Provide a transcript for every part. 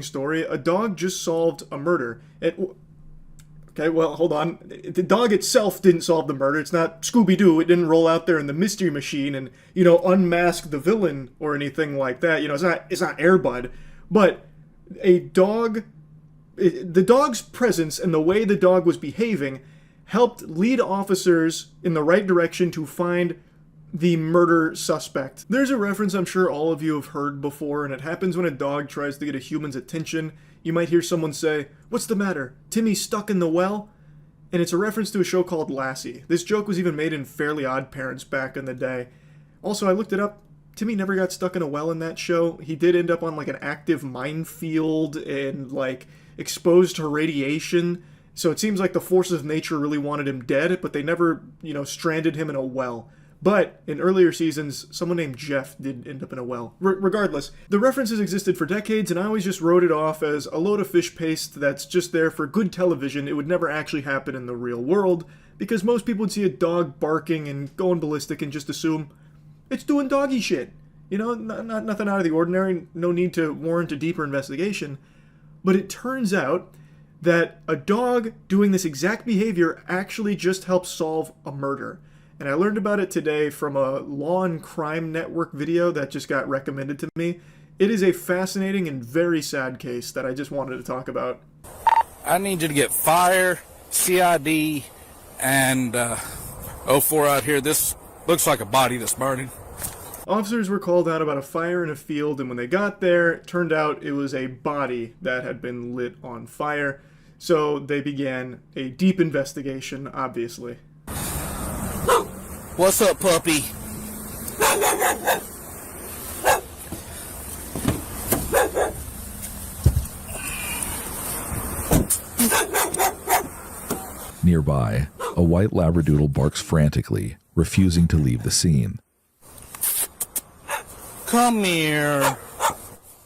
story. A dog just solved a murder. Okay, well, hold on. The dog itself didn't solve the murder. It's not Scooby-Doo. It didn't roll out there in the mystery machine and, unmask the villain or anything like that. It's not Air Bud. But the dog's presence and the way the dog was behaving helped lead officers in the right direction to find the murder suspect. There's a reference I'm sure all of you have heard before, and it happens when a dog tries to get a human's attention. You might hear someone say, "What's the matter? Timmy's stuck in the well?" And it's a reference to a show called Lassie. This joke was even made in Fairly Odd Parents back in the day. Also, I looked it up. Timmy never got stuck in a well in that show. He did end up on an active minefield and exposed to radiation. So it seems like the forces of nature really wanted him dead, but they never, stranded him in a well. But in earlier seasons, someone named Jeff did end up in a well. Regardless, the references existed for decades, and I always just wrote it off as a load of fish paste that's just there for good television. It would never actually happen in the real world, because most people would see a dog barking and going ballistic and just assume it's doing doggy shit. Not nothing out of the ordinary, no need to warrant a deeper investigation. But it turns out that a dog doing this exact behavior actually just helps solve a murder. And I learned about it today from a Law and Crime Network video that just got recommended to me. It is a fascinating and very sad case that I just wanted to talk about. I need you to get Fyre, CID, and 04 out here. This looks like a body that's burning. Officers were called out about a fire in a field, and when they got there, it turned out it was a body that had been lit on fire. So they began a deep investigation, obviously. What's up, puppy? Nearby, a white Labradoodle barks frantically, refusing to leave the scene. Come here.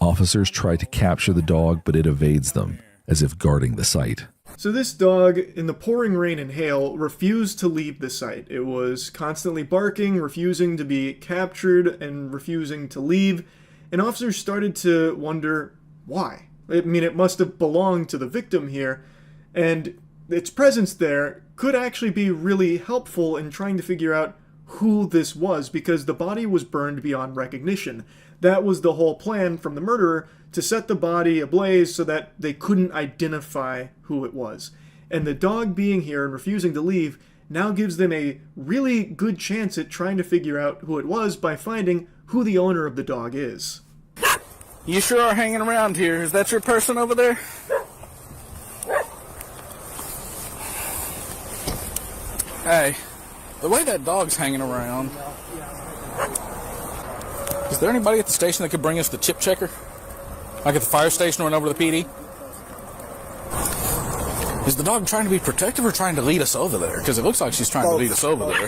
Officers try to capture the dog, but it evades them, as if guarding the site. So this dog, in the pouring rain and hail, refused to leave the site. It was constantly barking, refusing to be captured, and refusing to leave. And officers started to wonder why. I mean, it must have belonged to the victim here. And its presence there could actually be really helpful in trying to figure out who this was, because the body was burned beyond recognition. That was the whole plan from the murderer, to set the body ablaze so that they couldn't identify who it was. And the dog being here and refusing to leave now gives them a really good chance at trying to figure out who it was by finding who the owner of the dog is. You sure are hanging around here. Is that your person over there? Hey, the way that dog's hanging around... Is there anybody at the station that could bring us the chip checker? Like at the fire station or over to the PD? Is the dog trying to be protective or trying to lead us over there? Because it looks like she's trying to lead us over there.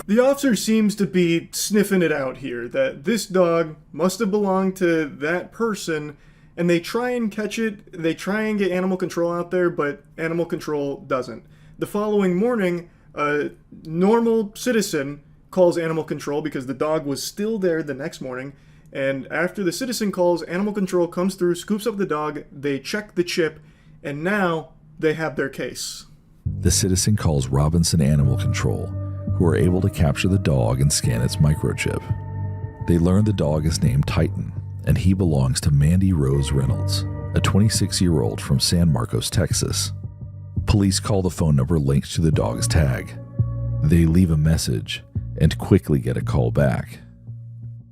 The officer seems to be sniffing it out here, that this dog must have belonged to that person, and they try and catch it, they try and get animal control out there, but animal control doesn't. The following morning, a normal citizen calls animal control because the dog was still there the next morning, and after the citizen calls, animal control comes through, scoops up the dog, they check the chip, and now they have their case. The citizen calls Robinson Animal Control, who are able to capture the dog and scan its microchip. They learn the dog is named Titan, and he belongs to Mandy Rose Reynolds, a 26-year-old from San Marcos, Texas. Police call the phone number linked to the dog's tag. They leave a message and quickly get a call back.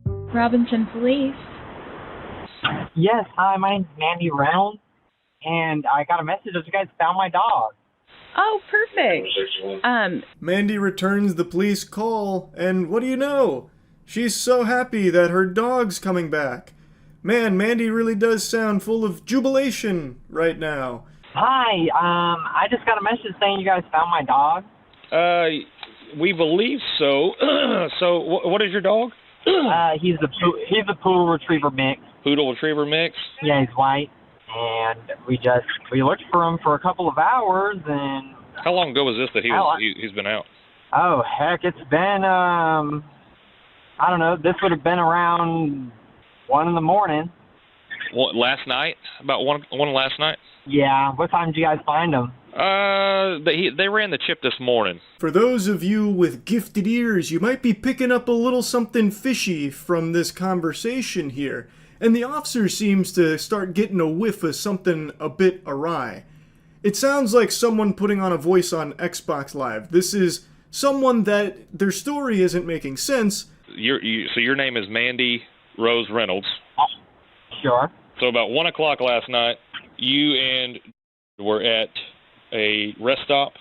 Robinson Police. Yes, hi, my name's Mandy Reynolds, and I got a message that you guys found my dog. Oh, perfect. Mandy returns the police call, and what do you know? She's so happy that her dog's coming back. Man, Mandy really does sound full of jubilation right now. Hi, I just got a message saying you guys found my dog. We believe so. So, what is your dog? He's a poodle retriever mix. Poodle retriever mix? Yeah, he's white. And we looked for him for a couple of hours, and... How long ago was this that he's been out? Oh, heck, it's been, I don't know, this would have been around 1 in the morning. Last night? About one last night? Yeah. What time did you guys find him? They ran the chip this morning. For those of you with gifted ears, you might be picking up a little something fishy from this conversation here. And the officer seems to start getting a whiff of something a bit awry. It sounds like someone putting on a voice on Xbox Live. This is someone that their story isn't making sense. So your name is Mandy Rose Reynolds. Sure. So about 1 o'clock last night, you and were at a rest stop.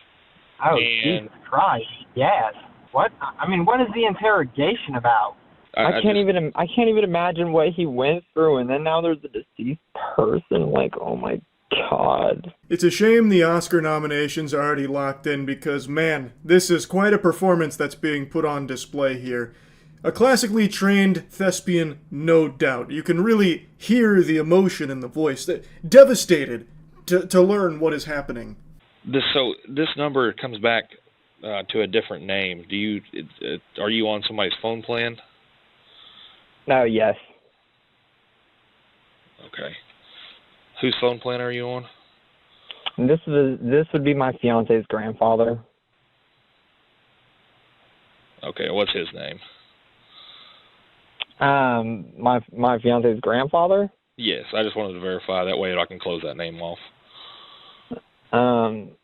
Oh, and Jesus Christ. Yes. What? I mean, what is the interrogation about? I can't even imagine what he went through, and then now there's a deceased person. Like, oh my God. It's a shame the Oscar nominations are already locked in because, man, this is quite a performance that's being put on display here. A classically trained thespian, no doubt. You can really hear the emotion in the voice. Devastated to learn what is happening. This number comes back to a different name. Are you on somebody's phone plan? No, yes. Okay. Whose phone plan are you on? This would be my fiance's grandfather. Okay, what's his name? My fiance's grandfather? Yes, I just wanted to verify. That way I can close that name off. I'm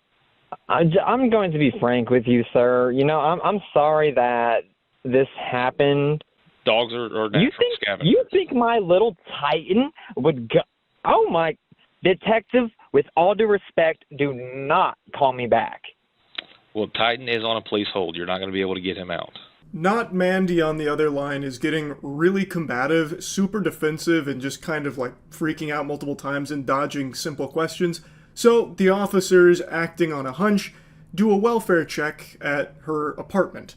going to be frank with you, sir. You know, I'm sorry that this happened. Dogs are natural scavengers. You think my little Titan would go? Oh my, detective! With all due respect, do not call me back. Well, Titan is on a police hold. You're not going to be able to get him out. Not Mandy on the other line is getting really combative, super defensive, and just kind of like freaking out multiple times and dodging simple questions. So the officers, acting on a hunch, do a welfare check at her apartment.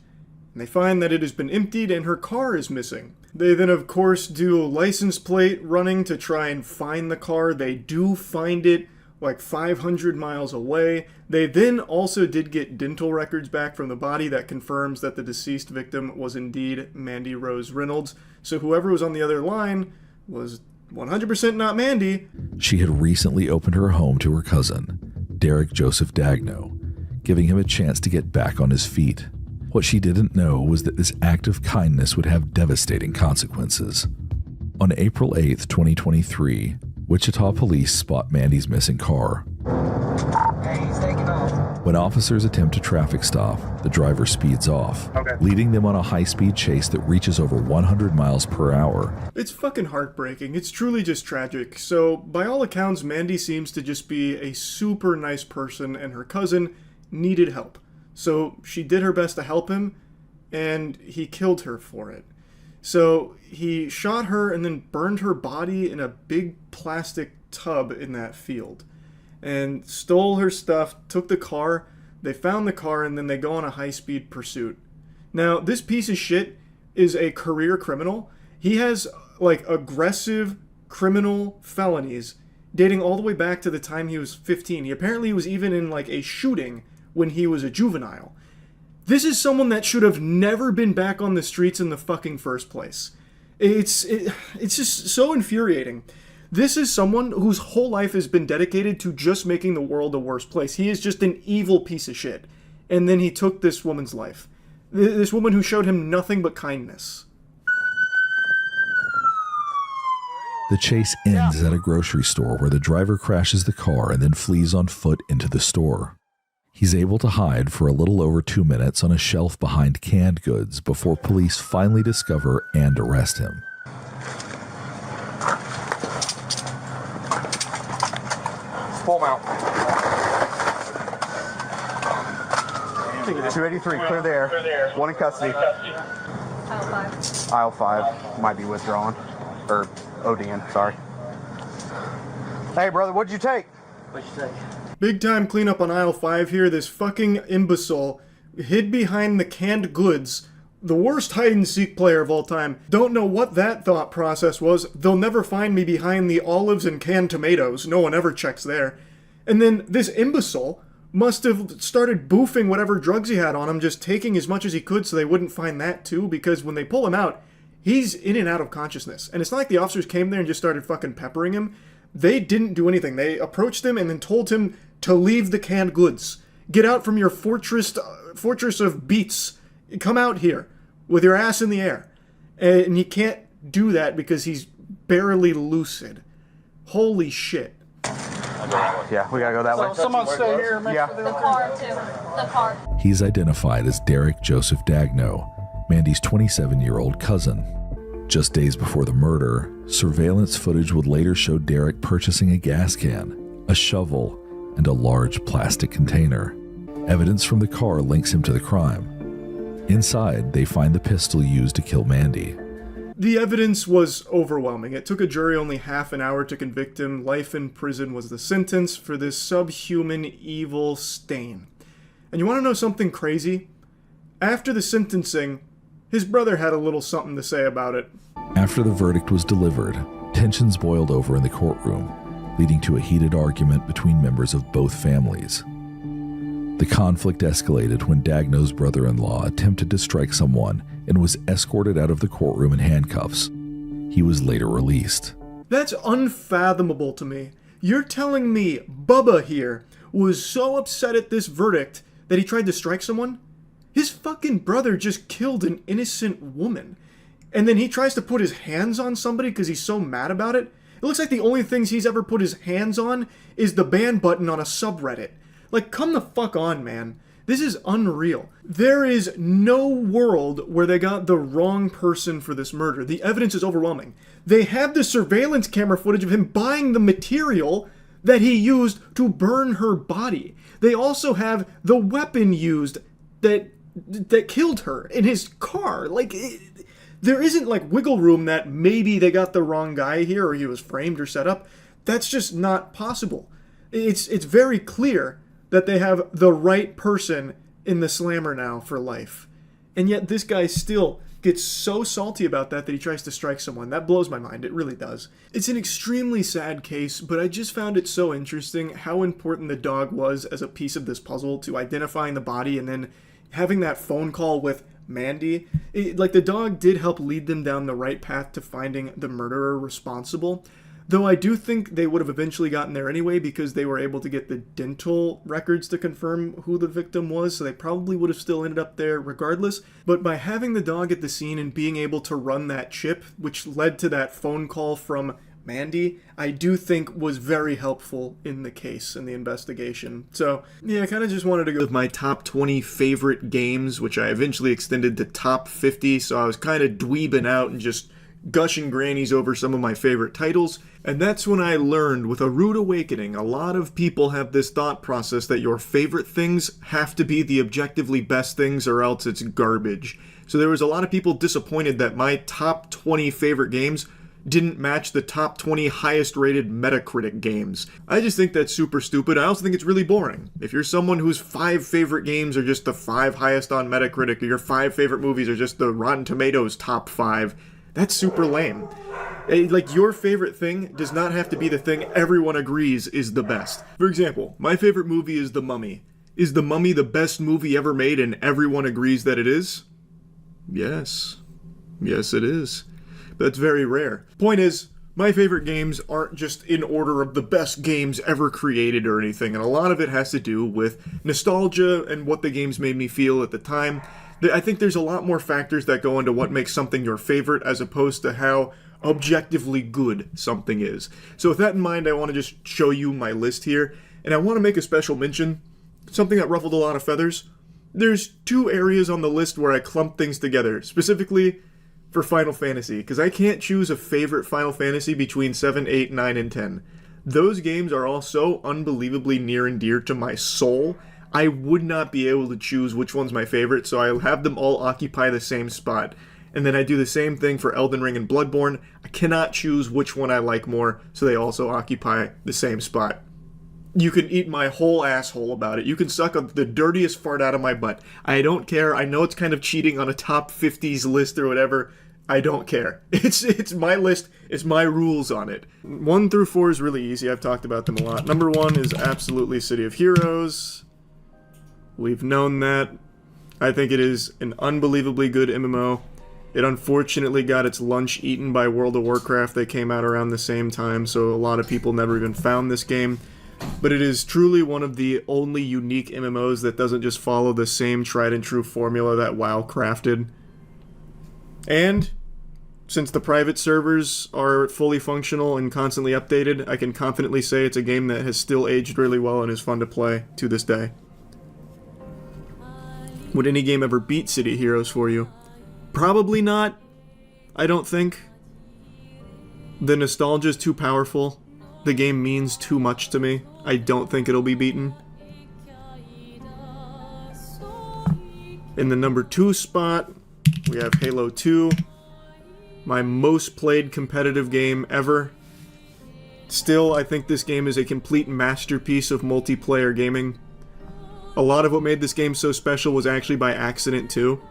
And they find that it has been emptied and her car is missing. They then, of course, do a license plate running to try and find the car. They do find it like 500 miles away. They then also did get dental records back from the body that confirms that the deceased victim was indeed Mandy Rose Reynolds. So whoever was on the other line was 100% not Mandy. She had recently opened her home to her cousin, Derek Joseph Dagno, giving him a chance to get back on his feet. What she didn't know was that this act of kindness would have devastating consequences. On April 8th, 2023, Wichita police spot Mandy's missing car. Hey, he's taking off. When officers attempt a traffic stop, the driver speeds off, leading them on a high-speed chase that reaches over 100 miles per hour. It's fucking heartbreaking. It's truly just tragic. So, by all accounts, Mandy seems to just be a super nice person, and her cousin needed help. So she did her best to help him, and he killed her for it. So he shot her and then burned her body in a big plastic tub in that field. And stole her stuff, took the car, they found the car, and then they go on a high-speed pursuit. Now, this piece of shit is a career criminal. He has, like, aggressive criminal felonies dating all the way back to the time he was 15. He apparently was even in, like, a shooting when he was a juvenile. This is someone that should have never been back on the streets in the fucking first place. It's just so infuriating. This is someone whose whole life has been dedicated to just making the world a worse place. He is just an evil piece of shit. And then he took this woman's life. This woman who showed him nothing but kindness. The chase ends at a grocery store where the driver crashes the car and then flees on foot into the store. He's able to hide for a little over 2 minutes on a shelf behind canned goods before police finally discover and arrest him. Pull him out. 283, clear the air. One in custody. Aisle 5 might be withdrawn. Or ODing, sorry. Hey, brother, what'd you take? What'd you take? Big time cleanup on aisle 5 here. This fucking imbecile hid behind the canned goods. The worst hide-and-seek player of all time. Don't know what that thought process was. They'll never find me behind the olives and canned tomatoes. No one ever checks there. And then this imbecile must have started boofing whatever drugs he had on him, just taking as much as he could so they wouldn't find that too, because when they pull him out, he's in and out of consciousness. And it's not like the officers came there and just started fucking peppering him. They didn't do anything. They approached him and then told him to leave the canned goods. Get out from your fortress of beets. Come out here with your ass in the air. And he can't do that because he's barely lucid. Holy shit. Yeah, we gotta go that way. Someone stay here and make sure they The car, too. The car. He's identified as Derek Joseph Dagno, Mandy's 27-year-old cousin. Just days before the murder, surveillance footage would later show Derek purchasing a gas can, a shovel, and a large plastic container. Evidence from the car links him to the crime. Inside, they find the pistol used to kill Mandy. The evidence was overwhelming. It took a jury only half an hour to convict him. Life in prison was the sentence for this subhuman evil stain. And you want to know something crazy? After the sentencing, his brother had a little something to say about it. After the verdict was delivered, tensions boiled over in the courtroom, leading to a heated argument between members of both families. The conflict escalated when Dagno's brother-in-law attempted to strike someone and was escorted out of the courtroom in handcuffs. He was later released. That's unfathomable to me. You're telling me Bubba here was so upset at this verdict that he tried to strike someone? His fucking brother just killed an innocent woman. And then he tries to put his hands on somebody because he's so mad about it? It looks like the only things he's ever put his hands on is the ban button on a subreddit. Like, come the fuck on, man. This is unreal. There is no world where they got the wrong person for this murder. The evidence is overwhelming. They have the surveillance camera footage of him buying the material that he used to burn her body. They also have the weapon used that killed her in his car. Like, there isn't, like, wiggle room that maybe they got the wrong guy here or he was framed or set up. That's just not possible. It's very clear that they have the right person in the slammer now for life. And yet this guy still gets so salty about that he tries to strike someone. That blows my mind. It really does. It's an extremely sad case, but I just found it so interesting how important the dog was as a piece of this puzzle to identifying the body and then having that phone call with Mandy. Like, the dog did help lead them down the right path to finding the murderer responsible. Though I do think they would have eventually gotten there anyway because they were able to get the dental records to confirm who the victim was, so they probably would have still ended up there regardless. But by having the dog at the scene and being able to run that chip, which led to that phone call from Mandy, I do think was very helpful in the case and the investigation. So, yeah, I kind of just wanted to go with my top 20 favorite games, which I eventually extended to top 50, so I was kind of dweebing out and just gushing grannies over some of my favorite titles. And that's when I learned, with a rude awakening, a lot of people have this thought process that your favorite things have to be the objectively best things or else it's garbage. So there was a lot of people disappointed that my top 20 favorite games didn't match the top 20 highest rated Metacritic games. I just think that's super stupid. I also think it's really boring. If you're someone whose 5 favorite games are just the 5 highest on Metacritic, or your 5 favorite movies are just the Rotten Tomatoes top 5, that's super lame. Like, your favorite thing does not have to be the thing everyone agrees is the best. For example, my favorite movie is The Mummy. Is The Mummy the best movie ever made and everyone agrees that it is? Yes. Yes, it is. But that's very rare. Point is, my favorite games aren't just in order of the best games ever created or anything, and a lot of it has to do with nostalgia and what the games made me feel at the time. I think there's a lot more factors that go into what makes something your favorite as opposed to how objectively good something is. So with that in mind, I want to just show you my list here, and I want to make a special mention, something that ruffled a lot of feathers. There's 2 areas on the list where I clump things together, specifically for Final Fantasy, because I can't choose a favorite Final Fantasy between 7, 8, 9, and 10. Those games are all so unbelievably near and dear to my soul, I would not be able to choose which one's my favorite, so I'll have them all occupy the same spot. And then I do the same thing for Elden Ring and Bloodborne. I cannot choose which one I like more, so they also occupy the same spot. You can eat my whole asshole about it. You can suck the dirtiest fart out of my butt. I don't care. I know it's kind of cheating on a top 50s list or whatever. I don't care. It's my list. It's my rules on it. 1 through 4 is really easy. I've talked about them a lot. Number 1 is absolutely City of Heroes. We've known that. I think it is an unbelievably good MMO. It unfortunately got its lunch eaten by World of Warcraft. They came out around the same time, so a lot of people never even found this game. But it is truly one of the only unique MMOs that doesn't just follow the same tried and true formula that WoW crafted. And since the private servers are fully functional and constantly updated, I can confidently say it's a game that has still aged really well and is fun to play to this day. Would any game ever beat City Heroes for you? Probably not. I don't think. The nostalgia is too powerful. The game means too much to me. I don't think it'll be beaten. In the number 2 spot, we have Halo 2. My most played competitive game ever. Still, I think this game is a complete masterpiece of multiplayer gaming. A lot of what made this game so special was actually by accident too.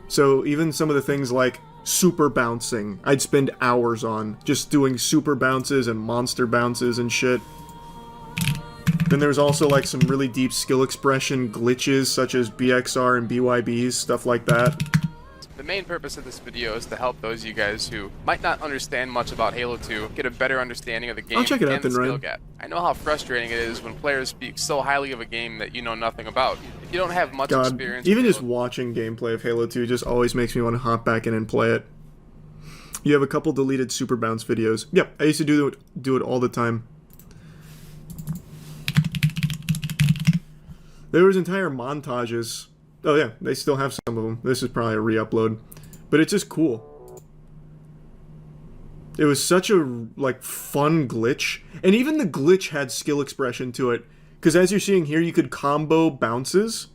So even some of the things like super bouncing, I'd spend hours on just doing super bounces and monster bounces and shit. Then there's also like some really deep skill expression glitches such as BXR and BYBs, stuff like that. The main purpose of this video is to help those of you guys who might not understand much about Halo 2 get a better understanding of the game I'll check it out and the then, skill Ryan. gap. I know how frustrating it is when players speak so highly of a game that you know nothing about. If you don't have much God, experience even with just watching gameplay of Halo 2 just always makes me want to hop back in and play it. You have a couple deleted super bounce videos. Yep, I used to do it all the time. There was entire montages. Oh yeah, they still have some of them. This is probably a re-upload. But it's just cool. It was such a, like, fun glitch. And even the glitch had skill expression to it. Because as you're seeing here, you could combo bounces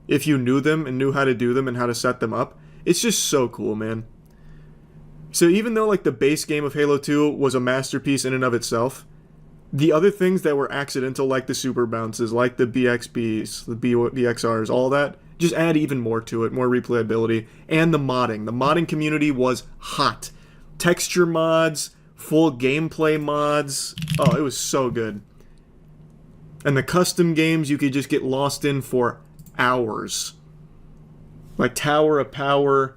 if you knew them and knew how to do them and how to set them up. It's just so cool, man. So even though, like, the base game of Halo 2 was a masterpiece in and of itself, the other things that were accidental, like the super bounces, like the BXBs, the BXRs, all that, just add even more to it, more replayability. And the modding. The modding community was hot. Texture mods, full gameplay mods. Oh, it was so good. And the custom games you could just get lost in for hours. Like Tower of Power,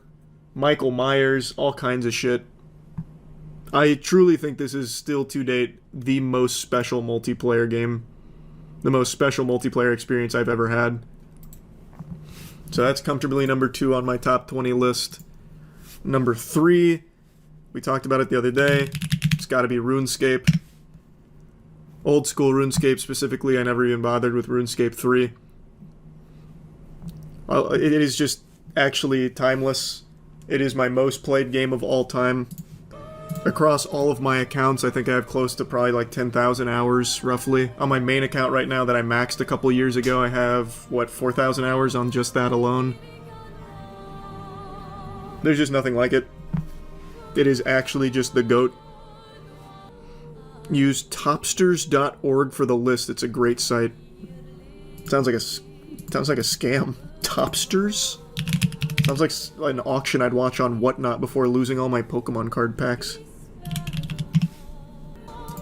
Michael Myers, all kinds of shit. I truly think this is still to date the most special multiplayer game. The most special multiplayer experience I've ever had. So that's comfortably number 2 on my top 20 list. Number 3, we talked about it the other day. It's got to be RuneScape. Old school RuneScape specifically. I never even bothered with RuneScape 3. It is just actually timeless. It is my most played game of all time. Across all of my accounts, I think I have close to probably like 10,000 hours, roughly. On my main account right now that I maxed a couple years ago, I have, 4,000 hours on just that alone. There's just nothing like it. It is actually just the GOAT. Use topsters.org for the list. It's a great site. Sounds like a scam. Topsters? Sounds like an auction I'd watch on Whatnot before losing all my Pokemon card packs.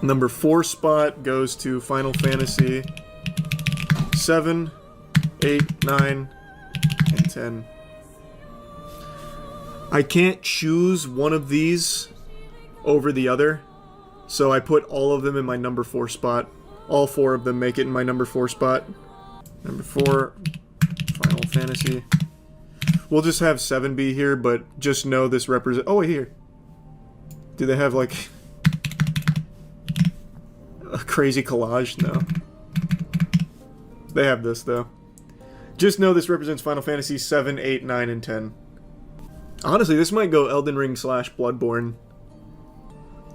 Number 4 spot goes to Final Fantasy 7, 8, 9, and 10. I can't choose one of these over the other, so I put all of them in my number 4 spot. All 4 of them make it in my number 4 spot. Number 4, Final Fantasy. We'll just have 7 be here, but just know this represents... Oh, wait, here. Do they have, like... a crazy collage? No. They have this, though. Just know this represents Final Fantasy 7, 8, 9, and 10. Honestly, this might go Elden Ring / Bloodborne.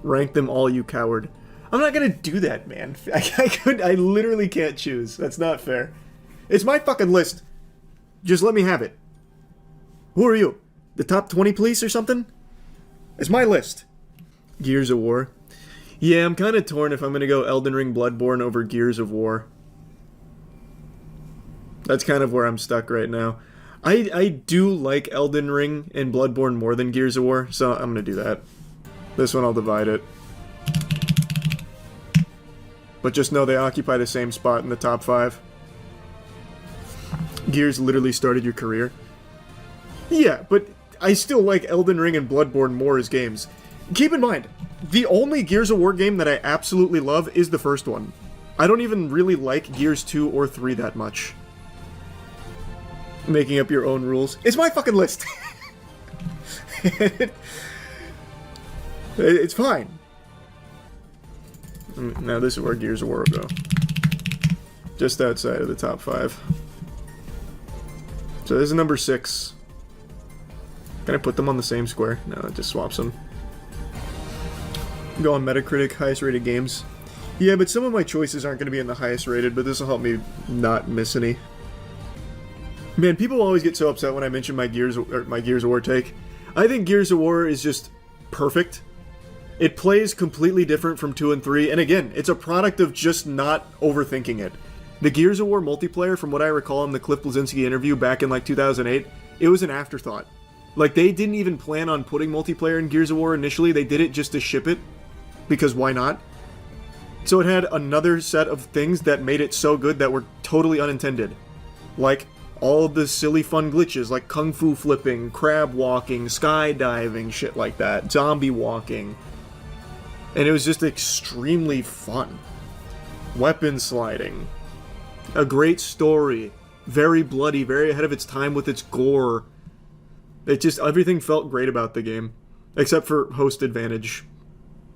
Rank them all, you coward. I'm not gonna do that, man. I literally can't choose. That's not fair. It's my fucking list. Just let me have it. Who are you? The top 20 police or something? It's my list. Gears of War. Yeah, I'm kind of torn if I'm going to go Elden Ring Bloodborne over Gears of War. That's kind of where I'm stuck right now. I do like Elden Ring and Bloodborne more than Gears of War, so I'm going to do that. This one I'll divide it. But just know they occupy the same spot in the top 5. Gears literally started your career. Yeah, but I still like Elden Ring and Bloodborne more as games. Keep in mind, the only Gears of War game that I absolutely love is the first one. I don't even really like Gears 2 or 3 that much. Making up your own rules. It's my fucking list! It's fine. Now this is where Gears of War will go. Just outside of the top 5. So this is number 6. Can I put them on the same square? No, it just swaps them. Go on Metacritic, highest rated games. Yeah, but some of my choices aren't going to be in the highest rated, but this will help me not miss any. Man, people always get so upset when I mention my Gears of War take. I think Gears of War is just perfect. It plays completely different from 2 and 3, and again, it's a product of just not overthinking it. The Gears of War multiplayer, from what I recall in the Cliff Bleszinski interview back in like 2008, it was an afterthought. Like, they didn't even plan on putting multiplayer in Gears of War initially, they did it just to ship it, because why not? So it had another set of things that made it so good that were totally unintended. Like, all of the silly fun glitches, like kung fu flipping, crab walking, skydiving, shit like that, zombie walking. And it was just extremely fun. Weapon sliding. A great story. Very bloody, very ahead of its time with its gore. It just, everything felt great about the game. Except for host advantage.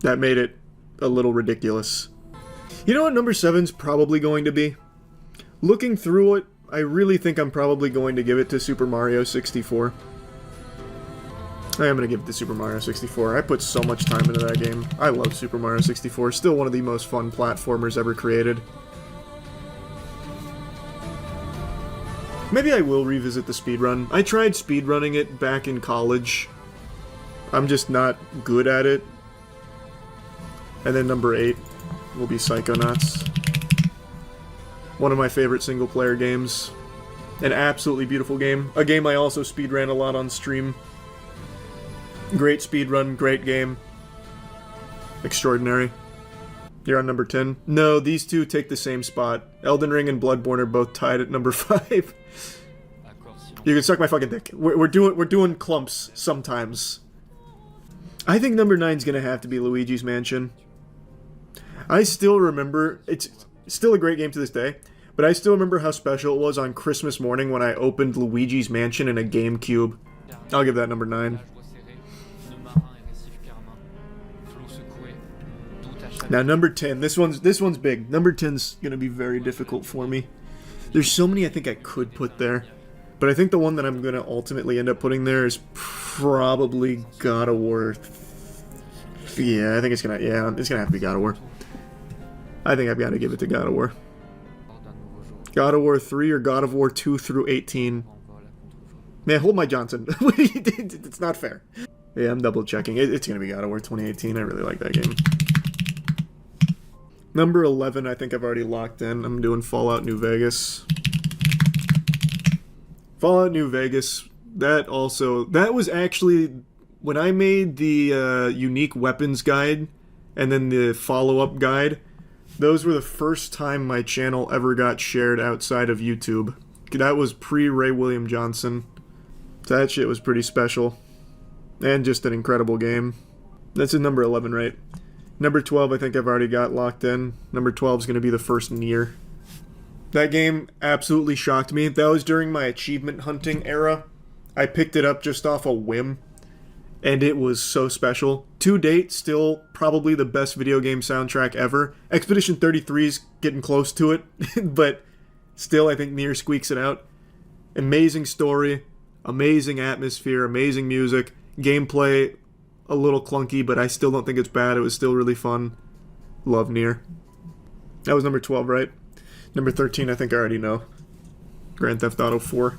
That made it a little ridiculous. You know what number 7's probably going to be? Looking through it, I really think I'm probably going to give it to Super Mario 64. I am going to give it to Super Mario 64. I put so much time into that game. I love Super Mario 64. Still one of the most fun platformers ever created. Maybe I will revisit the speedrun. I tried speedrunning it back in college. I'm just not good at it. And then number 8 will be Psychonauts. One of my favorite single-player games. An absolutely beautiful game. A game I also speedran a lot on stream. Great speedrun, great game. Extraordinary. You're on number 10? No, these two take the same spot. Elden Ring and Bloodborne are both tied at number 5. You can suck my fucking dick. We're doing clumps sometimes. I think number 9's gonna have to be Luigi's Mansion. I still remember, it's still a great game to this day, but I still remember how special it was on Christmas morning when I opened Luigi's Mansion in a GameCube. I'll give that number 9. Now number 10, this one's big. Number 10's gonna be very difficult for me. There's so many I think I could put there, but I think the one that I'm gonna ultimately end up putting there is probably God of War. Yeah, I think it's gonna have to be God of War. I think I've got to give it to God of War. God of War 3 or God of War 2 through 18. Man, hold my Johnson. It's not fair. Yeah, I'm double checking. It's going to be God of War 2018. I really like that game. Number 11, I think I've already locked in. I'm doing Fallout New Vegas. Fallout New Vegas, that was actually, when I made the unique weapons guide, and then the follow-up guide, those were the first time my channel ever got shared outside of YouTube. That was pre-Ray William Johnson. That shit was pretty special. And just an incredible game. That's in number 11, right? Number 12, I think I've already got locked in. Number 12 is going to be the first Nier. That game absolutely shocked me. That was during my achievement hunting era. I picked it up just off a whim. And it was so special. To date, still probably the best video game soundtrack ever. Expedition 33's getting close to it, but still I think Nier squeaks it out. Amazing story, amazing atmosphere, amazing music. Gameplay, a little clunky, but I still don't think it's bad. It was still really fun. Love Nier. That was number 12, right? Number 13, I think I already know. Grand Theft Auto 4.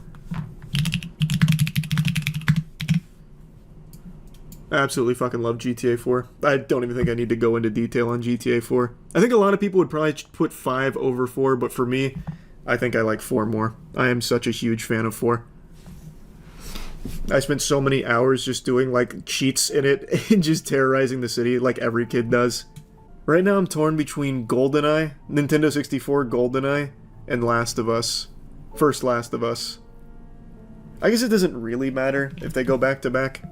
I absolutely fucking love GTA 4. I don't even think I need to go into detail on GTA 4. I think a lot of people would probably put 5 over 4, but for me, I think I like 4 more. I am such a huge fan of 4. I spent so many hours just doing, like, cheats in it and just terrorizing the city like every kid does. Right now I'm torn between GoldenEye, Nintendo 64 GoldenEye, and Last of Us. First Last of Us. I guess it doesn't really matter if they go back to back.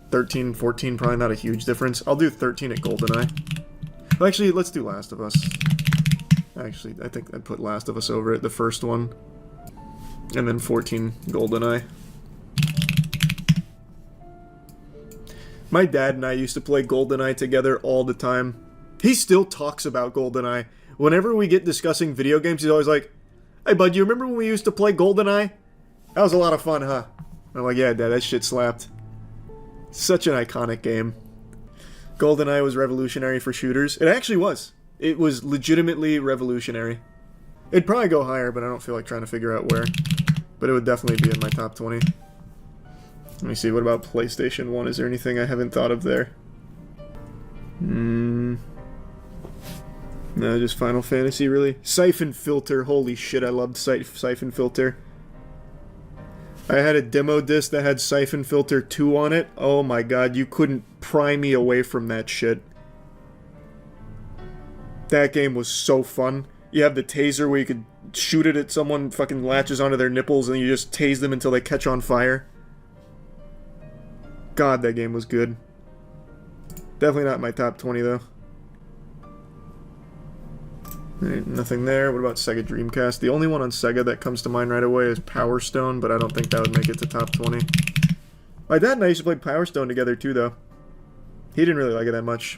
13, 14, probably not a huge difference. I'll do 13 at GoldenEye. Well, actually, let's do Last of Us. Actually, I think I'd put Last of Us over it, the first one. And then 14, GoldenEye. My dad and I used to play GoldenEye together all the time. He still talks about GoldenEye. Whenever we get discussing video games, he's always like, "Hey, bud, you remember when we used to play GoldenEye? That was a lot of fun, huh?" I'm like, "Yeah, Dad, that shit slapped." Such an iconic game. GoldenEye was revolutionary for shooters. It actually was. It was legitimately revolutionary. It'd probably go higher, but I don't feel like trying to figure out where. But it would definitely be in my top 20. Let me see, what about PlayStation 1? Is there anything I haven't thought of there? No, just Final Fantasy, really. Siphon Filter, holy shit, I loved Siphon Filter. I had a demo disc that had Siphon Filter 2 on it. Oh my god, you couldn't pry me away from that shit. That game was so fun. You have the taser where you could shoot it at someone, fucking latches onto their nipples, and you just tase them until they catch on fire. God, that game was good. Definitely not my top 20, though. Alright, nothing there. What about Sega Dreamcast? The only one on Sega that comes to mind right away is Power Stone, but I don't think that would make it to top 20. My dad and I used to play Power Stone together, too, though. He didn't really like it that much.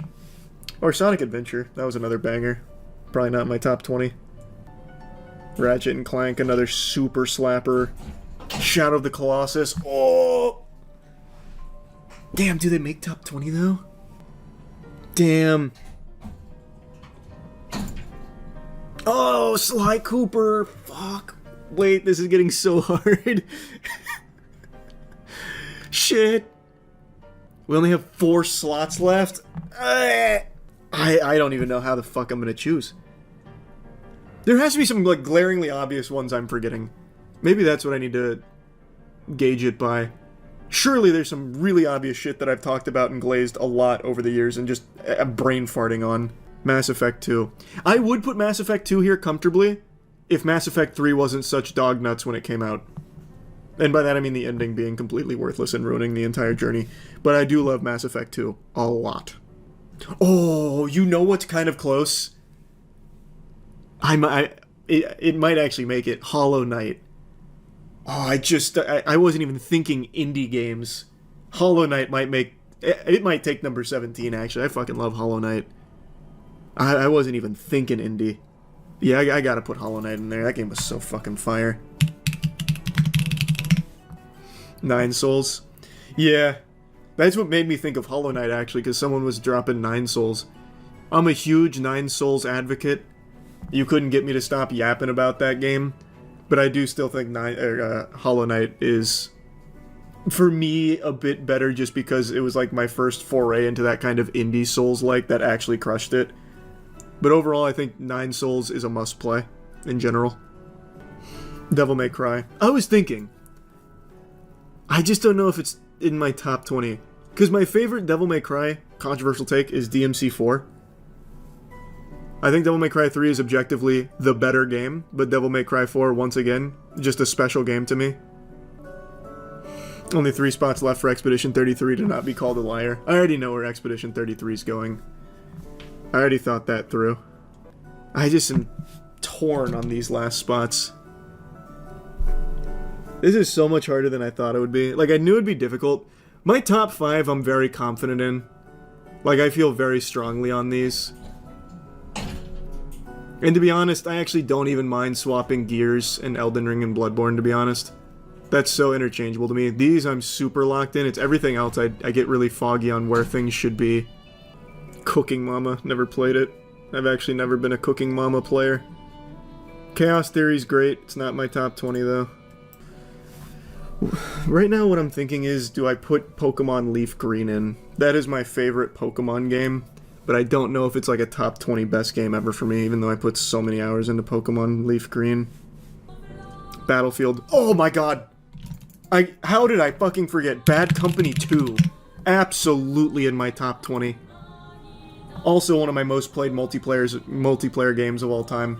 Or Sonic Adventure. That was another banger. Probably not in my top 20. Ratchet and Clank, another super slapper. Shadow of the Colossus. Oh! Damn, do they make top 20, though? Damn. Oh, Sly Cooper. Fuck. Wait, this is getting so hard. Shit. We only have 4 slots left. I don't even know how the fuck I'm gonna choose. There has to be some, like, glaringly obvious ones I'm forgetting. Maybe that's what I need to gauge it by. Surely there's some really obvious shit that I've talked about and glazed a lot over the years and just brain farting on. Mass Effect 2. I would put Mass Effect 2 here comfortably if Mass Effect 3 wasn't such dog nuts when it came out. And by that I mean the ending being completely worthless and ruining the entire journey. But I do love Mass Effect 2 a lot. Oh, you know what's kind of close? It might actually make it. Hollow Knight. Oh, I wasn't even thinking indie games. Hollow Knight might make... It might take number 17, actually. I fucking love Hollow Knight. I wasn't even thinking indie. Yeah, I gotta put Hollow Knight in there. That game was so fucking fire. 9 Souls. Yeah. That's what made me think of Hollow Knight, actually, because someone was dropping 9 Souls. I'm a huge 9 Souls advocate. You couldn't get me to stop yapping about that game. But I do still think Hollow Knight is, for me, a bit better just because it was like my first foray into that kind of indie Souls-like that actually crushed it. But overall, I think 9 Souls is a must-play, in general. Devil May Cry. I was thinking, I just don't know if it's in my top 20. Because my favorite Devil May Cry, controversial take, is DMC4. I think Devil May Cry 3 is objectively the better game, but Devil May Cry 4, once again, just a special game to me. Only 3 spots left for Expedition 33 to not be called a liar. I already know where Expedition 33 is going. I already thought that through. I just am torn on these last spots. This is so much harder than I thought it would be. Like, I knew it'd be difficult. My top 5 I'm very confident in. Like, I feel very strongly on these. And to be honest, I actually don't even mind swapping Gears and Elden Ring and Bloodborne, to be honest. That's so interchangeable to me. These I'm super locked in. It's everything else I get really foggy on where things should be. Cooking Mama, never played it. I've actually never been a Cooking Mama player. Chaos Theory's great. It's not my top 20 though. Right now what I'm thinking is, do I put Pokemon Leaf Green in? That is my favorite Pokemon game. But I don't know if it's like a top 20 best game ever for me, even though I put so many hours into Pokemon Leaf Green. Battlefield. Oh my god! How did I fucking forget? Bad Company 2. Absolutely in my top 20. Also one of my most played multiplayer games of all time.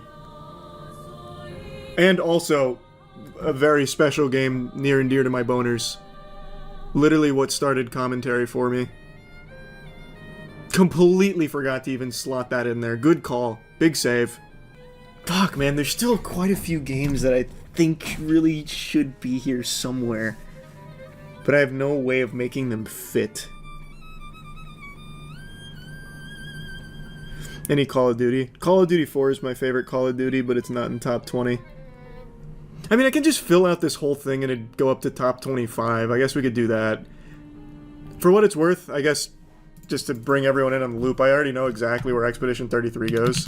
And also a very special game near and dear to my boners. Literally what started commentary for me. Completely forgot to even slot that in there. Good call. Big save. Fuck, man, there's still quite a few games that I think really should be here somewhere. But I have no way of making them fit. Any Call of Duty. Call of Duty 4 is my favorite Call of Duty, but it's not in top 20. I mean, I can just fill out this whole thing and it'd go up to top 25. I guess we could do that. For what it's worth, I guess, just to bring everyone in on the loop, I already know exactly where Expedition 33 goes.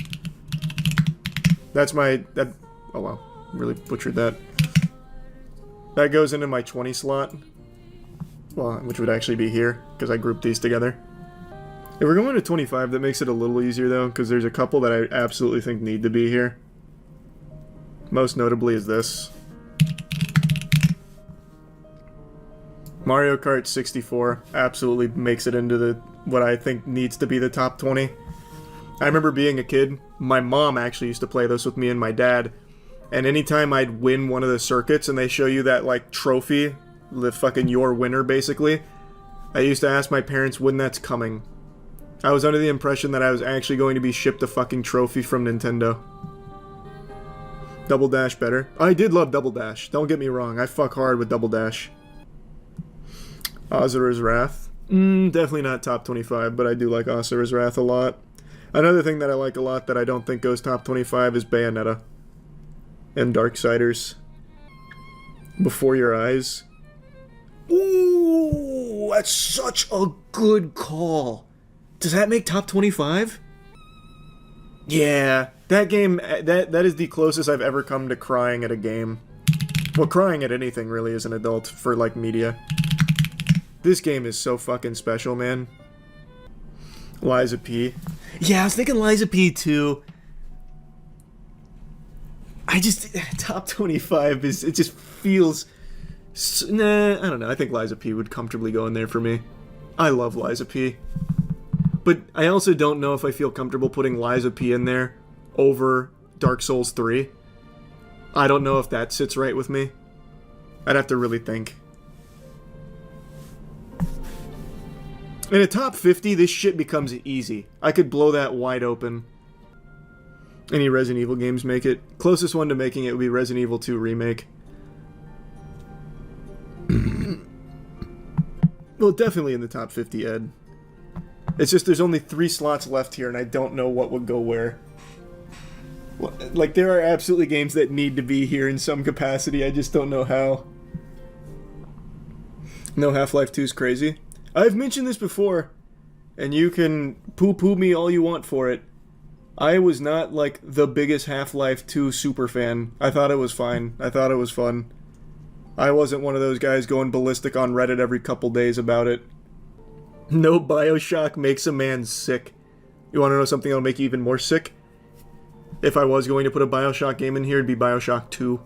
That's my... oh, wow. Really butchered that. That goes into my 20 slot. Well, which would actually be here, because I grouped these together. If we're going to 25, that makes it a little easier, though, because there's a couple that I absolutely think need to be here. Most notably is this. Mario Kart 64 absolutely makes it into the what I think needs to be the top 20. I remember being a kid, my mom actually used to play this with me and my dad, and anytime I'd win one of the circuits and they show you that, like, trophy, the fucking your winner, basically, I used to ask my parents when that's coming. I was under the impression that I was actually going to be shipped a fucking trophy from Nintendo. Double Dash better. I did love Double Dash. Don't get me wrong. I fuck hard with Double Dash. Asura's Wrath. Definitely not top 25, but I do like Asura's Wrath a lot. Another thing that I like a lot that I don't think goes top 25 is Bayonetta. And Darksiders. Before Your Eyes. Ooh, that's such a good call. Does that make top 25? Yeah, that game, that is the closest I've ever come to crying at a game. Well, crying at anything, really, as an adult, for, like, media. This game is so fucking special, man. Liza P. Yeah, I was thinking Liza P, too. I just, top 25 is, it just feels... Nah, I don't know, I think Liza P would comfortably go in there for me. I love Liza P. But I also don't know if I feel comfortable putting Liza P in there over Dark Souls 3. I don't know if that sits right with me. I'd have to really think. In a top 50, this shit becomes easy. I could blow that wide open. Any Resident Evil games make it. Closest one to making it would be Resident Evil 2 Remake. Well, definitely in the top 50, Ed. It's just there's only 3 slots left here, and I don't know what would go where. Like, there are absolutely games that need to be here in some capacity, I just don't know how. No, Half-Life 2 is crazy. I've mentioned this before, and you can poo-poo me all you want for it. I was not, like, the biggest Half-Life 2 super fan. I thought it was fine. I thought it was fun. I wasn't one of those guys going ballistic on Reddit every couple days about it. No Bioshock makes a man sick. You want to know something that'll make you even more sick? If I was going to put a Bioshock game in here, it'd be Bioshock 2.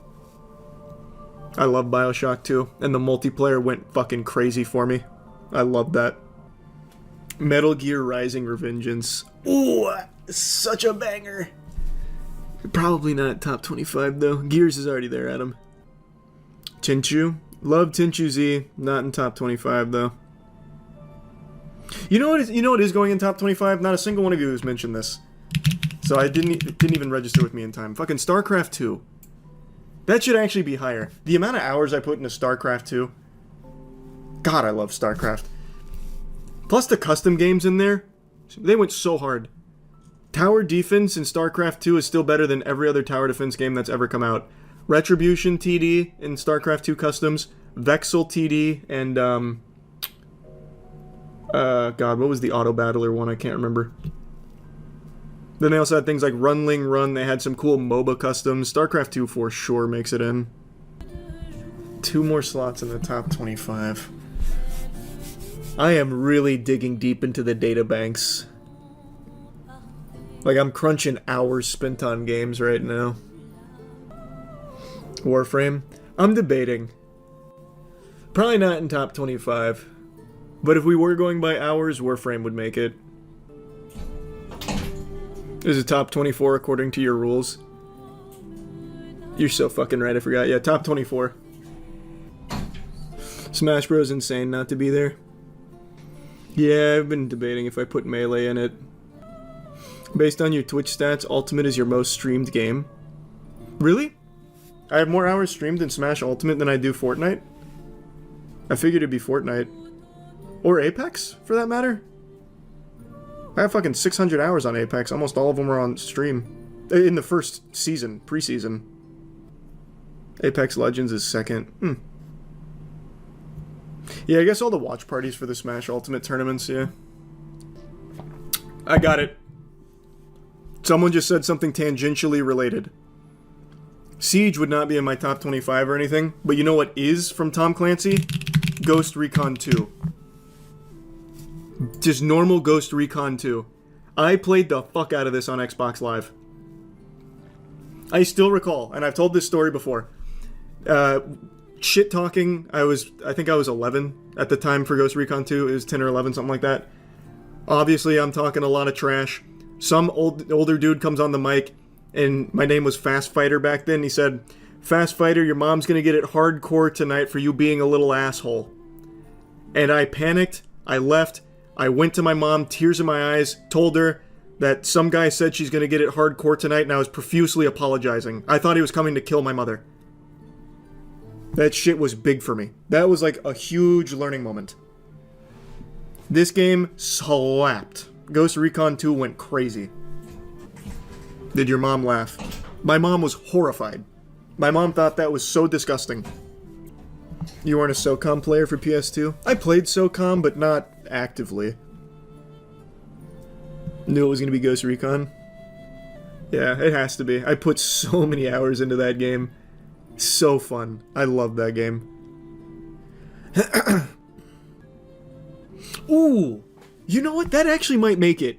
I love Bioshock 2, and the multiplayer went fucking crazy for me. I love that. Metal Gear Rising Revengeance. Ooh, such a banger. Probably not top 25, though. Gears is already there, Adam. Tenchu. Love Tenchu Z. Not in top 25, though. You know what is going in top 25? Not a single one of you has mentioned this. So it didn't even register with me in time. Fucking StarCraft 2. That should actually be higher. The amount of hours I put into StarCraft 2. God, I love StarCraft. Plus the custom games in there. They went so hard. Tower defense in StarCraft 2 is still better than every other tower defense game that's ever come out. Retribution TD in StarCraft 2 customs. Vexel TD and, God, what was the auto battler one? I can't remember. Then they also had things like Runling Run. They had some cool MOBA customs. StarCraft 2 for sure makes it in. 2 more slots in the top 25. I am really digging deep into the data banks. Like, I'm crunching hours spent on games right now. Warframe? I'm debating. Probably not in top 25. But if we were going by hours, Warframe would make it. Is it top 24 according to your rules? You're so fucking right, I forgot. Yeah, top 24. Smash Bros. Insane not to be there. Yeah, I've been debating if I put Melee in it. Based on your Twitch stats, Ultimate is your most streamed game. Really? I have more hours streamed in Smash Ultimate than I do Fortnite? I figured it'd be Fortnite. Or Apex, for that matter. I have fucking 600 hours on Apex. Almost all of them were on stream. In the first season, pre-season. Apex Legends is second. Yeah, I guess all the watch parties for the Smash Ultimate tournaments, yeah. I got it. Someone just said something tangentially related. Siege would not be in my top 25 or anything, but you know what is from Tom Clancy? Ghost Recon 2. Just normal Ghost Recon 2. I played the fuck out of this on Xbox Live. I still recall, and I've told this story before. Shit talking, I think I was 11 at the time for Ghost Recon 2. It was 10 or 11, something like that. Obviously, I'm talking a lot of trash. Some older dude comes on the mic, and my name was Fast Fighter back then. He said, "Fast Fighter, your mom's gonna get it hardcore tonight for you being a little asshole." And I panicked, I left, I went to my mom, tears in my eyes, told her that some guy said she's gonna get it hardcore tonight, and I was profusely apologizing. I thought he was coming to kill my mother. That shit was big for me. That was like a huge learning moment. This game slapped. Ghost Recon 2 went crazy. Did your mom laugh? My mom was horrified. My mom thought that was so disgusting. You weren't a SOCOM player for PS2? I played SOCOM, but not actively. Knew it was going to be Ghost Recon. Yeah, it has to be. I put so many hours into that game. So fun. I love that game. Ooh! You know what? That actually might make it.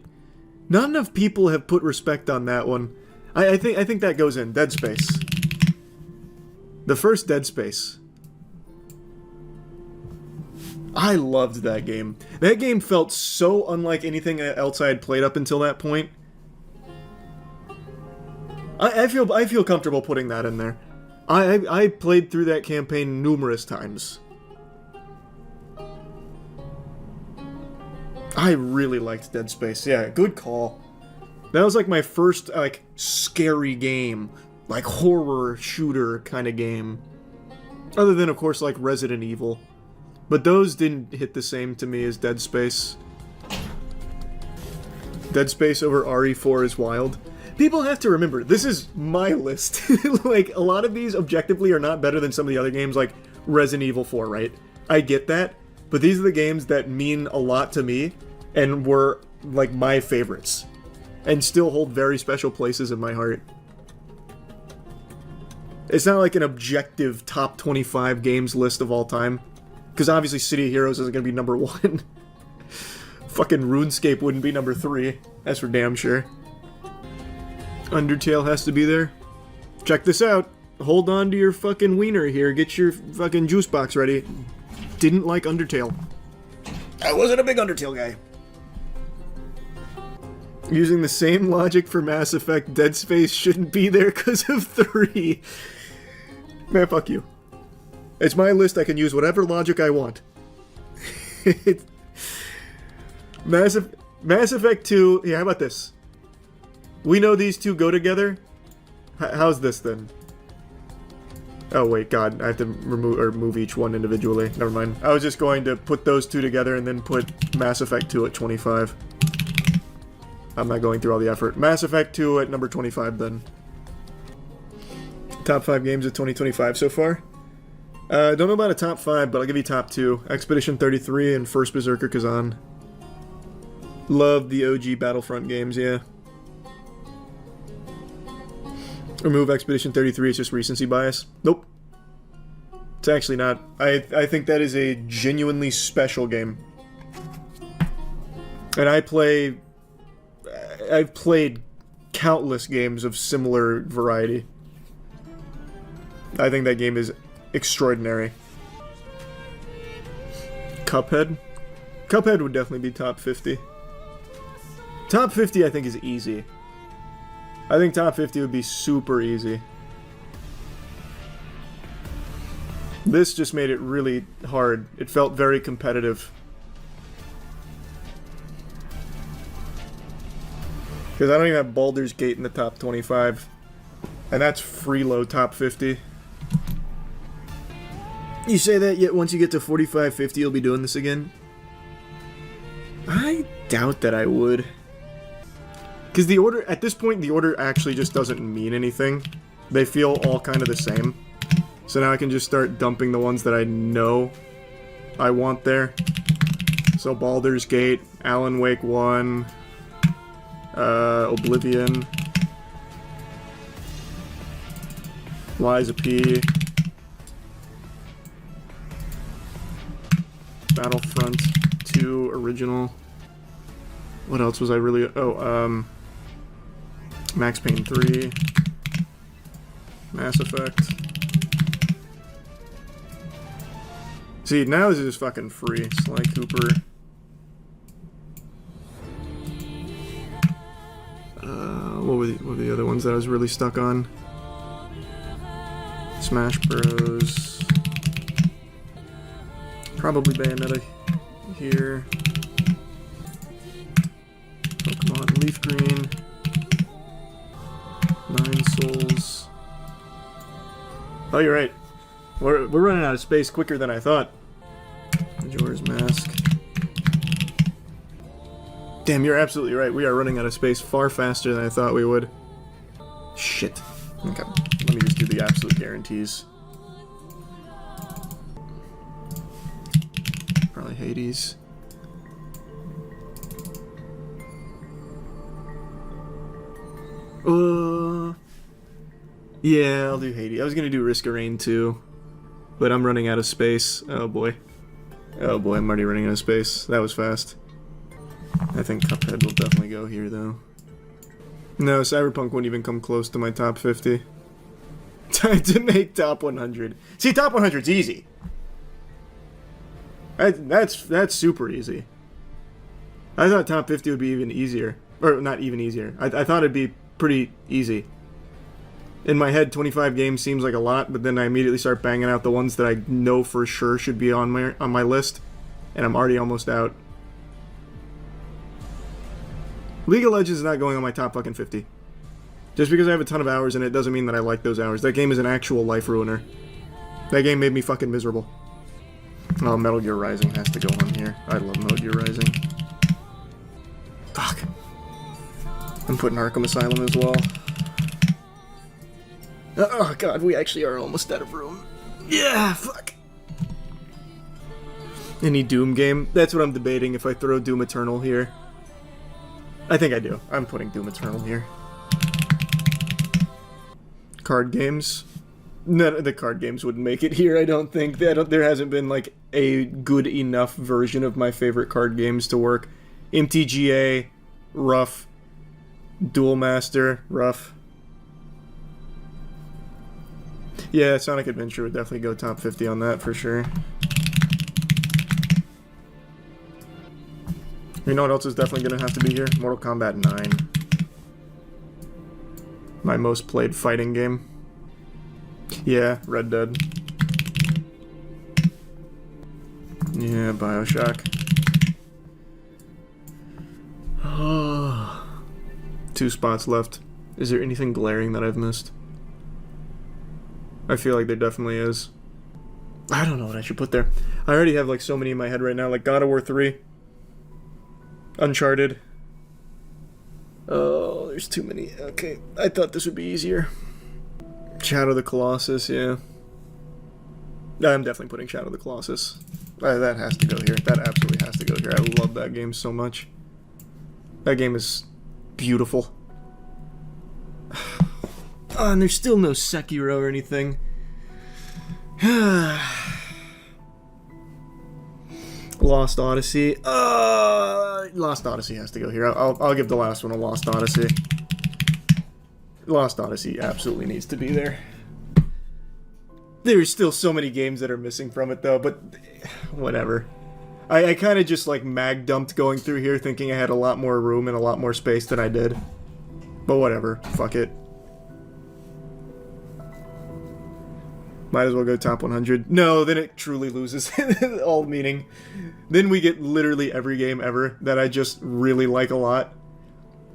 Not enough people have put respect on that one. I think that goes in. Dead Space. The first Dead Space. I loved that game. That game felt so unlike anything else I had played up until that point. I feel comfortable putting that in there. I played through that campaign numerous times. I really liked Dead Space. Yeah, good call. That was like my first, like, scary game. Like, horror shooter kind of game. Other than, of course, like, Resident Evil. But those didn't hit the same to me as Dead Space. Dead Space over RE4 is wild. People have to remember, this is my list. Like, a lot of these objectively are not better than some of the other games, like Resident Evil 4, right? I get that. But these are the games that mean a lot to me and were, like, my favorites. And still hold very special places in my heart. It's not like an objective top 25 games list of all time. Because obviously City of Heroes isn't going to be number 1. Fucking RuneScape wouldn't be number 3. That's for damn sure. Undertale has to be there. Check this out. Hold on to your fucking wiener here. Get your fucking juice box ready. Didn't like Undertale. I wasn't a big Undertale guy. Using the same logic for Mass Effect, Dead Space shouldn't be there because of 3. Man, fuck you. It's my list, I can use whatever logic I want. Mass Effect 2, yeah, how about this? We know these two go together. How's this then? Oh wait, God, I have to move each one individually. Never mind. I was just going to put those two together and then put Mass Effect 2 at 25. I'm not going through all the effort. Mass Effect 2 at number 25 then. Top 5 games of 2025 so far? Don't know about a top 5, but I'll give you top 2. Expedition 33 and First Berserker Kazan. Love the OG Battlefront games, yeah. Remove Expedition 33, it's just recency bias. Nope. It's actually not. I think that is a genuinely special game. And I've played countless games of similar variety. I think that game is extraordinary. Cuphead? Cuphead would definitely be top 50. Top 50 I think is easy. I think top 50 would be super easy. This just made it really hard. It felt very competitive. Because I don't even have Baldur's Gate in the top 25. And that's Freelo top 50. You say that, yet once you get to 45, 50, you'll be doing this again? I doubt that I would. Because the order, at this point, the order actually just doesn't mean anything. They feel all kind of the same. So now I can just start dumping the ones that I know I want there. So Baldur's Gate, Alan Wake 1, Oblivion, Liza P, Battlefront 2 original. What else was I really... Oh, Max Payne 3, Mass Effect. See, now this is just fucking free. Sly Cooper. What were the other ones that I was really stuck on? Smash Bros. Probably Bayonetta here. Pokemon Leaf Green. Nine Souls. Oh, you're right. We're running out of space quicker than I thought. Majora's Mask. Damn, you're absolutely right. We are running out of space far faster than I thought we would. Shit. Okay, let me just do the absolute guarantees. Probably Hades. Yeah, I'll do Hades. I was gonna do Risk of Rain too, but I'm running out of space. Oh boy. Oh boy, I'm already running out of space. That was fast. I think Cuphead will definitely go here though. No, Cyberpunk wouldn't even come close to my top 50. Time to make top 100. See, top 100's easy. That's super easy. I thought top 50 would be even easier. Or, not even easier. I thought it'd be pretty easy. In my head, 25 games seems like a lot, but then I immediately start banging out the ones that I know for sure should be on my list, and I'm already almost out. League of Legends is not going on my top fucking 50. Just because I have a ton of hours in it doesn't mean that I like those hours. That game is an actual life ruiner. That game made me fucking miserable. Oh, Metal Gear Rising has to go on here. I love Metal Gear Rising. Fuck. I'm putting Arkham Asylum as well. Oh god, we actually are almost out of room. Yeah, fuck. Any Doom game? That's what I'm debating, if I throw Doom Eternal here. I think I do. I'm putting Doom Eternal here. Card games? None of the card games wouldn't make it here, I don't think. There hasn't been, like, a good enough version of my favorite card games to work. MTGA, rough. Duel Master, rough. Yeah, Sonic Adventure would definitely go top 50 on that for sure. You know what else is definitely going to have to be here? Mortal Kombat 9. My most played fighting game. Yeah, Red Dead. Yeah, BioShock. 2 spots left. Is there anything glaring that I've missed? I feel like there definitely is. I don't know what I should put there. I already have like so many in my head right now, like God of War 3. Uncharted. Oh, there's too many. Okay, I thought this would be easier. Shadow of the Colossus, yeah. I'm definitely putting Shadow of the Colossus. That has to go here. That absolutely has to go here. I love that game so much. That game is beautiful. Oh, and there's still no Sekiro or anything. Lost Odyssey. Lost Odyssey has to go here. I'll give the last one a Lost Odyssey. Lost Odyssey absolutely needs to be there. There's still so many games that are missing from it though, but whatever. I kind of just like mag dumped going through here thinking I had a lot more room and a lot more space than I did. But whatever. Fuck it. Might as well go top 100. No, then it truly loses all meaning. Then we get literally every game ever that I just really like a lot.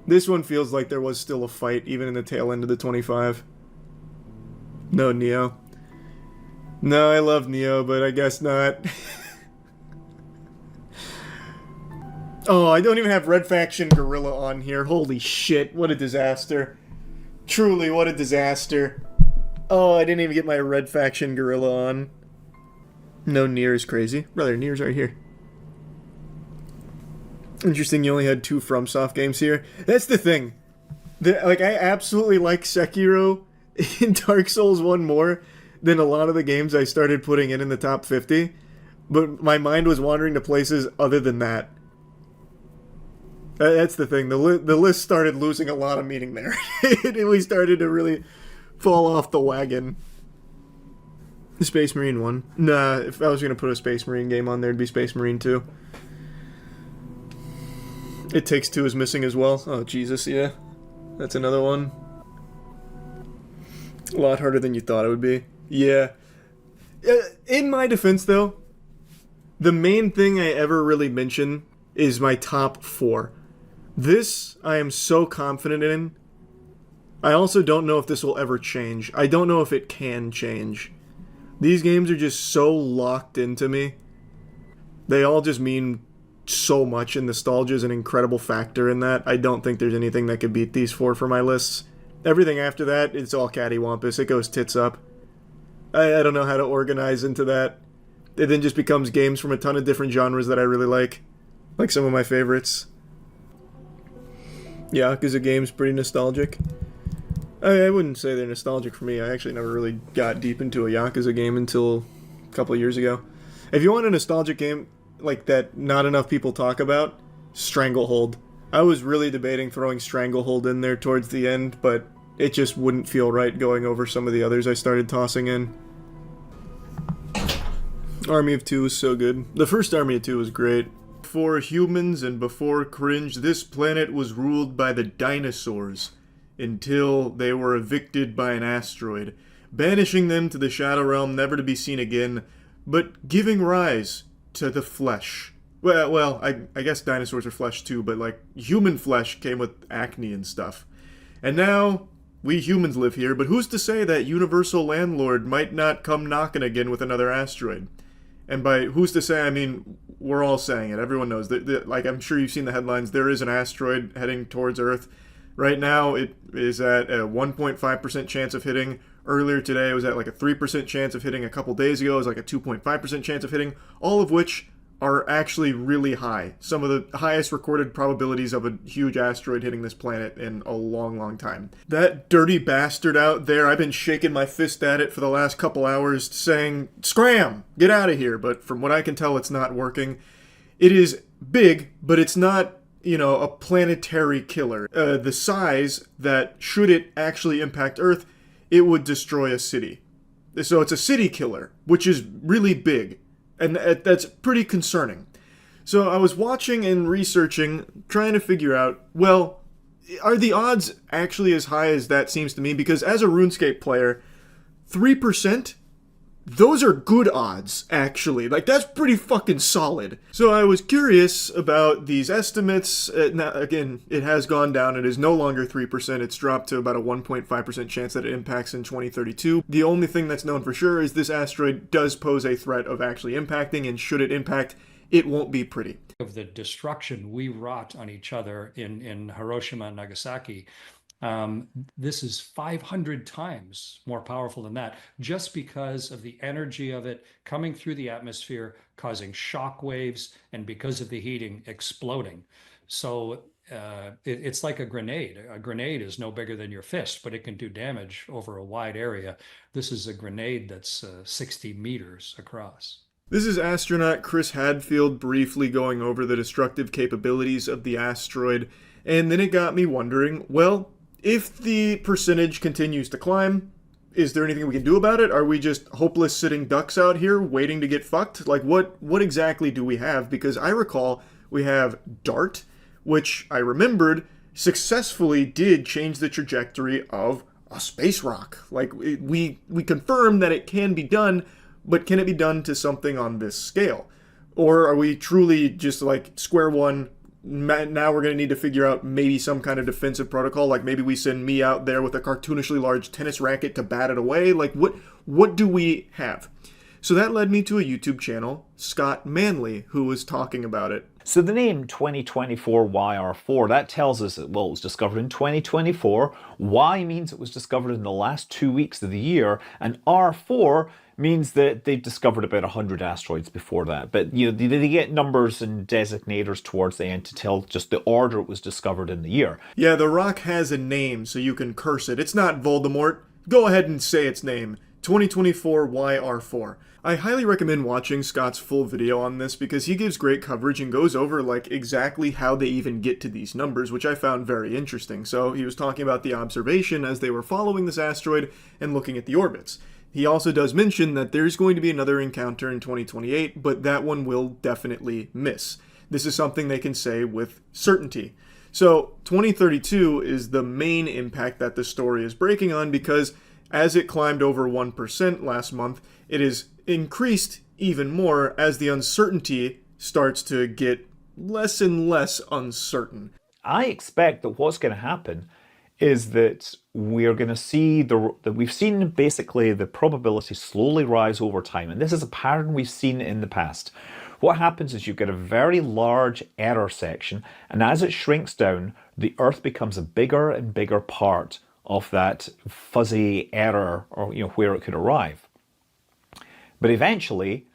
This one feels like there was still a fight, even in the tail end of the 25. No, Neo. No, I love Neo, but I guess not. Oh, I don't even have Red Faction Gorilla on here. Holy shit, what a disaster. Truly, what a disaster. Oh, I didn't even get my Red Faction Gorilla on. No, Nier is crazy. Brother, Nier's right here. Interesting, you only had 2 FromSoft games here. That's the thing. I absolutely like Sekiro in Dark Souls 1 more than a lot of the games I started putting in the top 50. But my mind was wandering to places other than that. That's the thing. The list started losing a lot of meaning there. We started to really fall off the wagon. The Space Marine 1. Nah, if I was going to put a Space Marine game on there, it'd be Space Marine 2. It Takes Two is missing as well. Oh, Jesus, yeah. That's another one. A lot harder than you thought it would be. Yeah. In my defense, though, the main thing I ever really mention is my top 4. This, I am so confident in. I also don't know if this will ever change. I don't know if it can change. These games are just so locked into me. They all just mean so much, and nostalgia is an incredible factor in that. I don't think there's anything that could beat these 4 for my lists. Everything after that, it's all cattywampus. It goes tits up. I don't know how to organize into that. It then just becomes games from a ton of different genres that I really like. Like some of my favorites. Yakuza games pretty nostalgic. I wouldn't say they're nostalgic for me. I actually never really got deep into a Yakuza game until a couple of years ago. If you want a nostalgic game like that not enough people talk about, Stranglehold. I was really debating throwing Stranglehold in there towards the end, but it just wouldn't feel right going over some of the others I started tossing in. Army of Two was so good. The first Army of Two was great. Before humans and before cringe, this planet was ruled by the dinosaurs until they were evicted by an asteroid, banishing them to the Shadow Realm, never to be seen again, but giving rise to the flesh. Well, I guess dinosaurs are flesh too, but like human flesh came with acne and stuff. And now we humans live here, but who's to say that Universal Landlord might not come knocking again with another asteroid? And by who's to say, I mean, we're all saying it. Everyone knows. Like, I'm sure you've seen the headlines. There is an asteroid heading towards Earth. Right now, it is at a 1.5% chance of hitting. Earlier today, it was at like a 3% chance of hitting. A couple days ago, it was like a 2.5% chance of hitting. All of which are actually really high. Some of the highest recorded probabilities of a huge asteroid hitting this planet in a long, long time. That dirty bastard out there, I've been shaking my fist at it for the last couple hours saying, scram, get out of here. But from what I can tell, it's not working. It is big, but it's not, a planetary killer. The size that, should it actually impact Earth, it would destroy a city. So it's a city killer, which is really big. And that's pretty concerning. So I was watching and researching, trying to figure out, well, are the odds actually as high as that seems to me? Because as a RuneScape player, 3%, those are good odds, actually. Like, that's pretty fucking solid. So I was curious about these estimates. Now, again, it has gone down. It is no longer 3%. It's dropped to about a 1.5% chance that it impacts in 2032. The only thing that's known for sure is this asteroid does pose a threat of actually impacting, and should it impact, it won't be pretty. Of the destruction we wrought on each other in Hiroshima and Nagasaki, this is 500 times more powerful than that, just because of the energy of it coming through the atmosphere, causing shock waves, and because of the heating, exploding. So it's like a grenade. A grenade is no bigger than your fist, but it can do damage over a wide area. This is a grenade that's 60 meters across. This is astronaut Chris Hadfield briefly going over the destructive capabilities of the asteroid, and then it got me wondering, well, if the percentage continues to climb, is there anything we can do about it? Are we just hopeless sitting ducks out here waiting to get fucked? Like, what exactly do we have? Because I recall we have DART, which I remembered successfully did change the trajectory of a space rock. Like, we confirm that it can be done, but can it be done to something on this scale? Or are we truly just like square one? Now we're going to need to figure out maybe some kind of defensive protocol. Like maybe we send me out there with a cartoonishly large tennis racket to bat it away. Like what do we have? So that led me to a YouTube channel, Scott Manley, who was talking about it. So the name 2024 YR4, that tells us that, well, it was discovered in 2024. Y means it was discovered in the last 2 weeks of the year. And R4 means that they've discovered about 100 asteroids before that. But you know, they get numbers and designators towards the end to tell just the order it was discovered in the year. Yeah, the rock has a name, so you can curse it. It's not Voldemort. Go ahead and say its name. 2024 YR4. I highly recommend watching Scott's full video on this because he gives great coverage and goes over like exactly how they even get to these numbers, which I found very interesting. So he was talking about the observation as they were following this asteroid and looking at the orbits. He also does mention that there's going to be another encounter in 2028, but that one will definitely miss. This is something they can say with certainty. So 2032 is the main impact that the story is breaking on because as it climbed over 1% last month, it is increased even more as the uncertainty starts to get less and less uncertain. I expect that what's going to happen is that we're going to see that we've seen basically the probability slowly rise over time. And this is a pattern we've seen in the past. What happens is you get a very large error section, and as it shrinks down, the Earth becomes a bigger and bigger part of that fuzzy error, or where it could arrive. But eventually,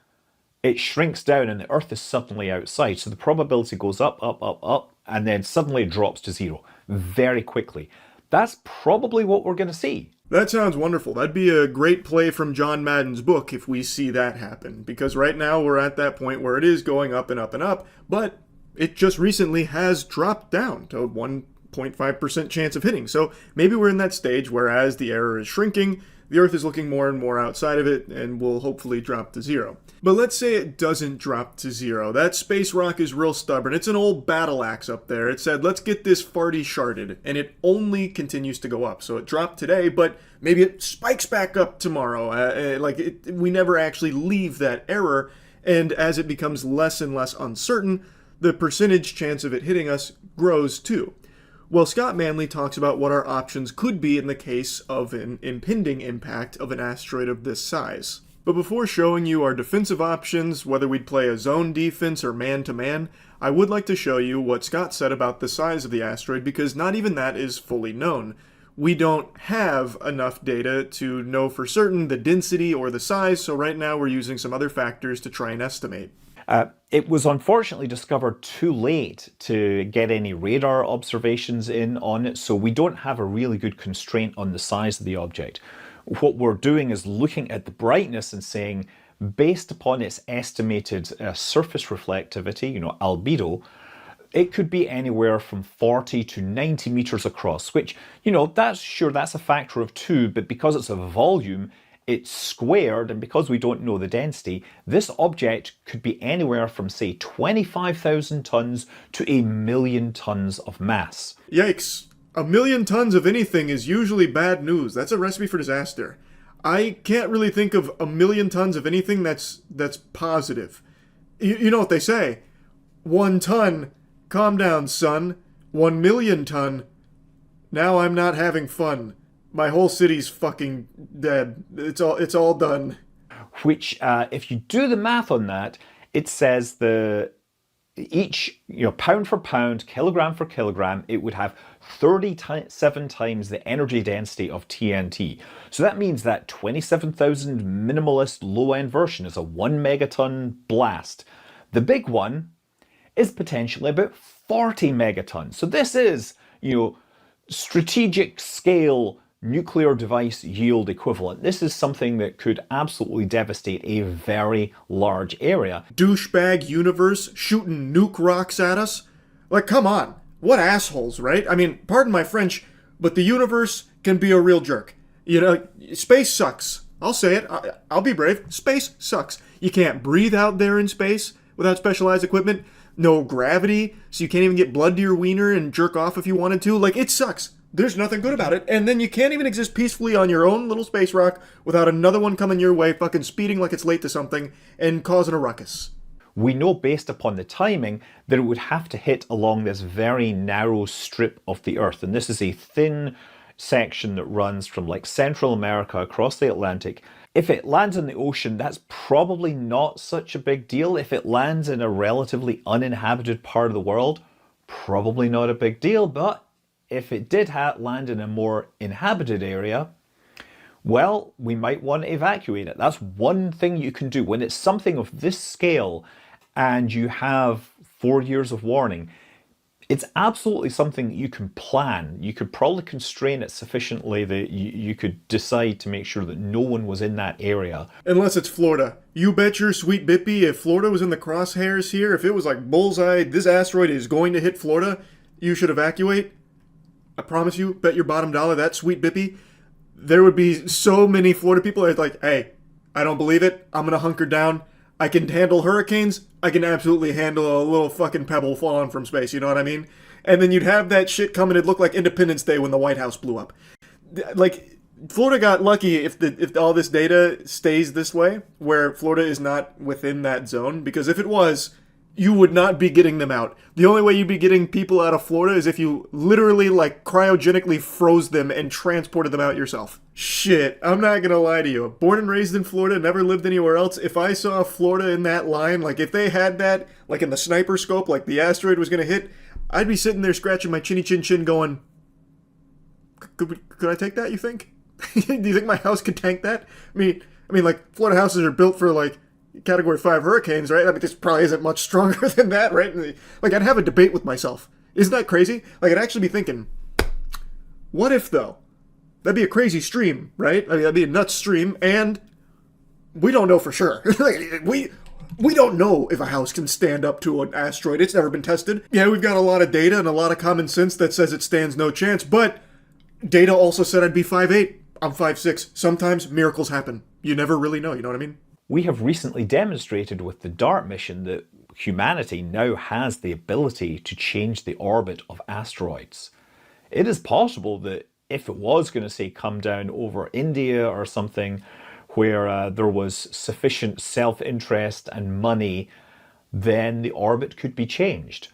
it shrinks down and the Earth is suddenly outside. So the probability goes up, up, up, up, and then suddenly it drops to zero very quickly. That's probably what we're going to see. That sounds wonderful. That'd be a great play from John Madden's book if we see that happen. Because right now we're at that point where it is going up and up and up, but it just recently has dropped down to 1.5% chance of hitting. So maybe we're in that stage where as the error is shrinking, the Earth is looking more and more outside of it and will hopefully drop to zero. But let's say it doesn't drop to zero. That space rock is real stubborn. It's an old battle axe up there. It said, let's get this farty sharded. And it only continues to go up. So it dropped today, but maybe it spikes back up tomorrow. We never actually leave that error. And as it becomes less and less uncertain, the percentage chance of it hitting us grows too. Well, Scott Manley talks about what our options could be in the case of an impending impact of an asteroid of this size. But before showing you our defensive options, whether we'd play a zone defense or man-to-man, I would like to show you what Scott said about the size of the asteroid because not even that is fully known. We don't have enough data to know for certain the density or the size, so right now we're using some other factors to try and estimate. It was unfortunately discovered too late to get any radar observations in on it, so we don't have a really good constraint on the size of the object. What we're doing is looking at the brightness and saying, based upon its estimated surface reflectivity, albedo, it could be anywhere from 40 to 90 meters across, which, that's a factor of 2, but because it's a volume, it's squared, and because we don't know the density, this object could be anywhere from, say, 25,000 tons to 1,000,000 tons of mass. Yikes. 1,000,000 tons of anything is usually bad news. That's a recipe for disaster. I can't really think of 1,000,000 tons of anything that's positive. You know what they say? 1 ton, calm down, son. 1,000,000 ton, now I'm not having fun. My whole city's fucking dead. It's all done. Which, if you do the math on that, it says each pound for pound, kilogram for kilogram, it would have 37 times the energy density of TNT. So that means that 27,000 minimalist low-end version is a 1 megaton blast. The big one is potentially about 40 megatons. So this is, strategic scale nuclear device yield equivalent. This is something that could absolutely devastate a very large area. Douchebag universe shooting nuke rocks at us? Like, come on. What assholes, right? I mean, pardon my French, but the universe can be a real jerk. Space sucks. I'll say it. I'll be brave. Space sucks. You can't breathe out there in space without specialized equipment. No gravity, so you can't even get blood to your wiener and jerk off if you wanted to. Like, it sucks. there's nothing good about it. And then you can't even exist peacefully on your own little space rock without another one coming your way, fucking speeding like it's late to something and causing a ruckus. We know based upon the timing that it would have to hit along this very narrow strip of the Earth. And this is a thin section that runs from like Central America across the Atlantic. If it lands in the ocean, that's probably not such a big deal. If it lands in a relatively uninhabited part of the world, probably not a big deal. But if it did land in a more inhabited area, well, we might want to evacuate it. That's one thing you can do. When it's something of this scale and you have 4 years of warning, it's absolutely something you can plan. You could probably constrain it sufficiently that you could decide to make sure that no one was in that area. Unless it's Florida. You bet your sweet bippy, if Florida was in the crosshairs here, if it was like bullseye, this asteroid is going to hit Florida, you should evacuate. I promise you, bet your bottom dollar, that sweet bippy, there would be so many Florida people that are like, hey, I don't believe it. I'm going to hunker down. I can handle hurricanes. I can absolutely handle a little fucking pebble falling from space. You know what I mean? And then you'd have that shit come and it'd look like Independence Day when the White House blew up. Like, Florida got lucky if all this data stays this way, where Florida is not within that zone. Because if it was, you would not be getting them out. The only way you'd be getting people out of Florida is if you literally, like, cryogenically froze them and transported them out yourself. Shit, I'm not gonna lie to you. Born and raised in Florida, never lived anywhere else. If I saw Florida in that line, like, if they had that, like, in the sniper scope, like the asteroid was gonna hit, I'd be sitting there scratching my chinny chin chin going, could I take that, you think? Do you think my house could tank that? I mean, like, Florida houses are built for, like, Category 5 hurricanes, right? I mean, this probably isn't much stronger than that, right? Like, I'd have a debate with myself. Isn't that crazy? Like, I'd actually be thinking, what if, though? That'd be a crazy stream, right? I mean, that'd be a nuts stream, and we don't know for sure. we don't know if a house can stand up to an asteroid. It's never been tested. Yeah, we've got a lot of data and a lot of common sense that says it stands no chance, but data also said I'd be 5'8". I'm 5'6". Sometimes miracles happen. You never really know, you know what I mean? We have recently demonstrated with the DART mission that humanity now has the ability to change the orbit of asteroids. It is possible that if it was going to, say, come down over India or something where there was sufficient self-interest and money, then the orbit could be changed.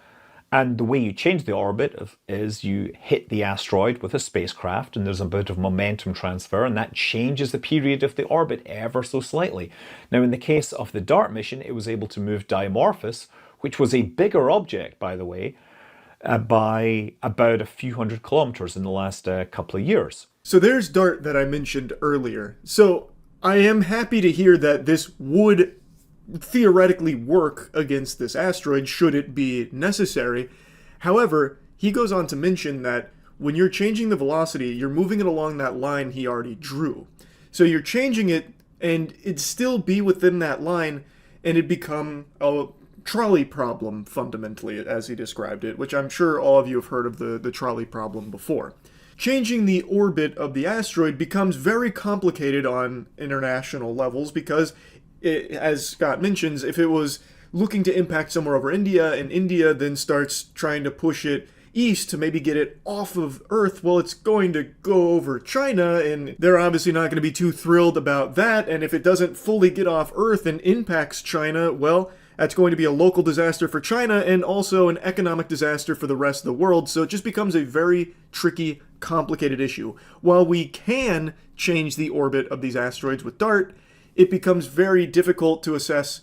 And the way you change the orbit is you hit the asteroid with a spacecraft, and there's a bit of momentum transfer, and that changes the period of the orbit ever so slightly. Now, in the case of the DART mission, it was able to move Dimorphos, which was a bigger object, by the way, by about a few hundred kilometers in the last couple of years. So there's DART that I mentioned earlier. So I am happy to hear that this would theoretically work against this asteroid should it be necessary. However, he goes on to mention that when you're changing the velocity, you're moving it along that line he already drew. So you're changing it and it'd still be within that line and it'd become a trolley problem fundamentally, as he described it, which I'm sure all of you have heard of the trolley problem before. Changing the orbit of the asteroid becomes very complicated on international levels because as Scott mentions, if it was looking to impact somewhere over India, and India then starts trying to push it east to maybe get it off of Earth, well, it's going to go over China, and they're obviously not going to be too thrilled about that, and if it doesn't fully get off Earth and impacts China, well, that's going to be a local disaster for China and also an economic disaster for the rest of the world, so it just becomes a very tricky, complicated issue. While we can change the orbit of these asteroids with DART, it becomes very difficult to assess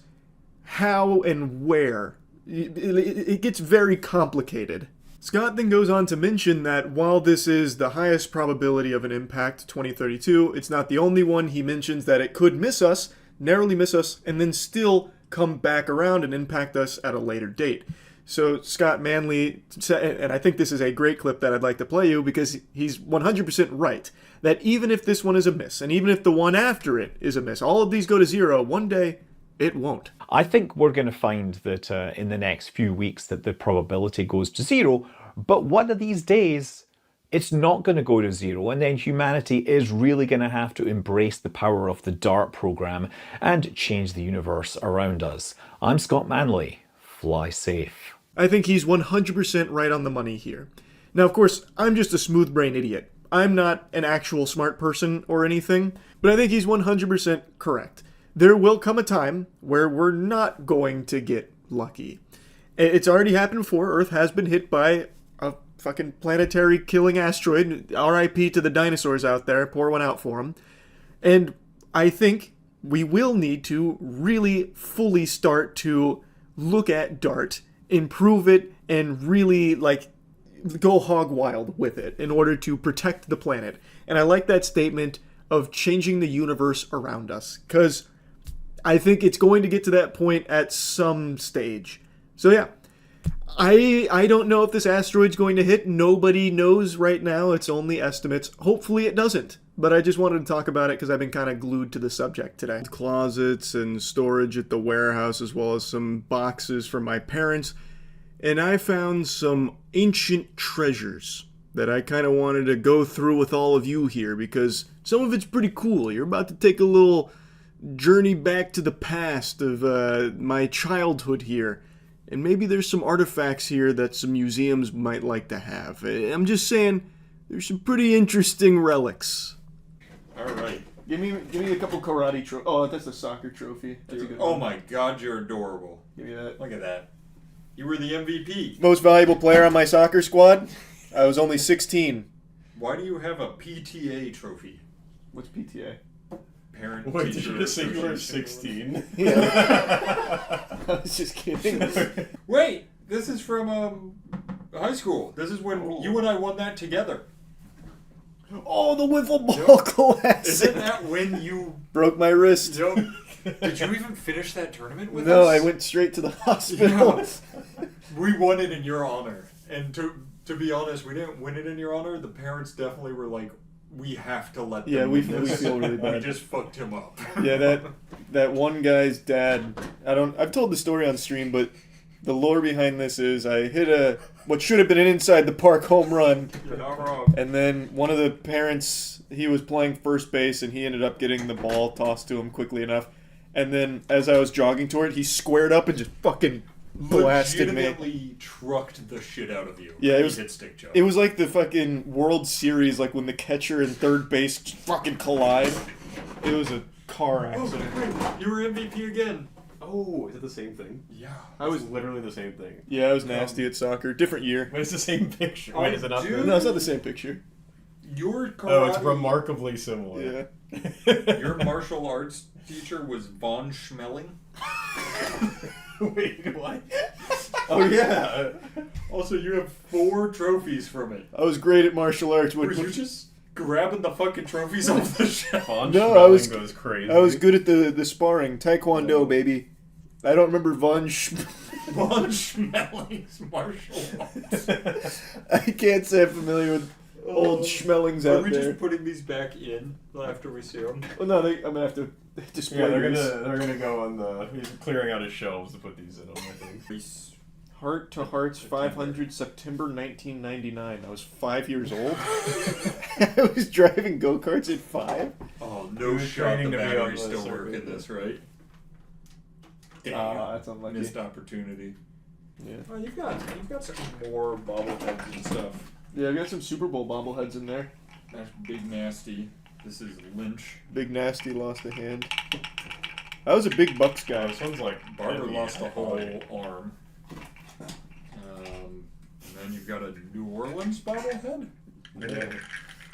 how and where. It gets very complicated. Scott then goes on to mention that while this is the highest probability of an impact, 2032, it's not the only one. He mentions that it could miss us, narrowly miss us, and then still come back around and impact us at a later date. So Scott Manley said, and I think this is a great clip that I'd like to play you because he's 100% right, that even if this one is a miss, and even if the one after it is a miss, all of these go to zero, one day it won't. I think we're going to find that in the next few weeks that the probability goes to zero, but one of these days it's not going to go to zero, and then humanity is really going to have to embrace the power of the DART program and change the universe around us. I'm Scott Manley. Fly safe. I think he's 100% right on the money here. Now, of course, I'm just a smooth brain idiot. I'm not an actual smart person or anything, but I think he's 100% correct. There will come a time where we're not going to get lucky. It's already happened before. Earth has been hit by a fucking planetary killing asteroid. RIP to the dinosaurs out there. Pour one out for them. And I think we will need to really fully start to look at DART, improve it, and really, like, go hog wild with it in order to protect the planet. And I like that statement of changing the universe around us, because I think it's going to get to that point at some stage. So yeah, I don't know if this asteroid's going to hit. Nobody knows right now. It's only estimates. Hopefully it doesn't. But I just wanted to talk about it because I've been kind of glued to the subject today. Closets and storage at the warehouse, as well as some boxes from my parents. And I found some ancient treasures that I kind of wanted to go through with all of you here, because some of it's pretty cool. You're about to take a little journey back to the past of my childhood here. And maybe there's some artifacts here that some museums might like to have. I'm just saying, there's some pretty interesting relics. All right. Give me a couple karate trophies. Oh, that's a soccer trophy. That's a good oh one. my God, you're adorable. Give me that. Look at that. You were the MVP. Most valuable player on my soccer squad? I was only 16. Why do you have a PTA trophy? What's PTA? Parent Wait, teacher did you just say you were association. 16? Yeah. I was just kidding. Wait, this is from high school. This is when you and I won that together. Oh, the wiffle ball classic. Isn't that when you broke my wrist? Did you even finish that tournament with us? No, I went straight to the hospital. Yeah. We won it in your honor. And to be honest, we didn't win it in your honor. The parents definitely were like, we have to let them we win this. feel really bad. We just fucked him up. Yeah, that one guy's dad. I've told the story on stream, but the lore behind this is I hit what should have been an inside the park home run. You're not wrong. And then one of the parents, he was playing first base and he ended up getting the ball tossed to him quickly enough. And then as I was jogging toward it, he squared up and just fucking blasted me. Legitimately trucked the shit out of you. Yeah, He hit stick joke. it was like the fucking World Series, like when the catcher and third base fucking collide. It was a car accident. Oh, you were MVP again. Oh, is it the same thing? Yeah. I was literally the same thing. Yeah, I was nasty at soccer. Different year. But it's the same picture. Wait, is it not? No, it's not the same picture. Your karate... Oh, it's remarkably similar. Yeah. Your martial arts teacher was Von Schmeling? Wait, what? Oh, yeah. Also, you have 4 trophies from it. I was great at martial arts. Were you just grabbing the fucking trophies off the shelf? No, I was goes crazy. I was good at the sparring. Taekwondo, baby. I don't remember Von Schmelling's martial arts. I can't say I'm familiar with old Schmellings out Are we there. just putting these back in after we see them? Well, no, I'm gonna have to display Yeah, they're these. gonna go on the. He's clearing out his shelves to put these in them. I think. Heart to Hearts 500 September 1999. I was 5 years old. I was driving go-karts at 5. Oh, no shot the batteries still work in this, right? Damn, that's unlucky. Missed opportunity. Yeah. Oh, you've got some more bobbleheads and stuff. Yeah, I got some Super Bowl bobbleheads in there. That's Big Nasty. This is Lynch. Big Nasty lost a hand. I was a big Bucks guy. This one's like Barber lost a whole arm. And then you've got a New Orleans bobblehead. Yeah.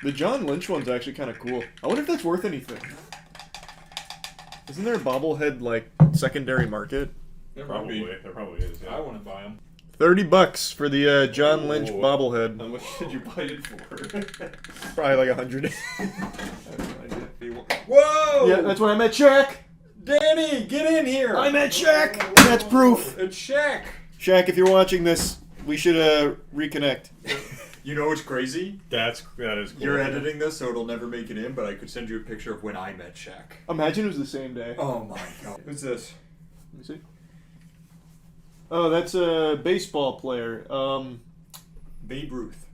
The John Lynch one's actually kind of cool. I wonder if that's worth anything. Isn't there a bobblehead like secondary market? There Probably. There probably is. Yeah. I want to buy them. $30 for the John Lynch Ooh. bobblehead. How much did you buy it for? Probably like 100. Whoa! Yeah, that's when I met Shaq. Danny, get in here! I met Shaq. That's proof. It's Shaq. Shaq, if you're watching this, we should reconnect. You know what's crazy? That is cool. You're editing this, so it'll never make it in, but I could send you a picture of when I met Shaq. Imagine it was the same day. Oh my god. Who's this? Let me see. Oh, that's a baseball player. Babe Ruth.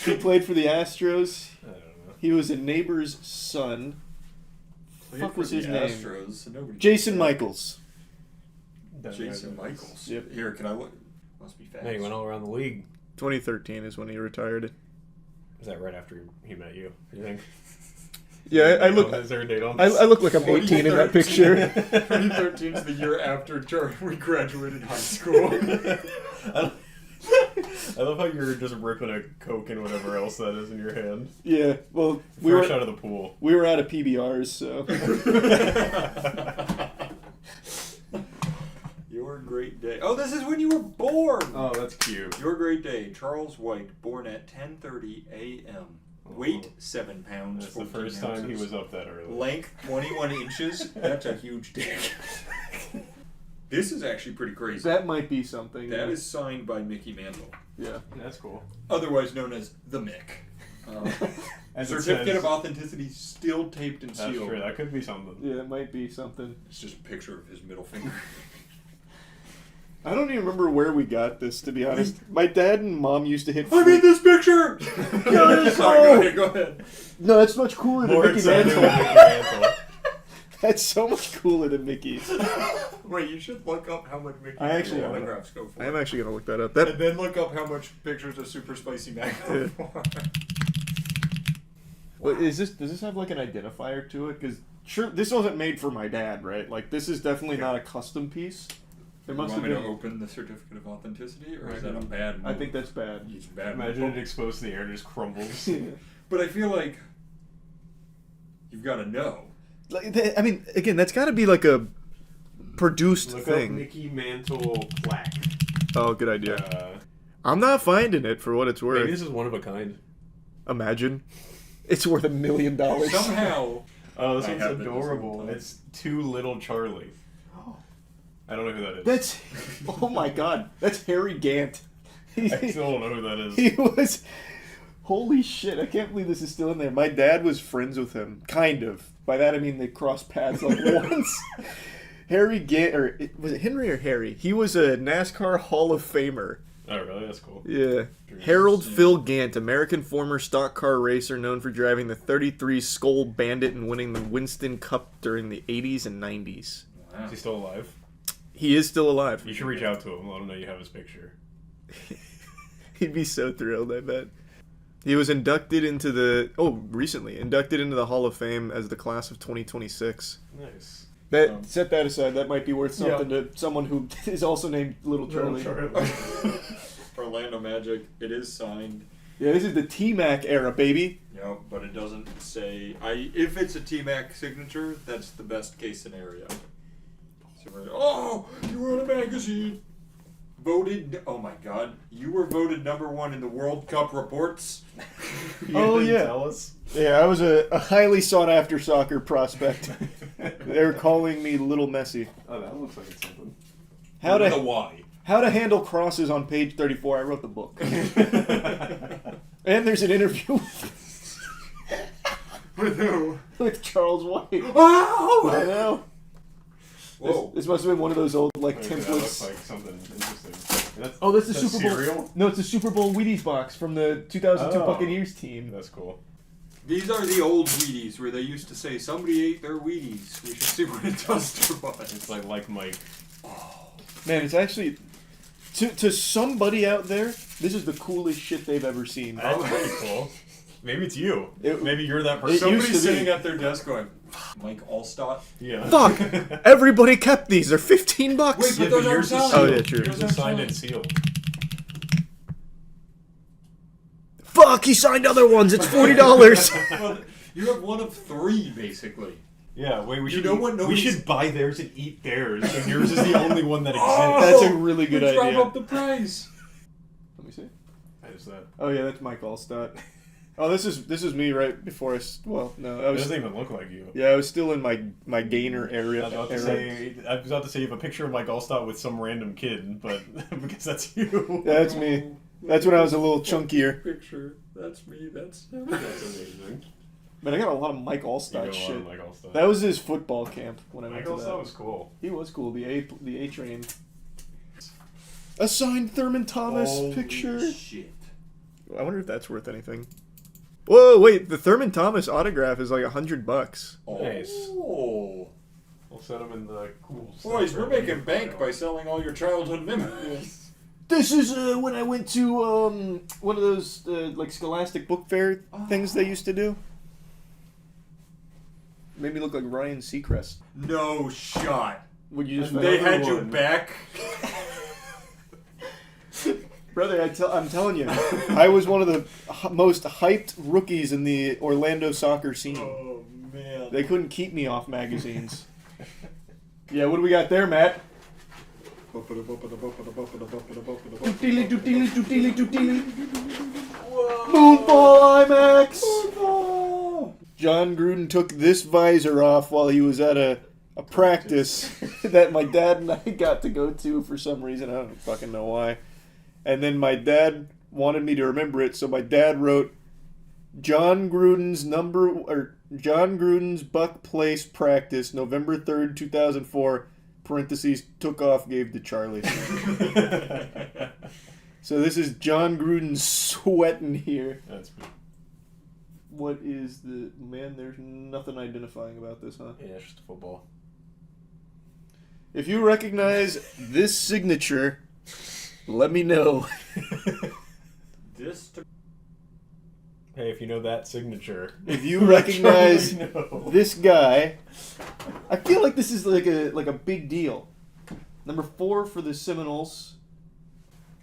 He played for the Astros. I don't know. He was a neighbor's son. Played Fuck for was his the name? Astros, so nobody Jason Michaels. Jason Michaels. Yep. Here, can I look? Must be fast. Yeah, he went all around the league. 2013 is when he retired. Is that right after he met you? You think? Yeah, I look. Is there a date on I look like I'm 18 in that picture. 2013 is the year after we graduated high school. I love how you're just ripping a Coke and whatever else that is in your hand. Yeah, well, we Fresh were out of the pool. We were out of PBRs, so. Your great day. Oh, this is when you were born. Oh, that's cute. Your great day. Charles White, born at 10:30 a.m. Weight 7 pounds. That's the first time he was up that early. Length 21 inches. That's a huge dick. This is actually pretty crazy. That might be something. That is signed by Mickey Mantle. Yeah. That's cool. Otherwise known as the Mick. Certificate of authenticity still taped and sealed. That's true. That could be something. Yeah, it might be something. It's just a picture of his middle finger. I don't even remember where we got this, to be honest. My dad and mom used to hit. I made this picture. Sorry, go ahead. No, that's much cooler than More Mickey exciting Mantle. than Mickey Mantle. That's so much cooler than Mickey's. Wait, you should look up how much Mickey I actually Mantle autographs go for. I am actually gonna look that up. And then look up how much pictures of Super Spicy Mac go for. What is this? Does this have like an identifier to it? Because sure, this wasn't made for my dad, right? Like this is definitely not a custom piece. There must have You want been. me to open the certificate of authenticity, or is that a bad move? I think that's bad. It's bad. Imagine move. it exposed to the air and just crumbles. But I feel like you've got to know. Like, I mean, again, that's got to be like a produced Look thing. up Mickey Mantle plaque. Oh, good idea. I'm not finding it for what it's worth. Maybe this is one of a kind. Imagine. It's worth $1 million. Somehow. Oh, this I one's have it this adorable. whole time. It's Too Little Charlie. I don't know who that is. That's. Oh my god. That's Harry Gant. I still don't know who that is. He was. Holy shit, I can't believe this is still in there. My dad was friends with him. Kind of. By that I mean they crossed paths like once. Harry Gant, or was it Henry or Harry? He was a NASCAR Hall of Famer. Oh, really? That's cool. Yeah. Harold Phil Gant, American former stock car racer known for driving the 33 Skoal Bandit and winning the Winston Cup during the 80s and 90s. Wow. Is he still alive? He is still alive. You should reach out to him. Let him know you have his picture. He'd be so thrilled, I bet. He was inducted into recently inducted into the Hall of Fame as the class of 2026. Nice. Set that aside. That might be worth something to someone who is also named Little Charlie. Orlando Magic. It is signed. Yeah, this is the T-Mac era, baby. Yeah, but it doesn't say. If it's a T-Mac signature, that's the best case scenario. Oh, you were in a magazine. Voted. Oh my God, you were voted #1 in the World Cup reports. Oh yeah. Tell us. Yeah, I was a highly sought after soccer prospect. They were calling me Little Messi. Oh, that looks like it's something. How With a Y. How to handle crosses on page 34. I wrote the book. And there's an interview with who? With Charles White. Oh! I know. Whoa. This must have been one of those old templates. That looks like something interesting. Oh, that's the Super Bowl. Cereal? No, it's the Super Bowl Wheaties box from the 2002 Buccaneers team. That's cool. These are the old Wheaties where they used to say, somebody ate their Wheaties. We should see what it does to us. It's like Mike. Oh. Man, it's actually... To somebody out there, this is the coolest shit they've ever seen. That's pretty cool. Maybe it's you. Maybe you're that person. Somebody's sitting at their desk going, Mike Allstott? Yeah. Fuck! Everybody kept these. They're $15. Wait, but those aren't selling. Oh, yeah, true. Yours is signed and sealed. Fuck, he signed other ones. It's $40. Well, you have one of 3, basically. Yeah, wait, we nobody's... should buy theirs and eat theirs, and yours is the only one that exists. Oh, that's a really good idea. Drive up the price. Let me see. That is that. Oh yeah, that's Mike Allstott. Oh, this is me right before I. Well, no, I was. It doesn't even look like you. Yeah, I was still in my Gainer area. I was about to say you have a picture of Mike Allstott with some random kid, but because that's you. Yeah, that's me. That's when I was a little chunkier. Picture. That's me. That's him. That's amazing. Man, I got a lot of Mike Allstott shit. Mike Allstott. That was his football camp when I Mike went to that. Allstott was cool. He was cool. The A train. A signed Thurman Thomas picture. Shit. I wonder if that's worth anything. Whoa, wait! The Thurman Thomas autograph is like $100. Nice. Oh. We'll set them in the cool. Boys, we're making bank by selling all your childhood memories. This is when I went to one of those like Scholastic Book Fair things they used to do. Made me look like Ryan Seacrest. No shot. Would you just? They had you back. Brother, I'm telling you, I was one of the most hyped rookies in the Orlando soccer scene. Oh man. They couldn't keep me off magazines. Yeah, what do we got there, Matt? Moonball IMAX! Moonball! John Gruden took this visor off while he was at a practice that my dad and I got to go to for some reason. I don't fucking know why. And then my dad wanted me to remember it, so my dad wrote John Gruden's Buck Place practice, November 3rd, 2004, parentheses, took off, gave to Charlie. So this is John Gruden sweating here. That's good. What is the... Man, there's nothing identifying about this, huh? Yeah, it's just football. If you recognize this signature, let me know. Hey, if you know that signature. If you recognize this guy, I feel like this is like a big deal. Number 4 for the Seminoles.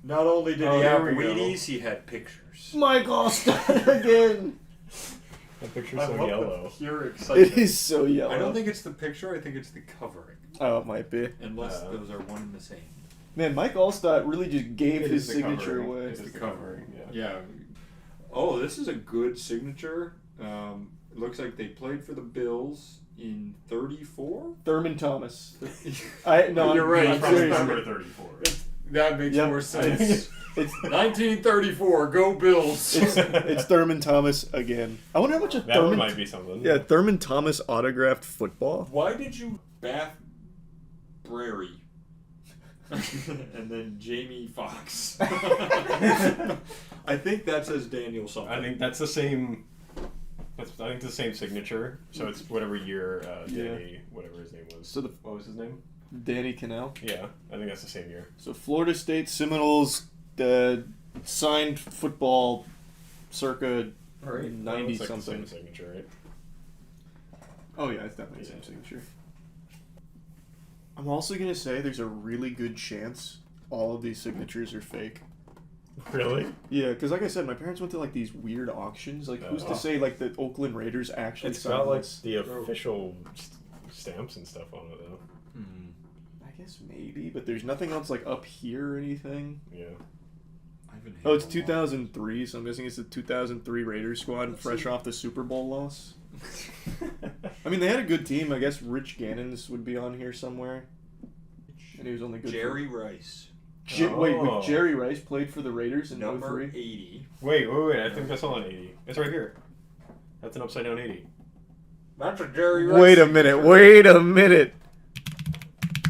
Not only did he have Wheaties, he had pictures. Mike Allstott again. That picture's so yellow. Pure excitement. It is so yellow. I don't think it's the picture. I think it's the covering. Oh, it might be. Unless those are one and the same. Man, Mike Allstott really just gave his signature covering. away. It's the covering. Yeah. Oh, this is a good signature. It looks like they played for the Bills in 34. Thurman Thomas. You're right. I'm serious. Number 34. That makes more sense. It's 1934. Go Bills. It's Thurman Thomas again. I wonder how much of Thurman might be something. Yeah, Thurman Thomas autographed football. Why did you Bath Brary? And then Jamie Foxx. I think that says Daniel something. I think that's the same. I think the same signature. So it's whatever year Danny, whatever his name was. So what was his name? Danny Cannell. Yeah, I think that's the same year. So Florida State Seminoles signed football circa 90 like something. The same signature, right? Oh yeah, it's definitely the same signature. I'm also gonna say there's a really good chance all of these signatures are fake. Really? Yeah, because like I said, my parents went to like these weird auctions. Like, who's to say like the Oakland Raiders actually? It's got like the official stamps and stuff on it though. I guess maybe, but there's nothing else like up here or anything. Yeah. Oh, it's 2003, so I'm guessing it's the 2003 Raiders squad, fresh off the Super Bowl loss. I mean, they had a good team. I guess Rich Gannon's would be on here somewhere. And he was only good. Jerry Rice. Wait, Jerry Rice played for the Raiders in number 03? 80. Wait, I think I saw an 80. It's right here. That's an upside down 80. That's a Jerry Rice. Wait a minute.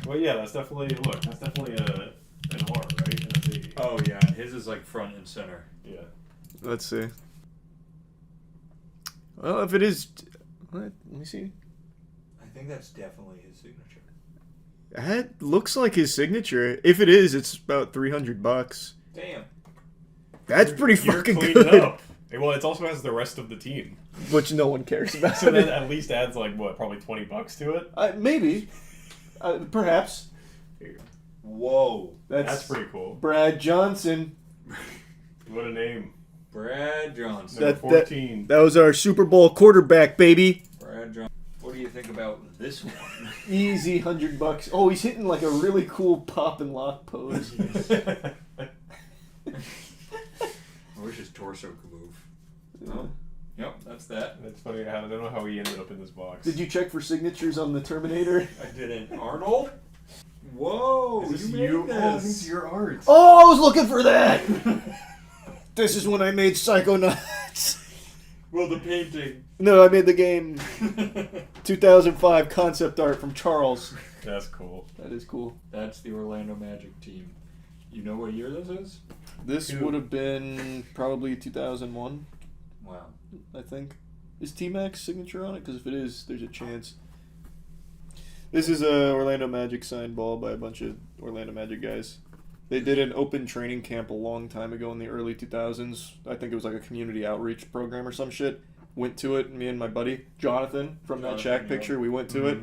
Well, yeah, that's definitely an R, right? And that's 80. Oh yeah, and his is like front and center. Yeah. Let's see. Well, if it is, let me see. I think that's definitely his signature. That looks like his signature. If it is, it's about $300. Damn. That's pretty fucking cleaned good. up. Well, it also has the rest of the team, which no one cares about. So that at least adds like what, probably $20 to it. Maybe, perhaps. Whoa, that's pretty cool. Brad Johnson. What a name. Brad Johnson. Number 14. That was our Super Bowl quarterback, baby. Brad Johnson. What do you think about this one? Easy $100. Oh, he's hitting like a really cool pop and lock pose. I wish his torso could move. Oh. Yep, that's that. That's funny. I don't know how he ended up in this box. Did you check for signatures on the Terminator? I didn't. Arnold? Whoa, Is this you you? made Oh, this. this is your art. Oh, I was looking for that! This is when I made Psychonauts. Well, the painting. No, I made the game. 2005 concept art from Charles. That's cool. That is cool. That's the Orlando Magic team. You know what year this is? This would have been probably 2001. Wow. I think. Is T-Mac's signature on it? Because if it is, there's a chance. This is a Orlando Magic signed ball by a bunch of Orlando Magic guys. They did an open training camp a long time ago in the early 2000s. I think it was like a community outreach program or some shit. Went to it, me and my buddy, Jonathan, from that Shaq picture, we went to it,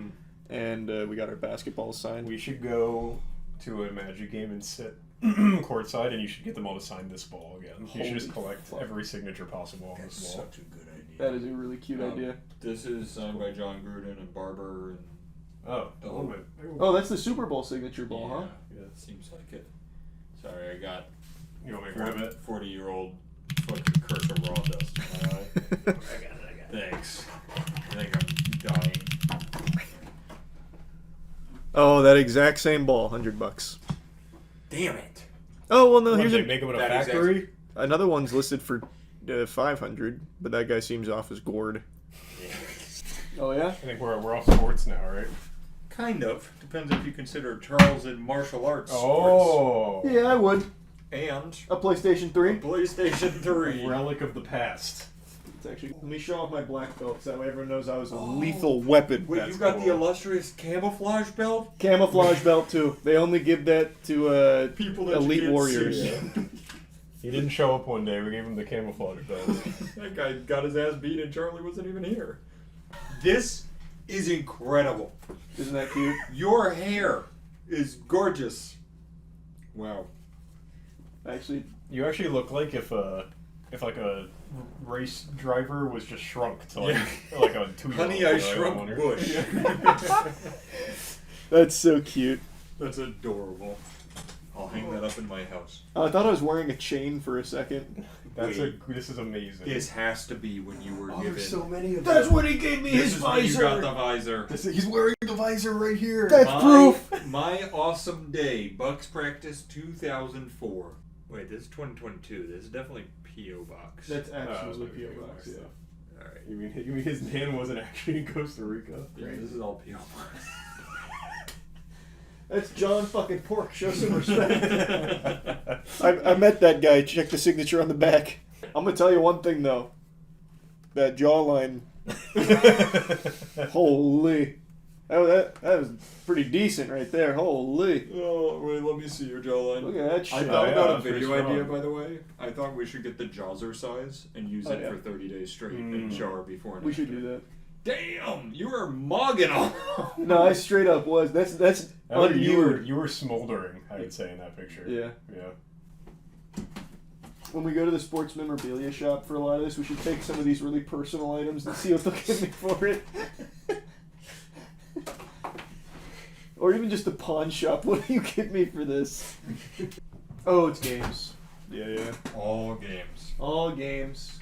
and we got our basketballs signed. We should go to a Magic game and sit courtside, and you should get them all to sign this ball again. You should just collect every signature possible on this ball. Such a good idea. That is a really cute idea. This is signed by John Gruden and Barber. And Oh, that's the Super Bowl signature ball, huh? Yeah, it seems like it. Sorry, I got. You want me to grab it? 40-year-old fucking curse of raw dust in my eye. I got it. Thanks. I think I'm dying. Oh, that exact same ball, $100. Damn it. Oh well, no. What, Here's they make them at a factory? Another one's listed for 500, but that guy seems off as gourd. Oh yeah. I think we're off sports now, right? Kind of. Depends if you consider Charles in martial arts. Oh. Sports. Yeah, I would. And a PlayStation 3. PlayStation 3. A relic of the past. It's actually. Let me show off my black belt so that way everyone knows I was a lethal weapon. Wait, you got the illustrious camouflage belt? Camouflage belt too. They only give that to people that elite you can't warriors. see. He didn't show up one day. We gave him the camouflage belt. That guy got his ass beat and Charlie wasn't even here. This is incredible. Isn't that cute? Your hair is gorgeous. Wow. Actually, you actually look like if like a race driver was just shrunk to like like a 2-year-old. Honey, I Shrunk Bush. That's so cute. That's adorable. I'll hang that up in my house. I thought I was wearing a chain for a second. This is amazing. This has to be when you were given. There's so many of That's them. when he gave me his This is when you visor. got the visor. He's wearing the visor right here. That's proof. My awesome day, Bucks practice 2004. Wait, this is 2022. This is definitely P.O. Box. That's absolutely P.O. Box. Yeah. All right. You mean his man wasn't actually in Costa Rica? Yeah, this is all P.O. Box. That's John fucking Pork. Show some respect. I met that guy. Check the signature on the back. I'm gonna tell you one thing though. That jawline. Holy. That was pretty decent right there. Holy. Oh, wait, let me see your jawline. Look at that shit. I thought about a that's pretty video idea, strong. by the way. I thought we should get the Jawser size and use it for 30 days straight and show our before and We after. should do that. Damn, you were mogging on. No, I straight up was. That's unviewed. You were smoldering, I would say, in that picture. Yeah. Yeah. When we go to the sports memorabilia shop for a lot of this, we should take some of these really personal items and see what they'll give me for it. Or even just a pawn shop. What do you give me for this? Oh, it's games. Yeah. All games. All games.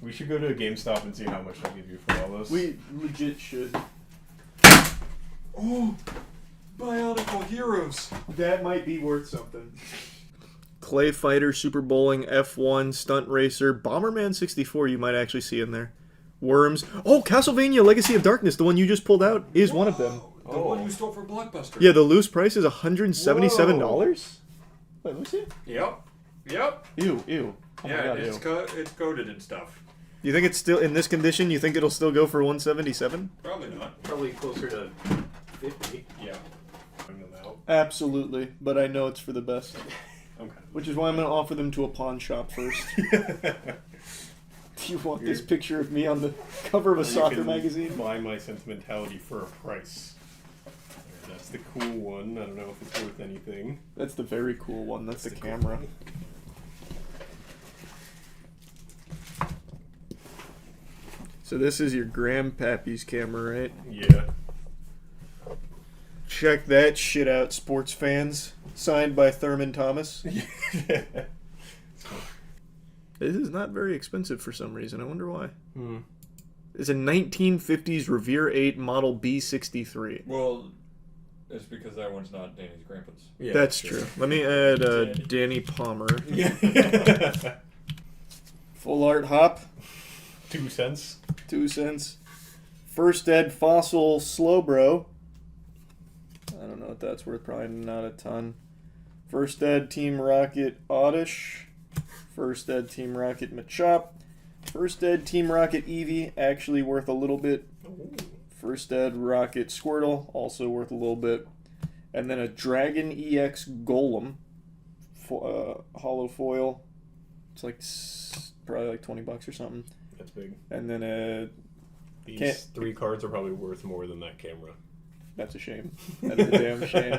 We should go to a GameStop and see how much they'll give you for all this. We legit should. Oh, Bionicle Heroes. That might be worth something. Clay Fighter, Super Bowling, F1, Stunt Racer, Bomberman 64 you might actually see in there. Worms. Oh, Castlevania Legacy of Darkness, the one you just pulled out, is one of them. The one you stole from Blockbuster. Yeah, the loose price is $177. Wait, let me see. Yep. Ew. Oh Yeah, my God, it's ew. it's coated and stuff. You think it's still in this condition? You think it'll still go for $177? Probably not. Probably closer to 50. Yeah. Absolutely, but I know it's for the best. Okay. Which is why I'm going to offer them to a pawn shop first. Do you want this picture of me on the cover of a soccer magazine? Buy my sentimentality for a price. That's the cool one. I don't know if it's worth anything. That's the very cool one. That's the camera. Cool So this is your Grandpappy's camera, right? Yeah. Check that shit out, sports fans. Signed by Thurman Thomas. This is not very expensive for some reason. I wonder why. It's a 1950s Revere 8 Model B63. Well, it's because that one's not Danny's grandpa's. Yeah, That's true. Let me add Danny Palmer. Full art hop. 2 cents. 2 cents. First Ed Fossil Slowbro. I don't know what that's worth. Probably not a ton. First Ed Team Rocket Oddish. First Ed Team Rocket Machop. First Ed Team Rocket Eevee. Actually worth a little bit. First Ed Rocket Squirtle. Also worth a little bit. And then a Dragon EX Golem. hollow foil. It's like probably like $20 or something. That's big. And then these 3 cards are probably worth more than that camera. That's a shame. That is a damn shame.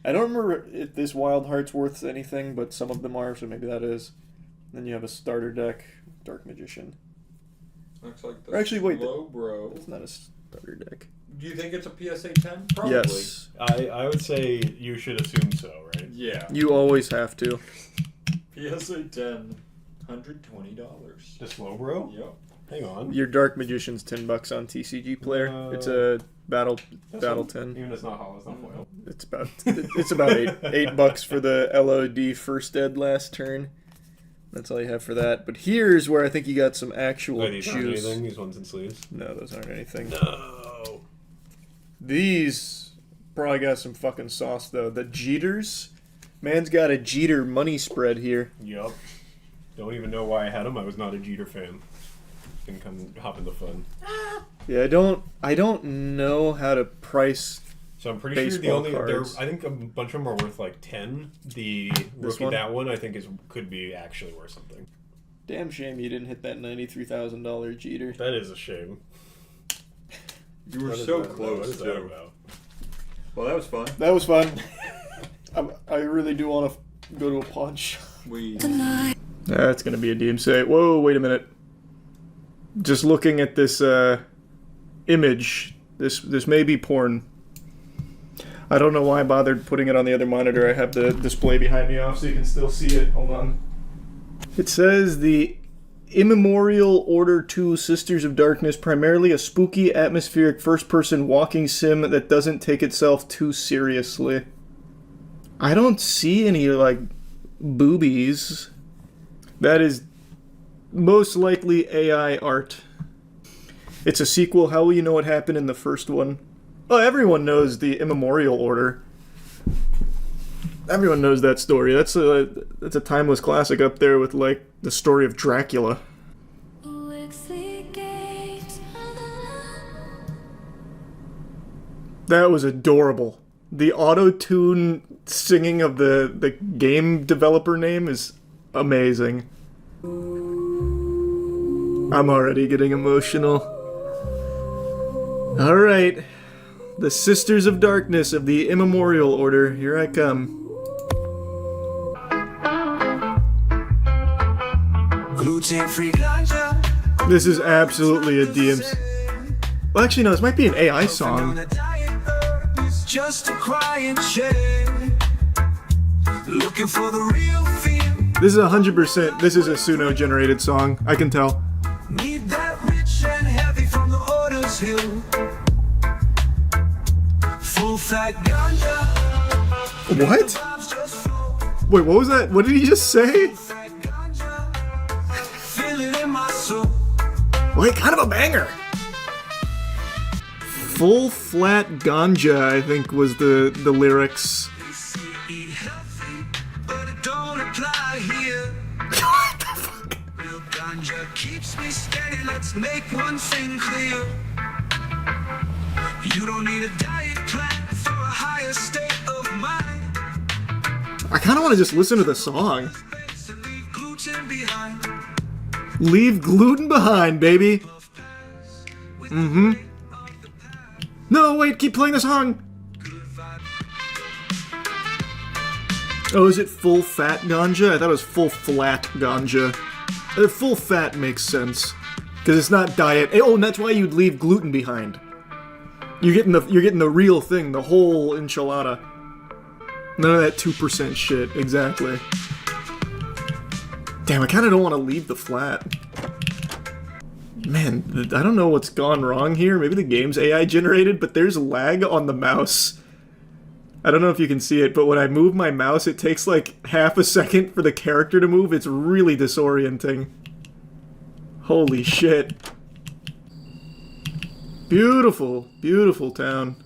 I don't remember if this Wild Heart's worth anything, but some of them are, so maybe that is. Then you have a starter deck, Dark Magician. Looks like the bro. It's not a starter deck. Do you think it's a PSA 10? Probably. Yes. I would say you should assume so, right? Yeah. You always have to. PSA 10, $120. The slow bro? Yep. Hang on. Your Dark Magician's $10 on TCG Player. It's a battle 10. Even it's not hollow, it's not foil. It's about $8 for the LOD first ed last turn. That's all you have for that. But here's where I think you got some actual these juice. aren't anything? These ones in sleeves? No, those aren't anything. No. These probably got some fucking sauce though. The Jeters, man's got a Jeter money spread here. Yup. Don't even know why I had them. I was not a Jeter fan. Can come hop in the fun. Yeah, I don't know how to price. So I'm pretty sure the only cards. I think a bunch of them are worth like 10. The rookie that one I think could be actually worth something. Damn shame you didn't hit that $93,000 Jeter. That is a shame. You were so close too. Well, that was fun. That was fun. I really do want to go to a pawn shop. That's gonna be a DMC. Whoa, wait a minute. Just looking at this image, this may be porn. I don't know why I bothered putting it on the other monitor. I have the display behind me off so you can still see it. Hold on. It says the Immemorial Order 2 Sisters of Darkness, primarily a spooky, atmospheric first-person walking sim that doesn't take itself too seriously. I don't see any, like, boobies. That is most likely AI art. It's a sequel. How will you know what happened in the first one? Oh, everyone knows the Immemorial Order. Everyone knows that story. That's a timeless classic up there with, like, the story of Dracula. That was adorable. The auto-tune singing of the game developer name is amazing. I'm already getting emotional. Alright. The Sisters of Darkness of the Immemorial Order. Here I come. This is absolutely a DMC. Well, actually, no, this might be an AI song. Just a crying shame. Looking for the real feel. This is 100%. This is a Suno generated song. I can tell. Need that rich and heavy from the Orders Hill. Full fat ganja. What? Wait, what was that? What did he just say? Feel it in my soul. Wait, kind of a banger. Full flat ganja, I think, was the lyrics. Eat healthy, but it don't apply here. What the fuck? Real ganja keeps me steady. Let's make one thing clear. You don't need a diet plan for a higher state of mind. I kind of want to just listen to the song. Leave gluten behind, baby. Mm-hmm. No, wait, keep playing the song! Oh, is it full fat ganja? I thought it was full flat ganja. Full fat makes sense. Because it's not diet. Oh, and that's why you'd leave gluten behind. You're getting the real thing, the whole enchilada. None of that 2% shit, exactly. Damn, I kinda don't want to leave the flat. Man, I don't know what's gone wrong here. Maybe the game's AI generated, but there's lag on the mouse. I don't know if you can see it, but when I move my mouse, it takes like half a second for the character to move. It's really disorienting. Holy shit. Beautiful, beautiful town.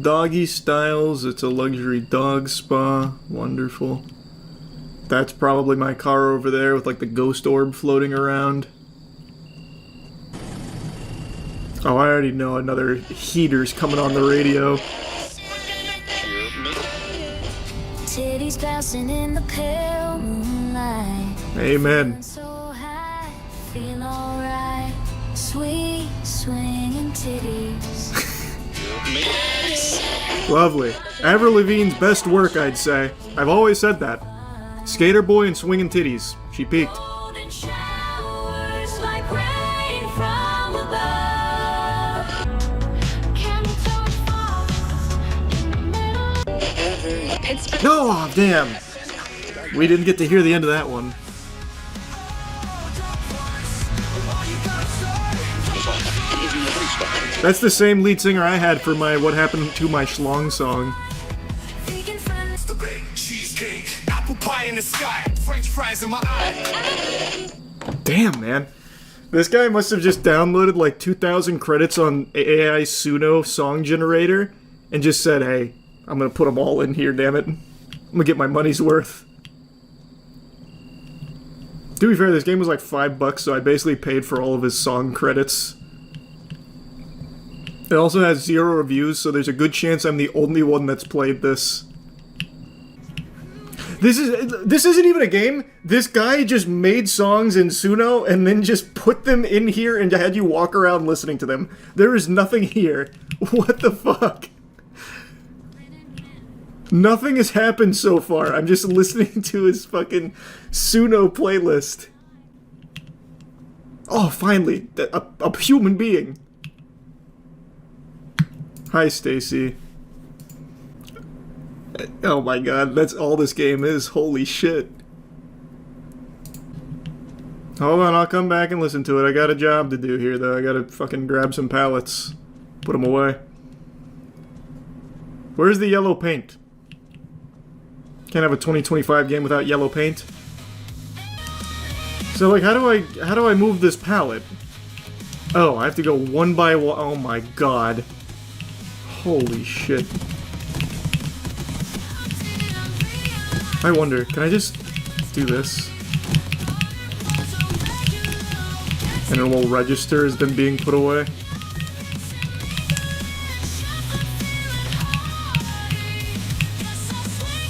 Doggy Styles, it's a luxury dog spa. Wonderful. That's probably my car over there with like the ghost orb floating around. Oh, I already know another heater's coming on the radio. dancing in the pale moonlight. Amen. So high, feel alright. Sweet swinging titties. Lovely. Avril Lavigne's best work, I'd say. I've always said that. Skater Boy and Swingin' Titties. She peaked. Showers like rain from above. Oh, damn. We didn't get to hear the end of that one. That's the same lead singer I had for my What Happened to My Schlong song. Damn, man. This guy must have just downloaded like 2,000 credits on AI Suno song generator and just said, hey, I'm gonna put them all in here, damn it. I'm gonna get my money's worth. To be fair, this game was like $5, so I basically paid for all of his song credits. It also has 0 reviews, so there's a good chance I'm the only one that's played this. This isn't even a game. This guy just made songs in Suno and then just put them in here and had you walk around listening to them. There is nothing here. What the fuck? Nothing has happened so far. I'm just listening to his fucking Suno playlist. Oh, finally. A human being. Hi, Stacy. Oh my god, that's all this game is. Holy shit. Hold on, I'll come back and listen to it. I got a job to do here, though. I gotta fucking grab some pallets. Put them away. Where's the yellow paint? Can't have a 2025 game without yellow paint. So, like, how do I move this pallet? Oh, I have to go one by one. Oh my god. Holy shit. I wonder, can I just do this? And it will register as them being put away?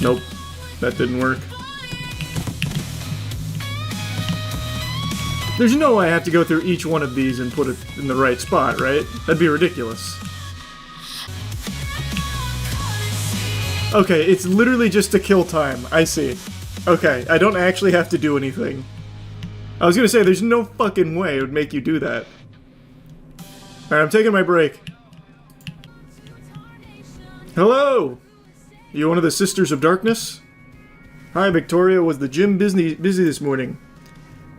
Nope, that didn't work. There's no way I have to go through each one of these and put it in the right spot, right? That'd be ridiculous. Okay, it's literally just to kill time. I see. Okay, I don't actually have to do anything. I was gonna say, there's no fucking way it would make you do that. Alright, I'm taking my break. Hello! You one of the Sisters of Darkness? Hi, Victoria. Was the gym busy this morning?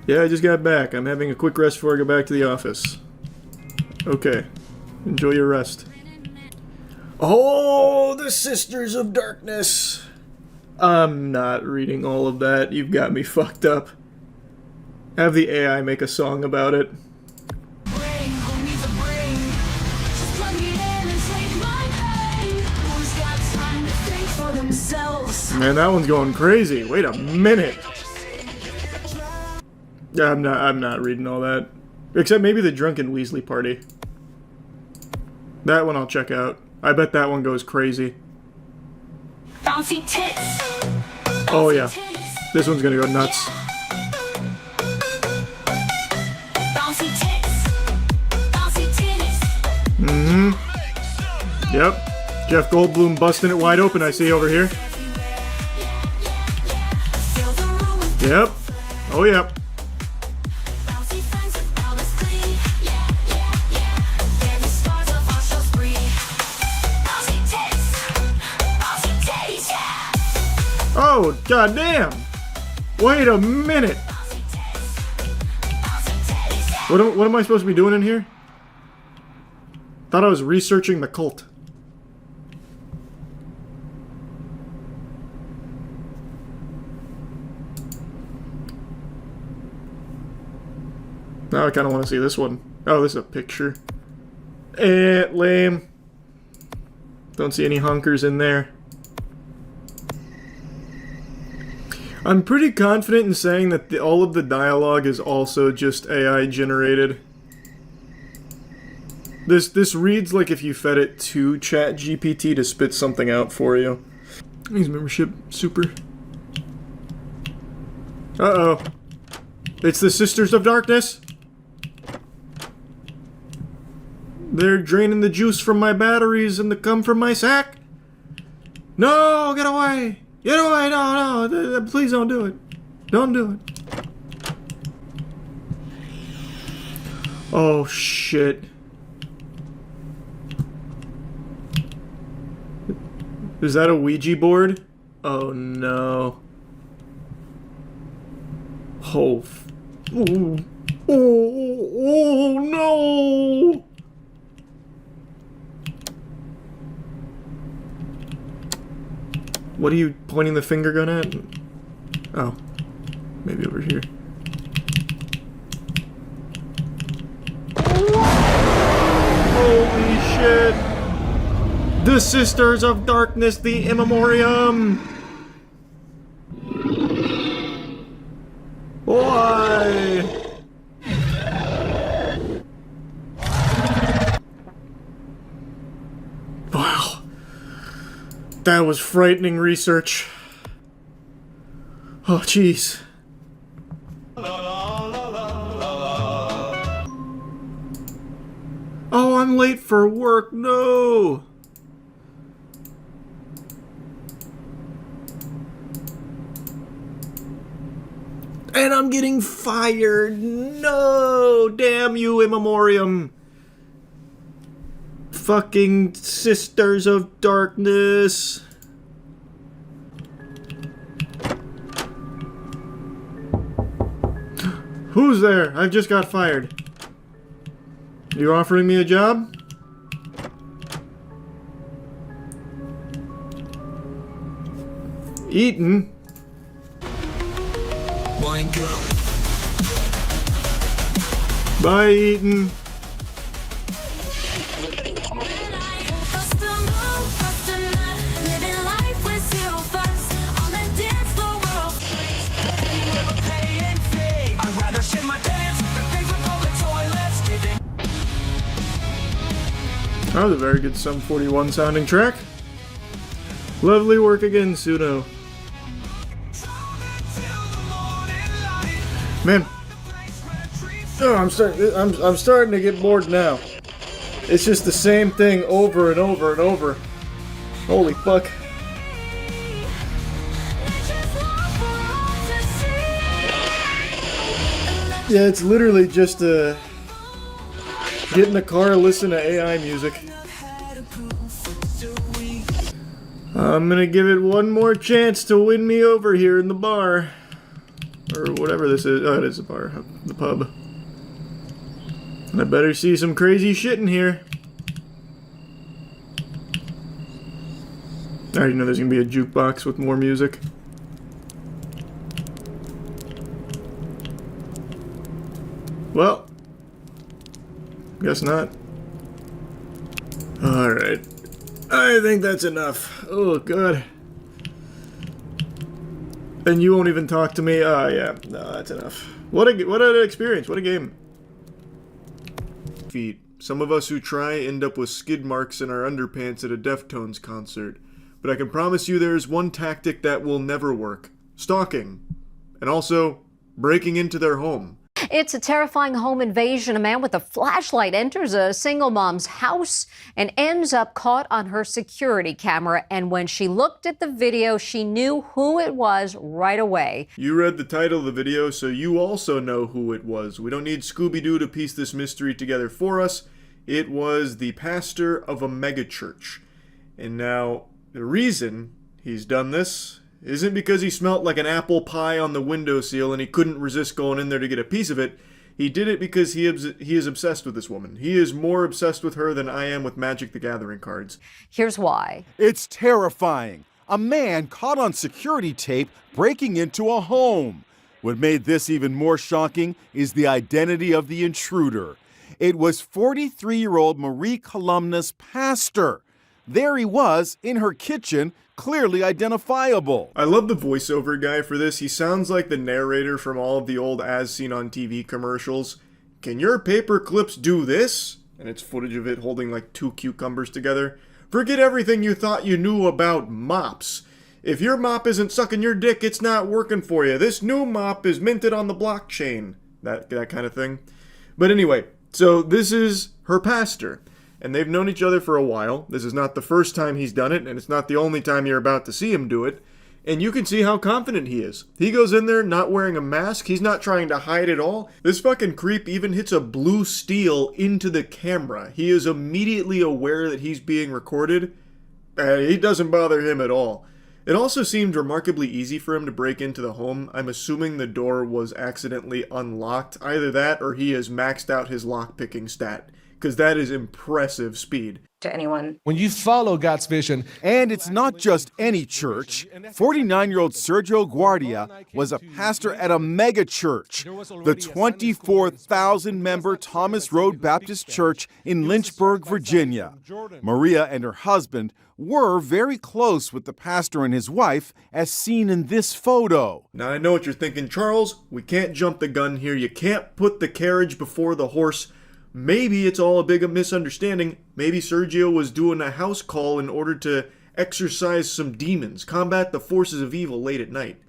Yeah, I just got back. I'm having a quick rest before I go back to the office. Okay. Enjoy your rest. Oh, the Sisters of Darkness! I'm not reading all of that. You've got me fucked up. Have the AI make a song about it. Man, that one's going crazy. Wait a minute. I'm not reading all that. Except maybe the Drunken Weasley Party. That one I'll check out. I bet that one goes crazy. Bouncy tits. Oh yeah. This one's gonna go nuts. Bouncy tits. Bouncy titties. Mm-hmm. Yep. Jeff Goldblum busting it wide open, I see over here. Yep. Oh yep. Oh, goddamn! Wait a minute! What am I supposed to be doing in here? Thought I was researching the cult. Now I kind of want to see this one. Oh, this is a picture. Lame. Don't see any honkers in there. I'm pretty confident in saying that all of the dialogue is also just AI generated. This reads like if you fed it to ChatGPT to spit something out for you. Thanks, membership. Super. Uh-oh. It's the Sisters of Darkness. They're draining the juice from my batteries and the cum from my sack. No, get away. Get away. No. Please don't do it. Don't do it. Oh, shit. Is that a Ouija board? Oh, no. Oh, oh, no! What are you pointing the finger gun at? Oh, maybe over here. Holy shit! The Sisters of Darkness, the Immemorium! Why? Wow. That was frightening research. Oh, jeez. Oh, I'm late for work. No! And I'm getting fired. No! Damn you, Immemorium. Fucking Sisters of Darkness. Who's there? I've just got fired. You offering me a job? Eaton? Bye, Eaton. That was a very good Sum 41 sounding track. Lovely work again, Suno. Man, oh, I'm starting to get bored now. It's just the same thing over and over and over. Holy fuck. Yeah, it's literally just get in the car, listen to AI music. I'm gonna give it one more chance to win me over here in the bar. Or whatever this is. Oh, it is a bar. The pub. I better see some crazy shit in here. I already know there's gonna be a jukebox with more music. Well, guess not. Alright. I think that's enough. Oh, God. And you won't even talk to me? Oh, yeah. No, that's enough. What an experience. What a game. Feet. Some of us who try end up with skid marks in our underpants at a Deftones concert. But I can promise you there is one tactic that will never work. Stalking. And also, breaking into their home. It's a terrifying home invasion. A man with a flashlight enters a single mom's house and ends up caught on her security camera. And when she looked at the video, she knew who it was right away. You read the title of the video, so you also know who it was. We don't need Scooby-Doo to piece this mystery together for us. It was the pastor of a megachurch. And now, the reason he's done this isn't because he smelt like an apple pie on the windowsill and he couldn't resist going in there to get a piece of it. He did it because he is obsessed with this woman. He is more obsessed with her than I am with Magic the Gathering cards. Here's why. It's terrifying. A man caught on security tape breaking into a home. What made this even more shocking is the identity of the intruder. It was 43-year-old Marie Columna's pastor. There he was in her kitchen, clearly identifiable. I love the voiceover guy for this. He sounds like the narrator from all of the old As Seen on TV commercials. Can your paper clips do this? And it's footage of it holding like 2 cucumbers together. Forget everything you thought you knew about mops. If your mop isn't sucking your dick, it's not working for you. This new mop is minted on the blockchain. That kind of thing. But anyway, so this is her pastor. And they've known each other for a while. This is not the first time he's done it, and it's not the only time you're about to see him do it. And you can see how confident he is. He goes in there not wearing a mask. He's not trying to hide it all. This fucking creep even hits a blue steel into the camera. He is immediately aware that he's being recorded. It doesn't bother him at all. It also seemed remarkably easy for him to break into the home. I'm assuming the door was accidentally unlocked. Either that or he has maxed out his lockpicking stat. Because that is impressive speed. To anyone. When you follow God's vision. And it's not just any church. 49-year-old Sergio Guardia was a pastor at a mega church, the 24,000-member Thomas Road Baptist Church in Lynchburg, Virginia. Maria and her husband were very close with the pastor and his wife, as seen in this photo. Now I know what you're thinking, Charles. We can't jump the gun here. You can't put the carriage before the horse. Maybe it's all a big misunderstanding. Maybe Sergio was doing a house call in order to exorcise some demons, combat the forces of evil late at night.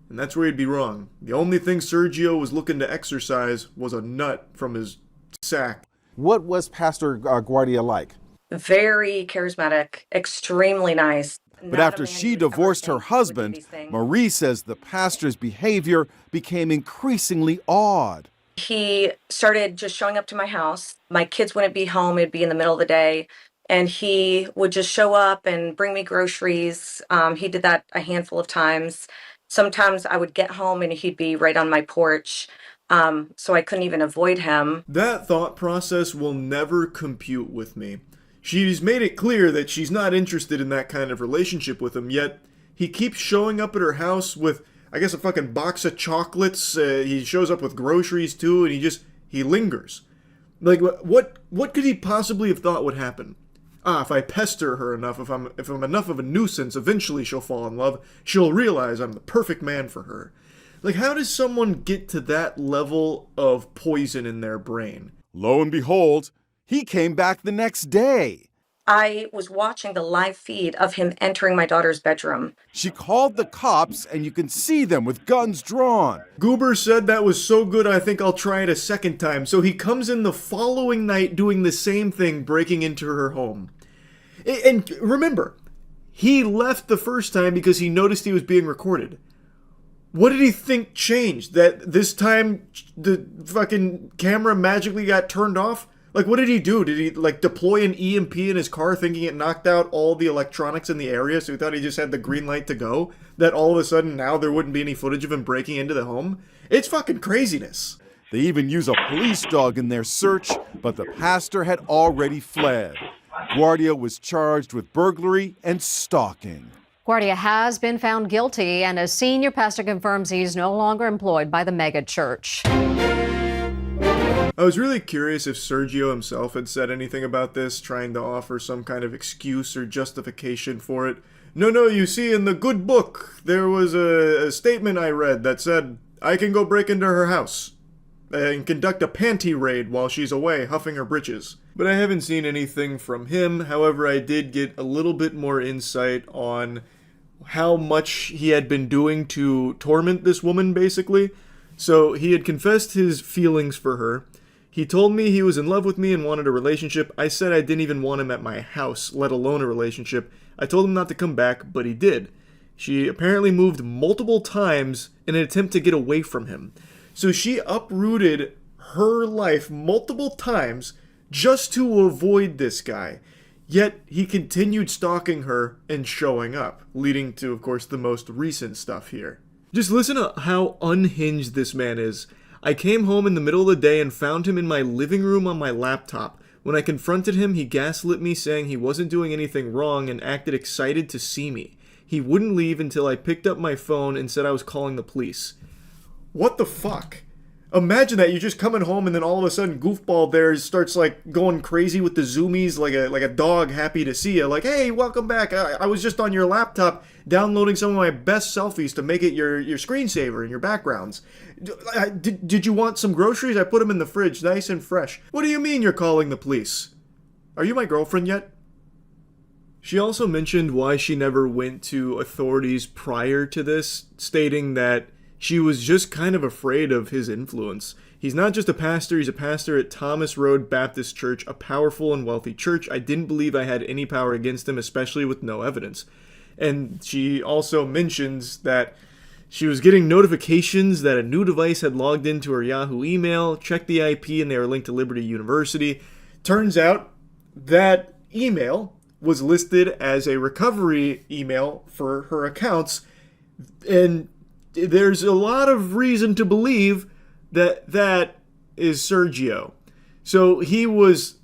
And that's where he'd be wrong. The only thing Sergio was looking to exorcise was a nut from his sack. What was Pastor Guardia like? Very charismatic, extremely nice. But after she divorced her husband, Marie says the pastor's behavior became increasingly odd. He started just showing up to my house. My kids wouldn't be home. It'd be in the middle of the day. And he would just show up and bring me groceries. He did that a handful of times. Sometimes I would get home and he'd be right on my porch. So I couldn't even avoid him. That thought process will never compute with me. She's made it clear that she's not interested in that kind of relationship with him, yet he keeps showing up at her house with, I guess, a fucking box of chocolates. He shows up with groceries too, and he lingers. Like, what could he possibly have thought would happen? If I pester her enough, if I'm enough of a nuisance, eventually she'll fall in love. She'll realize I'm the perfect man for her. Like, how does someone get to that level of poison in their brain? Lo and behold, he came back the next day. I was watching the live feed of him entering my daughter's bedroom. She called the cops, and you can see them with guns drawn. Goober said that was so good, I think I'll try it a second time. So he comes in the following night doing the same thing, breaking into her home. And remember, he left the first time because he noticed he was being recorded. What did he think changed? That this time the fucking camera magically got turned off? Like, what did he do? Did he, like, deploy an EMP in his car thinking it knocked out all the electronics in the area, so he thought he just had the green light to go? That all of a sudden now there wouldn't be any footage of him breaking into the home? It's fucking craziness. They even use a police dog in their search, but the pastor had already fled. Guardia was charged with burglary and stalking. Guardia has been found guilty, and a senior pastor confirms he's no longer employed by the mega church. I was really curious if Sergio himself had said anything about this, trying to offer some kind of excuse or justification for it. No, you see, in the good book, there was a statement I read that said, I can go break into her house and conduct a panty raid while she's away huffing her britches. But I haven't seen anything from him. However, I did get a little bit more insight on how much he had been doing to torment this woman, basically. So he had confessed his feelings for her. He told me he was in love with me and wanted a relationship. I said I didn't even want him at my house, let alone a relationship. I told him not to come back, but he did. She apparently moved multiple times in an attempt to get away from him. So she uprooted her life multiple times just to avoid this guy. Yet he continued stalking her and showing up, leading to, of course, the most recent stuff here. Just listen to how unhinged this man is. I came home in the middle of the day and found him in my living room on my laptop. When I confronted him, he gaslit me, saying he wasn't doing anything wrong and acted excited to see me. He wouldn't leave until I picked up my phone and said I was calling the police. What the fuck? Imagine that, you're just coming home and then all of a sudden goofball there starts like going crazy with the zoomies like a dog happy to see you. Like, hey, welcome back. I was just on your laptop downloading some of my best selfies to make it your screensaver and your backgrounds. Did you want some groceries? I put them in the fridge, nice and fresh. What do you mean you're calling the police? Are you my girlfriend yet? She also mentioned why she never went to authorities prior to this, stating that she was just kind of afraid of his influence. He's not just a pastor, he's a pastor at Thomas Road Baptist Church, a powerful and wealthy church. I didn't believe I had any power against him, especially with no evidence. And she also mentions that she was getting notifications that a new device had logged into her Yahoo email, checked the IP, and they were linked to Liberty University. Turns out that email was listed as a recovery email for her accounts, and there's a lot of reason to believe that that is Sergio. So he was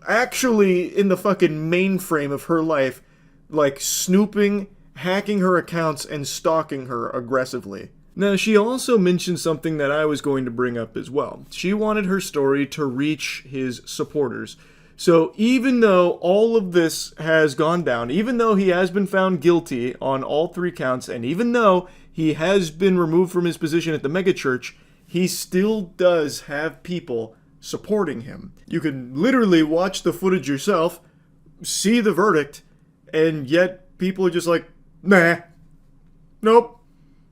actually in the fucking mainframe of her life, like snooping, hacking her accounts, and stalking her aggressively. Now, she also mentioned something that I was going to bring up as well. She wanted her story to reach his supporters. So even though all of this has gone down, even though he has been found guilty on all 3 counts, and even though he has been removed from his position at the megachurch, he still does have people supporting him. You can literally watch the footage yourself, see the verdict, and yet people are just like, nah, nope,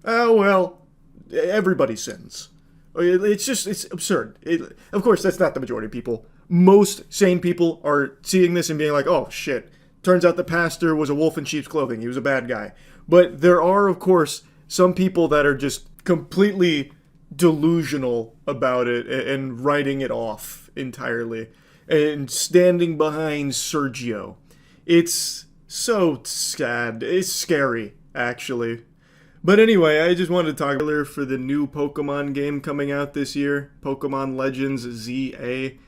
oh well, everybody sins. It's absurd. Of course, that's not the majority of people. Most sane people are seeing this and being like, oh shit, turns out the pastor was a wolf in sheep's clothing, he was a bad guy. But there are, of course, some people that are just completely delusional about it and writing it off entirely and standing behind Sergio. It's so sad. It's scary, actually. But anyway, I just wanted to talk for the new Pokemon game coming out this year, Pokemon Legends ZA.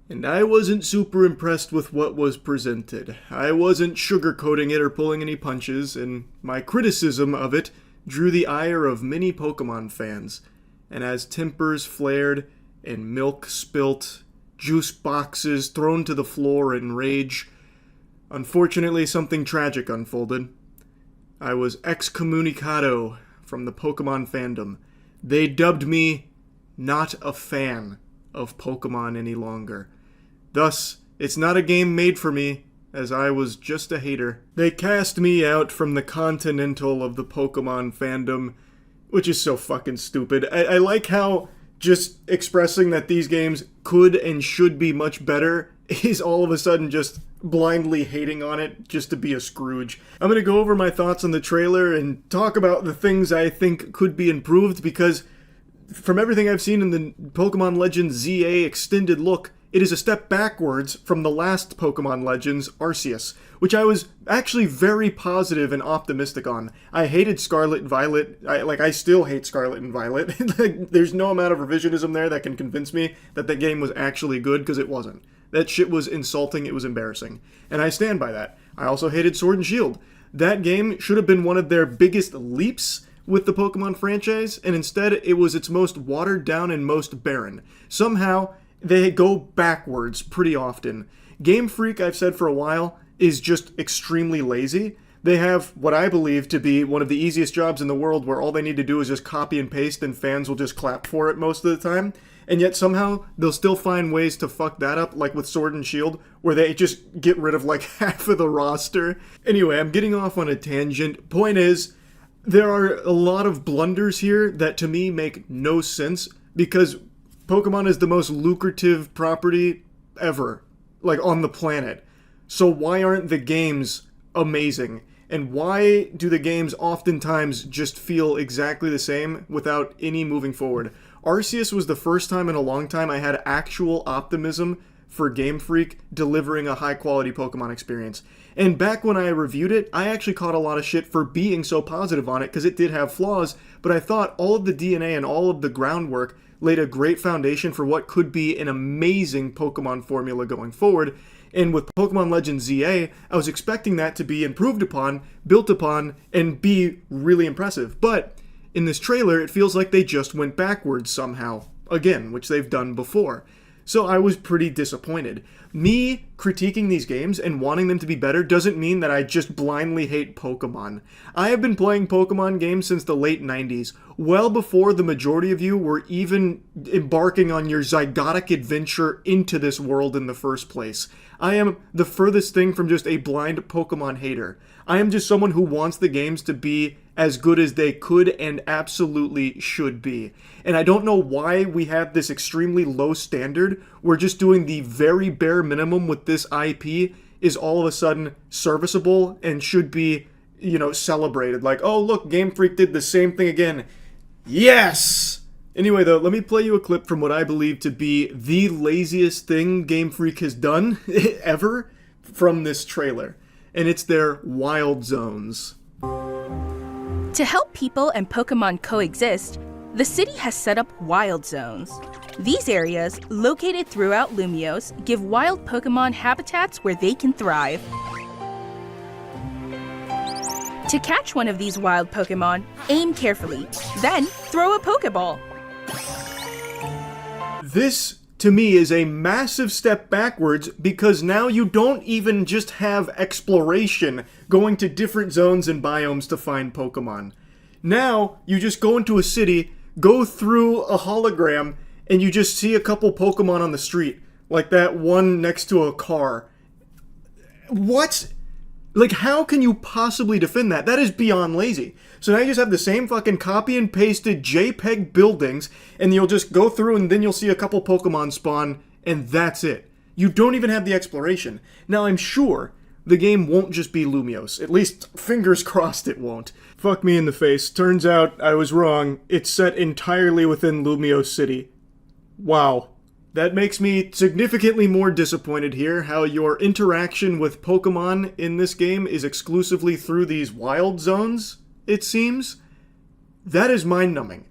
And I wasn't super impressed with what was presented. I wasn't sugarcoating it or pulling any punches, and my criticism of it drew the ire of many Pokemon fans. And as tempers flared and milk spilt, juice boxes thrown to the floor in rage, unfortunately something tragic unfolded. I was excommunicado from the Pokemon fandom. They dubbed me not a fan of Pokemon any longer. Thus, it's not a game made for me, as I was just a hater. They cast me out from the Continental of the Pokemon fandom, which is so fucking stupid. I like how just expressing that these games could and should be much better is all of a sudden just blindly hating on it just to be a Scrooge. I'm going to go over my thoughts on the trailer and talk about the things I think could be improved, because from everything I've seen in the Pokemon Legends ZA extended look, it is a step backwards from the last Pokemon Legends, Arceus, which I was actually very positive and optimistic on. I hated Scarlet and Violet. I still hate Scarlet and Violet. There's no amount of revisionism there that can convince me that the game was actually good, because it wasn't. That shit was insulting, it was embarrassing. And I stand by that. I also hated Sword and Shield. That game should have been one of their biggest leaps with the Pokemon franchise, and instead it was its most watered down and most barren. Somehow, they go backwards pretty often. Game Freak, I've said for a while, is just extremely lazy. They have what I believe to be one of the easiest jobs in the world, where all they need to do is just copy and paste and fans will just clap for it most of the time. And yet somehow they'll still find ways to fuck that up, like with Sword and Shield, where they just get rid of like half of the roster. Anyway, I'm getting off on a tangent. Point is, there are a lot of blunders here that to me make no sense, because Pokemon is the most lucrative property ever, like on the planet. So why aren't the games amazing? And why do the games oftentimes just feel exactly the same without any moving forward? Arceus was the first time in a long time I had actual optimism for Game Freak delivering a high-quality Pokemon experience. And back when I reviewed it, I actually caught a lot of shit for being so positive on it, because it did have flaws, but I thought all of the DNA and all of the groundwork laid a great foundation for what could be an amazing Pokemon formula going forward. And with Pokemon Legends ZA, I was expecting that to be improved upon, built upon, and be really impressive. But in this trailer, it feels like they just went backwards somehow, again, which they've done before. So I was pretty disappointed. Me critiquing these games and wanting them to be better doesn't mean that I just blindly hate Pokemon. I have been playing Pokemon games since the late 90s. well before the majority of you were even embarking on your zygotic adventure into this world in the first place. I am the furthest thing from just a blind Pokemon hater. I am just someone who wants the games to be as good as they could and absolutely should be. And I don't know why we have this extremely low standard. We're just doing the very bare minimum with this IP is all of a sudden serviceable and should be, celebrated. Like, oh, look, Game Freak did the same thing again. Yes! Anyway, though, let me play you a clip from what I believe to be the laziest thing Game Freak has done ever from this trailer. And it's their wild zones. To help people and Pokemon coexist, the city has set up wild zones. These areas, located throughout Lumiose, give wild Pokemon habitats where they can thrive. To catch one of these wild Pokemon, aim carefully, then throw a Pokeball. This, to me, is a massive step backwards because now you don't even just have exploration going to different zones and biomes to find Pokemon. Now, you just go into a city, go through a hologram, and you just see a couple Pokemon on the street, like that one next to a car. What? Like, how can you possibly defend that? That is beyond lazy. So now you just have the same fucking copy and pasted JPEG buildings, and you'll just go through and then you'll see a couple Pokemon spawn, and that's it. You don't even have the exploration. Now, I'm sure the game won't just be Lumiose. At least, fingers crossed it won't. Fuck me in the face. Turns out I was wrong. It's set entirely within Lumiose City. Wow. That makes me significantly more disappointed here, how your interaction with Pokemon in this game is exclusively through these wild zones, it seems. That is mind-numbing.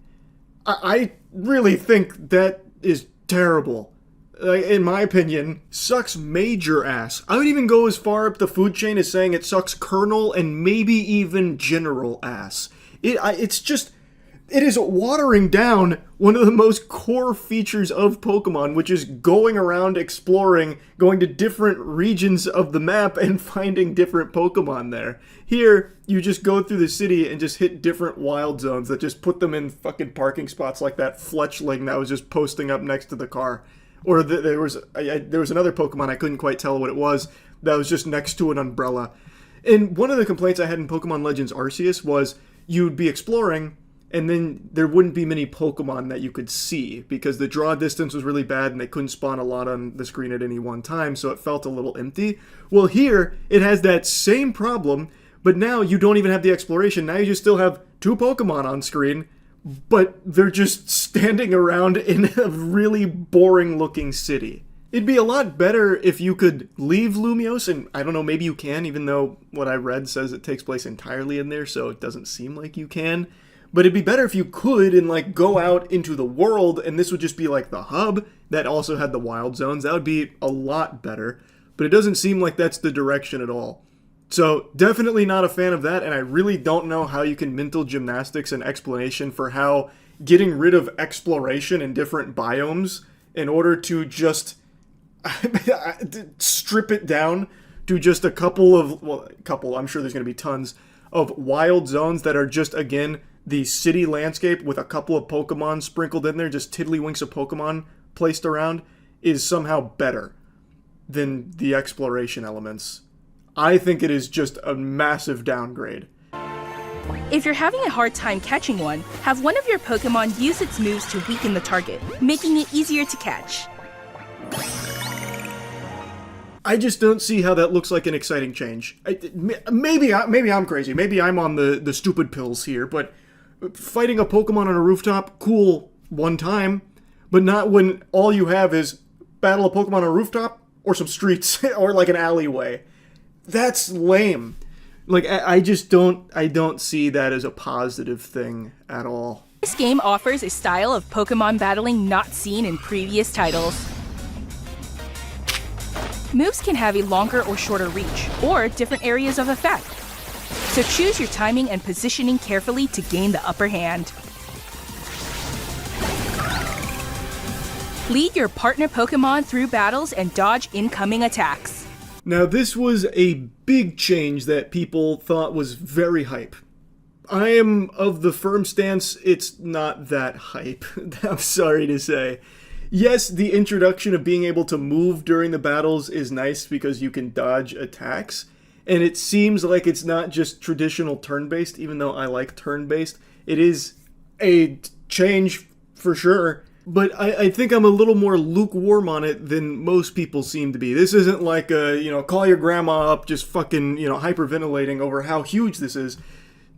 I really think that is terrible. In my opinion, sucks major ass. I would even go as far up the food chain as saying it sucks colonel and maybe even general ass. It is watering down one of the most core features of Pokemon, which is going around exploring, going to different regions of the map and finding different Pokemon there. Here, you just go through the city and just hit different wild zones that just put them in fucking parking spots like that Fletchling that was just posting up next to the car. Or there was another Pokemon, I couldn't quite tell what it was, that was just next to an umbrella. And one of the complaints I had in Pokemon Legends Arceus was you'd be exploring, and then there wouldn't be many Pokemon that you could see because the draw distance was really bad and they couldn't spawn a lot on the screen at any one time, so it felt a little empty. Well, here, it has that same problem, but now you don't even have the exploration. Now you just still have 2 Pokemon on screen, but they're just standing around in a really boring-looking city. It'd be a lot better if you could leave Lumiose, and I don't know, maybe you can, even though what I read says it takes place entirely in there, so it doesn't seem like you can. But it'd be better if you could and go out into the world and this would just be like the hub that also had the wild zones. That would be a lot better. But it doesn't seem like that's the direction at all. So definitely not a fan of that, and I really don't know how you can mental gymnastics and explanation for how getting rid of exploration in different biomes in order to just strip it down to just a couple, I'm sure there's going to be tons of wild zones that are just, again, the city landscape with a couple of Pokemon sprinkled in there, just tiddlywinks of Pokemon placed around, is somehow better than the exploration elements. I think it is just a massive downgrade. If you're having a hard time catching one, have one of your Pokemon use its moves to weaken the target, making it easier to catch. I just don't see how that looks like an exciting change. Maybe I'm crazy. Maybe I'm on the stupid pills here, but fighting a Pokemon on a rooftop, cool one time, but not when all you have is battle a Pokemon on a rooftop or some streets or like an alleyway. That's lame. I don't see that as a positive thing at all. This game offers a style of Pokemon battling not seen in previous titles. Moves can have a longer or shorter reach, or different areas of effect. So choose your timing and positioning carefully to gain the upper hand. Lead your partner Pokemon through battles and dodge incoming attacks. Now this was a big change that people thought was very hype. I am of the firm stance it's not that hype. I'm sorry to say. Yes, the introduction of being able to move during the battles is nice because you can dodge attacks. And it seems like it's not just traditional turn-based, even though I like turn-based. It is a change for sure. But I think I'm a little more lukewarm on it than most people seem to be. This isn't like call your grandma up just fucking, hyperventilating over how huge this is.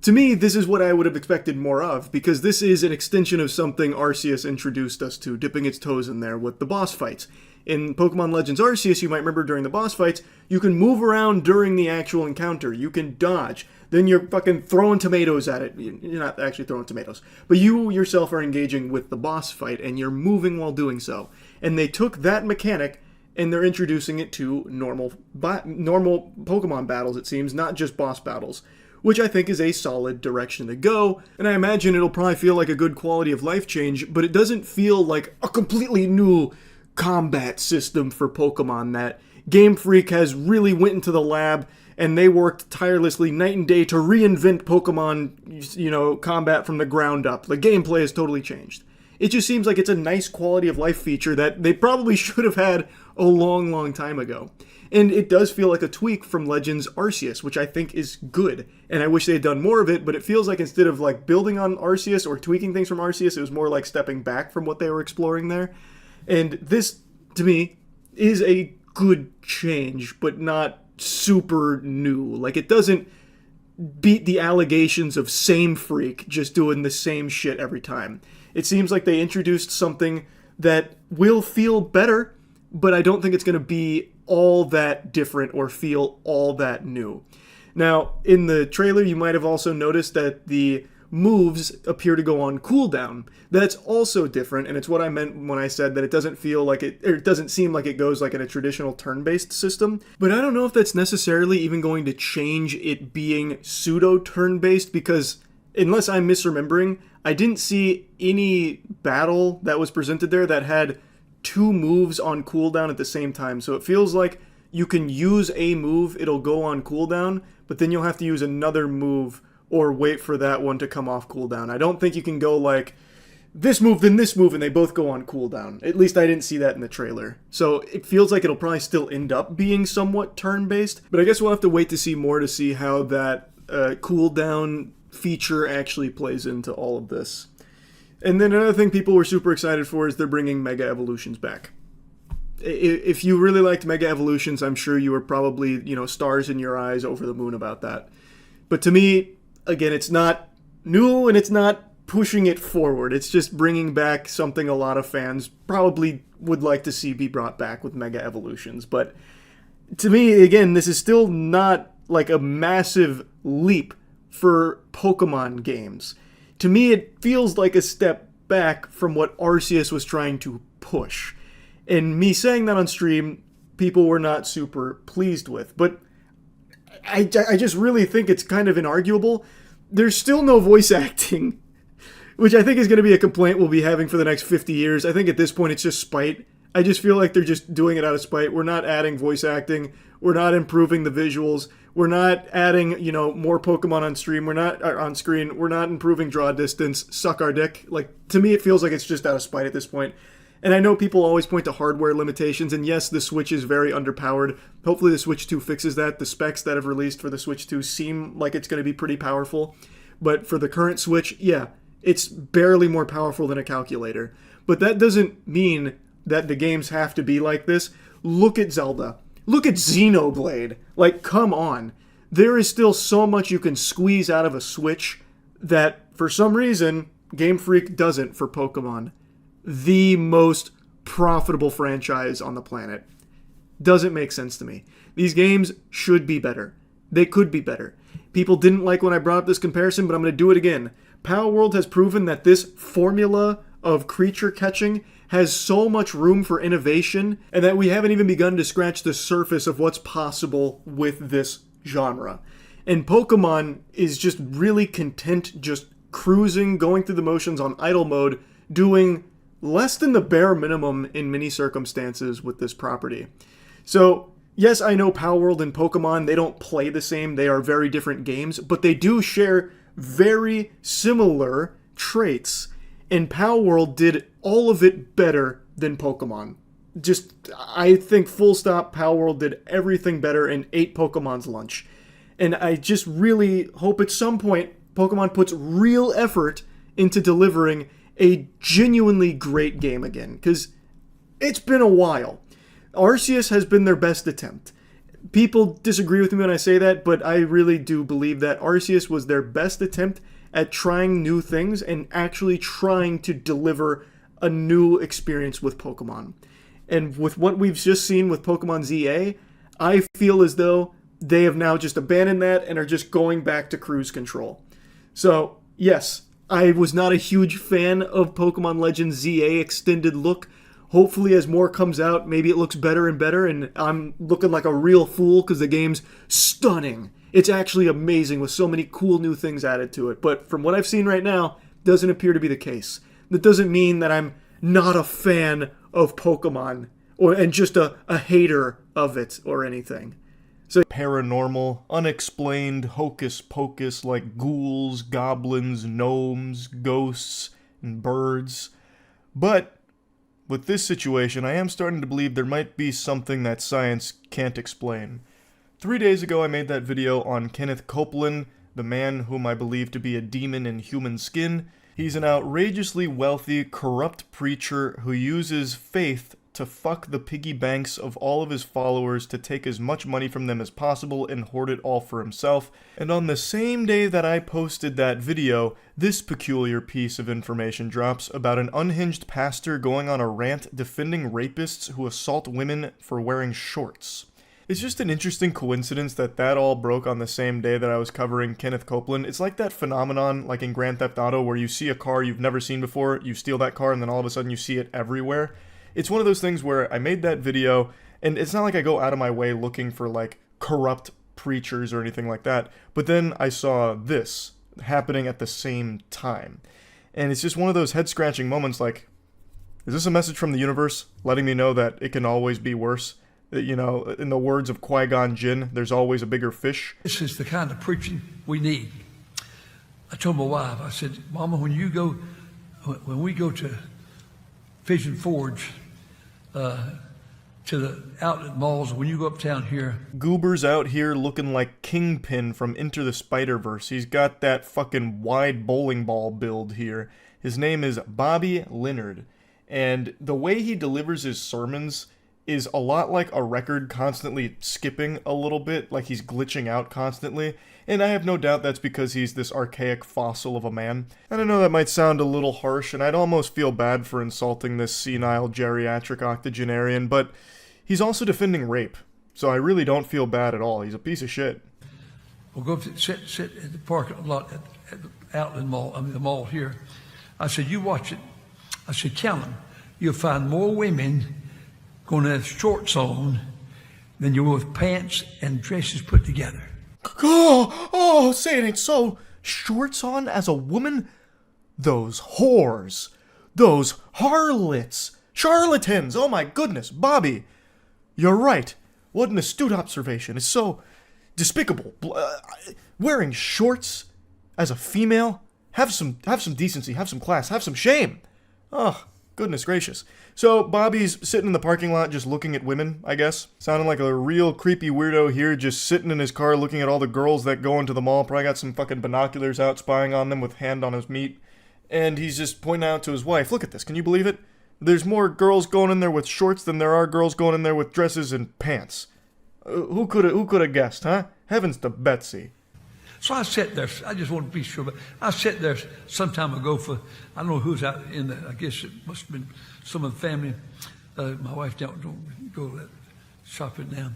To me, this is what I would have expected more of, because this is an extension of something Arceus introduced us to, dipping its toes in there with the boss fights. In Pokemon Legends Arceus, you might remember during the boss fights, you can move around during the actual encounter. You can dodge. Then you're fucking throwing tomatoes at it. You're not actually throwing tomatoes. But you yourself are engaging with the boss fight, and you're moving while doing so. And they took that mechanic, and they're introducing it to normal Pokemon battles, it seems, not just boss battles, which I think is a solid direction to go, and I imagine it'll probably feel like a good quality of life change, but it doesn't feel like a completely new combat system for Pokemon that Game Freak has really went into the lab and they worked tirelessly night and day to reinvent Pokemon, combat from the ground up. The gameplay has totally changed. It just seems like it's a nice quality of life feature that they probably should have had a long, long time ago. And it does feel like a tweak from Legends Arceus, which I think is good. And I wish they had done more of it, but it feels like instead of like building on Arceus or tweaking things from Arceus, it was more like stepping back from what they were exploring there. And this, to me, is a good change, but not super new. Like, it doesn't beat the allegations of Same Freak just doing the same shit every time. It seems like they introduced something that will feel better, but I don't think it's going to be all that different or feel all that new. Now, in the trailer, you might have also noticed that the moves appear to go on cooldown. That's also different, and it's what I meant when I said that it doesn't feel like it doesn't seem like it goes like in a traditional turn-based system. But I don't know if that's necessarily even going to change it being pseudo-turn-based, because unless I'm misremembering, I didn't see any battle that was presented there that had two moves on cooldown at the same time. So it feels like you can use a move, it'll go on cooldown, but then you'll have to use another move or wait for that one to come off cooldown. I don't think you can go like this move, then this move, and they both go on cooldown. At least I didn't see that in the trailer. So it feels like it'll probably still end up being somewhat turn-based, but I guess we'll have to wait to see more to see how that cooldown feature actually plays into all of this. And then another thing people were super excited for is they're bringing Mega Evolutions back. If you really liked Mega Evolutions, I'm sure you were probably, stars in your eyes, over the moon about that. But to me, again, it's not new and it's not pushing it forward. It's just bringing back something a lot of fans probably would like to see be brought back with Mega Evolutions. But to me, again, this is still not like a massive leap for Pokemon games. To me, it feels like a step back from what Arceus was trying to push. And me saying that on stream, people were not super pleased with. But I just really think it's kind of inarguable. There's still no voice acting, which I think is going to be a complaint we'll be having for the next 50 years. I think at this point it's just spite. I just feel like they're just doing it out of spite. We're not adding voice acting. We're not improving the visuals. We're not adding, more Pokemon on stream. We're not on screen. We're not improving draw distance. Suck our dick. Like, to me, it feels like it's just out of spite at this point. And I know people always point to hardware limitations, and yes, the Switch is very underpowered. Hopefully the Switch 2 fixes that. The specs that have released for the Switch 2 seem like it's going to be pretty powerful. But for the current Switch, yeah, it's barely more powerful than a calculator. But that doesn't mean that the games have to be like this. Look at Zelda. Look at Xenoblade. Like, come on. There is still so much you can squeeze out of a Switch that, for some reason, Game Freak doesn't for Pokemon. The most profitable franchise on the planet. Doesn't make sense to me. These games should be better. They could be better. People didn't like when I brought up this comparison, but I'm going to do it again. Power World has proven that this formula of creature catching has so much room for innovation, and that we haven't even begun to scratch the surface of what's possible with this genre. And Pokemon is just really content just cruising, going through the motions on idle mode, doing less than the bare minimum in many circumstances with this property. So, yes, I know Power World and Pokemon, they don't play the same, they are very different games, but they do share very similar traits, and Palworld did all of it better than Pokemon. Just, I think full stop, Palworld did everything better and ate Pokemon's lunch. And I just really hope at some point Pokemon puts real effort into delivering a genuinely great game again, because it's been a while. Arceus has been their best attempt. People disagree with me when I say that, but I really do believe that Arceus was their best attempt at trying new things and actually trying to deliver a new experience with Pokemon. And with what we've just seen with Pokemon ZA, I feel as though they have now just abandoned that and are just going back to cruise control. So, yes, I was not a huge fan of Pokemon Legends ZA Extended Look. Hopefully, as more comes out, maybe it looks better and better, and I'm looking like a real fool because the game's stunning. It's actually amazing with so many cool new things added to it. But from what I've seen right now, doesn't appear to be the case. That doesn't mean that I'm not a fan of Pokemon and just a hater of it or anything. So paranormal, unexplained hocus pocus like ghouls, goblins, gnomes, ghosts, and birds. But with this situation, I am starting to believe there might be something that science can't explain. 3 days ago, I made that video on Kenneth Copeland, the man whom I believe to be a demon in human skin. He's an outrageously wealthy, corrupt preacher who uses faith to fuck the piggy banks of all of his followers to take as much money from them as possible and hoard it all for himself. And on the same day that I posted that video, this peculiar piece of information drops about an unhinged pastor going on a rant defending rapists who assault women for wearing shorts. It's just an interesting coincidence that that all broke on the same day that I was covering Kenneth Copeland. It's like that phenomenon, like in Grand Theft Auto, where you see a car you've never seen before, you steal that car, and then all of a sudden you see it everywhere. It's one of those things where I made that video, and it's not like I go out of my way looking for, like, corrupt preachers or anything like that, but then I saw this happening at the same time. And it's just one of those head-scratching moments like, is this a message from the universe letting me know that it can always be worse? You know, in the words of Qui-Gon Jinn, there's always a bigger fish. This is the kind of preaching we need. I told my wife, I said, Mama, when we go to Pigeon Forge, to the outlet malls, when you go uptown here. Goober's out here looking like Kingpin from Into the Spider-Verse. He's got that fucking wide bowling ball build here. His name is Bobby Leonard. And the way he delivers his sermons is a lot like a record constantly skipping a little bit, like he's glitching out constantly, and I have no doubt that's because he's this archaic fossil of a man. And I know that might sound a little harsh, and I'd almost feel bad for insulting this senile geriatric octogenarian, but he's also defending rape, so I really don't feel bad at all. He's a piece of shit. We'll go sit at the parking lot at the outlet mall, the mall here. I said, you watch it. I said, count them. You'll find more women going to have shorts on than you will with pants and dresses put together. Oh, say it ain't so. Shorts on as a woman? Those whores. Those harlots. Charlatans. Oh my goodness, Bobby. You're right. What an astute observation. It's so despicable. Wearing shorts as a female? Have some decency, have some class, have some shame. Oh, goodness gracious. So Bobby's sitting in the parking lot just looking at women, I guess. Sounding like a real creepy weirdo here, just sitting in his car looking at all the girls that go into the mall. Probably got some fucking binoculars out spying on them with hand on his meat. And he's just pointing out to his wife, look at this, can you believe it? There's more girls going in there with shorts than there are girls going in there with dresses and pants. Who could have guessed, huh? Heavens to Betsy. So I sat there, I just want to be sure, but I sat there some time ago for, I don't know who's out in the, I guess it must have been some of the family. My wife don't go shopping now.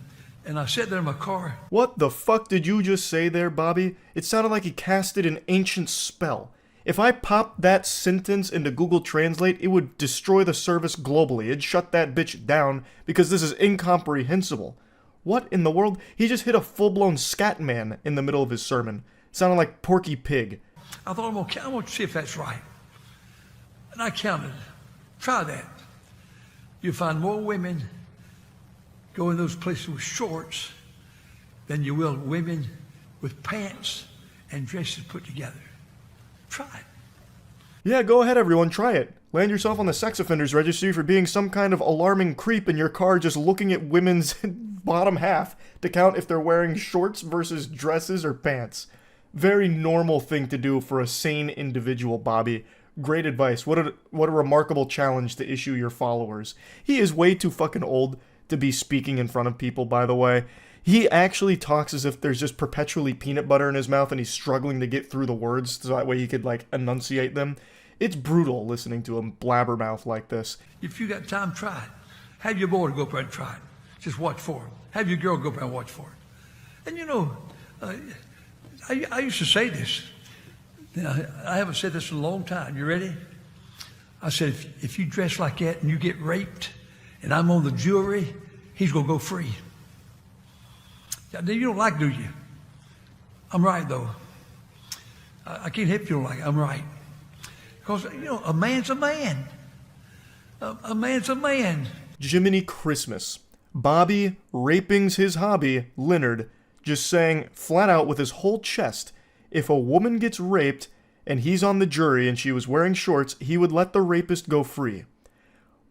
And I sat there in my car. What the fuck did you just say there, Bobby? It sounded like he casted an ancient spell. If I popped that sentence into Google Translate, it would destroy the service globally. It'd shut that bitch down because this is incomprehensible. What in the world? He just hit a full-blown scat man in the middle of his sermon. Sounded like Porky Pig. I thought, I'm going to see if that's right. And I counted. Try that. You'll find more women go in those places with shorts than you will women with pants and dresses put together. Try it. Yeah, go ahead, everyone, try it. Land yourself on the sex offenders registry for being some kind of alarming creep in your car just looking at women's bottom half to count if they're wearing shorts versus dresses or pants. Very normal thing to do for a sane individual, Bobby. Great advice. What a remarkable challenge to issue your followers. He is way too fucking old to be speaking in front of people, by the way. He actually talks as if there's just perpetually peanut butter in his mouth and he's struggling to get through the words so that way he could, like, enunciate them. It's brutal listening to him blabbermouth like this. If you got time, try it. Have your boy go up there and try it. Just watch for it. Have your girl go up there and watch for it. And you know, I used to say this. I haven't said this in a long time. You ready? I said, if you dress like that and you get raped and I'm on the jury, he's going to go free. You don't like it, do you? I'm right, though. I can't help you don't like it. I'm right. Because, you know, a man's a man. A man's a man. Jiminy Christmas. Bobby raping's his hobby, Leonard, just saying flat out with his whole chest, if a woman gets raped and he's on the jury and she was wearing shorts, he would let the rapist go free.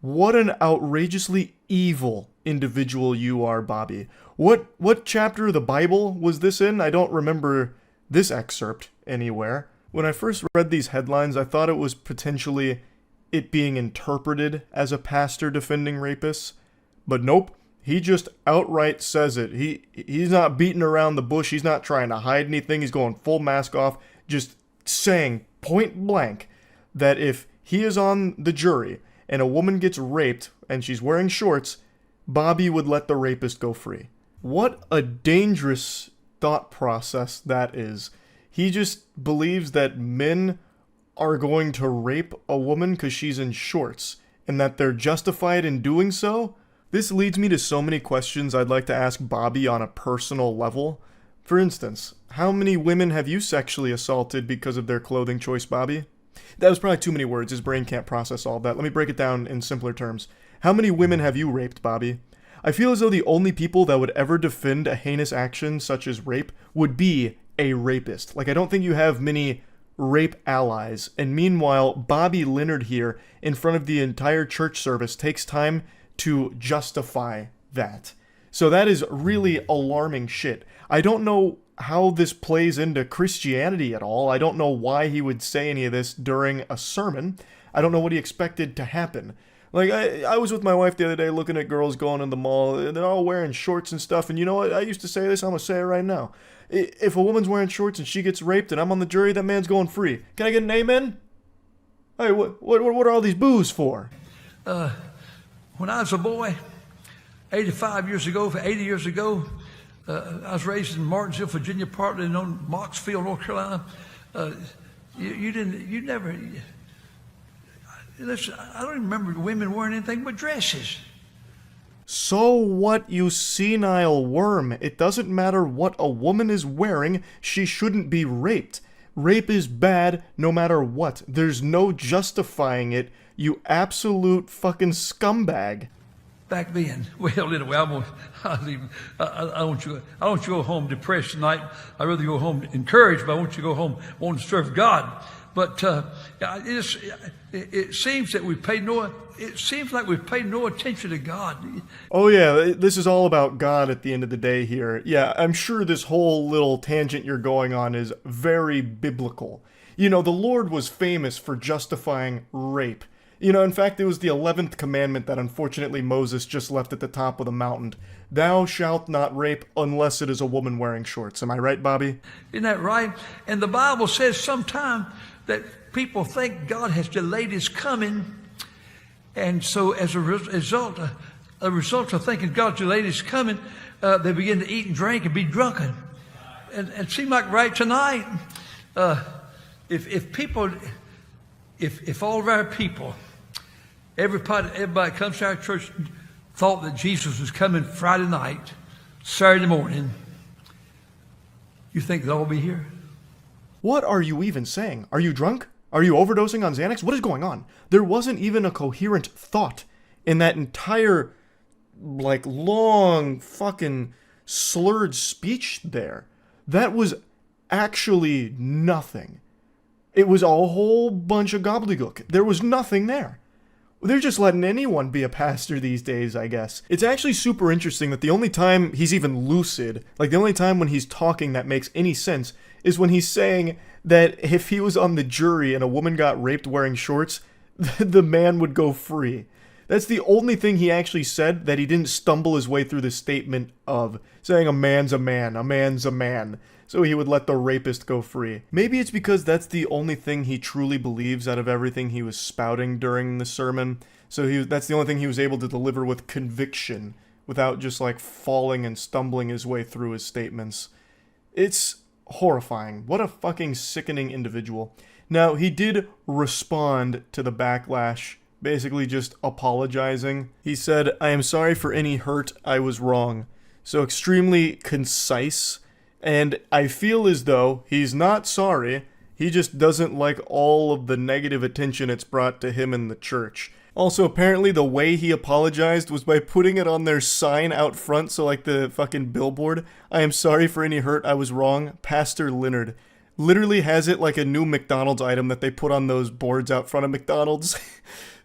What an outrageously evil individual you are, Bobby. What chapter of the Bible was this in? I don't remember this excerpt anywhere. When I first read these headlines, I thought it was potentially it being interpreted as a pastor defending rapists. But nope, he just outright says it. He's not beating around the bush. He's not trying to hide anything. He's going full mask off, just saying point blank that if he is on the jury and a woman gets raped and she's wearing shorts, Bobby would let the rapist go free. What a dangerous thought process that is. He just believes that men are going to rape a woman because she's in shorts and that they're justified in doing so. This leads me to so many questions I'd like to ask Bobby on a personal level. For instance, how many women have you sexually assaulted because of their clothing choice, Bobby? That was probably too many words. His brain can't process all that. Let me break it down in simpler terms. How many women have you raped, Bobby? I feel as though the only people that would ever defend a heinous action such as rape would be a rapist. Like, I don't think you have many rape allies. And meanwhile, Bobby Leonard here, in front of the entire church service, takes time to justify that. So that is really alarming shit. I don't know how this plays into Christianity at all. I don't know why he would say any of this during a sermon. I don't know what he expected to happen. Like, I was with my wife the other day looking at girls going in the mall. They're all wearing shorts and stuff. And you know what? I used to say this. I'm going to say it right now. If a woman's wearing shorts and she gets raped and I'm on the jury, that man's going free. Can I get an amen? Hey, what are all these boos for? When I was a boy, 80 years ago, I was raised in Martinsville, Virginia, partly known Moxfield, North Carolina. Listen, I don't even remember women wearing anything but dresses. So what, you senile worm? It doesn't matter what a woman is wearing, she shouldn't be raped. Rape is bad no matter what. There's no justifying it, you absolute fucking scumbag. Back then, well, anyway, I want you to go home depressed tonight. I'd rather go home encouraged, but I want you to go home wanting to serve God. But it seems that it seems like we've paid no attention to God. Oh yeah, this is all about God at the end of the day here. Yeah, I'm sure this whole little tangent you're going on is very biblical. You know, the Lord was famous for justifying rape. You know, in fact, it was the 11th commandment that unfortunately Moses just left at the top of the mountain. Thou shalt not rape unless it is a woman wearing shorts. Am I right, Bobby? Isn't that right? And the Bible says sometime that people think God has delayed his coming. And so as a result of thinking God delayed his coming, they begin to eat and drink and be drunken. And it seemed like right tonight, if all of our people, everybody comes to our church, thought that Jesus was coming Friday night, Saturday morning, you think they'll all be here? What are you even saying? Are you drunk? Are you overdosing on Xanax? What is going on? There wasn't even a coherent thought in that entire, like, long fucking slurred speech there. That was actually nothing. It was a whole bunch of gobbledygook. There was nothing there. They're just letting anyone be a pastor these days, I guess. It's actually super interesting that the only time he's even lucid, like the only time when he's talking that makes any sense, is when he's saying that if he was on the jury and a woman got raped wearing shorts, the man would go free. That's the only thing he actually said that he didn't stumble his way through the statement of, saying a man's a man, a man's a man, so he would let the rapist go free. Maybe it's because that's the only thing he truly believes out of everything he was spouting during the sermon, so that's the only thing he was able to deliver with conviction, without just like falling and stumbling his way through his statements. It's horrifying. What a fucking sickening individual. Now, he did respond to the backlash, basically just apologizing. He said, "I am sorry for any hurt. I was wrong." So extremely concise, and I feel as though he's not sorry, he just doesn't like all of the negative attention it's brought to him in the church. Also, apparently the way he apologized was by putting it on their sign out front, so like the fucking billboard, "I am sorry for any hurt. I was wrong. Pastor Leonard." Literally has it like a new McDonald's item that they put on those boards out front of McDonald's.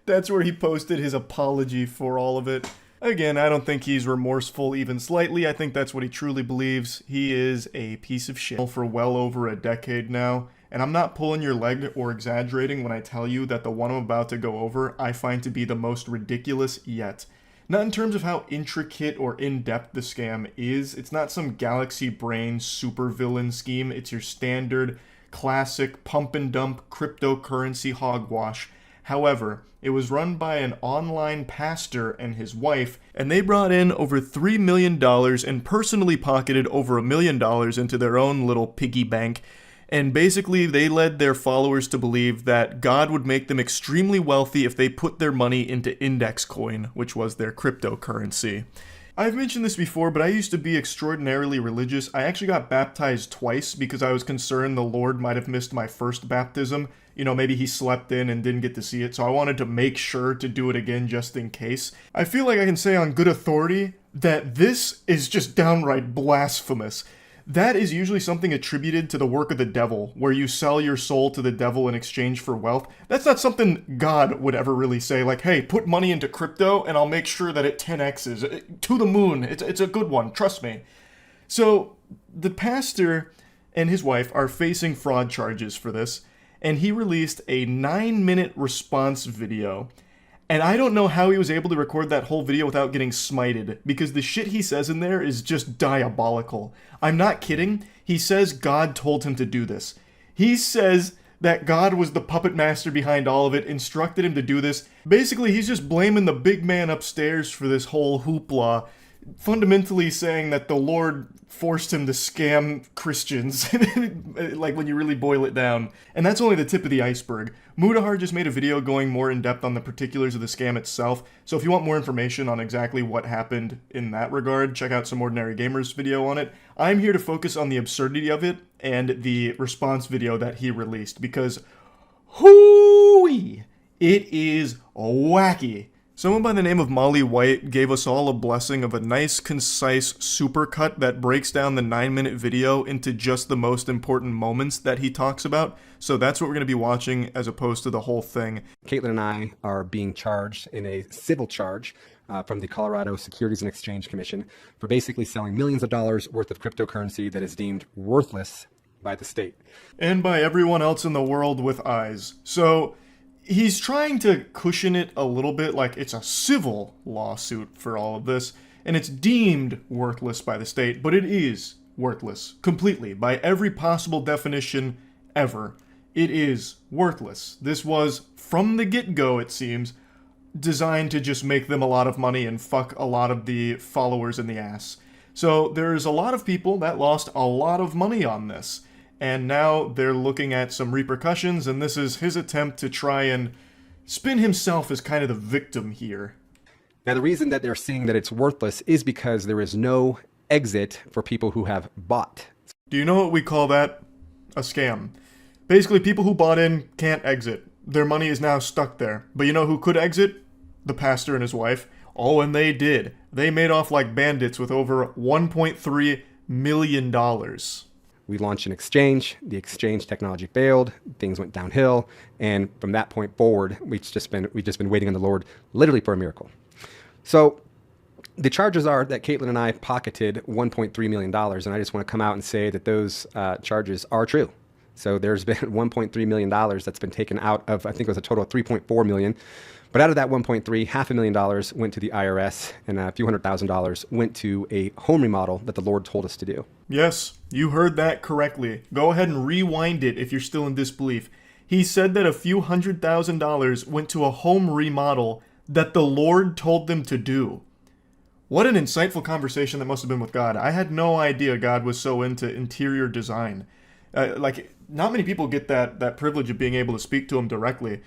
That's where he posted his apology for all of it. Again, I don't think he's remorseful even slightly. I think that's what he truly believes. He is a piece of shit for well over a decade now. And I'm not pulling your leg or exaggerating when I tell you that the one I'm about to go over I find to be the most ridiculous yet. Not in terms of how intricate or in-depth the scam is. It's not some galaxy brain supervillain scheme. It's your standard, classic, pump-and-dump cryptocurrency hogwash. However, it was run by an online pastor and his wife, and they brought in over $3 million and personally pocketed over $1 million into their own little piggy bank. And basically, they led their followers to believe that God would make them extremely wealthy if they put their money into Index Coin, which was their cryptocurrency. I've mentioned this before, but I used to be extraordinarily religious. I actually got baptized twice because I was concerned the Lord might have missed my first baptism. You know, maybe he slept in and didn't get to see it, so I wanted to make sure to do it again just in case. I feel like I can say on good authority that this is just downright blasphemous. That is usually something attributed to the work of the devil, where you sell your soul to the devil in exchange for wealth. That's not something God would ever really say, like, hey, put money into crypto and I'll make sure that it 10x's. To the moon. It's a good one, trust me. So, the pastor and his wife are facing fraud charges for this, and he released a 9-minute response video. And I don't know how he was able to record that whole video without getting smited, because the shit he says in there is just diabolical. I'm not kidding. He says God told him to do this. He says that God was the puppet master behind all of it, instructed him to do this. Basically, he's just blaming the big man upstairs for this whole hoopla, fundamentally saying that the Lord forced him to scam Christians, like when you really boil it down. And that's only the tip of the iceberg. Mudahar just made a video going more in depth on the particulars of the scam itself, so if you want more information on exactly what happened in that regard, check out some Ordinary Gamers video on it. I'm here to focus on the absurdity of it and the response video that he released, because hooey, it is wacky. Someone by the name of Molly White gave us all a blessing of a nice, concise supercut that breaks down the 9-minute video into just the most important moments that he talks about. So that's what we're going to be watching as opposed to the whole thing. Caitlin and I are being charged in a civil charge from the Colorado Securities and Exchange Commission for basically selling millions of dollars worth of cryptocurrency that is deemed worthless by the state. And by everyone else in the world with eyes. So he's trying to cushion it a little bit, like it's a civil lawsuit for all of this, and it's deemed worthless by the state, but it is worthless, completely, by every possible definition ever. It is worthless. This was, from the get-go, it seems, designed to just make them a lot of money and fuck a lot of the followers in the ass. So there's a lot of people that lost a lot of money on this. And now they're looking at some repercussions, and this is his attempt to try and spin himself as kind of the victim here. Now, the reason that they're saying that it's worthless is because there is no exit for people who have bought. Do you know what we call that? A scam. Basically, people who bought in can't exit. Their money is now stuck there. But you know who could exit? The pastor and his wife. Oh, and they did. They made off like bandits with over $1.3 million. We launched an exchange. The exchange technology failed. Things went downhill. And from that point forward, we've just been waiting on the Lord literally for a miracle. So the charges are that Caitlin and I pocketed $1.3 million. And I just want to come out and say that those charges are true. So there's been $1.3 million that's been taken out of, I think it was a total of $3.4 million. But out of that 1.3, $500,000 went to the IRS, and a few $100,000 went to a home remodel that the Lord told us to do. Yes, you heard that correctly. Go ahead and rewind it if you're still in disbelief. He said that a few $100,000 went to a home remodel that the Lord told them to do. What an insightful conversation that must have been with God. I had no idea God was so into interior design. Not many people get that privilege of being able to speak to him directly.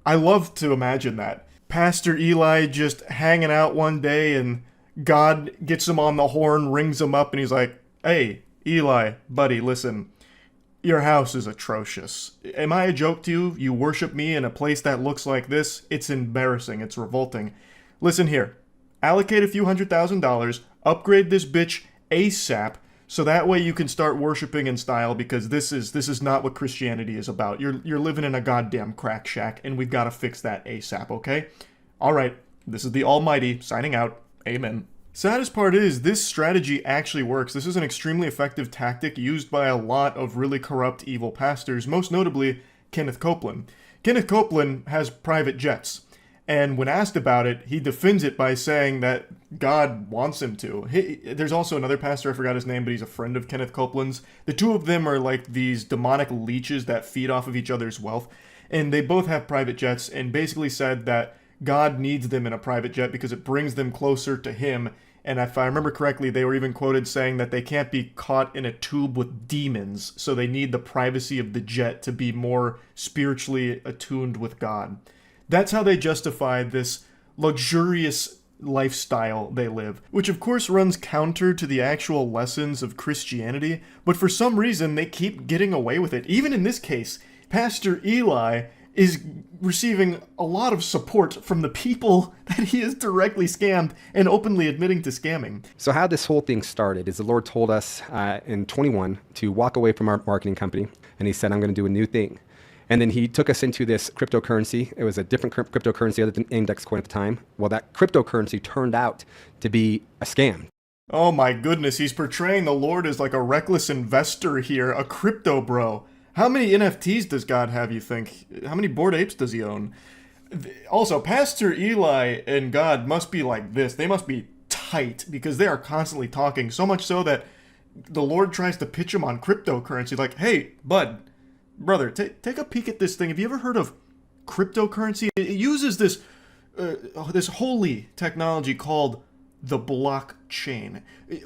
I love to imagine that. Pastor Eli just hanging out one day and God gets him on the horn, rings him up, and he's like, "Hey, Eli, buddy, listen. Your house is atrocious. Am I a joke to you? You worship me in a place that looks like this? It's embarrassing. It's revolting. Listen here. Allocate a few $100,000, upgrade this bitch ASAP, so that way you can start worshiping in style, because this is not what Christianity is about. You're living in a goddamn crack shack, and we've got to fix that ASAP, okay? All right, this is the Almighty signing out. Amen." Saddest part is, this strategy actually works. This is an extremely effective tactic used by a lot of really corrupt, evil pastors, most notably Kenneth Copeland. Kenneth Copeland has private jets. And when asked about it, he defends it by saying that God wants him to. There's also another pastor, I forgot his name, but he's a friend of Kenneth Copeland's. The two of them are like these demonic leeches that feed off of each other's wealth. And they both have private jets, and basically said that God needs them in a private jet because it brings them closer to him. And if I remember correctly, they were even quoted saying that they can't be caught in a tube with demons, so they need the privacy of the jet to be more spiritually attuned with God. That's how they justify this luxurious lifestyle they live, which of course runs counter to the actual lessons of Christianity, but for some reason they keep getting away with it. Even in this case, Pastor Eli is receiving a lot of support from the people that he has directly scammed and openly admitting to scamming. So how this whole thing started is the Lord told us in 21 to walk away from our marketing company, and he said, "I'm going to do a new thing." And then he took us into this cryptocurrency. It was a different cryptocurrency other than index coin at the time. Well, that cryptocurrency turned out to be a scam. Oh my goodness, he's portraying the Lord as like a reckless investor here, a crypto bro. How many NFTs does God have, you think? How many Bored Apes does he own? Also, Pastor Eli and God must be like this. They must be tight, because they are constantly talking, so much so that the Lord tries to pitch him on cryptocurrency. Like, "Hey, bud, brother, take a peek at this thing. Have you ever heard of cryptocurrency? It uses this holy technology called the blockchain.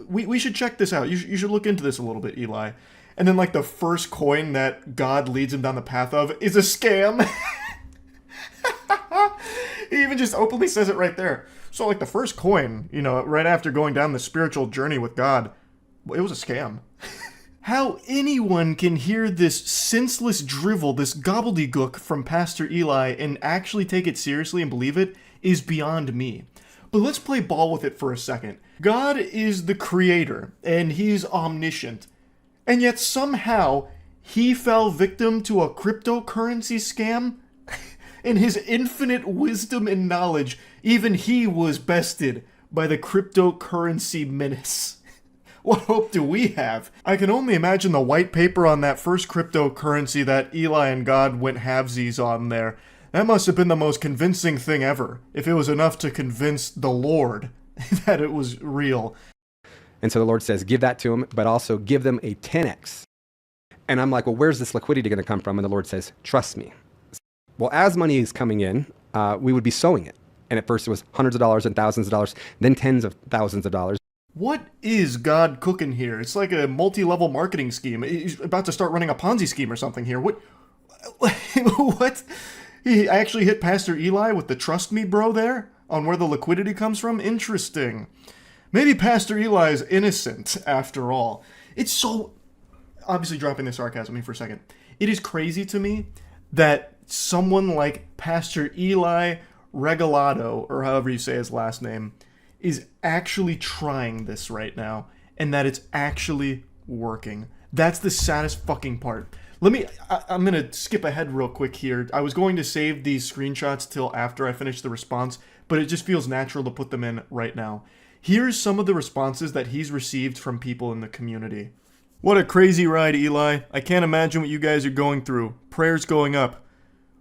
We should check this out. You should look into this a little bit, Eli." And then, like, the first coin that God leads him down the path of is a scam. He even just openly says it right there. So, like, the first coin, right after going down the spiritual journey with God, it was a scam. How anyone can hear this senseless drivel, this gobbledygook from Pastor Eli and actually take it seriously and believe it is beyond me. But let's play ball with it for a second. God is the creator, and he's omniscient. And yet somehow he fell victim to a cryptocurrency scam? In his infinite wisdom and knowledge, even he was bested by the cryptocurrency menace. What hope do we have? I can only imagine the white paper on that first cryptocurrency that Eli and God went halvesies on there. That must have been the most convincing thing ever, if it was enough to convince the Lord that it was real. And so the Lord says, give that to them, but also give them a 10x. And I'm like, well, where's this liquidity going to come from? And the Lord says, trust me. Well, as money is coming in, we would be sowing it. And at first it was hundreds of dollars and thousands of dollars, then tens of thousands of dollars. What is God cooking here? It's like a multi-level marketing scheme. He's about to start running a Ponzi scheme or something here. What? He actually hit Pastor Eli with the trust me bro there on where the liquidity comes from? Interesting. Maybe Pastor Eli is innocent after all. It's so... Obviously dropping the sarcasm here for a second. It is crazy to me that someone like Pastor Eli Regalado, or however you say his last name, is actually trying this right now, and that it's actually working. That's the saddest fucking part. I'm gonna skip ahead real quick here. I was going to save these screenshots till after I finish the response, but it just feels natural to put them in right now. Here's some of the responses that he's received from people in the community. What a crazy ride, Eli. I can't imagine what you guys are going through. Prayers going up.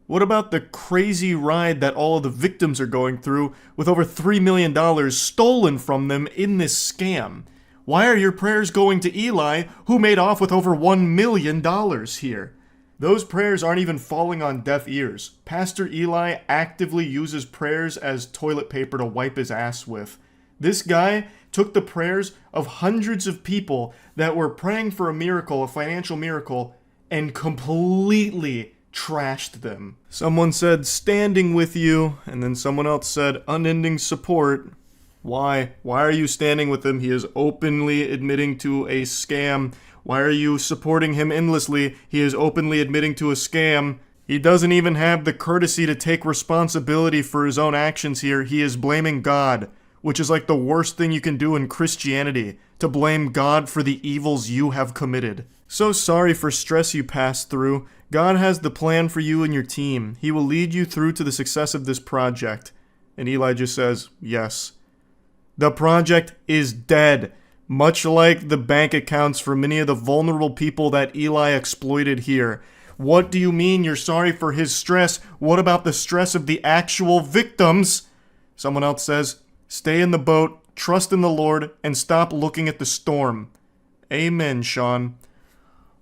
What about the crazy ride that all of the victims are going through with over $3 million stolen from them in this scam? Why are your prayers going to Eli, who made off with over $1 million here? Those prayers aren't even falling on deaf ears. Pastor Eli actively uses prayers as toilet paper to wipe his ass with. This guy took the prayers of hundreds of people that were praying for a miracle, a financial miracle, and completely trashed them. Someone said, standing with you, and then someone else said, unending support. Why? Why are you standing with him? He is openly admitting to a scam. Why are you supporting him endlessly? He is openly admitting to a scam. He doesn't even have the courtesy to take responsibility for his own actions here. He is blaming God, which is like the worst thing you can do in Christianity, to blame God for the evils you have committed. So sorry for stress you passed through. God has the plan for you and your team. He will lead you through to the success of this project. And Eli just says, yes. The project is dead, much like the bank accounts for many of the vulnerable people that Eli exploited here. What do you mean you're sorry for his stress? What about the stress of the actual victims? Someone else says, stay in the boat, trust in the Lord, and stop looking at the storm. Amen, Sean.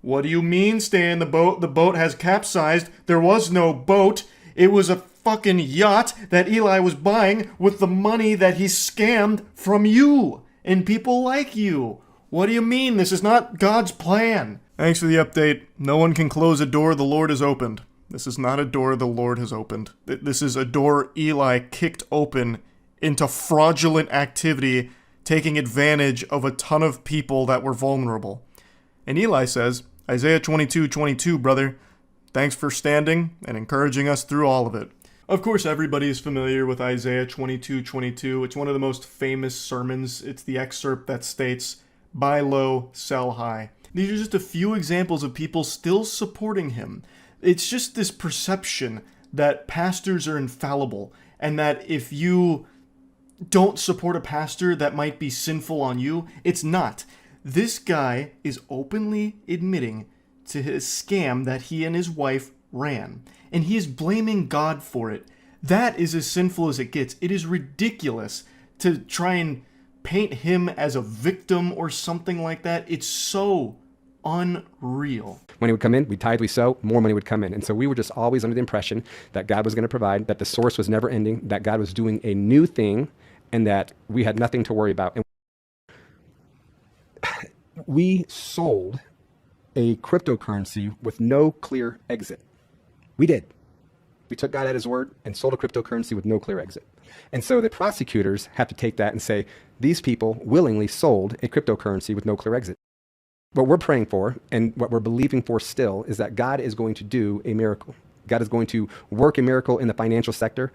What do you mean stay in the boat? The boat has capsized. There was no boat. It was a fucking yacht that Eli was buying with the money that he scammed from you and people like you. What do you mean? This is not God's plan. Thanks for the update. No one can close a door the Lord has opened. This is not a door the Lord has opened. This is a door Eli kicked open into fraudulent activity, taking advantage of a ton of people that were vulnerable. And Eli says, Isaiah 22:22, brother. Thanks for standing and encouraging us through all of it. Of course, everybody is familiar with Isaiah 22:22. It's one of the most famous sermons. It's the excerpt that states, buy low, sell high. These are just a few examples of people still supporting him. It's just this perception that pastors are infallible, and that if you don't support a pastor that might be sinful on you, it's not. This guy is openly admitting to his scam that he and his wife ran, and he is blaming God for it. That is as sinful as it gets. It is ridiculous to try and paint him as a victim or something like that. It's so unreal. Money would come in, we tithe, we sow, more money would come in. And so we were just always under the impression that God was going to provide, that the source was never ending, that God was doing a new thing, and that we had nothing to worry about. And we sold a cryptocurrency with no clear exit. We did. We took God at his word and sold a cryptocurrency with no clear exit. And so the prosecutors have to take that and say, these people willingly sold a cryptocurrency with no clear exit. What we're praying for and what we're believing for still is that God is going to do a miracle. God is going to work a miracle in the financial sector.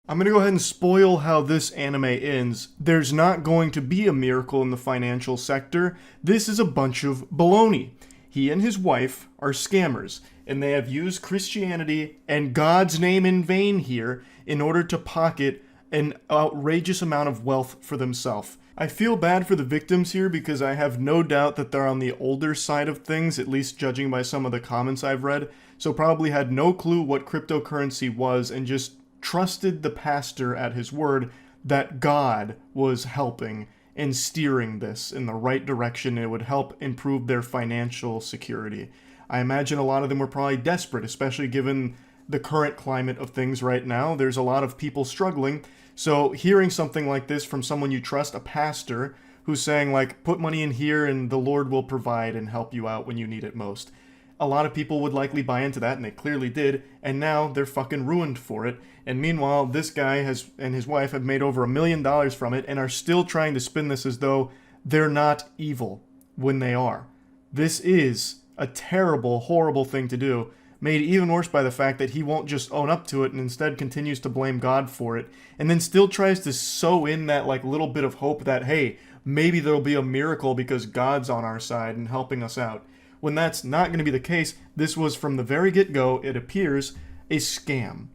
I'm going to go ahead and spoil how this anime ends. There's not going to be a miracle in the financial sector. This is a bunch of baloney. He and his wife are scammers, and they have used Christianity and God's name in vain here in order to pocket an outrageous amount of wealth for themselves. I feel bad for the victims here because I have no doubt that they're on the older side of things, at least judging by some of the comments I've read, so probably had no clue what cryptocurrency was and just trusted the pastor at his word that God was helping and steering this in the right direction and it would help improve their financial security. I imagine a lot of them were probably desperate, especially given the current climate of things right now. There's a lot of people struggling. So hearing something like this from someone you trust, a pastor, who's saying like, put money in here and the Lord will provide and help you out when you need it most. A lot of people would likely buy into that, and they clearly did, and now they're fucking ruined for it. And meanwhile, this guy and his wife have made over $1 million from it and are still trying to spin this as though they're not evil when they are. This is a terrible, horrible thing to do, made even worse by the fact that he won't just own up to it and instead continues to blame God for it, and then still tries to sew in that like little bit of hope that, hey, maybe there'll be a miracle because God's on our side and helping us out. when that's not going to be the case. This was, from the very get-go, it appears, a scam.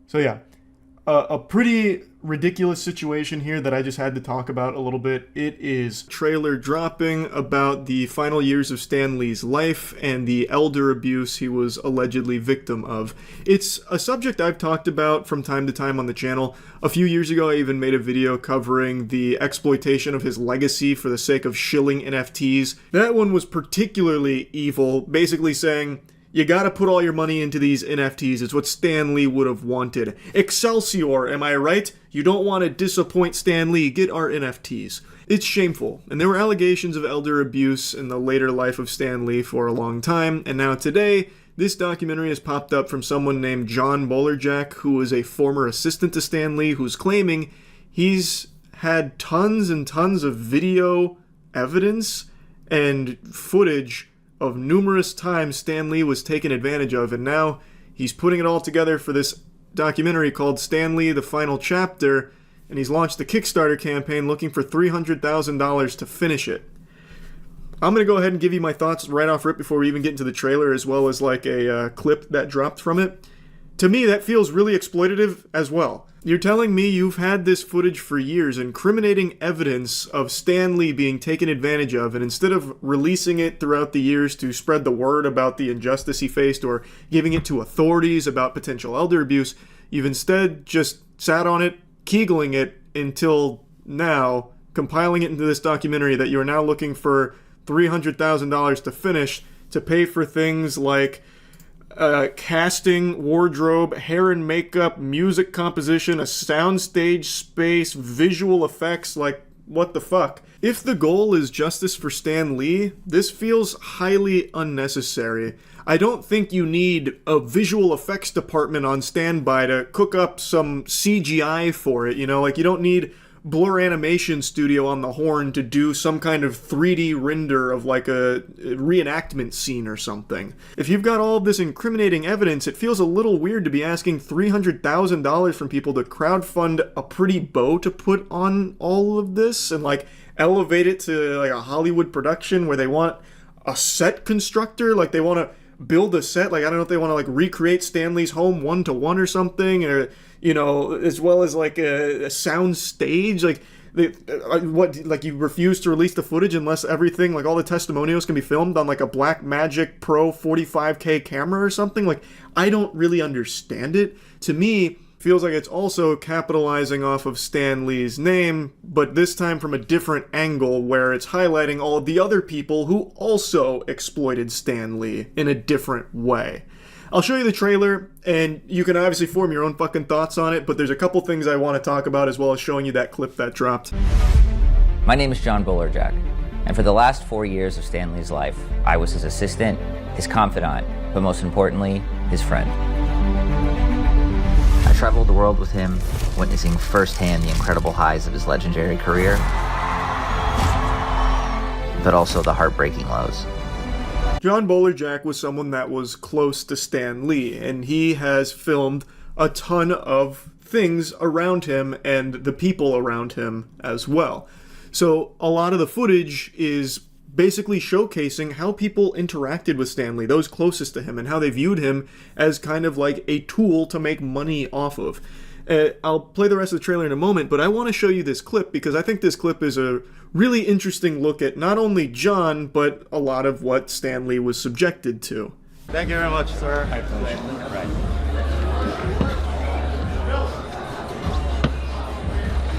So yeah, a pretty ridiculous situation here that I just had to talk about a little bit. It is trailer dropping about the final years of Stan Lee's life and the elder abuse he was allegedly victim of. It's a subject I've talked about from time to time on the channel. A few years ago, I even made a video covering the exploitation of his legacy for the sake of shilling NFTs. That one was particularly evil, basically saying, you gotta put all your money into these NFTs. It's what Stan Lee would have wanted. Excelsior, am I right? You don't want to disappoint Stan Lee. Get our NFTs. It's shameful. And there were allegations of elder abuse in the later life of Stan Lee for a long time. And now today, this documentary has popped up from someone named John Bolerjack, who is a former assistant to Stan Lee, who's claiming he's had tons and tons of video evidence and footage of numerous times Stan Lee was taken advantage of, and now he's putting it all together for this documentary called Stan Lee: The Final Chapter, and he's launched a Kickstarter campaign looking for $300,000 to finish it. I'm going to go ahead and give you my thoughts right off rip before we even get into the trailer, as well as like a clip that dropped from it. To me, that feels really exploitative as well. You're telling me you've had this footage for years, incriminating evidence of Stan Lee being taken advantage of, and instead of releasing it throughout the years to spread the word about the injustice he faced or giving it to authorities about potential elder abuse, you've instead just sat on it, kegeling it until now, compiling it into this documentary that you're now looking for $300,000 to finish, to pay for things like casting, wardrobe, hair and makeup, music composition, a soundstage space, visual effects. Like, what the fuck? If the goal is justice for Stan Lee, this feels highly unnecessary. I don't think you need a visual effects department on standby to cook up some CGI for it, you know? Like, you don't need Blur Animation Studio on the horn to do some kind of 3D render of like a reenactment scene or something. If you've got all of this incriminating evidence, it feels a little weird to be asking $300,000 from people to crowdfund a pretty bow to put on all of this and like elevate it to like a Hollywood production where they want a set constructor, like they want to build a set, like I don't know if they want to like recreate Stan Lee's home 1-to-1 or something, or you know, as well as like a sound stage. Like what, you refuse to release the footage unless everything, like all the testimonials, can be filmed on like a Blackmagic Pro 45K camera or something. Like, I don't really understand it. To me, feels like it's also capitalizing off of Stan Lee's name, but this time from a different angle, where it's highlighting all of the other people who also exploited Stan Lee in a different way. I'll show you the trailer, and you can obviously form your own fucking thoughts on it, but there's a couple things I want to talk about, as well as showing you that clip that dropped. My name is John Bolerjack, and for the last 4 years of Stan Lee's life, I was his assistant, his confidant, but most importantly, his friend. I traveled the world with him, witnessing firsthand the incredible highs of his legendary career, but also the heartbreaking lows. John Bolerjack was someone that was close to Stan Lee, and he has filmed a ton of things around him and the people around him as well. So a lot of the footage is basically showcasing how people interacted with Stan Lee, those closest to him, and how they viewed him as kind of like a tool to make money off of. I'll play the rest of the trailer in a moment, but I want to show you this clip because I think this clip is a really interesting look at not only John, but a lot of what Stan Lee was subjected to. Thank you very much, sir.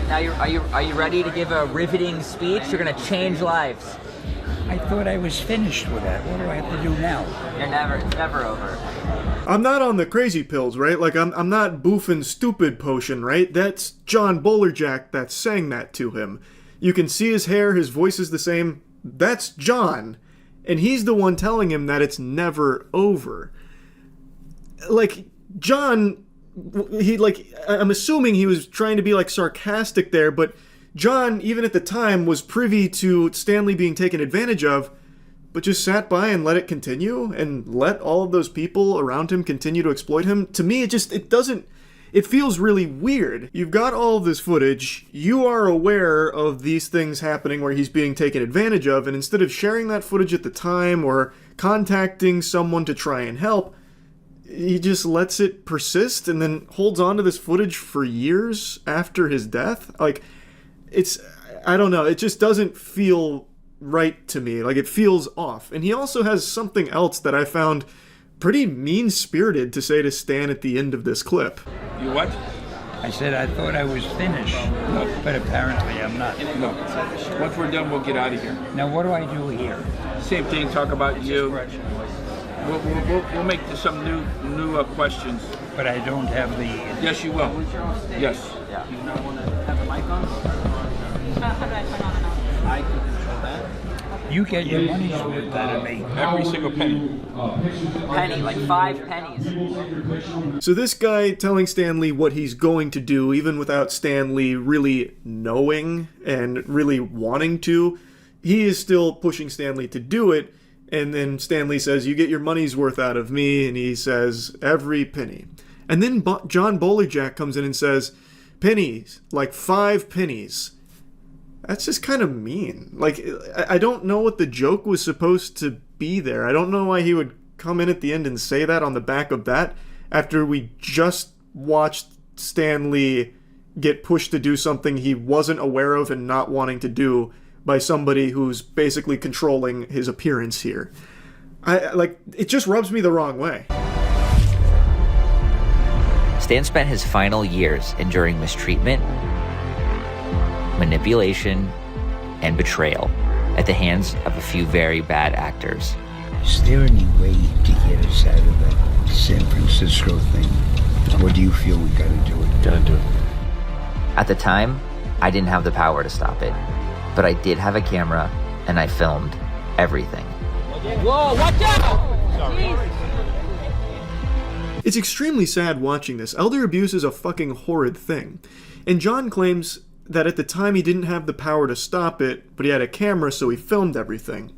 Now are you ready to give a riveting speech? You're gonna change lives. I thought I was finished with that. What do I have to do now? It's never over. I'm not on the crazy pills, right? Like, I'm not boofing stupid potion, right? That's John Bolerjack that's saying that to him. You can see his hair, his voice is the same. That's John. And he's the one telling him that it's never over. Like, John, I'm assuming he was trying to be, like, sarcastic there, but John, even at the time, was privy to Stan Lee being taken advantage of, but just sat by and let it continue and let all of those people around him continue to exploit him. To me, it feels really weird. You've got all of this footage, you are aware of these things happening where he's being taken advantage of, and instead of sharing that footage at the time or contacting someone to try and help, he just lets it persist and then holds on to this footage for years after his death. Like, I don't know, it just doesn't feel right to me. Like, it feels off. And he also has something else that I found pretty mean-spirited to say to Stan at the end of this clip. You what? I said I thought I was finished, but apparently I'm not. No. Once we're done, we'll get out of here. Now what do I do here? Same thing, talk about you. We'll make some new questions. But I don't have the... Yes, you will. Yes. Yeah. Do you not want to have the mic on? How do I turn on and off? I can control that. You get your money's worth out of me. Every single penny. Penny, like 5 pennies. So this guy telling Stan Lee what he's going to do, even without Stan Lee really knowing and really wanting to, he is still pushing Stan Lee to do it. And then Stan Lee says, you get your money's worth out of me. And he says, every penny. And then John Bolerjack comes in and says, pennies, like 5 pennies. That's just kind of mean. Like, I don't know what the joke was supposed to be there. I don't know why he would come in at the end and say that on the back of that after we just watched Stan Lee get pushed to do something he wasn't aware of and not wanting to do by somebody who's basically controlling his appearance here. It just rubs me the wrong way. Stan spent his final years enduring mistreatment, manipulation, and betrayal at the hands of a few very bad actors. Is there any way to get us out of that San Francisco thing? Or do you feel we gotta do it? Gotta do it. At the time, I didn't have the power to stop it, but I did have a camera and I filmed everything. Whoa, watch out! Sorry. It's extremely sad watching this. Elder abuse is a fucking horrid thing. And John claims that at the time he didn't have the power to stop it, but he had a camera, so he filmed everything.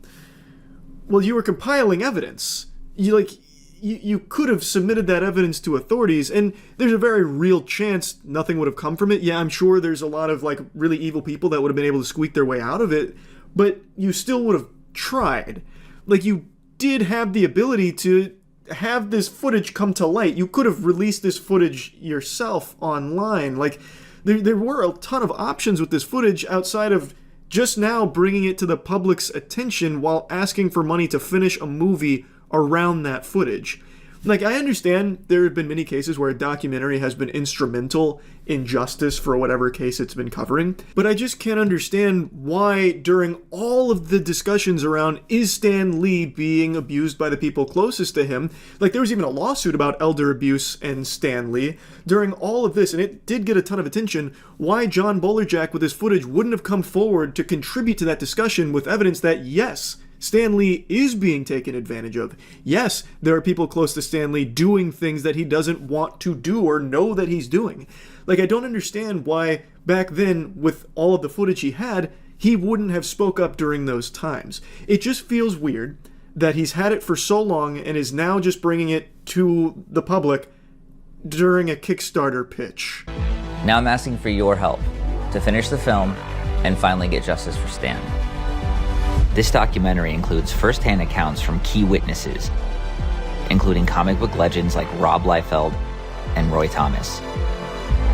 Well, you were compiling evidence. You could have submitted that evidence to authorities, and there's a very real chance nothing would have come from it. Yeah, I'm sure there's a lot of really evil people that would have been able to squeak their way out of it, but you still would have tried. You did have the ability to have this footage come to light. You could have released this footage yourself online. There were a ton of options with this footage outside of just now bringing it to the public's attention while asking for money to finish a movie around that footage. I understand there have been many cases where a documentary has been instrumental in justice for whatever case it's been covering, but I just can't understand why during all of the discussions around is Stan Lee being abused by the people closest to him, there was even a lawsuit about elder abuse and Stan Lee, during all of this, and it did get a ton of attention, why John Bolerjack with his footage wouldn't have come forward to contribute to that discussion with evidence that, yes, Stan Lee is being taken advantage of. Yes, there are people close to Stan Lee doing things that he doesn't want to do or know that he's doing. I don't understand why back then, with all of the footage he had, he wouldn't have spoke up during those times. It just feels weird that he's had it for so long and is now just bringing it to the public during a Kickstarter pitch. Now I'm asking for your help to finish the film and finally get justice for Stan. This documentary includes first-hand accounts from key witnesses, including comic book legends like Rob Liefeld and Roy Thomas,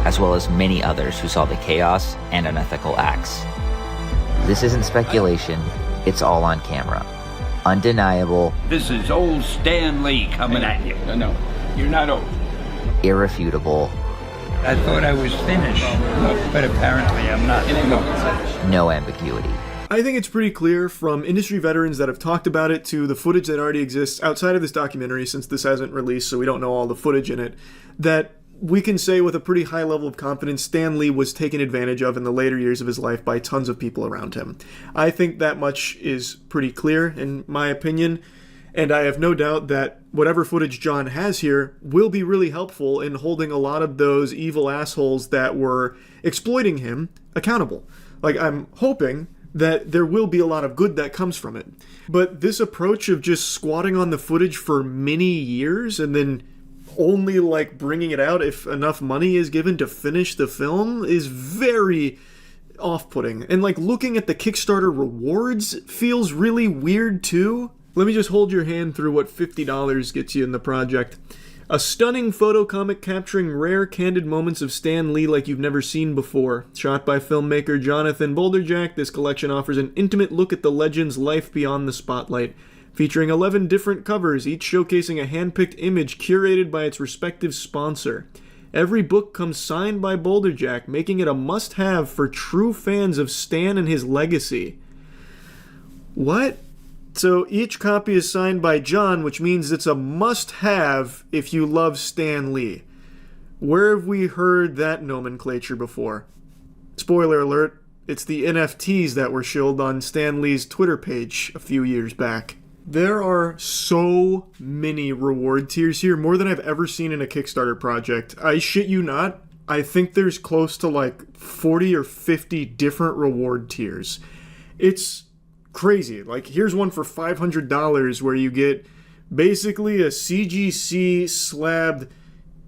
as well as many others who saw the chaos and unethical acts. This isn't speculation, it's all on camera. Undeniable. This is old Stan Lee coming at you. No, you're not old. Irrefutable. I thought I was finished, but apparently I'm not. No ambiguity. I think it's pretty clear from industry veterans that have talked about it to the footage that already exists outside of this documentary, since this hasn't released, so we don't know all the footage in it, that we can say with a pretty high level of confidence Stan Lee was taken advantage of in the later years of his life by tons of people around him. I think that much is pretty clear, in my opinion, and I have no doubt that whatever footage John has here will be really helpful in holding a lot of those evil assholes that were exploiting him accountable. I'm hoping that there will be a lot of good that comes from it. But this approach of just squatting on the footage for many years and then only bringing it out if enough money is given to finish the film is very off-putting. And looking at the Kickstarter rewards feels really weird too. Let me just hold your hand through what $50 gets you in the project. A stunning photo comic capturing rare, candid moments of Stan Lee like you've never seen before. Shot by filmmaker Jonathan Boulderjack, this collection offers an intimate look at the legend's life beyond the spotlight. Featuring 11 different covers, each showcasing a hand-picked image curated by its respective sponsor. Every book comes signed by Boulderjack, making it a must-have for true fans of Stan and his legacy. What? So each copy is signed by John, which means it's a must-have if you love Stan Lee. Where have we heard that nomenclature before? Spoiler alert, it's the NFTs that were shilled on Stan Lee's Twitter page a few years back. There are so many reward tiers here, more than I've ever seen in a Kickstarter project. I shit you not, I think there's close to like 40 or 50 different reward tiers. It's crazy. Like, here's one for $500 where you get basically a CGC slabbed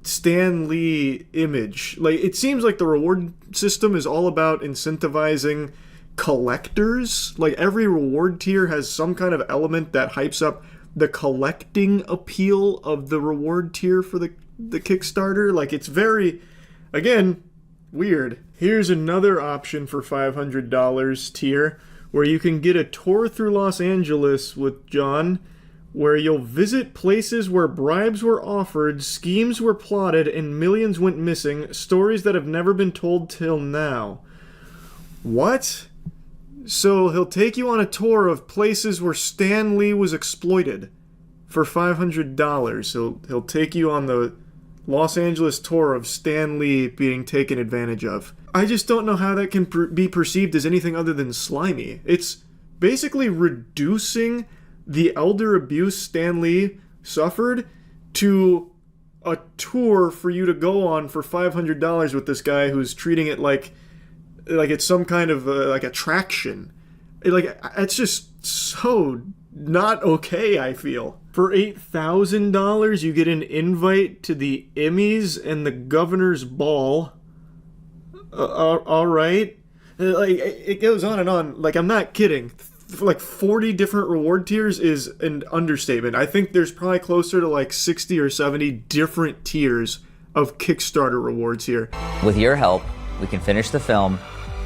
Stan Lee image. Like, it seems like the reward system is all about incentivizing collectors. Like, every reward tier has some kind of element that hypes up the collecting appeal of the reward tier for the Kickstarter. Like, it's very, again, weird. Here's another option for $500 tier where you can get a tour through Los Angeles with John, where you'll visit places where bribes were offered, schemes were plotted, and millions went missing, stories that have never been told till now. What? So he'll take you on a tour of places where Stan Lee was exploited for $500. He'll take you on the Los Angeles tour of Stan Lee being taken advantage of. I just don't know how that can be perceived as anything other than slimy. It's basically reducing the elder abuse Stan Lee suffered to a tour for you to go on for $500 with this guy who's treating it like it's some kind of like attraction. Like, it's just so not okay, I feel. For $8,000, you get an invite to the Emmys and the Governor's Ball. All right. Like, it goes on and on. Like, I'm not kidding. Like, 40 different reward tiers is an understatement. I think there's probably closer to like 60 or 70 different tiers of Kickstarter rewards here. With your help, we can finish the film,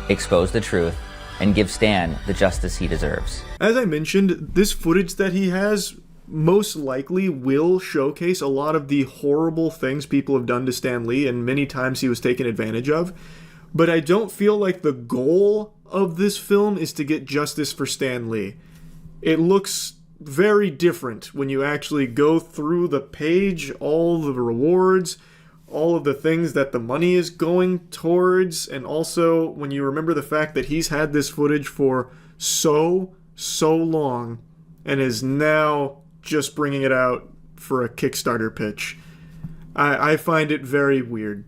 expose the truth, and give Stan the justice he deserves. As I mentioned, this footage that he has most likely will showcase a lot of the horrible things people have done to Stan Lee, and many times he was taken advantage of. But I don't feel like the goal of this film is to get justice for Stan Lee. It looks very different when you actually go through the page, all the rewards, all of the things that the money is going towards, and also when you remember the fact that he's had this footage for so long and is now just bringing it out for a Kickstarter pitch. I find it very weird.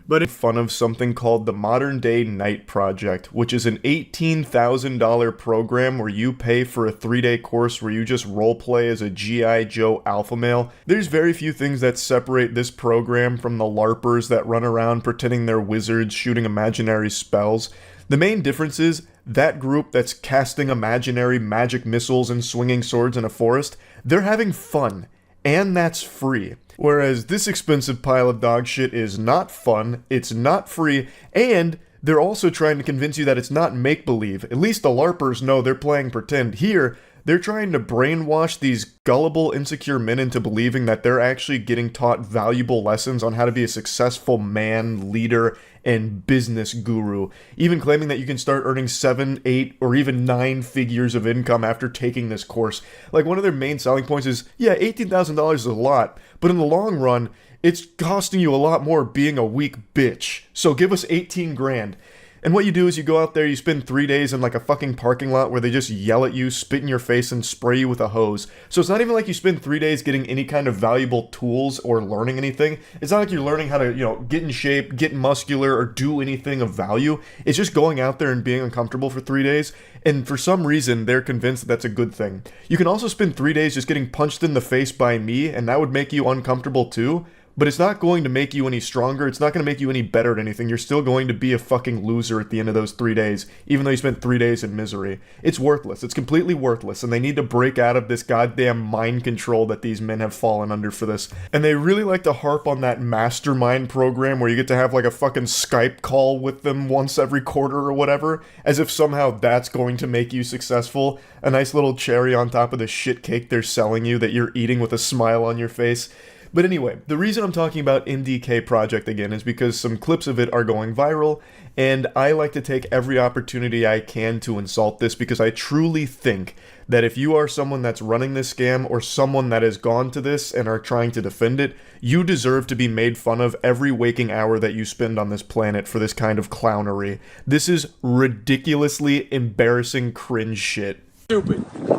But in fun of something called the Modern Day Night Project, which is an $18,000 program where you pay for a 3-day course where you just roleplay as a G.I. Joe alpha male. There's very few things that separate this program from the LARPers that run around pretending they're wizards shooting imaginary spells. The main difference is that group that's casting imaginary magic missiles and swinging swords in a forest, they're having fun, and that's free. Whereas this expensive pile of dog shit is not fun, it's not free, and they're also trying to convince you that it's not make-believe. At least the LARPers know they're playing pretend. Here, they're trying to brainwash these gullible, insecure men into believing that they're actually getting taught valuable lessons on how to be a successful man, leader, and business guru, even claiming that you can start earning 7, 8, or even 9 figures of income after taking this course. Like, one of their main selling points is, yeah, $18,000 is a lot, but in the long run, it's costing you a lot more being a weak bitch. So give us 18 grand. And what you do is you go out there, you spend 3 days in like a fucking parking lot where they just yell at you, spit in your face, and spray you with a hose. So it's not even like you spend 3 days getting any kind of valuable tools or learning anything. It's not like you're learning how to, get in shape, get muscular, or do anything of value. It's just going out there and being uncomfortable for 3 days. And for some reason, they're convinced that that's a good thing. You can also spend 3 days just getting punched in the face by me, and that would make you uncomfortable too. but it's not going to make you any stronger. It's not going to make you any better at anything. You're still going to be a fucking loser at the end of those 3 days, even though you spent 3 days in misery. It's worthless. It's completely worthless, and they need to break out of this goddamn mind control that these men have fallen under for this. And they really like to harp on that mastermind program where you get to have like a fucking Skype call with them once every quarter or whatever, as if somehow that's going to make you successful. A nice little cherry on top of the shit cake they're selling you that you're eating with a smile on your face. But anyway, the reason I'm talking about MDK Project again is because some clips of it are going viral, and I like to take every opportunity I can to insult this because I truly think that if you are someone that's running this scam or someone that has gone to this and are trying to defend it, you deserve to be made fun of every waking hour that you spend on this planet for this kind of clownery. This is ridiculously embarrassing cringe shit. Stupid. Are you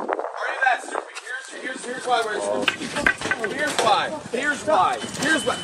that stupid? Here's why we're stupid. Here's why. Here's why. Here's why.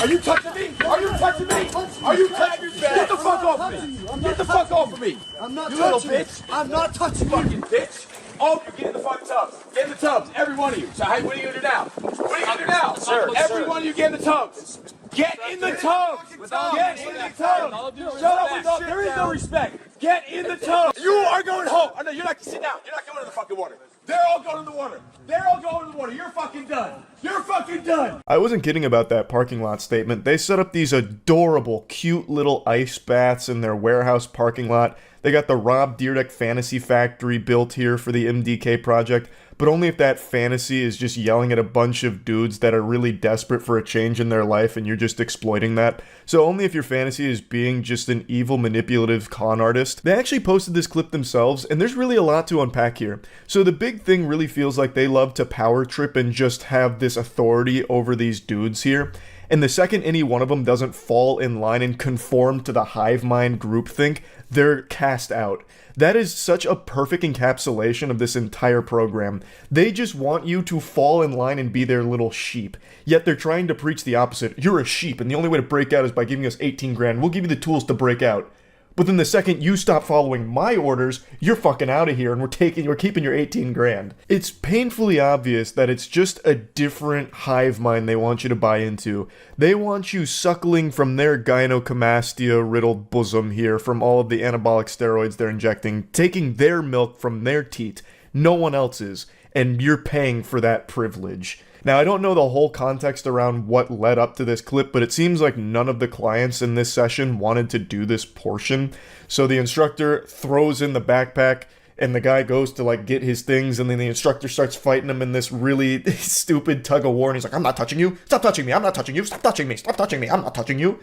Are you touching me? Are you touching me? Are you touching me? Get the fuck off of me. Get the fuck off of me. I'm not you little touching you. bitch. I'm not touching you. Fucking bitch. All of you get in the fucking tubs. Get in the tubs. Every one of you. So hey, what are you gonna do now? What are you gonna do now? Sir, Every sir. one of you get in the tubs. Get in the tubs. Get in the tubs. Shut up with all. There is no respect. Get in the tubs. You are going home. Oh, no, you're not. Sit down. You're not going in the fucking water. They're all going in the water. They're all going in the water. You're fucking done. You're fucking done. I wasn't kidding about that parking lot statement. They set up these adorable, cute little ice baths in their warehouse parking lot. They got the Rob Dyrdek Fantasy Factory built here for the MDK project, but only if that fantasy is just yelling at a bunch of dudes that are really desperate for a change in their life and you're just exploiting that. So only if your fantasy is being just an evil, manipulative con artist. They actually posted this clip themselves, and there's really a lot to unpack here. So the big thing really feels like they love to power trip and just have this authority over these dudes here. And the second any one of them doesn't fall in line and conform to the hive mind groupthink, they're cast out. That is such a perfect encapsulation of this entire program. They just want you to fall in line and be their little sheep. Yet they're trying to preach the opposite. You're a sheep, and the only way to break out is by giving us 18 grand. We'll give you the tools to break out. But then the second you stop following my orders, you're fucking out of here and we're keeping your 18 grand. It's painfully obvious that it's just a different hive mind they want you to buy into. They want you suckling from their gynecomastia-riddled bosom here from all of the anabolic steroids they're injecting, taking their milk from their teat, no one else's, and you're paying for that privilege. Now, I don't know the whole context around what led up to this clip, but it seems like none of the clients in this session wanted to do this portion. So the instructor throws in the backpack, and the guy goes to, like, get his things, and then the instructor starts fighting him in this really stupid tug-of-war, and he's like, I'm not touching you! Stop touching me! I'm not touching you! Stop touching me! Stop touching me! I'm not touching you!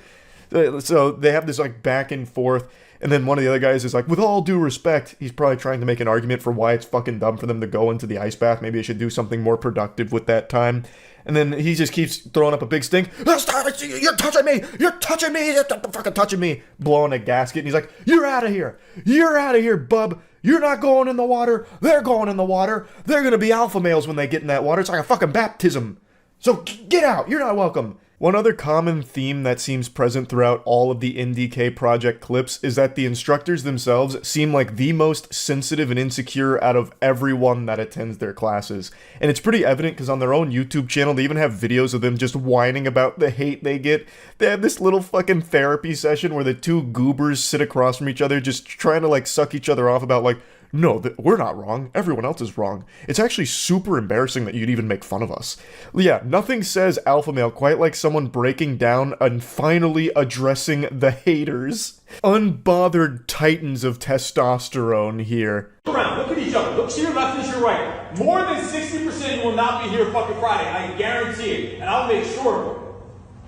So they have this, like, back and forth, and then one of the other guys is like, with all due respect, he's probably trying to make an argument for why it's fucking dumb for them to go into the ice bath. Maybe they should do something more productive with that time. And then he just keeps throwing up a big stink. Stop it! You're touching me! You're touching me! You're fucking touching me! Blowing a gasket. And he's like, you're out of here! You're out of here, bub! You're not going in the water! They're going in the water! They're gonna be alpha males when they get in that water. It's like a fucking baptism! So get out! You're not welcome! One other common theme that seems present throughout all of the MDK project clips is that the instructors themselves seem like the most sensitive and insecure out of everyone that attends their classes. And it's pretty evident because on their own YouTube channel, they even have videos of them just whining about the hate they get. They have this little fucking therapy session where the two goobers sit across from each other just trying to like suck each other off about like, no, we're not wrong. Everyone else is wrong. It's actually super embarrassing that you'd even make fun of us. Yeah, nothing says alpha male quite like someone breaking down and finally addressing the haters. Unbothered titans of testosterone here. Look around, look at each other. Look to your left and to your right. More than 60% will not be here fucking Friday. I guarantee it. And I'll make sure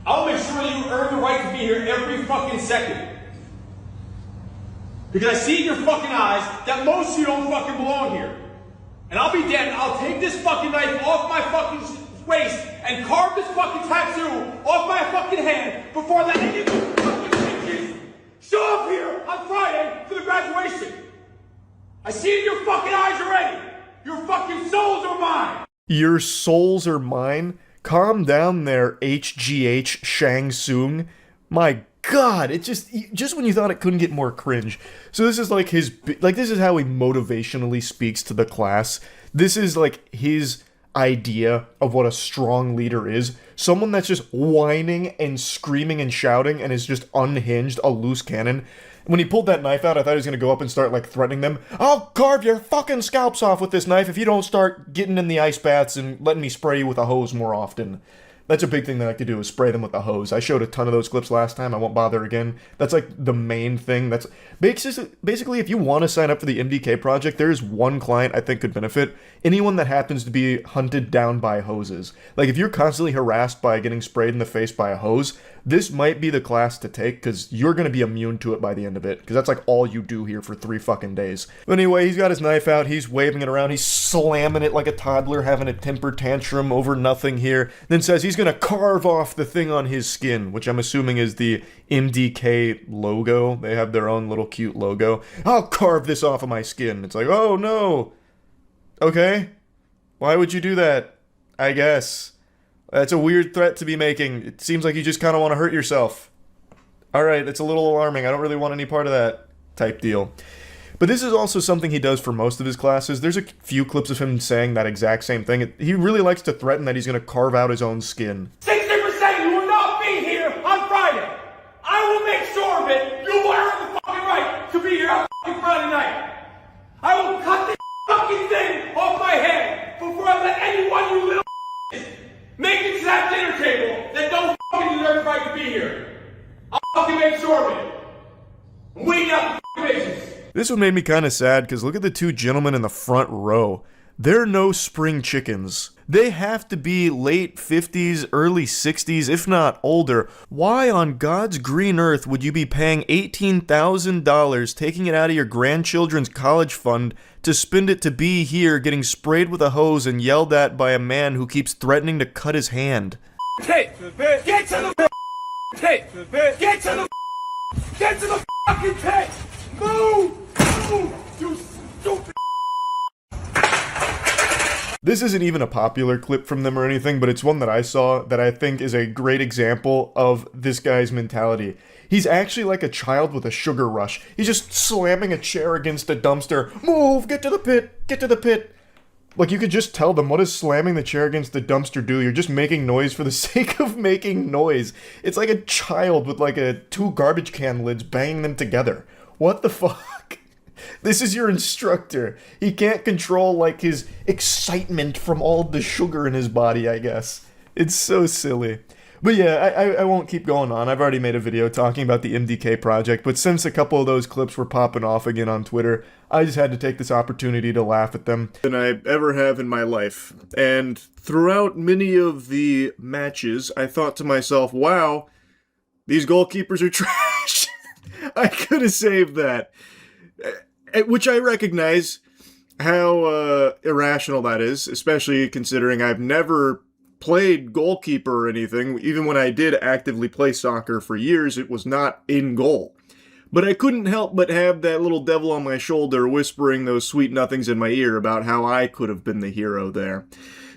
that you earn the right to be here every fucking second. Because I see in your fucking eyes that most of you don't fucking belong here. And I'll be damned, I'll take this fucking knife off my fucking waist and carve this fucking tattoo off my fucking hand before I let any of you fucking bitches show up here on Friday for the graduation. I see it in your fucking eyes already. Your fucking souls are mine. Your souls are mine? Calm down there, HGH Shang Tsung. My God, it just when you thought it couldn't get more cringe. So this is like this is how he motivationally speaks to the class. This is like his idea of what a strong leader is. Someone that's just whining and screaming and shouting and is just unhinged, a loose cannon. When he pulled that knife out, I thought he was going to go up and start, like, threatening them. I'll carve your fucking scalps off with this knife if you don't start getting in the ice baths and letting me spray you with a hose more often. That's a big thing that I like to do, is spray them with a hose. I showed a ton of those clips last time. I won't bother again. That's like the main thing. That's basically, if you want to sign up for the MDK project, there is one client I think could benefit. Anyone that happens to be hunted down by hoses. Like, if you're constantly harassed by getting sprayed in the face by a hose, this might be the class to take, because you're going to be immune to it by the end of it, because that's like all you do here for 3 fucking days. But anyway, he's got his knife out, he's waving it around, he's slamming it like a toddler, having a temper tantrum over nothing here, then says he's going to carve off the thing on his skin, which I'm assuming is the MDK logo. They have their own little cute logo. I'll carve this off of my skin. It's like, oh no. Okay. Why would you do that? I guess. That's a weird threat to be making. It seems like you just kind of want to hurt yourself. Alright, it's a little alarming. I don't really want any part of that type deal. But this is also something he does for most of his classes. There's a few clips of him saying that exact same thing. He really likes to threaten that he's going to carve out his own skin. 60% you will not be here on Friday. I will make sure of it. You will earn the fucking right to be here on fucking Friday night. I will cut this fucking thing off my head before I let anyone you little make it to that dinner table that don't fucking deserve the right to be here. I'll fucking make sure of it. I'm waiting out the fucking business. This one made me kind of sad, because look at the two gentlemen in the front row. They're no spring chickens. They have to be late 50s, early 60s, if not older. Why on God's green earth would you be paying $18,000, taking it out of your grandchildren's college fund, to spend it to be here getting sprayed with a hose and yelled at by a man who keeps threatening to cut his hand? Get to the Get to the Get to the fucking pit! Move! Move! You stupid! This isn't even a popular clip from them or anything, but it's one that I saw that I think is a great example of this guy's mentality. He's actually like a child with a sugar rush. He's just slamming a chair against a dumpster. Move! Get to the pit! Get to the pit! Like, you could just tell them, what does slamming the chair against the dumpster do? You're just making noise for the sake of making noise. It's like a child with like 2 garbage can lids banging them together. What the fuck? This is your instructor. He can't control, like, his excitement from all the sugar in his body, I guess. It's so silly. But yeah, I won't keep going on. I've already made a video talking about the MDK project, but since a couple of those clips were popping off again on Twitter, I just had to take this opportunity to laugh at them than I ever have in my life. And throughout many of the matches, I thought to myself, wow, these goalkeepers are trash. I could have saved that. Which I recognize how irrational that is, especially considering I've never played goalkeeper or anything. Even when I did actively play soccer for years, it was not in goal. But I couldn't help but have that little devil on my shoulder whispering those sweet nothings in my ear about how I could have been the hero there.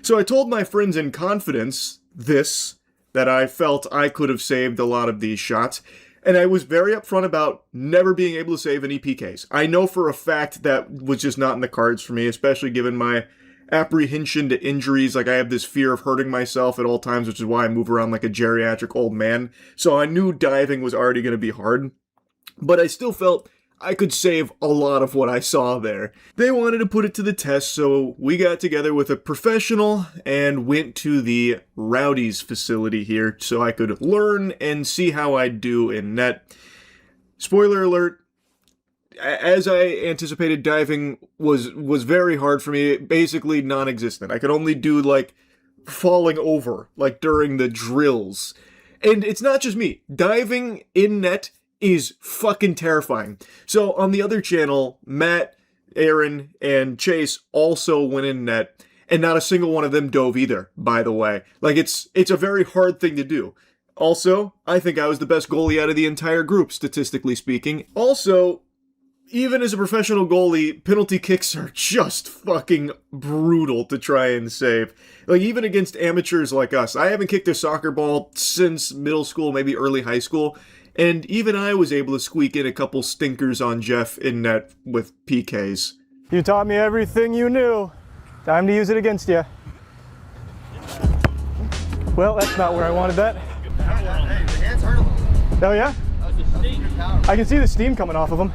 So I told my friends in confidence that I felt I could have saved a lot of these shots. And I was very upfront about never being able to save any PKs. I know for a fact that was just not in the cards for me, especially given my apprehension to injuries. Like, I have this fear of hurting myself at all times, which is why I move around like a geriatric old man. So I knew diving was already going to be hard. But I still felt I could save a lot of what I saw there. They wanted to put it to the test, so we got together with a professional and went to the Rowdies facility here so I could learn and see how I'd do in net. Spoiler alert, as I anticipated, diving was very hard for me, basically non-existent. I could only do, like, falling over, like, during the drills. And it's not just me. Diving in net is fucking terrifying. So on the other channel, Matt, Aaron, and Chase also went in net, and not a single one of them dove either, by the way. Like, it's a very hard thing to do. Also, I think I was the best goalie out of the entire group, statistically speaking. Also, even as a professional goalie, penalty kicks are just fucking brutal to try and save. Like, even against amateurs like us. I haven't kicked a soccer ball since middle school, maybe early high school. And even I was able to squeak in a couple stinkers on Jeff in net with PKs. You taught me everything you knew. Time to use it against you. Well, that's not where I wanted that. Hey, the hands hurt a little. Oh yeah? I can see the steam coming off of them.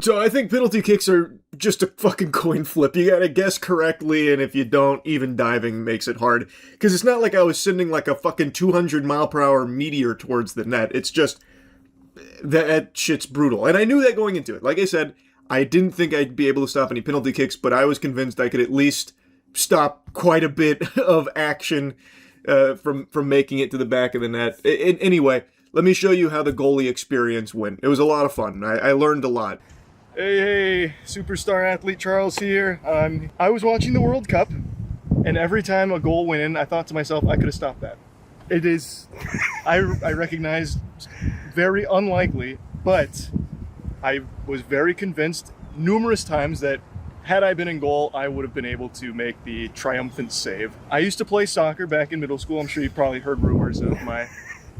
So I think penalty kicks are just a fucking coin flip. You gotta guess correctly, and if you don't, even diving makes it hard. Because it's not like I was sending like a fucking 200-mile-per-hour meteor towards the net. It's just, that shit's brutal. And I knew that going into it. Like I said, I didn't think I'd be able to stop any penalty kicks, but I was convinced I could at least stop quite a bit of action from making it to the back of the net. Anyway, let me show you how the goalie experience went. It was a lot of fun. I learned a lot. Hey, superstar athlete Charles here. I was watching the World Cup, and every time a goal went in, I thought to myself, I could have stopped that. It is, I recognize, very unlikely, but I was very convinced numerous times that had I been in goal, I would have been able to make the triumphant save. I used to play soccer back in middle school. I'm sure you've probably heard rumors of my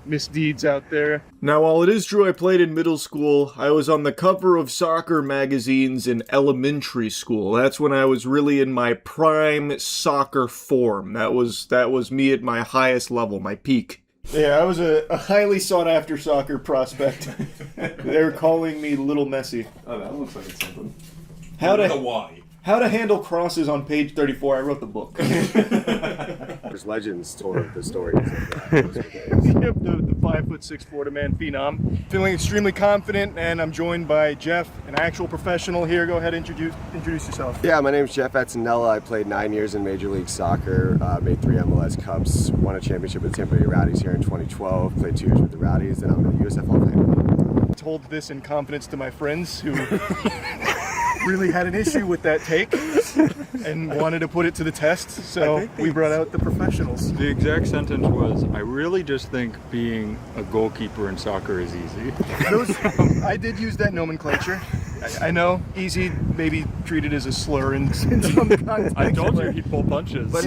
misdeeds out there. Now, while it is true I played in middle school, I was on the cover of soccer magazines in elementary school. That's when I was really in my prime soccer form. That was me at my highest level, my peak. Yeah, I was a highly sought-after soccer prospect. They were calling me Little Messi. Oh, that looks like it's something. How to handle crosses on page 34. I wrote the book. There's legends told the stories of that. Yep, the 5'6" Florida man phenom. Feeling extremely confident, and I'm joined by Jeff, an actual professional here. Go ahead and introduce yourself. Yeah, my name's Jeff Atzinella. I played 9 years in Major League Soccer, made 3 MLS Cups, won a championship with the Tampa Bay Rowdies here in 2012, played 2 years with the Rowdies, and I'm in the USF Hall of Fame. Told this in confidence to my friends who really had an issue with that take and wanted to put it to the test, so we brought out the professionals. The exact sentence was, I really just think being a goalkeeper in soccer is easy. I did use that nomenclature. I know, easy maybe treated as a slur in some context. I told you he'd pull punches. But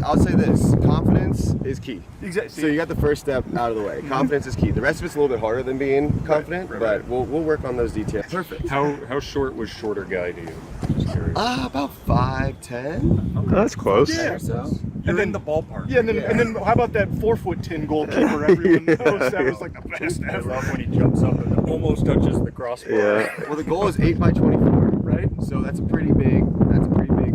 I'll say this, confidence is key. Exactly. So you got the first step out of the way. Confidence is key. The rest of it's a little bit harder than being confident, but we'll work on those details. Perfect. How short was shorter guy to you? Just curious. About 5'10". That's close. Yeah. So. And then the ballpark. Yeah, and then how about that 4'10" goalkeeper? Everyone knows that was like the best I ever. love when he jumps up and almost touches the crossbar. Yeah. Well, the goal is 8 by 24, right? So that's a pretty big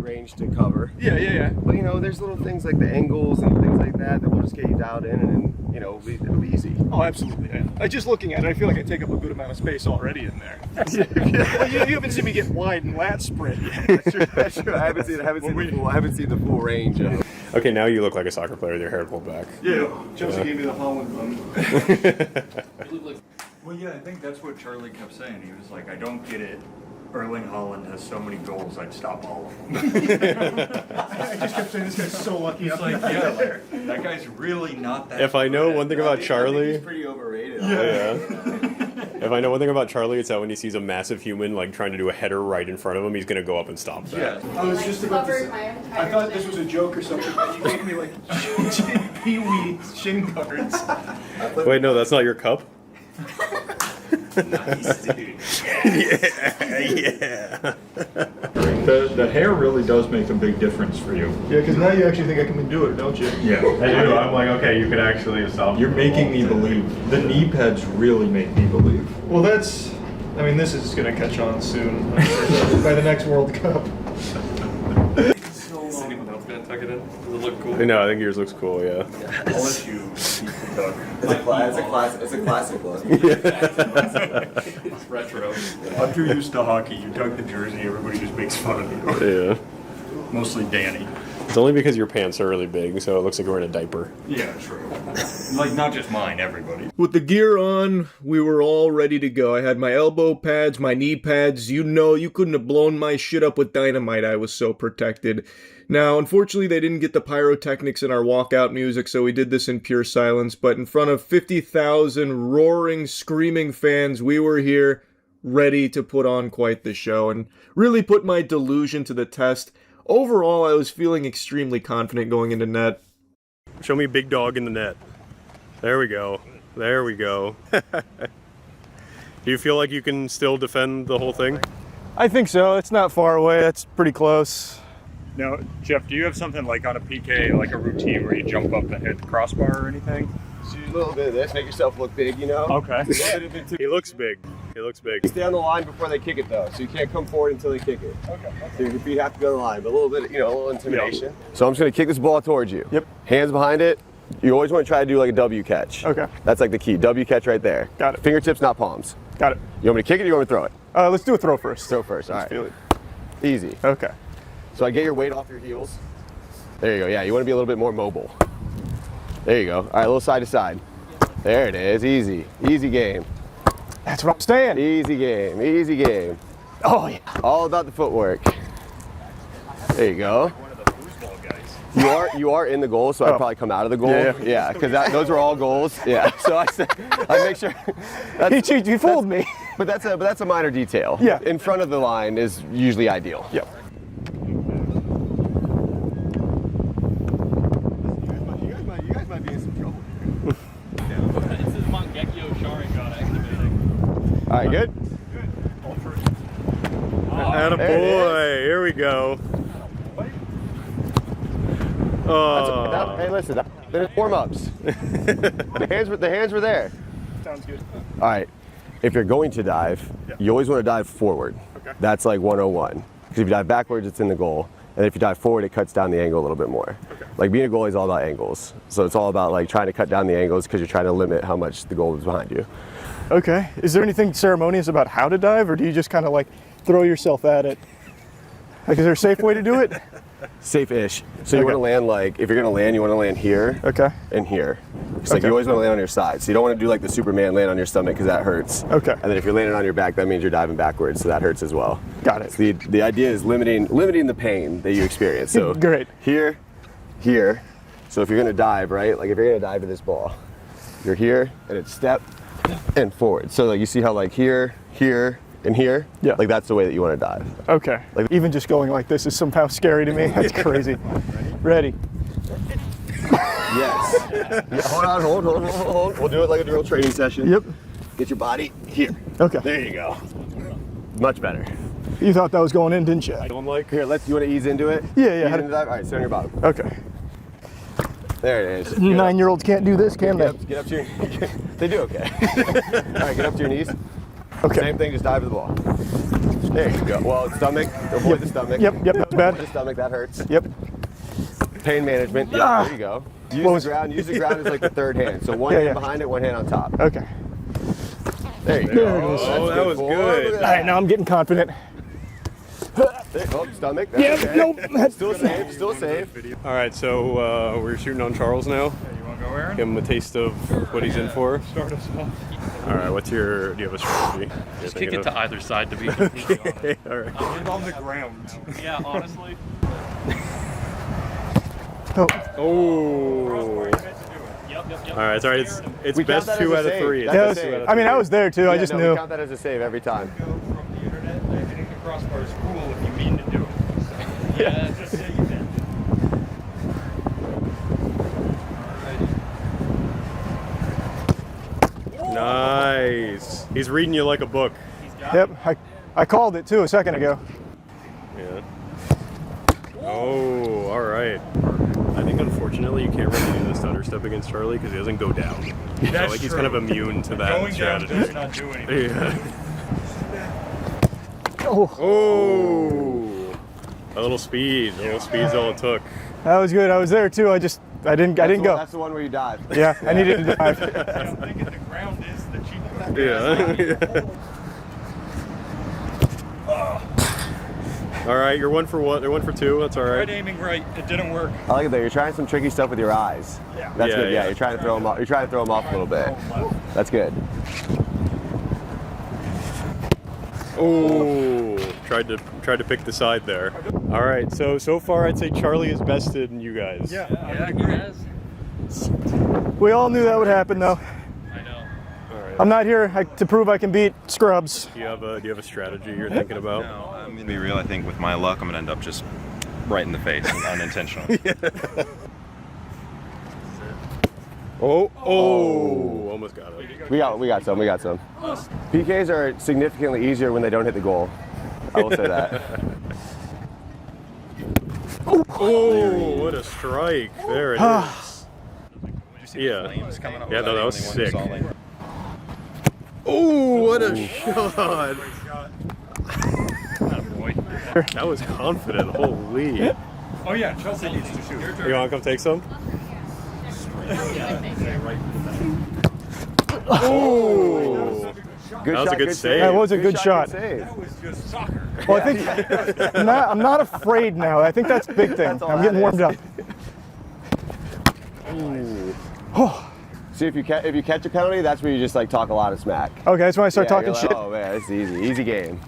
range to cover. Yeah. But you know, there's little things like the angles and things like that will just get you dialed in, and you know, it'll be easy. Oh, absolutely. Yeah. Just looking at it, I feel like I take up a good amount of space already in there. Well, you haven't seen me get wide and lat spread yet. That's true. I haven't seen the full range of. Okay, now you look like a soccer player with your hair pulled back. Yeah, Chelsea gave me the Holland bun. Well, yeah, I think that's what Charlie kept saying. He was like, I don't get it. Erling Haaland has so many goals, I'd stop all of them. I just kept saying this guy's so lucky. He's like, yeah, like, that guy's really not that If I know one thing about Charlie, He's pretty overrated. yeah. If I know one thing about Charlie, it's that when he sees a massive human like trying to do a header right in front of him, he's gonna go up and stop that. Yeah, I was just about to say, I thought this was a joke or something, but you gave me like pee-wee shin guards. Wait, no, that's not your cup? Nice, dude. Yeah. The hair really does make a big difference for you. Yeah, because now you actually think I can do it, don't you? Yeah, I do. I'm like, okay, you can actually stop. You're making me believe. The knee pads really make me believe. Well, this is going to catch on soon, by the next World Cup. Is anyone else gonna tuck it in? Does it look cool? No, I think yours looks cool, yeah. I'll let you keep the tuck. It's a classic look. It's retro. I'm too used to hockey. You tug the jersey, everybody just makes fun of you. Yeah. Mostly Danny. It's only because your pants are really big, so it looks like you're wearing a diaper. Yeah, true. Like, not just mine, everybody. With the gear on, we were all ready to go. I had my elbow pads, my knee pads. You know, you couldn't have blown my shit up with dynamite. I was so protected. Now, unfortunately, they didn't get the pyrotechnics in our walkout music, so we did this in pure silence. But in front of 50,000 roaring, screaming fans, we were here ready to put on quite the show and really put my delusion to the test. Overall, I was feeling extremely confident going into net. Show me big dog in the net. There we go. There we go. Do you feel like you can still defend the whole thing? I think so. It's not far away. That's pretty close. Now, Jeff, do you have something like on a PK, like a routine where you jump up and hit the crossbar or anything? So you do a little bit of this, make yourself look big, you know? Okay. He looks big. He looks big. Stay on the line before they kick it though, so you can't come forward until they kick it. Okay. So your feet have to go on the line, but a little bit, you know, a little intimidation. Yeah. So I'm just gonna kick this ball towards you. Yep. Hands behind it. You always want to try to do like a W catch. Okay. That's like the key. W catch right there. Got it. Fingertips, not palms. Got it. You want me to kick it or you want me to throw it? Let's do a throw first. Throw first, all right. Feel it. Easy. Okay. So I get your weight off your heels. There you go, yeah, you want to be a little bit more mobile. There you go. All right, a little side to side. There it is, easy. Easy game. That's what I'm saying. Easy game, easy game. Oh yeah. All about the footwork. There you go. One of the foosball guys. You are in the goal, so I'd probably come out of the goal. Yeah, because those are all goals. Yeah, so I make sure. He fooled me. But that's a minor detail. Yeah. In front of the line is usually ideal. Yep. You guys might be in some trouble. This is Mangekyo Sharingan activating. All right, good. Attaboy, here we go. Oh. Hey, listen, there's warm-ups. the hands were there. Sounds good. All right, if you're going to dive, you always want to dive forward. Okay. That's like 101. Because if you dive backwards, it's in the goal. And if you dive forward, it cuts down the angle a little bit more. Okay. Like being a goalie is all about angles. So it's all about like trying to cut down the angles because you're trying to limit how much the goal is behind you. Okay. Is there anything ceremonious about how to dive, or do you just kind of like throw yourself at it? Like, is there a safe way to do it? Safe-ish. So you want to land like, if you're going to land, you want to land here. Okay. And here. So like you always want to land on your side. So you don't want to do like the Superman land on your stomach because that hurts. Okay. And then if you're landing on your back, that means you're diving backwards, so that hurts as well. Got it. So the idea is limiting the pain that you experience. So Great. Here. So if you're going to dive, right? Like if you're going to dive to this ball, you're here and it's step and forward. So like you see how like here, and here? Yeah. Like that's the way that you want to dive. Okay. Like even just going like this is somehow scary to me. That's crazy. Ready? Yes. Yeah, hold. We'll do it like a drill training session. Yep. Get your body here. Okay. There you go. Much better. You thought that was going in, didn't you? I'm like, here, you want to ease into it? Yeah. Ease into that? All right, sit on your bottom. Okay. There it is. 9-year-olds can't do this, can they? Get up to your They do okay. All right, get up to your knees. Okay. Same thing, just dive to the ball. There you go. Well, stomach. Avoid the stomach. Yep, that's bad. Avoid the stomach, that hurts. Yep. Pain management. Yeah, there you go. Use the ground as like the third hand. So one hand behind it, one hand on top. Okay. There you go. There it is. Oh, that was good. All right, now I'm getting confident. Oh, stomach. That's okay. Nope. Still safe. Still safe. All right, so we're shooting on Charles now. You want to go, Aaron? Give him a taste of what he's in for. Start us off. All right, do you have a strategy? Just kick it to either side to be Okay, all right. Get on the ground. Yeah, honestly. Oh. Yep. All right, sorry. It's We count best that 2 as a out of save. 3. That's a save. I mean, I was there too. I just knew. We count that as a save every time. From the internet, like, hitting the crossbar is cool if you mean to do it. So, yeah, just say you can. Nice. He's reading you like a book. Yep. I called it too a second ago. Yeah. Oh, all right. I think unfortunately you can't really do the stutter step against Charlie because he doesn't go down. So like he's kind of immune to that Going strategy. down does not do anything. Yeah. Oh. A little speed. A little speed's all it took. That was good. I was there too. I didn't go. That's the one where you dive. Yeah, I needed to dive. I don't think the ground is the cheapest. Yeah. All right, you're 1 for 1. They're 1 for 2. That's all right. Tried aiming right. It didn't work. I like it though. You're trying some tricky stuff with your eyes. Yeah. That's Yeah, good. Yeah. yeah. You're trying to throw them off. You're trying to throw them off a little bit. That's good. Oh, tried to pick the side there. All right, so far I'd say Charlie is bested in you guys. Yeah, he has. We all knew that would happen though. I know. All right. I'm not here to prove I can beat scrubs. Do you have a strategy you're thinking about? No, I'm gonna be real. I think with my luck, I'm gonna end up just right in the face, unintentional. Oh, almost got it. We got some. PKs are significantly easier when they don't hit the goal. I will say that. Oh, what a strike. There it is. Yeah. Yeah, no, that was sick. Oh, what a shot. That was confident. Holy. Oh yeah, Chelsea needs to shoot. You want to come take some? Oh. Good that was shot, a good good save. That was a good shot. That was just soccer. Well, I think I'm not afraid now. I think that's the big thing. I'm getting warmed up. See, if you catch a penalty, that's where you just like talk a lot of smack. Okay, that's when I start talking you're like, shit. Oh man, it's easy game.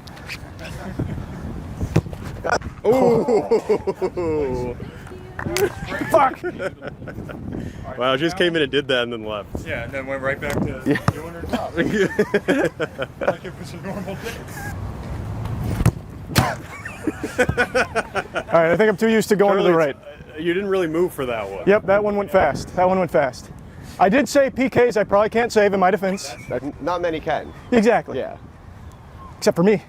Oh. Fuck! Wow, just came in and did that and then left. Yeah, and then went right back to doing her job. Like it was a normal day. All right, I think I'm too used to going to the right. You didn't really move for that one. Yep, that one went fast. That one went fast. I did say PKs I probably can't save in my defense. Not many can. Exactly. Yeah. Except for me.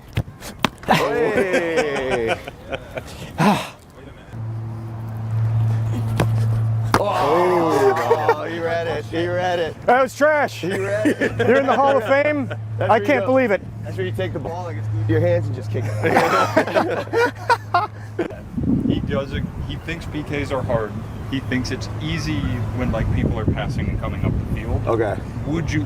Hey. Oh, you read it. You read it. That was trash. You read it. You're in the Hall of Fame. I can't believe it. That's where you take the ball like it's glued to your hands and just kick it. He thinks PKs are hard. He thinks it's easy when like people are passing and coming up the field. Okay. Would you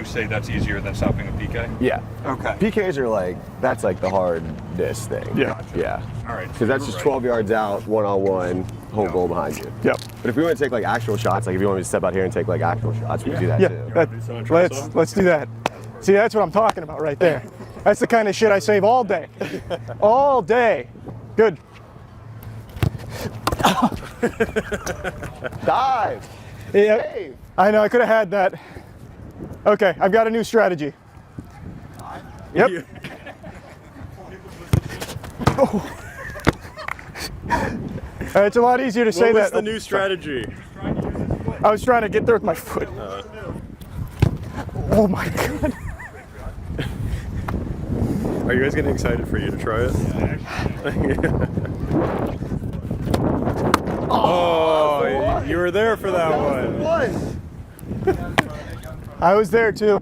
say that's easier than stopping a PK? Yeah. Okay. PKs are like, that's like the hardest thing. Yeah. Yeah. All right. Because that's just 12 yards out, one-on-one, whole goal behind you. Yep. But if we want to take like actual shots, like if you want me to step out here and take like actual shots, we can do that too. Let's do that. See, that's what I'm talking about right there. That's the kind of shit I save all day. All day. Good. Dive. Yeah. Save. I know, I could have had that. Okay, I've got a new strategy. Yep. Oh. It's a lot easier to say that. What was the new strategy? I was trying to get there with my foot. Oh my god. Are you guys getting excited for you to try it? Yeah. Oh, you were there for that one. I was there too.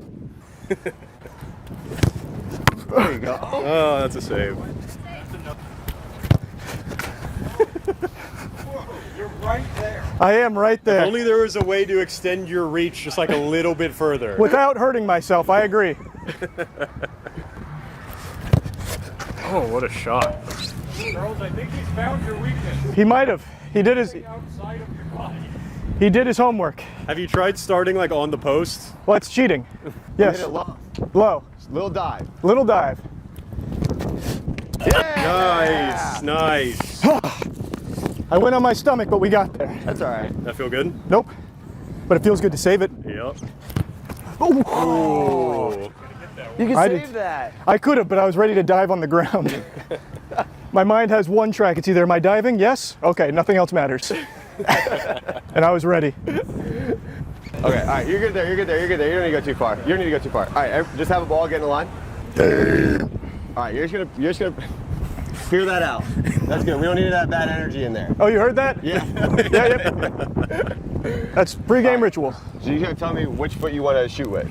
There you go. Oh, that's a save. You're right there. I am right there. If only there was a way to extend your reach just like a little bit further. Without hurting myself, I agree. Oh, what a shot. Charles, I think he's found your weakness. He might have. He did his homework. Have you tried starting like on the post? Well, it's cheating. Yes. Hit it low. Low. Little dive. Little dive. Yeah! Nice. I went on my stomach, but we got there. That's all right. That feel good? Nope. But it feels good to save it. Yep. Oh. You can save that. I could have, but I was ready to dive on the ground. My mind has one track. It's either am I diving? Yes. Okay, nothing else matters. And I was ready. Okay, all right, you're good there, you're good there, you're good there. You don't need to go too far. You don't need to go too far. All right, just have a ball, get in the line. All right, you're just gonna clear that out. That's good. We don't need that bad energy in there. Oh, you heard that? Yeah. Yep. That's pre-game ritual. So you're gonna tell me which foot you want to shoot with.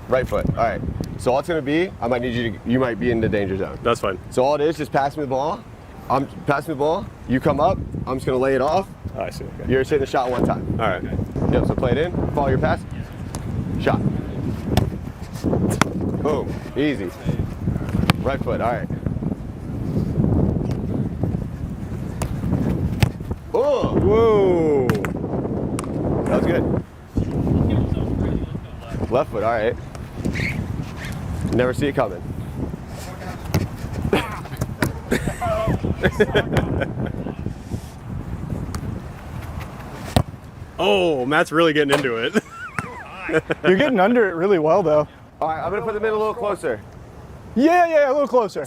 Right foot. All right. So all it's gonna be, I might need you might be in the danger zone. That's fine. So all it is, just pass me the ball. I'm passing the ball. You come up. I'm just gonna lay it off. Oh, I see. Okay. You're hitting the shot one time. All right. Yep. So play it in. Follow your pass. Shot. Boom. Easy. Right foot. All right. Oh. Whoa. That was good. Left foot. All right. Never see it coming. Oh, Matt's really getting into it. You're getting under it really well, though. All right, I'm gonna put them in a little closer. Yeah, a little closer.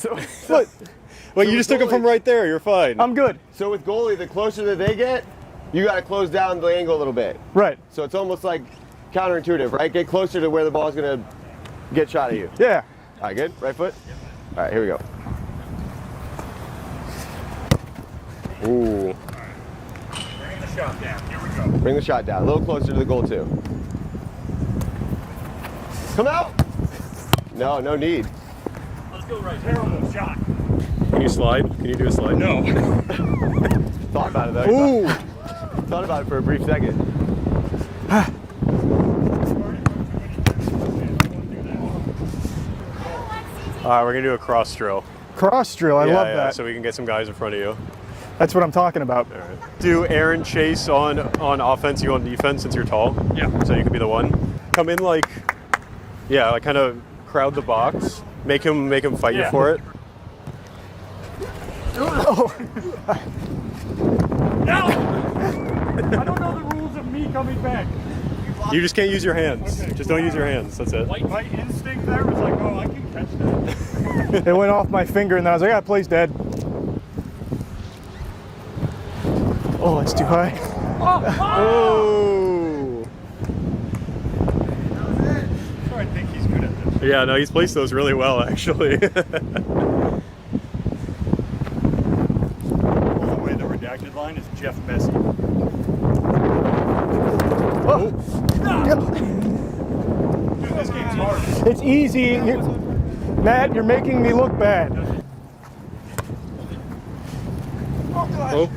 Wait, you just took it from right there. You're fine. I'm good. So with goalie, the closer that they get, you got to close down the angle a little bit. Right. So it's almost like counterintuitive, right? Get closer to where the ball's gonna get shot at you. Yeah. All right, good. Right foot. All right, here we go. Ooh. Bring the shot down. Here we go. Bring the shot down. A little closer to the goal, too. Come out! No, no need. Let's go right. Terrible shot. Can you slide? Can you do a slide? No. Thought about it, though. Ooh! Thought about it for a brief second. All right, we're going to do a cross drill. Cross drill, I love that. So we can get some guys in front of you. That's what I'm talking about. All right. Do Aaron chase on offense, you on defense since you're tall? Yeah. So you can be the one. Come in like kind of crowd the box. Make him fight you for it. Oh. No! I don't know the rules of me coming back. You just can't use your hands. Okay. Just don't use your hands. That's it. My instinct there was like, oh, I can catch that. It went off my finger and then I was like, ah, play's dead. Oh, it's too high. Oh! I think he's good at this. Yeah, no, he's placed those really well, actually. All the way the redacted line is Jeff Messi. Oh. Dude, this game's hard. It's easy. Matt, you're making me look bad. Oh.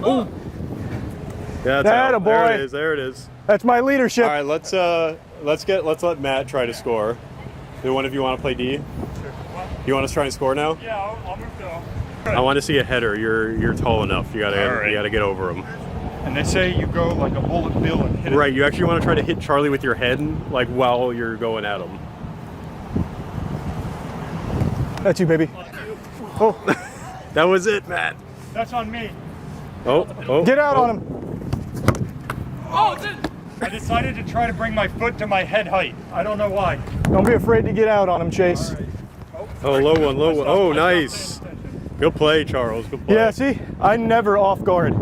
Oh. Yeah, that's That out. a boy. There it is. There it is. That's my leadership. All right, let's let Matt try to score. Do one of you want to play D? Sure. You want us to try and score now? Yeah, I'll move down. I want to see a header. You're tall enough. You gotta get over him. And they say you go like a bullet bill and hit it. Right. You actually want to try to hit Charlie with your head, like while you're going at him. That's you, baby. Oh, that was it, Matt. That's on me. Oh. Get out on him. Oh, I decided to try to bring my foot to my head height. I don't know why. Don't be afraid to get out on him, Chase. Oh, low one. Oh, nice. Good play, Charles. Good play. Yeah, see? I never off guard.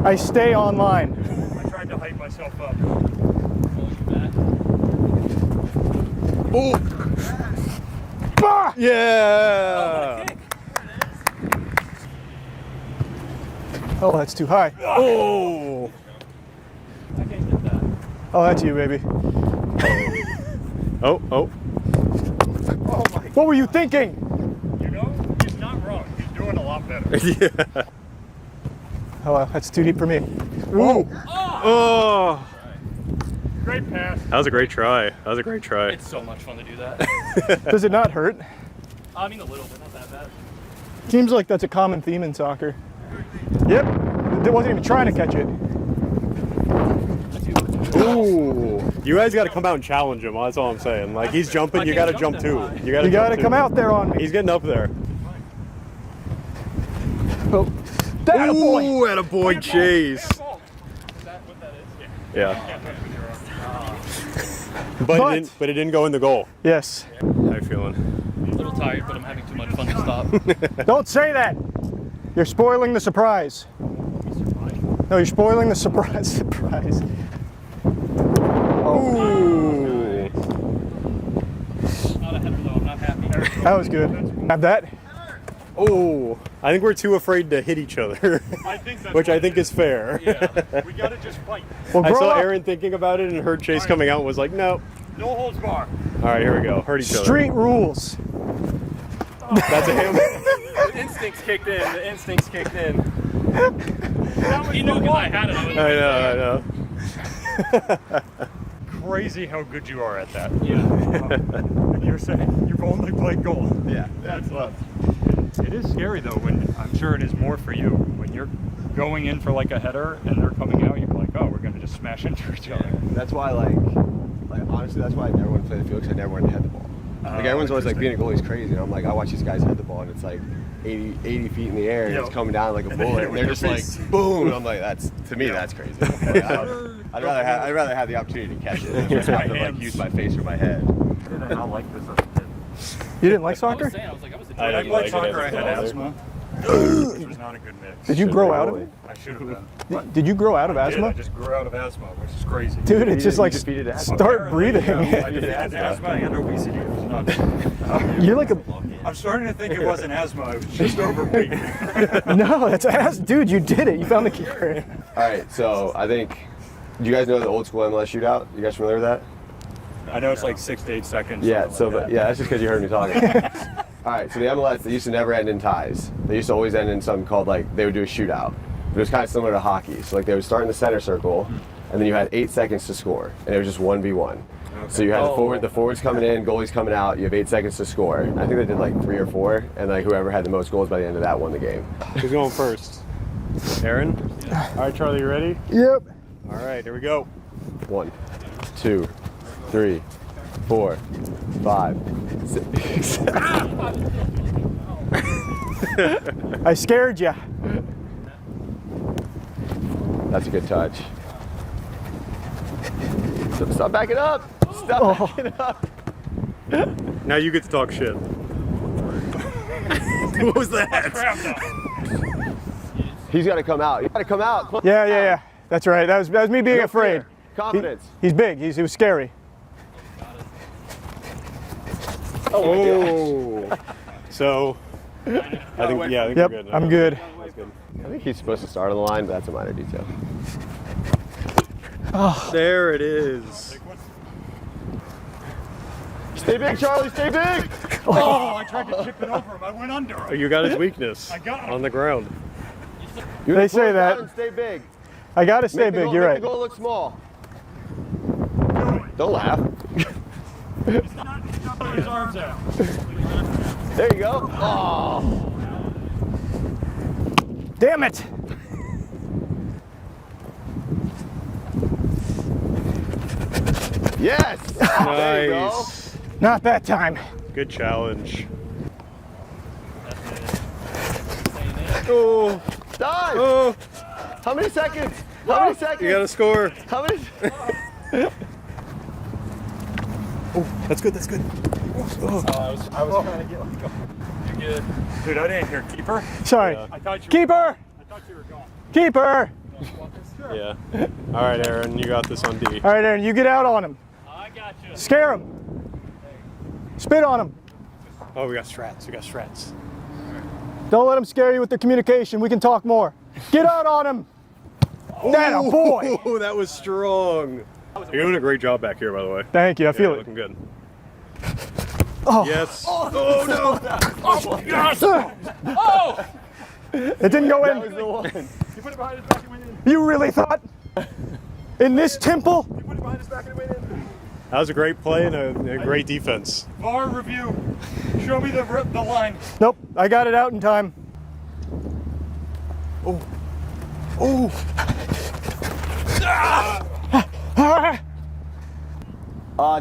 I stay on line. I tried to hype myself up. Oh. Bah! Yeah. Oh, that's too high. Oh. Oh, that's you, baby. Oh. What were you thinking? You know, he's not wrong. He's doing a lot better. Yeah. Oh, well, that's too deep for me. Ooh. Oh. Great pass. That was a great try. It's so much fun to do that. Does it not hurt? I mean, a little bit, not that bad. Seems like that's a common theme in soccer. Yep. They wasn't even trying to catch it. Ooh. You guys got to come out and challenge him. That's all I'm saying. Like, he's jumping, you got to jump too. You got to come out there on me. He's getting up there. Oh. That boy. Ooh, attaboy, Chase. Is that what that is? Yeah. But it didn't go in the goal. Yes. How you feeling? A little tired, but I'm having too much fun to stop. Don't say that. You're spoiling the surprise. No, you're spoiling the surprise. Ooh. Not a header though, I'm not happy. That was good. Have that? Oh, I think we're too afraid to hit each other, which I think is fair. Yeah, we gotta just fight. Well, I saw up. Aaron thinking about it and heard Chase coming out and was like, no. No holds bar. All right, here we go. Hurt each other. Street rules. That's a hammer. The instincts kicked in. He knew because I had it. I know. Crazy how good you are at that. Yeah. And you're saying you've only played goal. Yeah. That's love. It is scary though, when I'm sure it is more for you. When you're going in for like a header and they're coming out, you're like, oh, we're gonna just smash into each other. That's why, like honestly, that's why I never want to play the field, because I never wanted to head the ball. Like everyone's always like, being a goalie is crazy, and I'm like, I watch these guys head the ball and it's like 80 feet in the air and it's coming down like a bullet, and they're just like, boom. And I'm like, that's crazy. Like, I'd rather have the opportunity to catch it than just have to like use my face or my head. I like this. You didn't like soccer? I was I like soccer. I had asthma. which was not a good mix. Did you grow out of it? I should have been. Did you grow out of I asthma? did. I just grew out of asthma, which is crazy. Dude, it's just like start breathing. Yeah, I did asthma and obesity. It was nuts. You're like a. I'm starting to think it wasn't asthma. It was just overweight. No, that's asthma. Dude, you did it. You found the cure. All right, so I think. Do you guys know the old school MLS shootout? You guys familiar with that? I know it's like 6 to 8 seconds. Yeah. So, but yeah, that's just because you heard me talking. All right, so the MLS, they used to never end in ties. They used to always end in something called like they would do a shootout. But it was kind of similar to hockey. So like they would start in the center circle, and then you had 8 seconds to score, and it was just 1v1. Okay. So you had the forwards coming in, goalies coming out. You have 8 seconds to score. I think they did like 3 or 4, and like whoever had the most goals by the end of that won the game. Who's going first? Aaron? All right, Charlie, you ready? Yep. All right, here we go. 1, 2, 3, 4, 5, 6. I scared you. That's a good touch. Stop backing up. Stop backing up. Now you get to talk shit. What was that? He's got to come out. He's got to come out. Yeah. That's right. That was me being afraid. Confidence. He's big. He was scary. Oh. So, I think Yep, we're good. I'm good. I think he's supposed to start on the line, but that's a minor detail. Oh. There it is. Stay big, Charlie. Stay big. Oh, I tried to chip it over him. I went under him. Oh, you got his weakness. I got him. On the ground. They say that. And stay big. I gotta stay Make the big. goal, You're make right. the goal look small. Don't laugh. His arms out. There you go. Oh. Damn it. Yes. There you go. Nice. Not that time. Good challenge. Oh. Dive. Oh. How many seconds? How many seconds? You gotta score. How many? Oh, that's good. That's good. Oh, I was trying to get like You're good. Dude, I didn't hear keeper. Sorry. I thought you Keeper. I thought you were gone. Keeper. Yeah. All right, Aaron, you got this on D. All right, Aaron, you get out on him. I got you. Scare him. Spit on him. Oh, we got strats. We got strats. Don't let him scare you with the communication. We can talk more. Get out on him. That a boy. Oh, that was strong. You're doing a great job back here, by the way. Thank you. I feel it. Looking good. Oh. Yes. Oh no! Oh gosh! Oh! It didn't go in. That was the one. You put it behind his back and went in. You really thought? In this temple? You put it behind his back and went in. That was a great play and a great defense. VAR review. Show me the line. Nope. I got it out in time. Oh. Oh.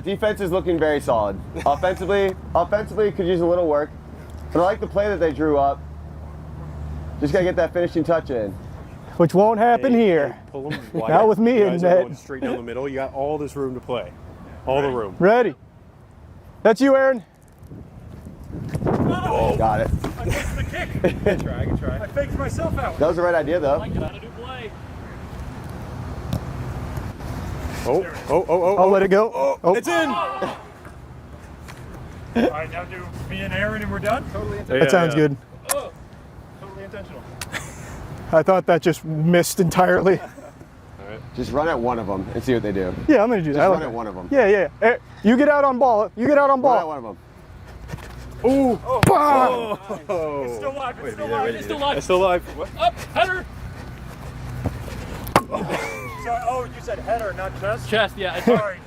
Defense is looking very solid. Offensively could use a little work. But I like the play that they drew up. Just gotta get that finishing touch in. Which won't happen here. Pull them wide. Not with me You in guys are net. going straight down the middle. You got all this room to play. All the room. Ready. That's you, Aaron. Oh. Got it. I faked the kick. I can try. I faked myself out. That was the right idea, though. I like it. How to do play. Oh. I'll let it go. Oh. It's in. All right, now do me and Aaron and we're done? Totally intentional. That sounds good. Oh, totally intentional. I thought that just missed entirely. Just run at one of them and see what they do. Yeah, I'm gonna do that. Just run at one of them. Yeah. You get out on ball. You get out on Run at ball. one of them. Ooh. Oh. It's still live. It's still live. It's still live. It's still live. Up, header. Sorry, oh, you said header, not chest? Chest, yeah. Sorry.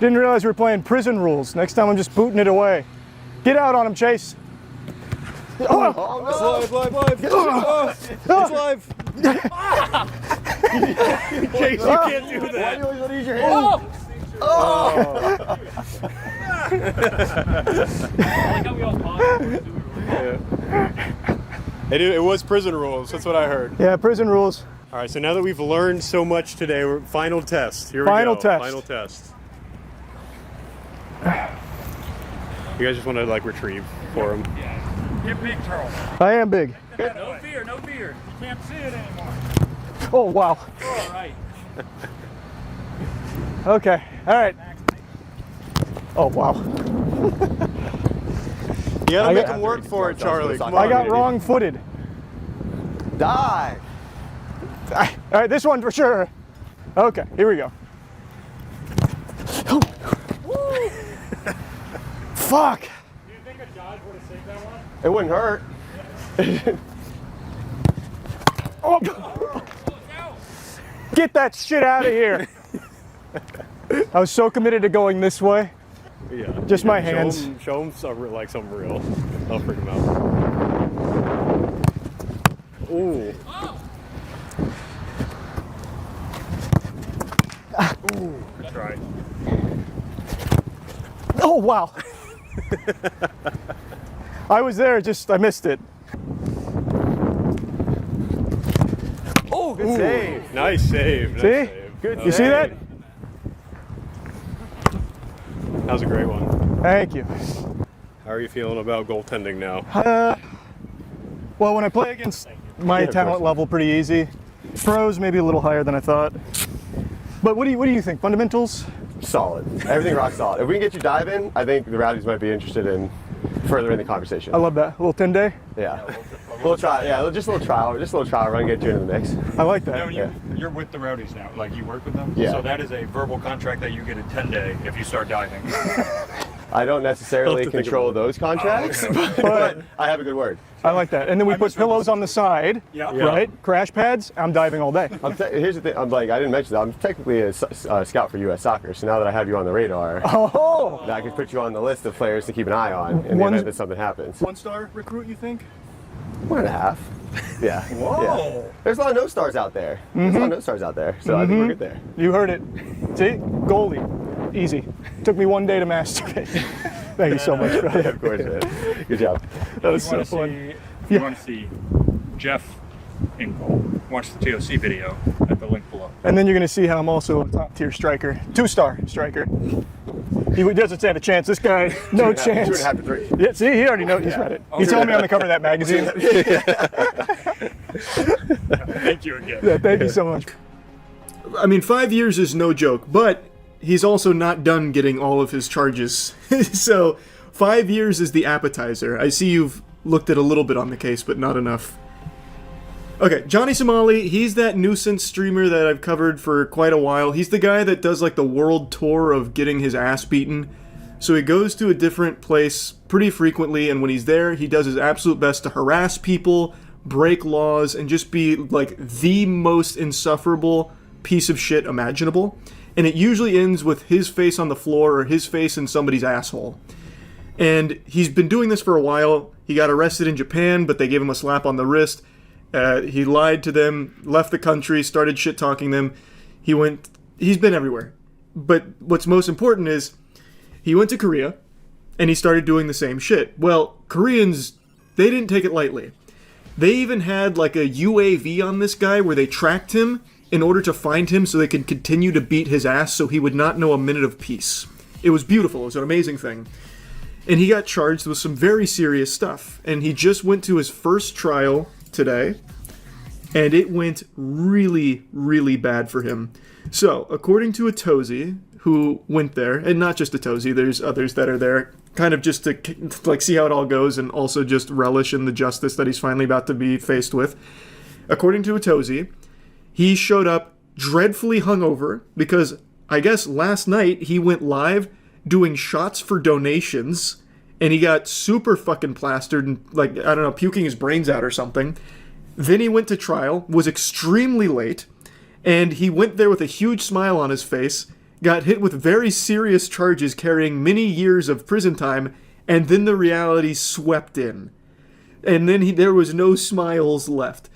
Didn't realize we were playing prison rules. Next time I'm just booting it away. Get out on him, Chase. Oh, It's no. live. It's live. Chase, you can't do Why that. do you always want to use your hand? I like how we all paused. It was prison rules. That's what I heard. Yeah, prison rules. All right, so now that we've learned so much today, final test. Here we Final go. test. Final test. You guys just want to like retrieve for him? Yeah, Get big, Charles. I am big. No fear, no fear. You can't see it anymore. Oh, wow. All right. Okay, all right. Oh, wow. You gotta make him work for it, Charlie. Come on. I got wrong-footed. Die. All right, this one for sure. Okay, here we go. Fuck. Do you think a dodge would have saved that one? It wouldn't hurt. Oh. Get that shit out of here. I was so committed to going this way. Yeah. Just my hands. Show him something like something real. I'll freak him out. Ooh. Ooh. Good try. Oh, wow. I was there, just I missed it. Oh, good save. Nice save. Nice See? save. Good You see that? That was a great one. Thank you. How are you feeling about goaltending now? Well, when I play against my talent level, pretty easy. Pros maybe a little higher than I thought. But what do you think? Fundamentals? Solid. Everything rock solid. If we can get you diving, I think the Rowdies might be interested in furthering the conversation. I love that. A little 10-day? Yeah. Little try. Yeah, just a little trial. Just a little trial run, get you into the mix. I like that. No, you're with the Rowdies now. Like, you work with them? Yeah. So that is a verbal contract that you get a 10-day if you start diving. I don't necessarily control those contracts, but I have a good word. I like that. And then we put pillows on the side, right? Crash pads. I'm diving all day. Here's the thing. I didn't mention that. I'm technically a scout for U.S. Soccer, so now that I have you on the radar, I can put you on the list of players to keep an eye on in the event that something happens. 1-star recruit, you think? 1.5. Yeah. Whoa. Yeah. There's a lot of no stars out there. There's a lot of no stars out there, so I think we're good there. You heard it. See? Goalie. Easy. Took me 1 day to masturbate. Thank you so much, brother. Yeah, of course, man. Good job. That was so fun. If you want to see Jeff in goal, watch the TOC video at the link below. And then you're going to see how I'm also a top-tier striker. 2-star striker. He doesn't stand a chance. This guy, no chance. 2.5 to 3. Yeah, see, he already knows. He's read it. He's telling me on the cover of that magazine. Thank you again. Yeah, thank you so much. I mean, 5 years is no joke, but he's also not done getting all of his charges. So 5 years is the appetizer. I see you've looked at a little bit on the case, but not enough. Okay, Johnny Somali, he's that nuisance streamer that I've covered for quite a while. He's the guy that does like the world tour of getting his ass beaten. So he goes to a different place pretty frequently, and when he's there, he does his absolute best to harass people, break laws, and just be like the most insufferable piece of shit imaginable. And it usually ends with his face on the floor or his face in somebody's asshole. And he's been doing this for a while. He got arrested in Japan, but they gave him a slap on the wrist. He lied to them, left the country, started shit-talking them. He's been everywhere. But what's most important is he went to Korea, and he started doing the same shit. Well, Koreans, they didn't take it lightly. They even had like a UAV on this guy where they tracked him in order to find him so they could continue to beat his ass so he would not know a minute of peace. It was beautiful. It was an amazing thing. And he got charged with some very serious stuff. And he just went to his first trial today, and it went really, really bad for him. So, according to a Tozy who went there, and not just a Tozy, there's others that are there, kind of just to like see how it all goes and also just relish in the justice that he's finally about to be faced with. According to a Tozy, he showed up dreadfully hungover because I guess last night he went live doing shots for donations, and he got super fucking plastered and, like, I don't know, puking his brains out or something. Then he went to trial, was extremely late, and he went there with a huge smile on his face, got hit with very serious charges carrying many years of prison time, and then the reality swept in. And then there was no smiles left.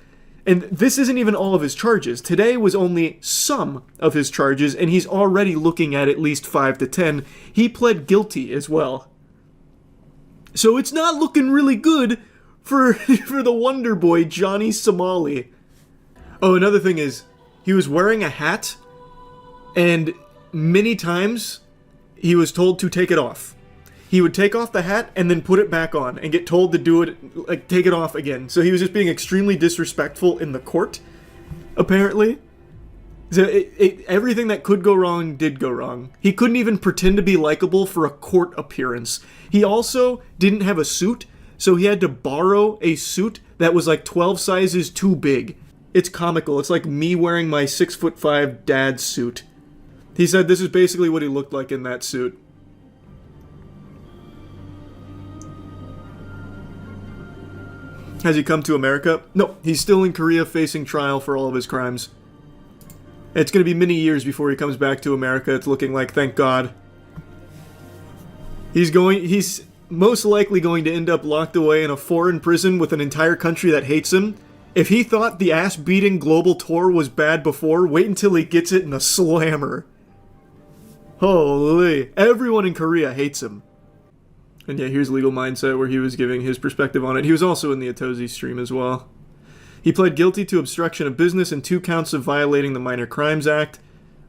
And this isn't even all of his charges. Today was only some of his charges, and he's already looking at least 5 to 10. He pled guilty as well. So it's not looking really good for the Wonder Boy, Johnny Somali. Oh, another thing is, he was wearing a hat, and many times he was told to take it off. he would take off the hat and then put it back on and get told to do it, like, take it off again. So he was just being extremely disrespectful in the court, apparently. So everything that could go wrong did go wrong. He couldn't even pretend to be likable for a court appearance. He also didn't have a suit, so he had to borrow a suit that was like 12 sizes too big. It's comical. It's like me wearing my 6'5" dad's suit. He said this is basically what he looked like in that suit. Has he come to America? No, he's still in Korea facing trial for all of his crimes. It's going to be many years before he comes back to America, it's looking like, thank God. He's most likely going to end up locked away in a foreign prison with an entire country that hates him. If he thought the ass-beating global tour was bad before, wait until he gets it in a slammer. Holy. Everyone in Korea hates him. And yeah, here's Legal Mindset, where he was giving his perspective on it. He was also in the Atozi stream as well. He pled guilty to obstruction of business and 2 counts of violating the Minor Crimes Act,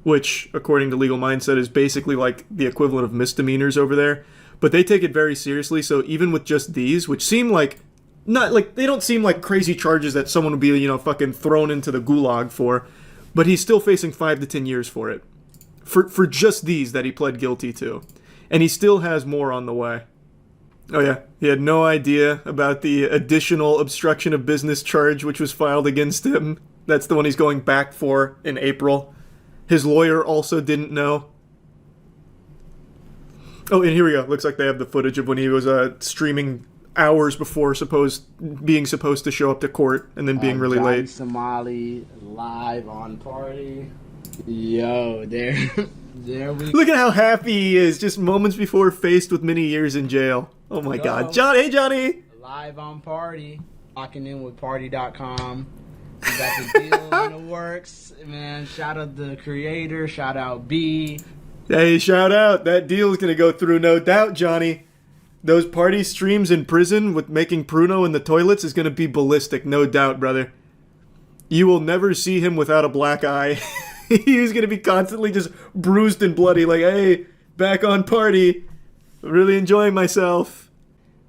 which, according to Legal Mindset, is basically like the equivalent of misdemeanors over there. But they take it very seriously, so even with just these, which seem like, they don't seem like crazy charges that someone would be, fucking thrown into the gulag for, but he's still facing 5 to 10 years for it. For just these that he pled guilty to. And he still has more on the way. Oh yeah, he had no idea about the additional obstruction of business charge which was filed against him. That's the one he's going back for in April. His lawyer also didn't know. Oh, and here we go. Looks like they have the footage of when he was streaming hours before being supposed to show up to court and then being really Johnny late. Somali live on party. Yo, there we Look at how happy he is just moments before faced with many years in jail. Oh my God. Hey Johnny! live on party. Locking in with party.com. We got the deal in the works. Man, shout out the creator. Shout out B. Hey, shout out. That deal is going to go through, no doubt, Johnny. Those party streams in prison with making Pruno in the toilets is going to be ballistic, no doubt, brother. You will never see him without a black eye. He's going to be constantly just bruised and bloody, like, hey, back on party. Really enjoying myself.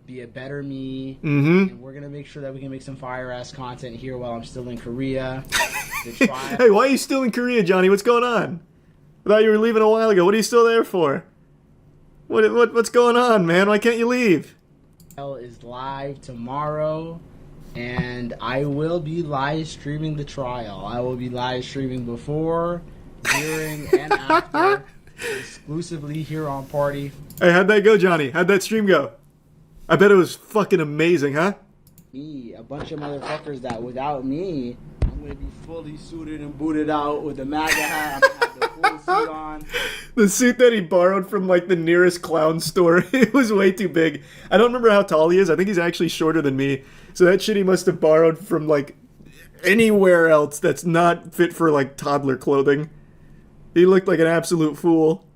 Be a better me. Mm-hmm. And we're going to make sure that we can make some fire-ass content here while I'm still in Korea. Hey, why are you still in Korea, Johnny? What's going on? I thought you were leaving a while ago. What are you still there for? What's going on, man? Why can't you leave? Is live tomorrow, and I will be live streaming the trial. I will be live streaming before, during, and after, exclusively here on Party. Hey, how'd that go, Johnny? How'd that stream go? I bet it was fucking amazing, huh? Me, a bunch of motherfuckers that without me, I'm gonna be fully suited and booted out with the MAGA hat. I'm gonna have the full suit on. The suit that he borrowed from, like, the nearest clown store. It was way too big. I don't remember how tall he is. I think he's actually shorter than me. So that shit he must have borrowed from, like, anywhere else that's not fit for, like, toddler clothing. He looked like an absolute fool.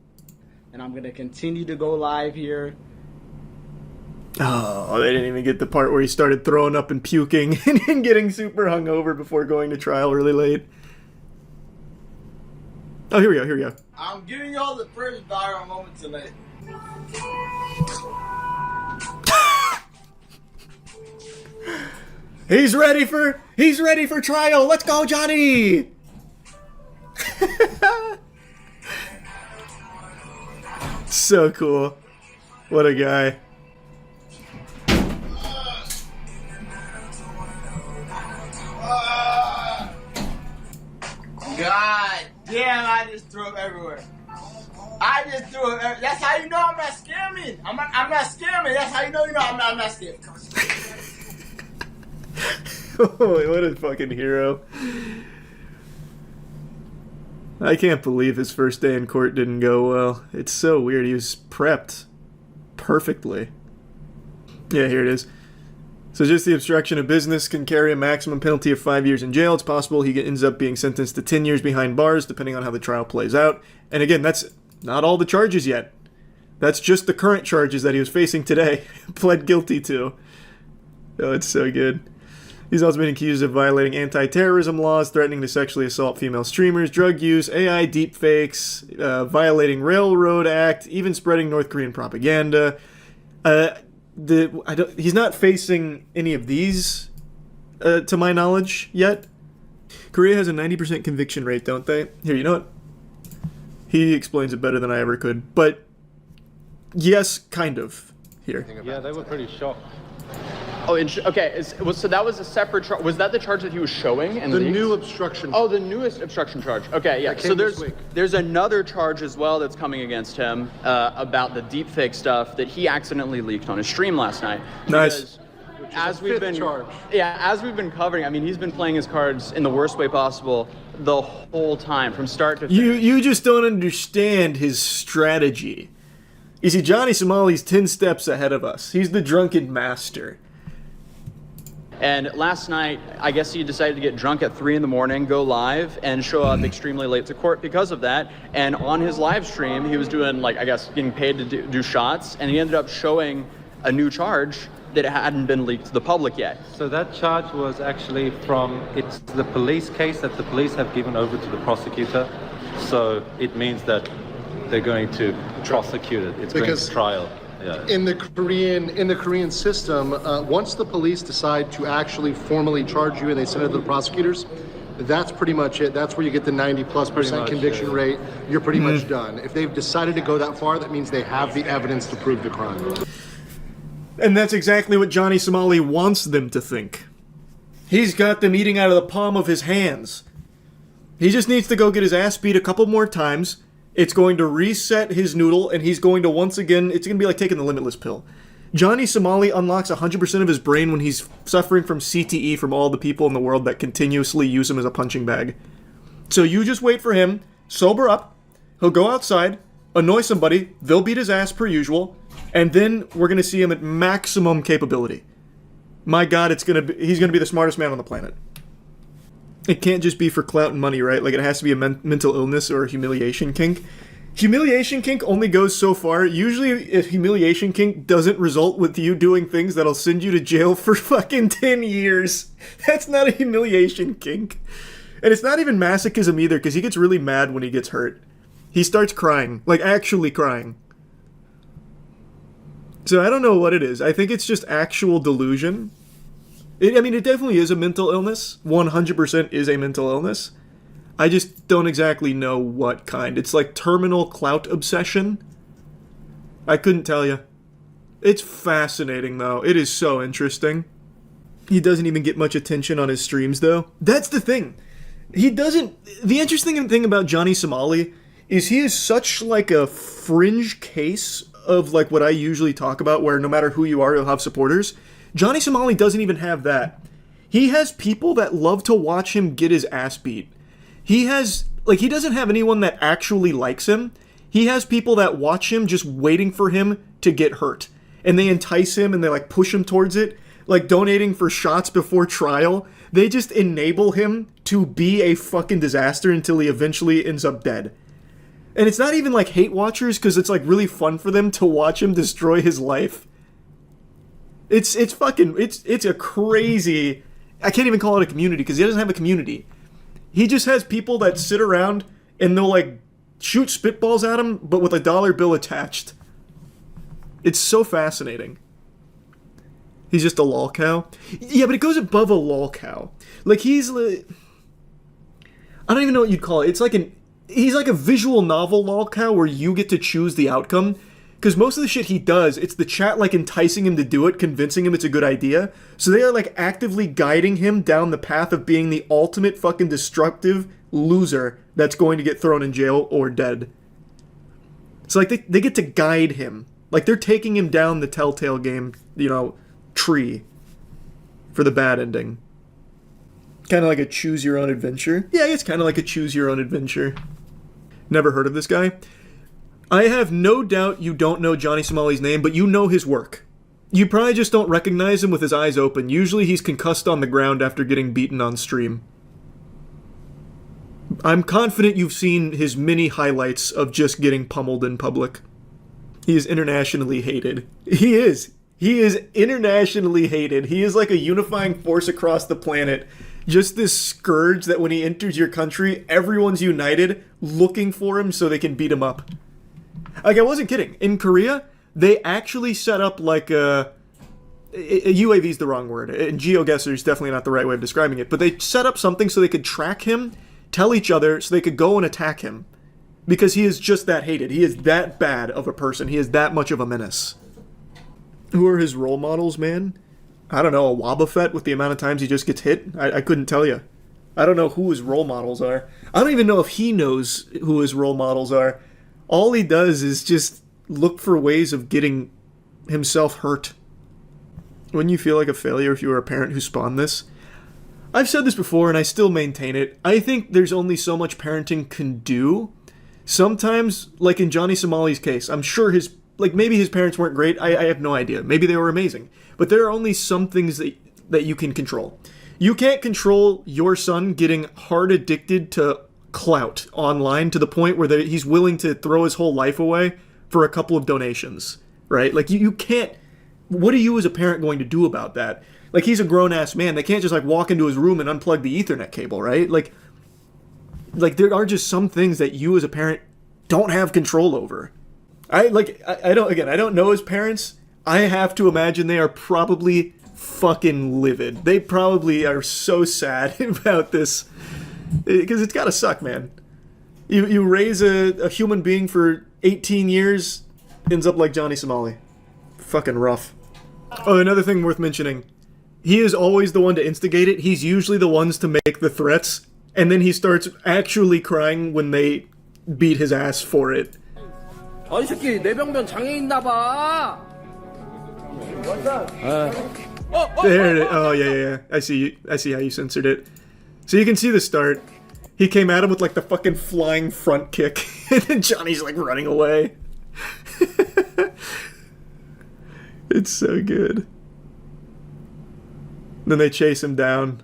And I'm gonna continue to go live here. Oh, they didn't even get the part where he started throwing up and puking and getting super hungover before going to trial really late. Oh, here we go. I'm giving y'all the first viral moment tonight. He's ready for trial. Let's go, Johnny. So cool. What a guy. God damn, I just threw up everywhere. That's how you know I'm not scamming. I'm not scamming. That's how you know I'm not scamming. Oh, what a fucking hero. I can't believe his first day in court didn't go well. It's so weird. He was prepped perfectly. Yeah, here it is. So just the obstruction of business can carry a maximum penalty of 5 years in jail. It's possible he ends up being sentenced to 10 years behind bars, depending on how the trial plays out. And again, that's not all the charges yet. That's just the current charges that he was facing today. Pled guilty to. Oh, it's so good. He's also been accused of violating anti-terrorism laws, threatening to sexually assault female streamers, drug use, AI deepfakes, violating Railroad Act, even spreading North Korean propaganda, He's not facing any of these, to my knowledge, yet. Korea has a 90% conviction rate, don't they? Here, you know what? He explains it better than I ever could. But, yes, kind of. Here. Yeah, they were pretty shocked. Oh, okay. So that was a separate charge. Was that the charge that he was showing? And The new obstruction. Oh, the newest obstruction charge. Okay, yeah. That So came this week. there's another charge as well that's coming against him about the deepfake stuff that he accidentally leaked on his stream last night. Nice. As we've been covering, I mean, he's been playing his cards in the worst way possible the whole time, from start to finish. You just don't understand his strategy. You see, Johnny Somali's 10 steps ahead of us. He's the drunken master. And last night, I guess he decided to get drunk at 3 a.m, go live, and show up extremely late to court because of that. And on his live stream, he was doing, like, I guess, getting paid to do shots, and he ended up showing a new charge that hadn't been leaked to the public yet. So that charge was actually it's the police case that the police have given over to the prosecutor. So it means that they're going to prosecute it. It's going to trial. Yeah. In the Korean system, once the police decide to actually formally charge you and they send it to the prosecutors, that's pretty much it. That's where you get the 90+% conviction rate. You're pretty much done. If they've decided to go that far, that means they have the evidence to prove the crime. And that's exactly what Johnny Somali wants them to think. He's got them eating out of the palm of his hands. He just needs to go get his ass beat a couple more times. It's going to reset his noodle, and he's going to once again, it's going to be like taking the Limitless pill. Johnny Somali unlocks 100% of his brain when he's suffering from CTE from all the people in the world that continuously use him as a punching bag. So you just wait for him, sober up, he'll go outside, annoy somebody, they'll beat his ass per usual, and then we're going to see him at maximum capability. My God, he's going to be the smartest man on the planet. It can't just be for clout and money, right? Like, it has to be a mental illness or a humiliation kink. Humiliation kink only goes so far. Usually, if humiliation kink doesn't result with you doing things that'll send you to jail for fucking 10 years, that's not a humiliation kink. And it's not even masochism either, because he gets really mad when he gets hurt. He starts crying, like actually crying. So I don't know what it is. I think it's just actual delusion. It definitely is a mental illness. 100% is a mental illness. I just don't exactly know what kind. It's like terminal clout obsession. I couldn't tell you. It's fascinating, though. It is so interesting. He doesn't even get much attention on his streams, though. That's the thing. He doesn't... The interesting thing about Johnny Somali is he is such, like, a fringe case of, like, what I usually talk about, where no matter who you are, you'll have supporters. Johnny Somali doesn't even have that. He has people that love to watch him get his ass beat. He doesn't have anyone that actually likes him. He has people that watch him just waiting for him to get hurt. And they entice him and they, like, push him towards it. Like, donating for shots before trial. They just enable him to be a fucking disaster until he eventually ends up dead. And it's not even, like, hate watchers, because it's, like, really fun for them to watch him destroy his life. It's a crazy... I can't even call it a community, because he doesn't have a community. He just has people that sit around and they'll, like, shoot spitballs at him, but with a dollar bill attached. It's so fascinating. He's just a lol cow. Yeah, but it goes above a lol cow. Like, he's like... I don't even know what you'd call it. It's like he's like a visual novel lol cow where you get to choose the outcome. Because most of the shit he does, it's the chat, like, enticing him to do it, convincing him it's a good idea. So they are, like, actively guiding him down the path of being the ultimate fucking destructive loser that's going to get thrown in jail or dead. So, like, they get to guide him. Like, they're taking him down the Telltale game, tree for the bad ending. Kind of like a choose-your-own-adventure. Yeah, it's kind of like a choose-your-own-adventure. Never heard of this guy? I have no doubt you don't know Johnny Somali's name, but you know his work. You probably just don't recognize him with his eyes open. Usually he's concussed on the ground after getting beaten on stream. I'm confident you've seen his many highlights of just getting pummeled in public. He is internationally hated. He is. He is internationally hated. He is like a unifying force across the planet. Just this scourge that when he enters your country, everyone's united, looking for him so they can beat him up. Like, I wasn't kidding. In Korea, they actually set up like a UAV is the wrong word, and geoguesser is definitely not the right way of describing it, but they set up something so they could track him, tell each other, so they could go and attack him. Because he is just that hated. He is that bad of a person. He is that much of a menace. Who are his role models, man? I don't know, a Wobbuffet with the amount of times he just gets hit? I couldn't tell you. I don't know who his role models are. I don't even know if he knows who his role models are. All he does is just look for ways of getting himself hurt. Wouldn't you feel like a failure if you were a parent who spawned this? I've said this before and I still maintain it. I think there's only so much parenting can do. Sometimes, like in Johnny Somali's case, I'm sure maybe his parents weren't great. I have no idea. Maybe they were amazing. But there are only some things that you can control. You can't control your son getting hard addicted to clout online to the point where he's willing to throw his whole life away for a couple of donations, right? Like, you can't... What are you as a parent going to do about that? Like, he's a grown-ass man. They can't just, like, walk into his room and unplug the Ethernet cable, right? Like, there are just some things that you as a parent don't have control over. I don't know his parents. I have to imagine they are probably fucking livid. They probably are so sad about this. Because it's gotta suck, man. You raise a human being for 18 years, ends up like Johnny Somali. Fucking rough. Oh, another thing worth mentioning. He is always the one to instigate it. He's usually the ones to make the threats. And then he starts actually crying when they beat his ass for it. 이 새끼 뇌병변 장애 있나 봐. There it is. Oh, yeah. I see how you censored it. So you can see the start. He came at him with like the fucking flying front kick. And then Johnny's like running away. It's so good. Then they chase him down.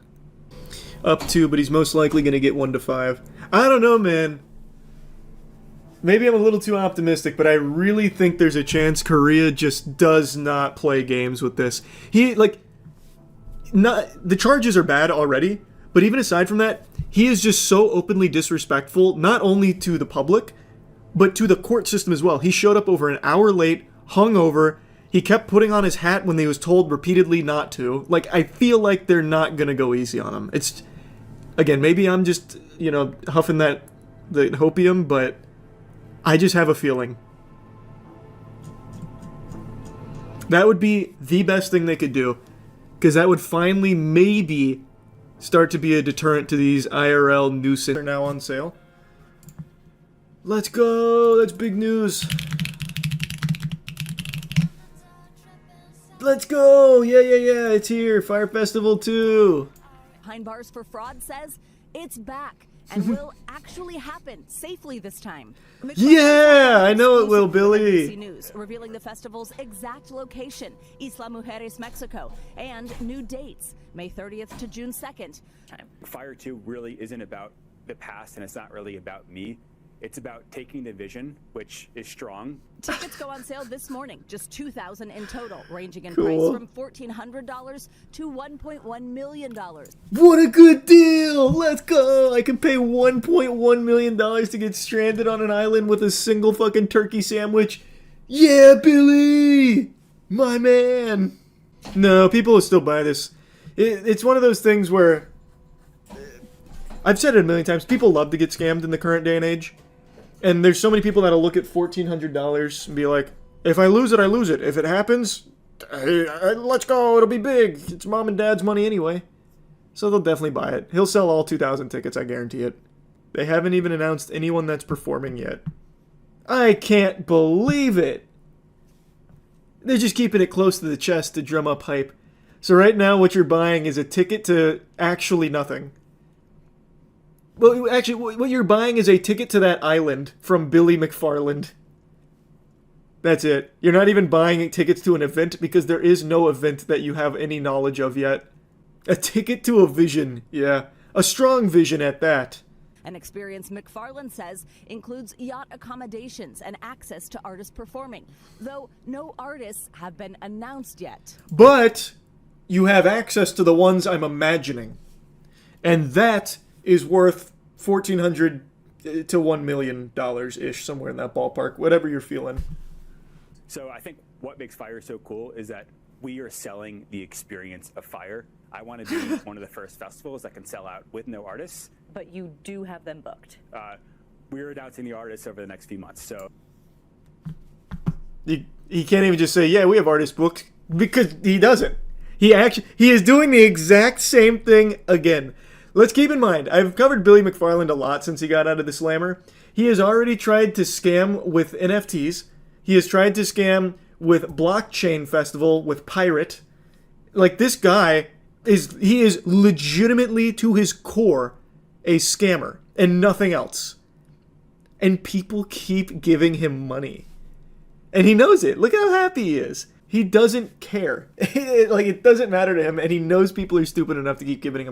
Up 2, but he's most likely going to get 1 to 5. I don't know, man. Maybe I'm a little too optimistic, but I really think there's a chance Korea just does not play games with this. The charges are bad already, but even aside from that, he is just so openly disrespectful, not only to the public, but to the court system as well. He showed up over an hour late, hungover. He kept putting on his hat when he was told repeatedly not to. Like, I feel like they're not gonna go easy on him. It's, again, maybe I'm just, huffing the hopium, but I just have a feeling. That would be the best thing they could do, because that would finally maybe start to be a deterrent to these IRL nuisance. They're now on sale. Let's go! That's big news. Let's go! Yeah, it's here. Fyre Festival 2. Behind Bars for Fraud says it's back and will actually happen safely this time. Yeah, I know it will, Billy. NBC News revealing the festival's exact location, Isla Mujeres, Mexico, and new dates, May 30th to June 2nd. Fyre 2 really isn't about the past, and it's not really about me. It's about taking the vision, which is strong. Tickets go on sale this morning, just $2,000 in total, ranging in Cool. price from $1,400 to $1.1 million. What a good deal! Let's go! I can pay $1.1 million to get stranded on an island with a single fucking turkey sandwich. Yeah, Billy! My man! No, people will still buy this. It's one of those things where... I've said it a million times, people love to get scammed in the current day and age. And there's so many people that'll look at $1,400 and be like, if I lose it, I lose it. If it happens, let's go, it'll be big. It's mom and dad's money anyway. So they'll definitely buy it. He'll sell all 2,000 tickets, I guarantee it. They haven't even announced anyone that's performing yet. I can't believe it! They're just keeping it close to the chest to drum up hype. So right now what you're buying is a ticket to actually nothing. Well, actually, what you're buying is a ticket to that island from Billy McFarland. That's it. You're not even buying tickets to an event because there is no event that you have any knowledge of yet. A ticket to a vision, yeah. A strong vision at that. An experience McFarland says includes yacht accommodations and access to artists performing, though no artists have been announced yet. But you have access to the ones I'm imagining. And that is worth $1,400 to $1 million-ish, somewhere in that ballpark, whatever you're feeling. So I think what makes Fyre so cool is that we are selling the experience of Fyre. I want to be one of the first festivals that can sell out with no artists. But you do have them booked. We're announcing the artists over the next few months. So he can't even just say, yeah, we have artists booked, because he doesn't. He is doing the exact same thing again. Let's keep in mind, I've covered Billy McFarland a lot since he got out of the Slammer. He has already tried to scam with NFTs. He has tried to scam with Blockchain Festival, with Pirate. Like, this guy is legitimately, to his core, a scammer and nothing else. And people keep giving him money. And he knows it. Look how happy he is. He doesn't care. Like, it doesn't matter to him, and he knows people are stupid enough to keep giving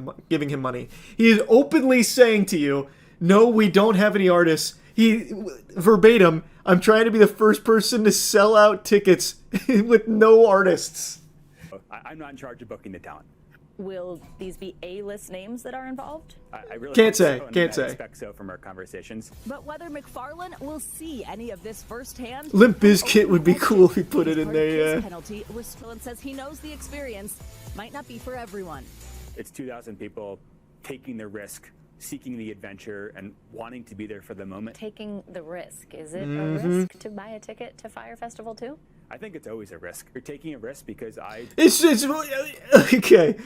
him money. He is openly saying to you, no, we don't have any artists. Verbatim, I'm trying to be the first person to sell out tickets with no artists. I'm not in charge of booking the talent. Will these be A-list names that are involved? I really Can't hope say. so, and Can't I say. expect so from our conversations. But whether McFarlane will see any of this firsthand, Limp Bizkit would be cool if he put it in there, yeah. penalty, McFarlane says he knows the experience might not be for everyone. It's 2,000 people taking the risk, seeking the adventure, and wanting to be there for the moment. Taking the risk. Is it a risk to buy a ticket to Fyre Festival too? I think it's always a risk. You're taking a risk because It's okay.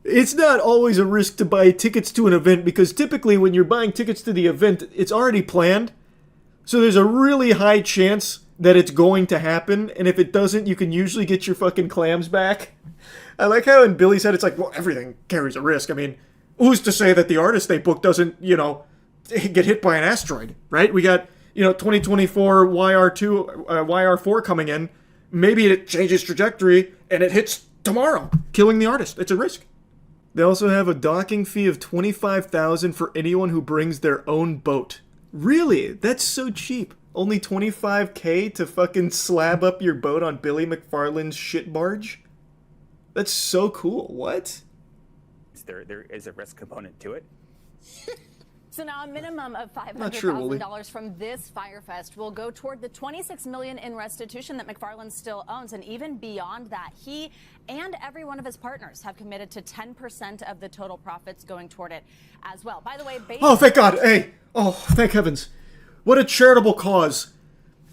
It's not always a risk to buy tickets to an event, because typically when you're buying tickets to the event, it's already planned. So there's a really high chance that it's going to happen, and if it doesn't, you can usually get your fucking clams back. I like how in Billy's head it's like, well, everything carries a risk. I mean, who's to say that the artist they book doesn't, get hit by an asteroid, right? We got, 2024 YR4 coming in. Maybe it changes trajectory and it hits tomorrow, killing the artist. It's a risk. They also have a docking fee of $25,000 for anyone who brings their own boat. Really? That's so cheap. Only $25K to fucking slab up your boat on Billy McFarland's shit barge? That's so cool. What? there is a risk component to it. So now a minimum of Not sure, Wooly. $500,000 from this Fyre Fest will go toward the $26 million in restitution that McFarlane still owns, and even beyond that, he and every one of his partners have committed to 10% of the total profits going toward it as well. By the way, oh, thank God! Hey, oh, thank heavens! What a charitable cause!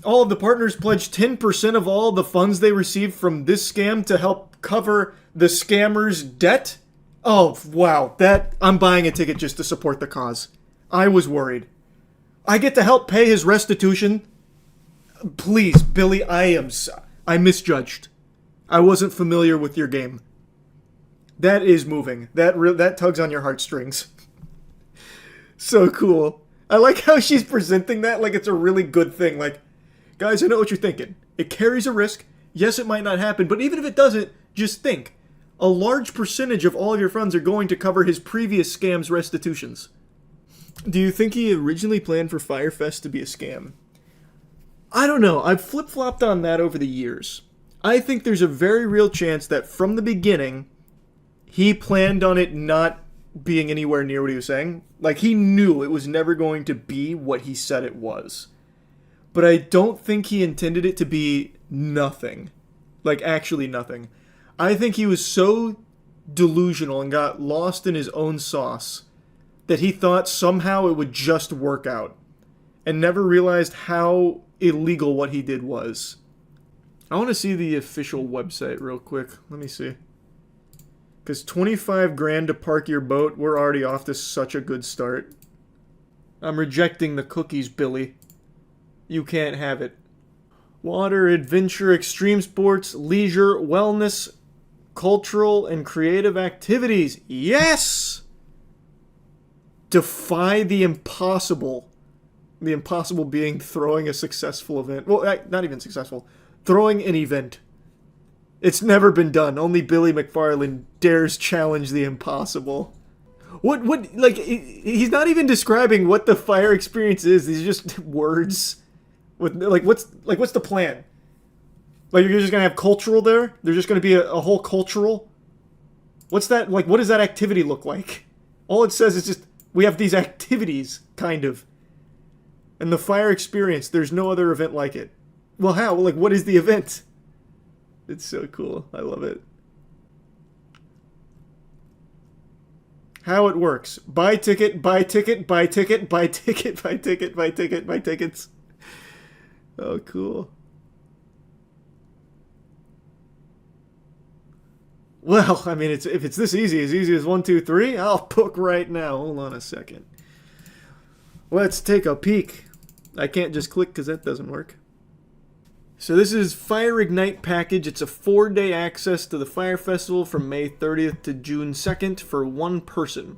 All of the partners pledged 10% of all the funds they received from this scam to help cover the scammer's debt. Oh, wow! I'm buying a ticket just to support the cause. I was worried. I get to help pay his restitution. Please, Billy, I misjudged. I wasn't familiar with your game. That is moving. That tugs on your heartstrings. So cool. I like how she's presenting that like it's a really good thing. Like, guys, I know what you're thinking. It carries a risk. Yes, it might not happen, but even if it doesn't, just think. A large percentage of all of your funds are going to cover his previous scam's restitutions. Do you think he originally planned for Fyre Fest to be a scam? I don't know. I've flip-flopped on that over the years. I think there's a very real chance that from the beginning, he planned on it not being anywhere near what he was saying. Like, he knew it was never going to be what he said it was. But I don't think he intended it to be nothing. Like, actually nothing. I think he was so delusional and got lost in his own sauce that he thought somehow it would just work out, and never realized how illegal what he did was. I want to see the official website real quick. Let me see. Because 25 grand to park your boat, we're already off to such a good start. I'm rejecting the cookies, Billy. You can't have it. Water, adventure, extreme sports, leisure, wellness, cultural, and creative activities. Yes! Defy the impossible. The impossible being throwing a successful event. Well, not even successful. Throwing an event. It's never been done. Only Billy McFarland dares challenge the impossible. Like, he's not even describing what the Fyre experience is. These are just words. What's the plan? Like, you're just gonna have cultural there? There's just gonna be a whole cultural? What's that, like, what does that activity look like? All it says is just, we have these activities, kind of. And the Fyre experience, there's no other event like it. Well, how? Like, what is the event? It's so cool. I love it. How it works. Buy ticket, buy ticket, buy ticket, buy ticket, buy ticket, buy ticket, buy tickets. Oh, cool. Well, I mean, if it's this easy as 1, 2, 3, I'll book right now. Hold on a second. Let's take a peek. I can't just click because that doesn't work. So this is Fyre Ignite package. It's a 4-day access to the Fyre Festival from May 30th to June 2nd for one person.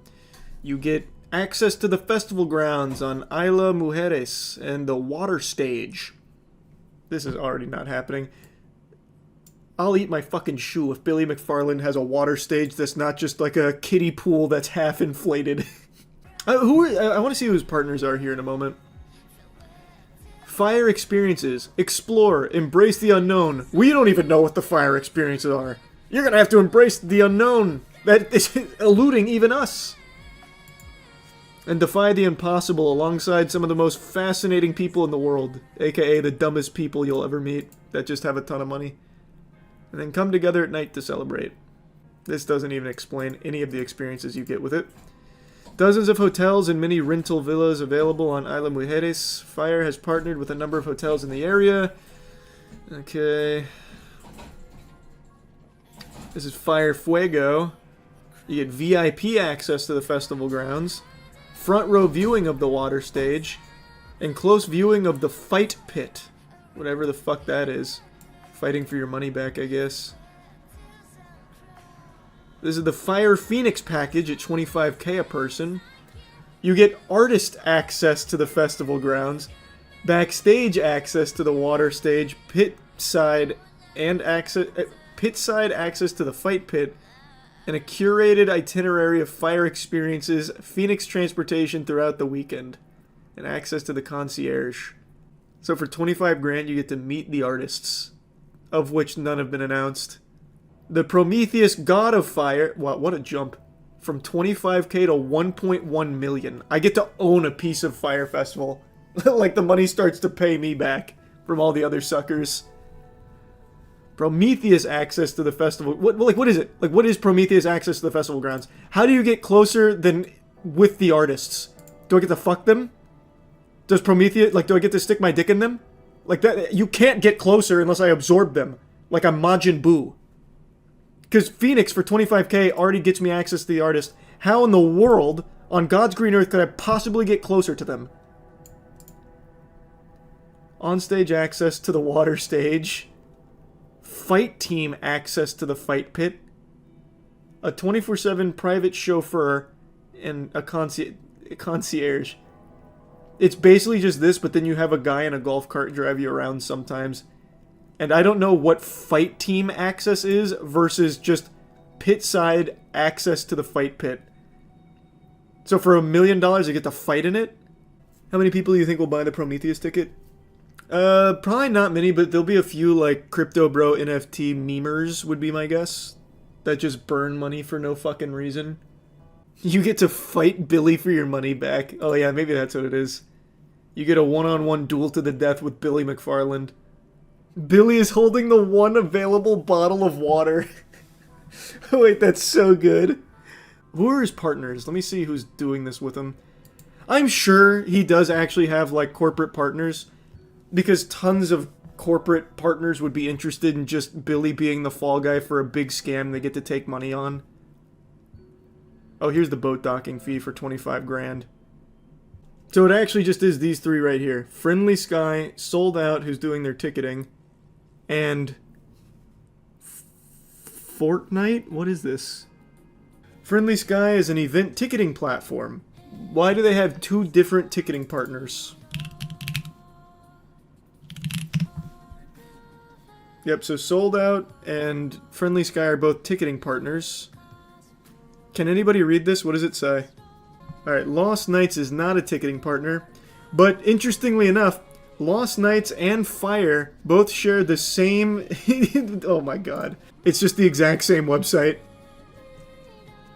You get access to the festival grounds on Isla Mujeres and the water stage. This is already not happening. I'll eat my fucking shoe if Billy McFarland has a water stage that's not just like a kiddie pool that's half inflated. I want to see who his partners are here in a moment. Fyre experiences. Explore. Embrace the unknown. We don't even know what the Fyre experiences are. You're going to have to embrace the unknown that is eluding even us. And defy the impossible alongside some of the most fascinating people in the world, aka the dumbest people you'll ever meet that just have a ton of money. And then come together at night to celebrate. This doesn't even explain any of the experiences you get with it. Dozens of hotels and many rental villas available on Isla Mujeres. Fyre has partnered with a number of hotels in the area. Okay. This is Fyre Fuego. You get VIP access to the festival grounds, front row viewing of the water stage, and close viewing of the fight pit. Whatever the fuck that is. Fighting for your money back, I guess. This is the Fyre Phoenix package at $25K a person. You get artist access to the festival grounds, backstage access to the water stage, pit side access to the fight pit, and a curated itinerary of Fyre experiences, Phoenix transportation throughout the weekend, and access to the concierge. So for 25 grand, you get to meet the artists, of which none have been announced. The Prometheus God of Fyre, wow, what a jump. From 25k to 1.1 million. I get to own a piece of Fyre Festival. Like the money starts to pay me back from all the other suckers. Prometheus access to the festival. What is it? Like, what is Prometheus access to the festival grounds? How do you get closer than with the artists? Do I get to fuck them? Does Prometheus, like, do I get to stick my dick in them? Like that, you can't get closer unless I absorb them. Like I'm Majin Buu. Because Phoenix for 25k already gets me access to the artist. How in the world, on God's green earth, could I possibly get closer to them? On-stage access to the water stage. Fight team access to the fight pit. A 24/7 private chauffeur and a concierge. It's basically just this, but then you have a guy in a golf cart drive you around sometimes. And I don't know what fight team access is versus just pit side access to the fight pit. So for $1 million, I get to fight in it? How many people do you think will buy the Prometheus ticket? Probably not many, but there'll be a few like Crypto Bro NFT memers would be my guess. That just burn money for no fucking reason. You get to fight Billy for your money back. Oh yeah, maybe that's what it is. You get a one-on-one duel to the death with Billy McFarland. Billy is holding the one available bottle of water. Wait, that's so good. Who are his partners? Let me see who's doing this with him. I'm sure he does actually have like corporate partners, because tons of corporate partners would be interested in just Billy being the fall guy for a big scam they get to take money on. Oh, here's the boat docking fee for 25 grand. So it actually just is these three right here. Friendly Sky, Sold Out, who's doing their ticketing, and Fortnite? What is this? Friendly Sky is an event ticketing platform. Why do they have two different ticketing partners? Yep, so Sold Out and Friendly Sky are both ticketing partners. Can anybody read this? What does it say? Alright, Lost Nights is not a ticketing partner, but interestingly enough, Lost Nights and Fyre both share the same... oh my god. It's just the exact same website.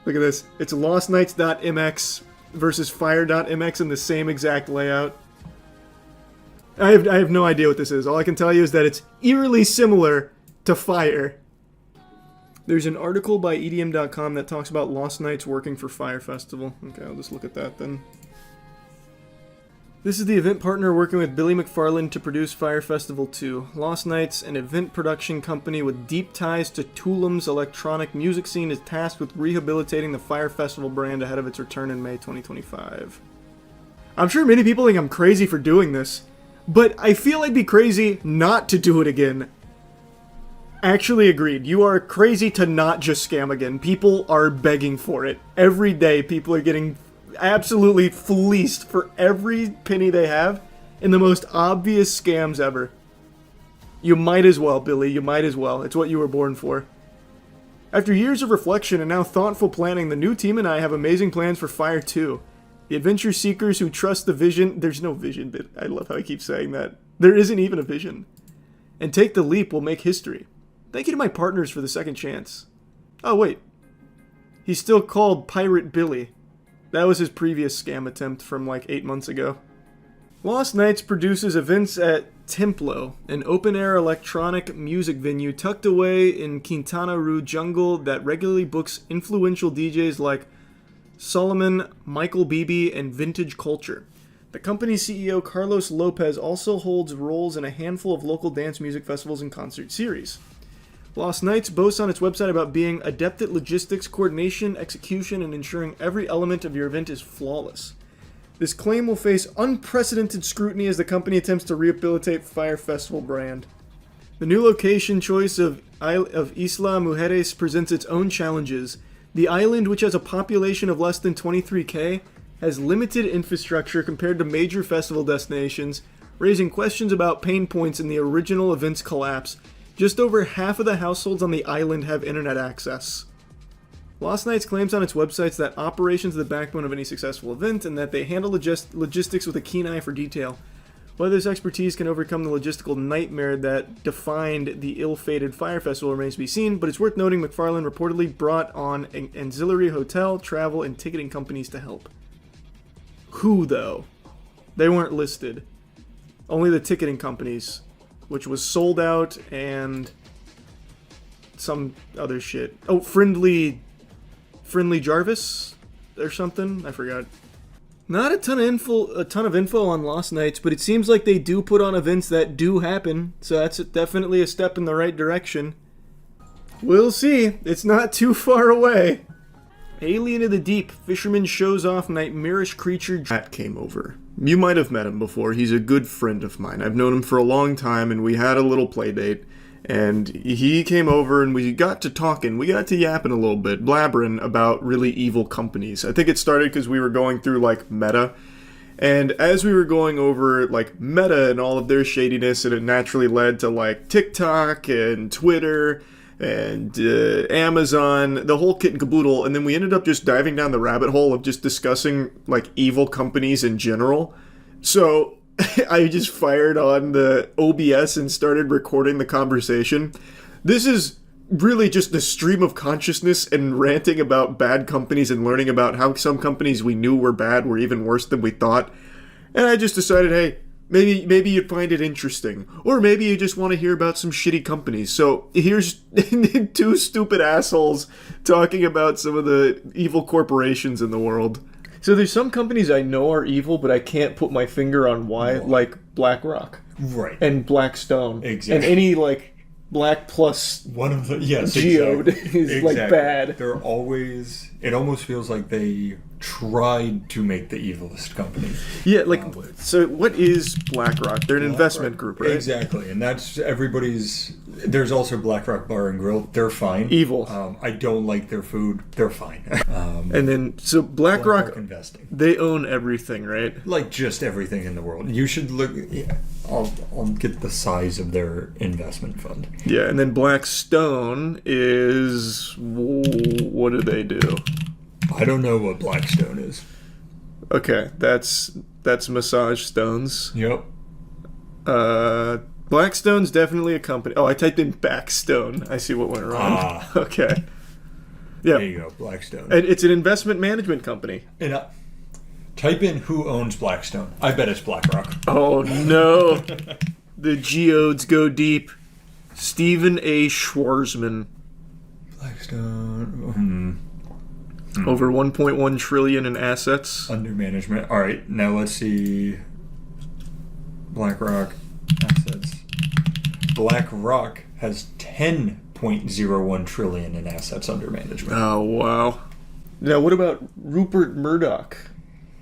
Look at this. It's lostnights.mx versus Fyre.mx in the same exact layout. I have no idea what this is. All I can tell you is that it's eerily similar to Fyre. There's an article by EDM.com that talks about Lost Nights working for Fyre Festival. Okay, I'll just look at that then. This is the event partner working with Billy McFarland to produce Fyre Festival 2. Lost Nights, an event production company with deep ties to Tulum's electronic music scene, is tasked with rehabilitating the Fyre Festival brand ahead of its return in May 2025. I'm sure many people think I'm crazy for doing this, but I feel I'd be crazy not to do it again. Actually agreed. You are crazy to not just scam again. People are begging for it. Every day people are getting absolutely fleeced for every penny they have in the most obvious scams ever. You might as well, Billy. You might as well. It's what you were born for. After years of reflection and now thoughtful planning, the new team and I have amazing plans for Fyre 2. The adventure seekers who trust the vision... There's no vision, but I love how I keep saying that. There isn't even a vision. And take the leap will make history. Thank you to my partners for the second chance. Oh, wait. He's still called Pirate Billy. That was his previous scam attempt from like 8 months ago. Lost Nights produces events at Templo, an open-air electronic music venue tucked away in Quintana Roo jungle that regularly books influential DJs like Solomon, Michael Beebe, and Vintage Culture. The company's CEO Carlos Lopez also holds roles in a handful of local dance music festivals and concert series. Lost Nights boasts on its website about being adept at logistics, coordination, execution, and ensuring every element of your event is flawless. This claim will face unprecedented scrutiny as the company attempts to rehabilitate Fyre Festival brand. The new location choice of Isla Mujeres presents its own challenges. The island, which has a population of less than 23k, has limited infrastructure compared to major festival destinations, raising questions about pain points in the original event's collapse. Just over half of the households on the island have internet access. Lost Nights claims on its websites that operations are the backbone of any successful event and that they handle logistics with a keen eye for detail. Whether this expertise can overcome the logistical nightmare that defined the ill-fated Fyre Festival remains to be seen, but it's worth noting McFarland reportedly brought on ancillary hotel, travel, and ticketing companies to help. Who, though? They weren't listed. Only the ticketing companies, which was Sold Out and some other shit. Oh, Friendly Jarvis or something? I forgot. Not a ton of info on Lost Nights, but it seems like they do put on events that do happen, so that's definitely a step in the right direction. We'll see. It's not too far away. Alien of the Deep, fisherman shows off nightmarish creature. Matt came over. You might have met him before. He's a good friend of mine. I've known him for a long time, and we had a little play date. And he came over, and we got to talking. We got to yapping a little bit, blabbering about really evil companies. I think it started because we were going through, like, Meta. And as we were going over, like, Meta and all of their shadiness, it naturally led to, like, TikTok and Twitter and Amazon, the whole kit and caboodle. And then we ended up just diving down the rabbit hole of just discussing, like, evil companies in general. So I just fired on the OBS and started recording the conversation. This is really just the stream of consciousness and ranting about bad companies and learning about how some companies we knew were bad were even worse than we thought. And I just decided, hey, maybe you'd find it interesting. Or maybe you just want to hear about some shitty companies. So here's two stupid assholes talking about some of the evil corporations in the world. So there's some companies I know are evil, but I can't put my finger on why, like BlackRock. Right. And Blackstone. Exactly. And any, like, Black plus one of the geode is, like, bad. They're always... It almost feels like they tried to make the evilest company. Yeah, like, so what is BlackRock? They're an investment group, right? Exactly, and that's everybody's... There's also BlackRock Bar and Grill. They're fine. Evil. I don't like their food. They're fine. And then, so BlackRock investing. They own everything, right? Like, just everything in the world. You should look... Yeah, I'll get the size of their investment fund. Yeah, and then Blackstone is... What do they do? I don't know what Blackstone is. Okay, that's Massage Stones. Yep. Blackstone's definitely a company. Oh, I typed in Backstone. I see what went wrong. Okay. Yeah. There you go, Blackstone. And it's an investment management company. And Type in who owns Blackstone. I bet it's BlackRock. Oh no. The geodes go deep. Stephen A. Schwarzman. Blackstone. Over 1.1 trillion in assets Under management. All right, now let's see. BlackRock assets. BlackRock has 10.01 trillion in assets under management. Oh wow. Now what about Rupert Murdoch?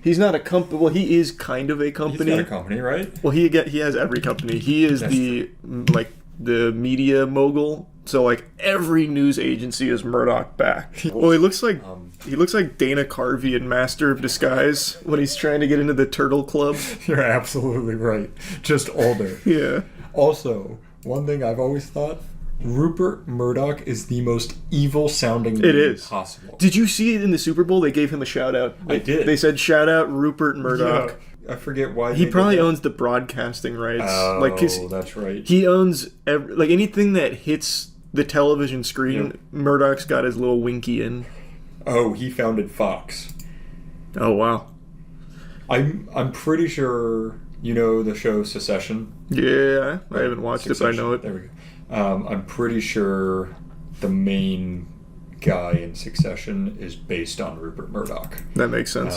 He's not a company. Well, he is kind of a company. He's not a company, right? Well, he has every company. He is the media mogul. So like every news agency is Murdoch back. Well, he looks like Dana Carvey in Master of Disguise when he's trying to get into the Turtle Club. You're absolutely right. Just older. Yeah. Also, one thing I've always thought, Rupert Murdoch is the most evil sounding name possible. Did you see it in the Super Bowl? They gave him a shout out. I did. They said shout out Rupert Murdoch. Yeah, I forget why. He probably owns the broadcasting rights. Oh, that's right. He owns anything that hits the television screen. Yep. Murdoch's got his little winky in. Oh, he founded Fox. Oh wow. I'm pretty sure you know the show Succession. Yeah, I haven't watched it, but I know it. There we go. I'm pretty sure the main guy in Succession is based on Rupert Murdoch. That makes sense.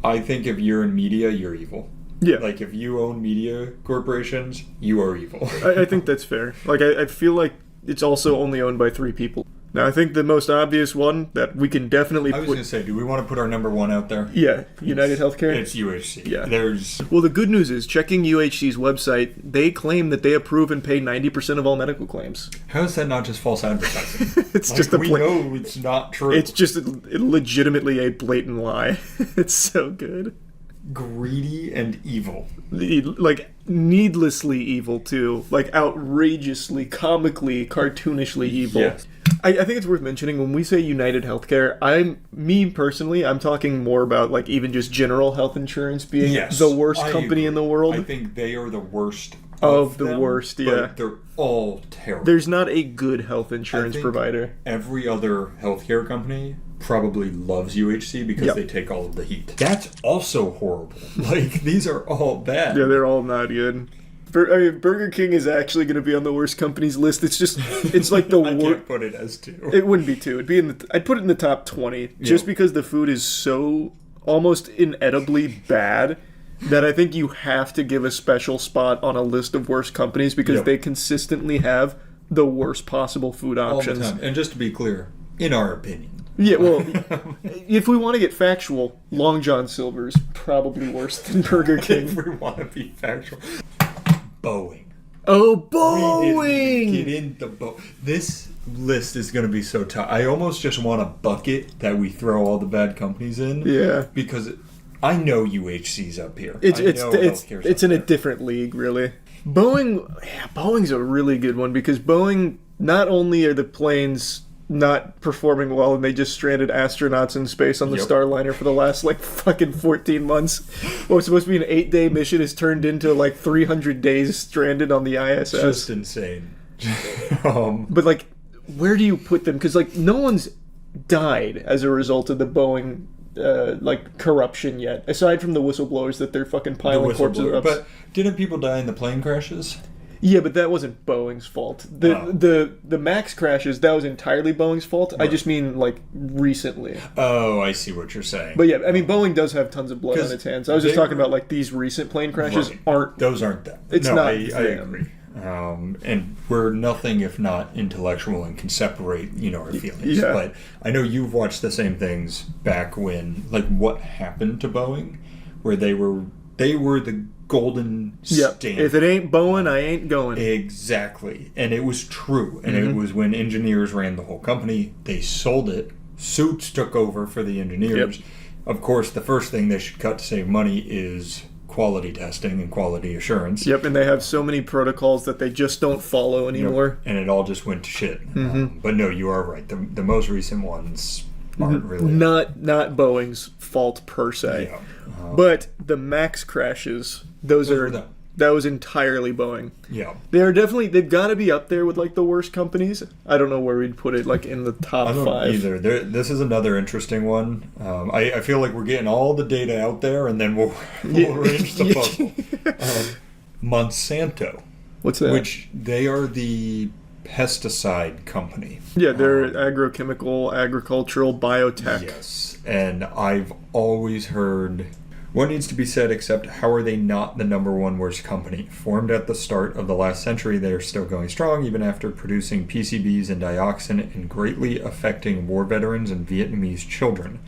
I think if you're in media, you're evil. Yeah. Like, if you own media corporations, you are evil. I think that's fair. Like, I feel like it's also only owned by 3 people. Now, I think the most obvious one that we can definitely I was going to say, do we want to put our number 1 out there? Yeah, United Healthcare. It's UHC. Yeah. There's... Well, the good news is, checking UHC's website, they claim that they approve and pay 90% of all medical claims. How is that not just false advertising? It's just a we know it's not true. It's just legitimately a blatant lie. It's so good. Greedy and evil. Like, needlessly evil, too. Like, outrageously, comically, cartoonishly evil. Yes. I think it's worth mentioning, when we say United Healthcare, I'm talking more about, like, even just general health insurance being the worst company in the world. I think they are the worst of the worst, yeah. But they're all terrible. There's not a good health insurance provider. Every other healthcare company probably loves UHC because they take all of the heat. That's also horrible. Like, these are all bad. Yeah, they're all not good. Burger King is actually going to be on the worst companies list. It's like the worst. I can't put it as 2. It wouldn't be 2. It'd be I'd put it in the top 20 just because the food is so almost inedibly bad that I think you have to give a special spot on a list of worst companies because they consistently have the worst possible food options. All the time. And just to be clear, in our opinion. Yeah, well, if we want to get factual, Long John Silver's probably worse than Burger King. If we want to be factual. Boeing. Oh, Boeing! Get into Boeing. This list is going to be so tough. I almost just want a bucket that we throw all the bad companies in. Yeah. Because I know UHC's up here. It's in a different league, really. Boeing's a really good one because Boeing, not only are the planes not performing well and they just stranded astronauts in space on the Starliner for the last fucking 14 months. What was supposed to be an 8-day mission has turned into 300 days stranded on the ISS. Just insane. But where do you put them? Because no one's died as a result of the Boeing corruption yet, aside from the whistleblowers that they're fucking piling corpses up. But didn't people die in the plane crashes? Yeah, but that wasn't Boeing's fault. The MAX crashes, that was entirely Boeing's fault. Right. I just mean recently. Oh, I see what you're saying. But yeah, I mean Boeing does have tons of blood on its hands. I was just talking about these recent plane crashes aren't. Those aren't that. It's not. I agree. And we're nothing if not intellectual and can separate, our feelings. Yeah. But I know you've watched the same things back when, what happened to Boeing, where they were the golden standard. If it ain't Boeing, I ain't going. Exactly. And it was true. And it was when engineers ran the whole company. They sold it. Suits took over for the engineers. Yep. Of course, the first thing they should cut to save money is quality testing and quality assurance. Yep, and they have so many protocols that they just don't follow anymore. Yep. And it all just went to shit. But no, you are right. The most recent ones aren't really... Not Boeing's fault per se. Yeah. But the MAX crashes, those are That was entirely Boeing. Yeah. They've got to be up there with like the worst companies. I don't know where we'd put it, like in the top I don't 5. either. This is another interesting one. I feel like we're getting all the data out there, and then we'll arrange the puzzle. Monsanto. What's that? Which they are the pesticide company. Yeah, they're agrochemical, agricultural, biotech. Yes, and I've always heard... What needs to be said except how are they not the number one worst company? Formed at the start of the last century, they are still going strong even after producing PCBs and dioxin and greatly affecting war veterans and Vietnamese children.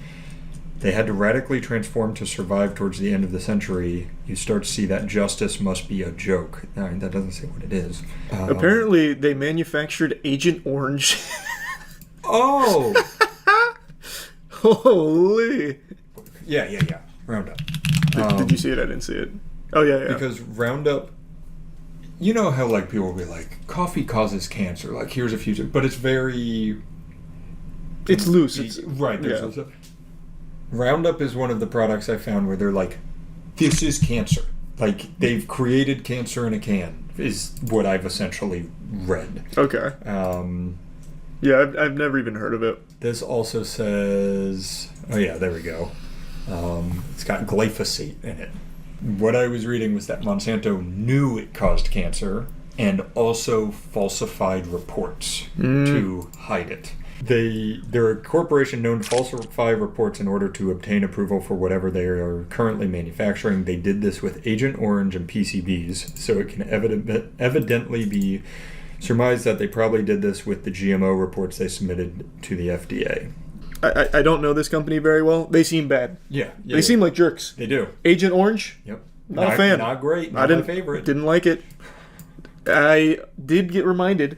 They had to radically transform to survive towards the end of the century. You start to see that justice must be a joke. That doesn't say what it is. Apparently, they manufactured Agent Orange. Oh! Holy! Yeah. Roundup. Did you see it? I didn't see it. Oh, yeah. Because Roundup, you know how like people will be like, coffee causes cancer. Like, here's a few, but it's very... It's loose. Right. Roundup is one of the products I found where they're like, this is cancer. Like, they've created cancer in a can, is what I've essentially read. Okay. Yeah, I've never even heard of it. This also says... Oh, yeah, there we go. It's got glyphosate in it. What I was reading was that Monsanto knew it caused cancer and also falsified reports to hide it. They're a corporation known to falsify reports in order to obtain approval for whatever they are currently manufacturing. They did this with Agent Orange and PCBs, so it can evidently be surmised that they probably did this with the GMO reports they submitted to the FDA. I don't know this company very well. They seem bad. Yeah. They seem like jerks. They do. Agent Orange? Yep. Not a fan. Not great. Not my favorite. Didn't like it. I did get reminded.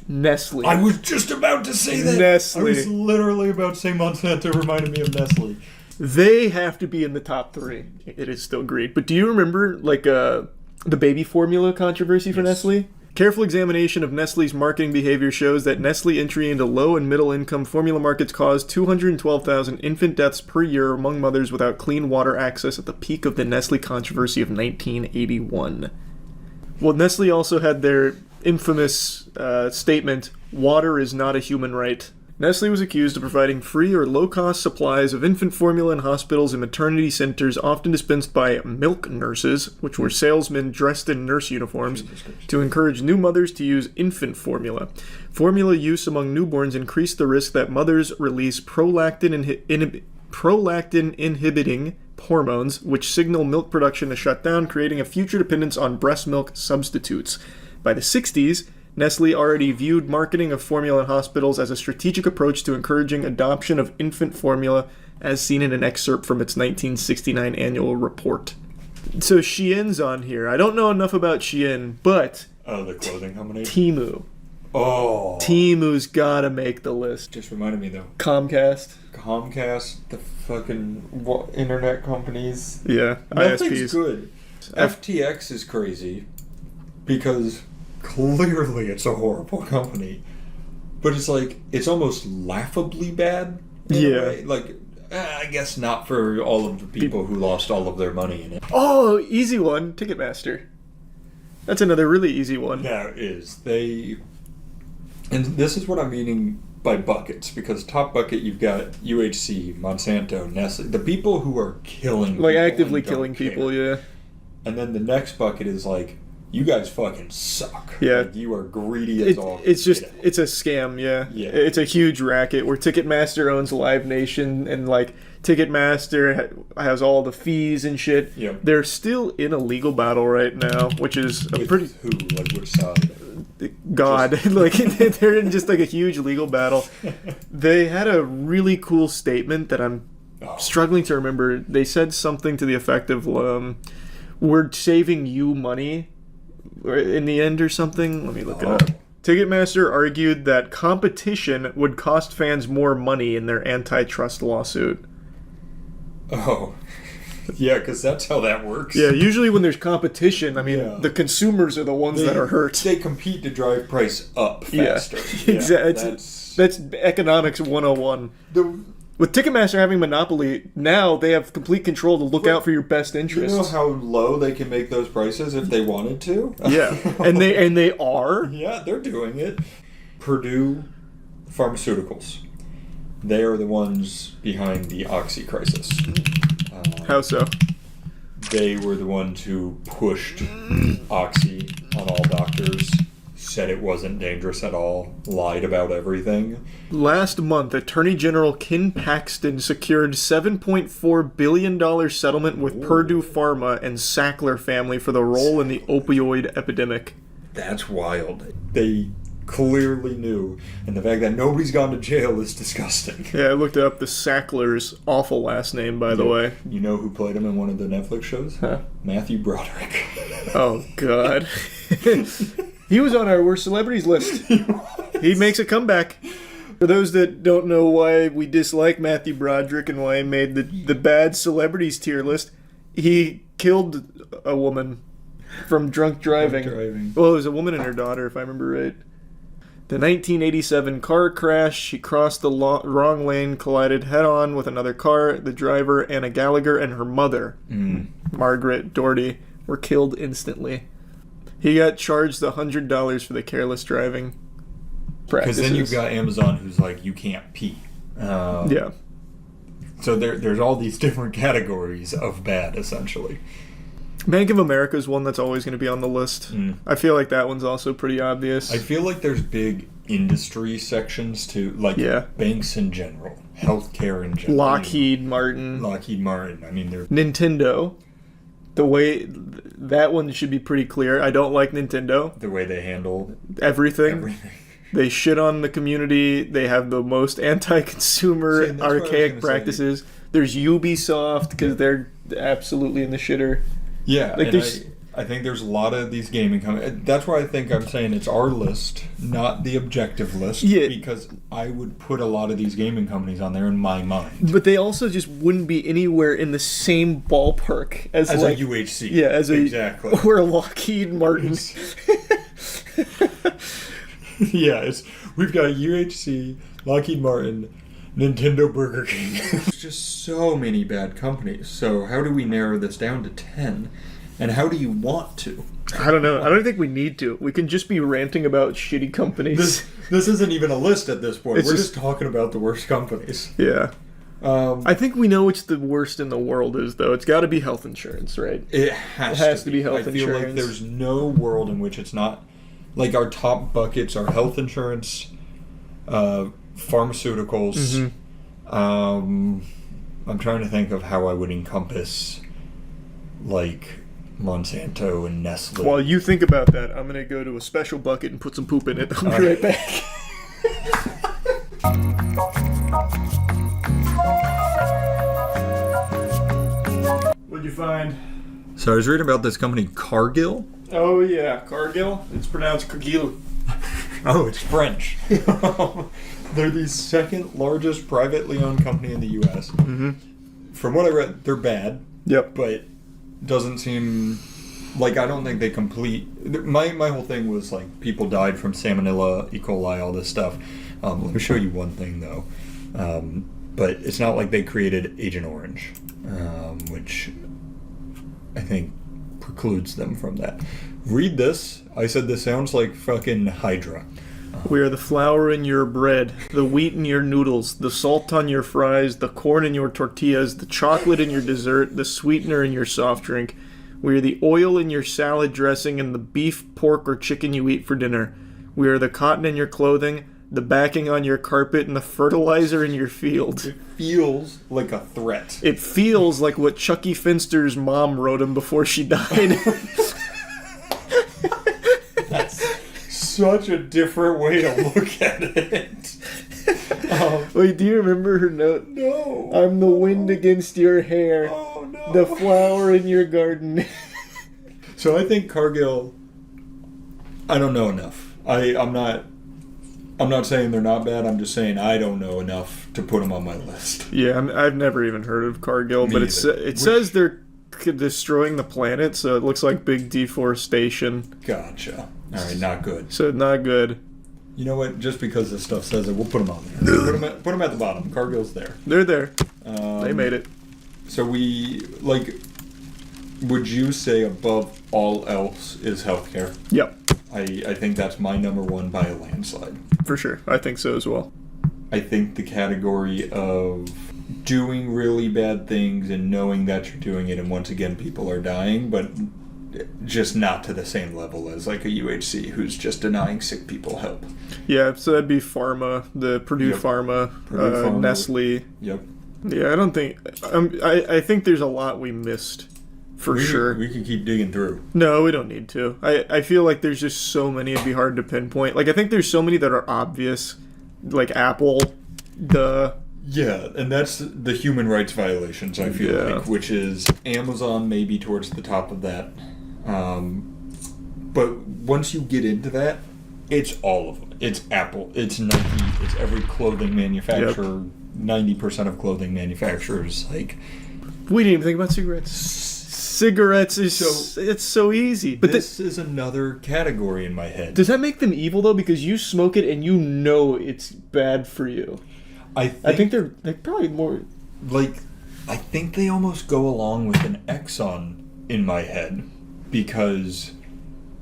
Nestle. I was just about to say that. Nestle. I was literally about to say Monsanto reminded me of Nestle. They have to be in the top 3. It is still great. But do you remember like the baby formula controversy for Nestle? Careful examination of Nestle's marketing behavior shows that Nestle entry into low and middle income formula markets caused 212,000 infant deaths per year among mothers without clean water access at the peak of the Nestle controversy of 1981. Well, Nestle also had their infamous statement, "Water is not a human right." Nestle was accused of providing free or low-cost supplies of infant formula in hospitals and maternity centers, often dispensed by milk nurses, which were salesmen dressed in nurse uniforms, to encourage new mothers to use infant formula. Formula use among newborns increased the risk that mothers release prolactin-inhibiting hormones, which signal milk production to shut down, creating a future dependence on breast milk substitutes. By the 60s, Nestle already viewed marketing of formula in hospitals as a strategic approach to encouraging adoption of infant formula, as seen in an excerpt from its 1969 annual report. So Shein's on here. I don't know enough about Shein, but... Oh, the clothing company? Temu. Oh. Temu's gotta make the list. Just reminded me, though. Comcast, the fucking internet companies. Yeah, Nothing's ISPs. good. FTX is crazy because... Clearly, it's a horrible company, but it's like it's almost laughably bad. In a way. Like I guess not for all of the people who lost all of their money in it. Oh, easy one, Ticketmaster. That's another really easy one. That is and this is what I'm meaning by buckets, because top bucket you've got UHC, Monsanto, Nestle, the people who are killing, like actively killing people, yeah. And then the next bucket is like, you guys fucking suck. Yeah. Like, you are greedy as all. It's just, it's a scam, yeah. It's a huge racket where Ticketmaster owns Live Nation, and like Ticketmaster has all the fees and shit. Yep. They're still in a legal battle right now, which is a pretty... Who? Like which side? God. Like, they're in just like a huge legal battle. They had a really cool statement that I'm struggling to remember. They said something to the effect of, we're saving you money in the end or something. Let me look it up. Ticketmaster argued that competition would cost fans more money in their antitrust lawsuit. Oh. Yeah, because that's how that works. Yeah, usually when there's competition, I mean, the consumers are the ones that are hurt. They compete to drive price up faster. Yeah, exactly. That's economics 101. With Ticketmaster having monopoly, now they have complete control to look out for your best interests. You know how low they can make those prices if they wanted to? Yeah, and they are. Yeah, they're doing it. Purdue Pharmaceuticals. They are the ones behind the Oxy crisis. How so? They were the ones who pushed Oxy on all doctors, said it wasn't dangerous at all, lied about everything. Last month, Attorney General Ken Paxton secured $7.4 billion settlement with Purdue Pharma and Sackler family for the role in the opioid epidemic. That's wild. They clearly knew, and the fact that nobody's gone to jail is disgusting. Yeah, I looked up the Sackler's awful last name, by the way. You know who played him in one of the Netflix shows? Huh? Matthew Broderick. Oh, God. He was on our Worst Celebrities list. He makes a comeback. For those that don't know why we dislike Matthew Broderick and why he made the bad celebrities tier list, he killed a woman from drunk driving. Well, it was a woman and her daughter, if I remember right. The 1987 car crash, she crossed the wrong lane, collided head-on with another car. The driver, Anna Gallagher, and her mother, Margaret Doherty, were killed instantly. He got charged $100 for the careless driving practices. Because then you've got Amazon who's like, you can't pee. Yeah. So there's all these different categories of bad, essentially. Bank of America is one that's always going to be on the list. I feel like that one's also pretty obvious. I feel like there's big industry sections too, like banks in general, healthcare in general. Lockheed Martin. I mean, they're... Nintendo. The way... That one should be pretty clear. I don't like Nintendo. The way they handle... Everything. They shit on the community. They have the most anti-consumer, archaic practices. There's Ubisoft, because they're absolutely in the shitter. Yeah, like and I think there's a lot of these gaming companies. That's why I think I'm saying it's our list, not the objective list. Yeah. Because I would put a lot of these gaming companies on there in my mind. But they also just wouldn't be anywhere in the same ballpark as like, a UHC. Yeah, as exactly. Or a Lockheed Martin. Yeah, we've got UHC, Lockheed Martin, Nintendo, Burger King. There's just so many bad companies. So how do we narrow this down to 10? And how do you want to? I don't know. I don't think we need to. We can just be ranting about shitty companies. This isn't even a list at this point. We're just talking about the worst companies. Yeah. I think we know which the worst in the world is, though. It's got to be health insurance, right? It has to be health insurance. I feel like there's no world in which it's not. Like, our top buckets are health insurance, pharmaceuticals. I'm trying to think of how I would encompass, like, Monsanto and Nestle. While you think about that, I'm going to go to a special bucket and put some poop in it. I'll be right back. What'd you find? So I was reading about this company, Cargill. Oh, yeah. Cargill? It's pronounced Cargill. Oh, it's French. They're the second largest privately owned company in the U.S. From what I read, they're bad. Yep. But doesn't seem like, I don't think they complete. My whole thing was like people died from Salmonella, E. coli, all this stuff. Let me show you one thing though. But it's not like they created Agent Orange, which I think precludes them from that. Read this. I said this sounds like fucking Hydra. We are the flour in your bread, the wheat in your noodles, the salt on your fries, the corn in your tortillas, the chocolate in your dessert, the sweetener in your soft drink. We are the oil in your salad dressing and the beef, pork, or chicken you eat for dinner. We are the cotton in your clothing, the backing on your carpet, and the fertilizer in your field. It feels like a threat. It feels like what Chucky Finster's mom wrote him before she died. That's such a different way to look at it. Wait, do you remember her note? No. I'm the wind against your hair. Oh, no. The flower in your garden. So I think Cargill, I don't know enough. I'm not saying they're not bad. I'm just saying I don't know enough to put them on my list. Yeah, I've never even heard of Cargill, but it says they're destroying the planet, so it looks like big deforestation. Gotcha. All right, not good. So not good. You know what? Just because this stuff says it, we'll put them on there. Put them at the bottom. Cargill's there. They're there. They made it. So we, like, would you say above all else is healthcare? Yep. I think that's my number one by a landslide. For sure. I think so as well. I think the category of doing really bad things and knowing that you're doing it, and once again people are dying, but just not to the same level as like a UHC who's just denying sick people help. Yeah, so that'd be pharma, the Purdue Pharma, Pharma. Nestle. Yep. Yeah, I don't think... I think there's a lot we missed, for sure. We can keep digging through. No, we don't need to. I feel like there's just so many it'd be hard to pinpoint. Like, I think there's so many that are obvious, like Apple, Yeah, and that's the human rights violations, I feel like, which is Amazon maybe towards the top of that. But once you get into that, it's all of them. It's Apple, it's Nike, it's every clothing manufacturer, 90% of clothing manufacturers. Like, we didn't even think about cigarettes. Cigarettes is it's so easy. But this is another category in my head. Does that make them evil though? Because you smoke it and you know it's bad for you. I think they're probably more like, I think they almost go along with an Exxon in my head, because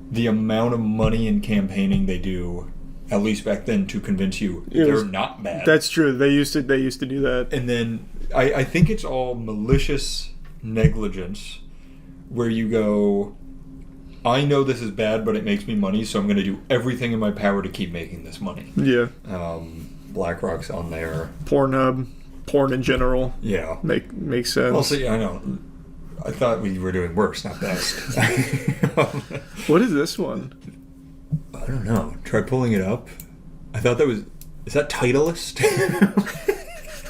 the amount of money and campaigning they do, at least back then, to convince you they're not bad. That's true. They used to do that. And then I think it's all malicious negligence, where you go, I know this is bad, but it makes me money, so I'm going to do everything in my power to keep making this money. Yeah. BlackRock's on there. Pornhub, porn in general. Yeah. Makes sense. Well, see, I know. I thought we were doing worse, not best. What is this one? I don't know. Try pulling it up. I thought that was... Is that Titleist?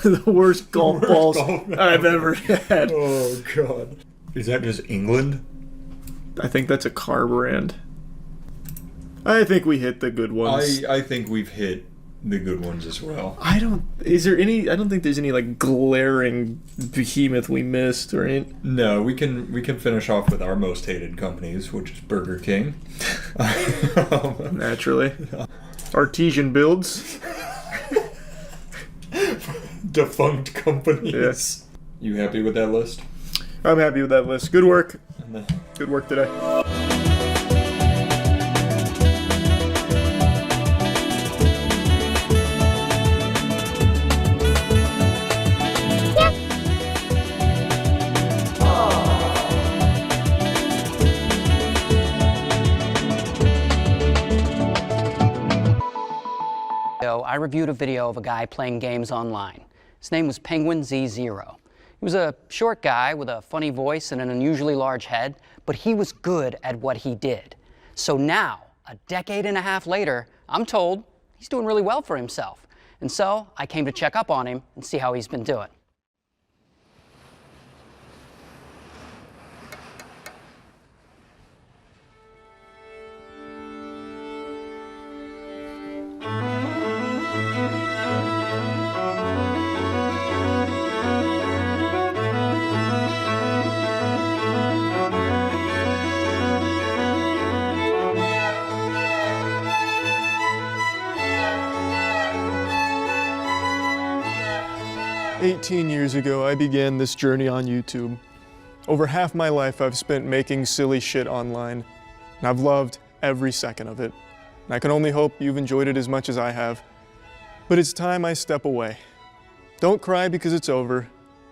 The worst golf balls I've ever had. Oh, God. Is that just England? I think that's a car brand. I think we hit the good ones. I think we've hit the good ones as well. I don't think there's any like glaring behemoth we missed or any. No, we can finish off with our most hated companies, which is Burger King. Naturally. Artesian builds. Defunct companies. Yes. You happy with that list? I'm happy with that list. Good work. Good work today. I reviewed a video of a guy playing games online. His name was Penguinz0. He was a short guy with a funny voice and an unusually large head, but he was good at what he did. So now, a decade and a half later, I'm told he's doing really well for himself. And so I came to check up on him and see how he's been doing. "18 years ago, I began this journey on YouTube. Over half my life I've spent making silly shit online, and I've loved every second of it. And I can only hope you've enjoyed it as much as I have. But it's time I step away. Don't cry because it's over.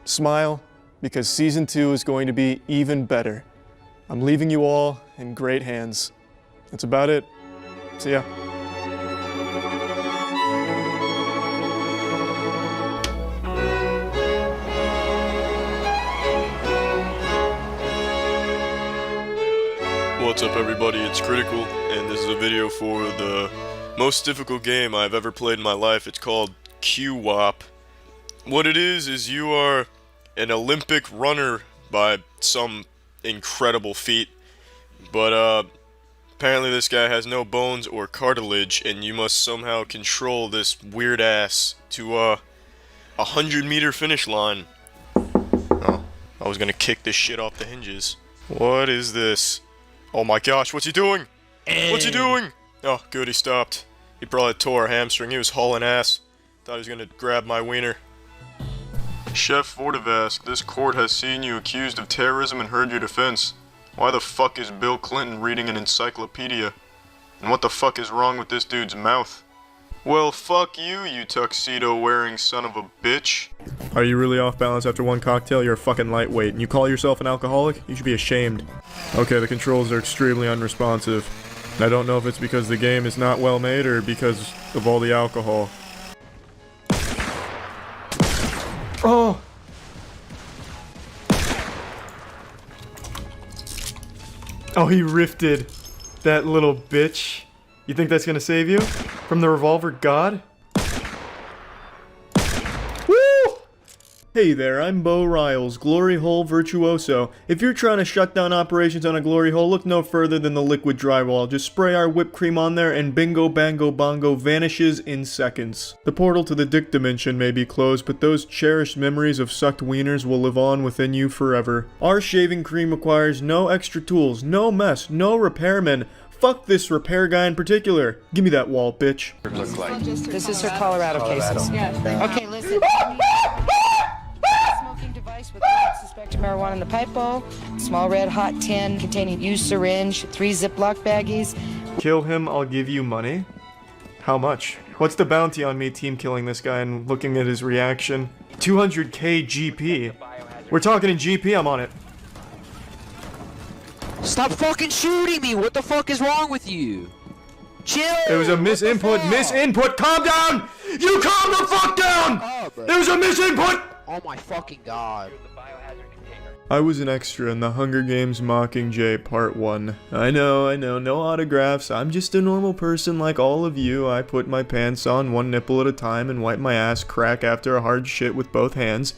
Smile, because Season 2 is going to be even better. I'm leaving you all in great hands. That's about it. See ya." What's up everybody, it's Critical, and this is a video for the most difficult game I've ever played in my life. It's called QWOP. What it is you are an Olympic runner by some incredible feat, but apparently this guy has no bones or cartilage, and you must somehow control this weird ass to a 100-meter finish line. Oh, I was gonna kick this shit off the hinges. What is this? Oh my gosh, what's he doing? What's he doing? Oh, good, he stopped. He probably tore a hamstring. He was hauling ass. Thought he was gonna grab my wiener. Chef Vortivask, this court has seen you accused of terrorism and heard your defense. Why the fuck is Bill Clinton reading an encyclopedia? And what the fuck is wrong with this dude's mouth? Well, fuck you, you tuxedo-wearing son of a bitch. Are you really off balance after one cocktail? You're a fucking lightweight. And you call yourself an alcoholic? You should be ashamed. Okay, the controls are extremely unresponsive. And I don't know if it's because the game is not well made or because of all the alcohol. Oh! Oh, he rifted that little bitch. You think that's gonna save you? From the revolver god? Woo! Hey there, I'm Bo Riles, Glory Hole Virtuoso. If you're trying to shut down operations on a glory hole, look no further than the liquid drywall. Just spray our whipped cream on there and bingo bango bongo vanishes in seconds. The portal to the dick dimension may be closed, but those cherished memories of sucked wieners will live on within you forever. Our shaving cream requires no extra tools, no mess, no repairman. Fuck this repair guy in particular. Give me that wall, bitch. This is her Colorado cases. Okay, listen. Smoking device with suspected marijuana in the pipe bowl, small red hot tin containing used syringe, 3 Ziploc baggies. Kill him, I'll give you money. How much? What's the bounty on me team killing this guy and looking at his reaction? 200k GP. We're talking in GP, I'm on it. Stop fucking shooting me! What the fuck is wrong with you? Chill! It was a misinput, calm down! You calm the fuck down! It was a misinput! Oh my fucking god. I was an extra in the Hunger Games Mockingjay Part 1. I know, no autographs. I'm just a normal person like all of you. I put my pants on one nipple at a time and wipe my ass crack after a hard shit with both hands.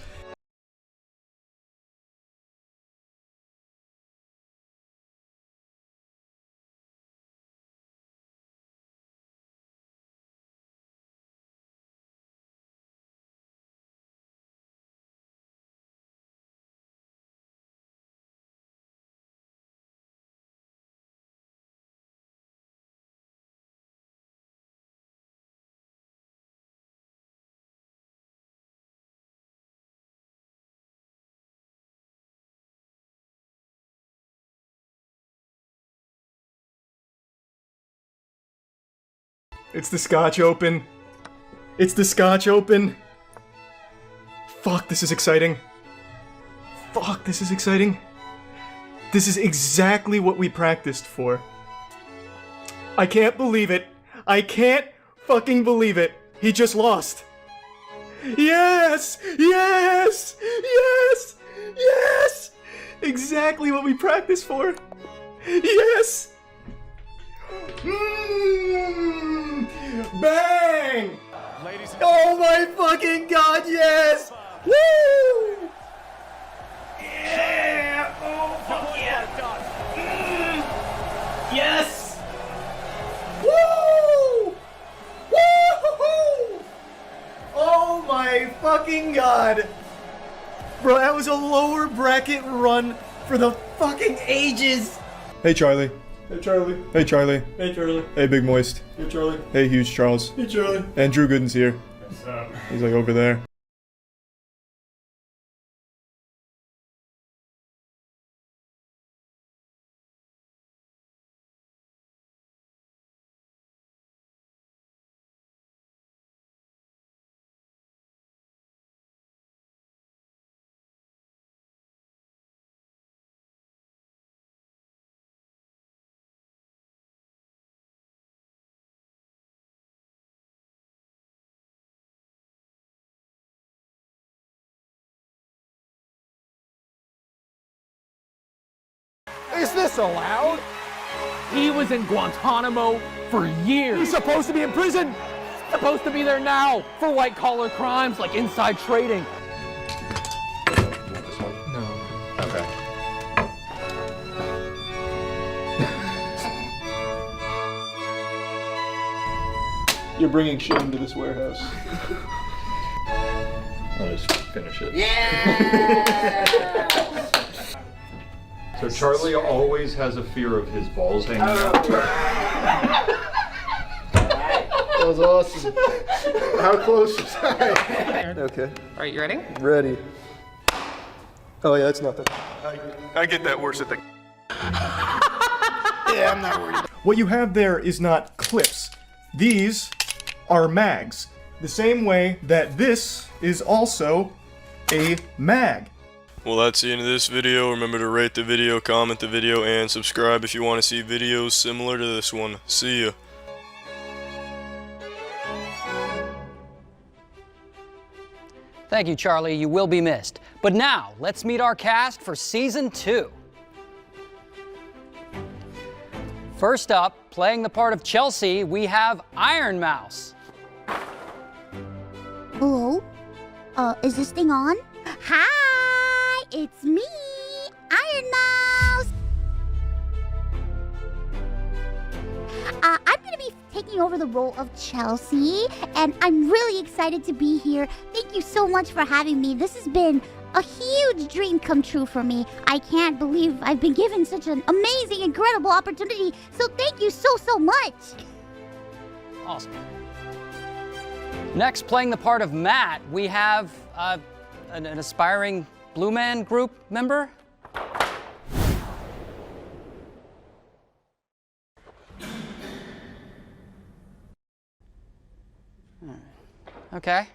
It's the Scotch Open. It's the Scotch Open. Fuck, this is exciting. Fuck, this is exciting. This is exactly what we practiced for. I can't believe it. I can't fucking believe it. He just lost. Yes! Yes! Yes! Yes! Exactly what we practiced for. Yes! Bang! Oh my fucking god, yes! Woo! Yeah! Oh fuck yeah! Yes! Woo! Woo! Oh my fucking god! Bro, that was a lower bracket run for the fucking ages! Hey Charlie. Hey Charlie. Hey Charlie. Hey Charlie. Hey Big Moist. Hey Charlie. Hey Huge Charles. Hey Charlie. And Drew Gooden's here. What's up? He's like over there. Is this allowed? He was in Guantanamo for years. He's supposed to be in prison. Supposed to be there now for white-collar crimes like inside trading. No. Okay. You're bringing shame to this warehouse. I'll just finish it. Yeah! So Charlie always has a fear of his balls hanging out. That was awesome. How close was I? Okay. All right, you ready? Ready. Oh yeah, that's nothing. I get that worse at the. Yeah, I'm not worried. What you have there is not clips. These are mags. The same way that this is also a mag. Well, that's the end of this video. Remember to rate the video, comment the video, and subscribe if you want to see videos similar to this one. See ya. Thank you, Charlie. You will be missed. But now, let's meet our cast for Season 2. First up, playing the part of Chelsea, we have Iron Mouse. Hello? Is this thing on? Hi! It's me, Iron Mouse! I'm gonna be taking over the role of Chelsea, and I'm really excited to be here. Thank you so much for having me. This has been a huge dream come true for me. I can't believe I've been given such an amazing, incredible opportunity, so thank you so much! Awesome. Next, playing the part of Matt, we have an aspiring Blue Man Group member. Okay.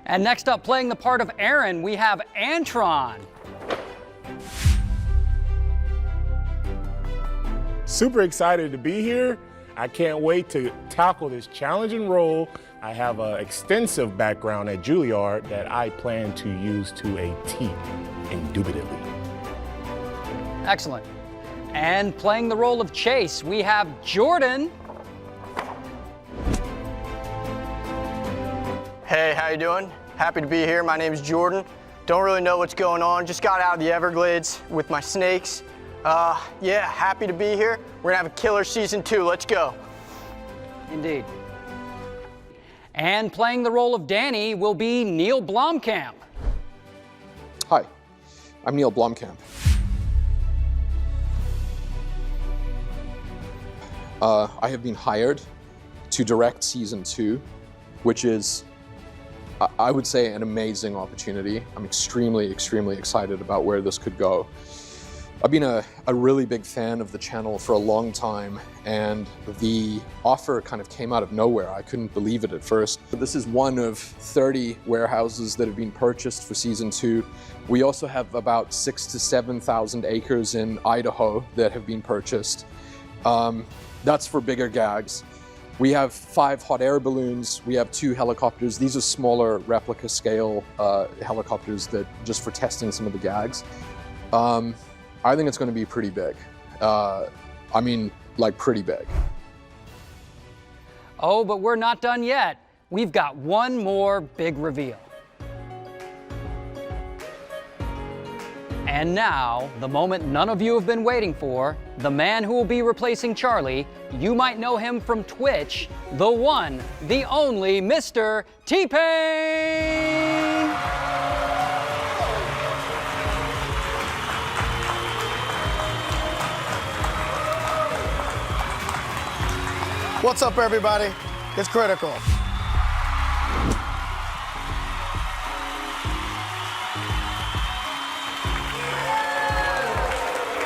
And next up, playing the part of Aaron, we have Antron. Super excited to be here. I can't wait to tackle this challenging role. I have an extensive background at Juilliard that I plan to use to a T, indubitably. Excellent. And playing the role of Chase, we have Jordan. Hey, how you doing? Happy to be here. My name is Jordan. Don't really know what's going on. Just got out of the Everglades with my snakes. Yeah, happy to be here. We're gonna have a killer Season 2. Let's go. Indeed. And playing the role of Danny will be Neil Blomkamp. Hi, I'm Neil Blomkamp. I have been hired to direct Season 2, which is, I would say, an amazing opportunity. I'm extremely excited about where this could go. I've been a really big fan of the channel for a long time, and the offer kind of came out of nowhere. I couldn't believe it at first. This is one of 30 warehouses that have been purchased for Season 2. We also have about 6,000 to 7,000 acres in Idaho that have been purchased. That's for bigger gags. We have 5 hot air balloons. We have 2 helicopters. These are smaller replica scale helicopters that just for testing some of the gags. I think it's going to be pretty big. I mean, like pretty big. Oh, but we're not done yet. We've got one more big reveal. And now, the moment none of you have been waiting for, the man who will be replacing Charlie. You might know him from Twitch, the one, the only Mr. T-Pain! What's up, everybody? It's Critical.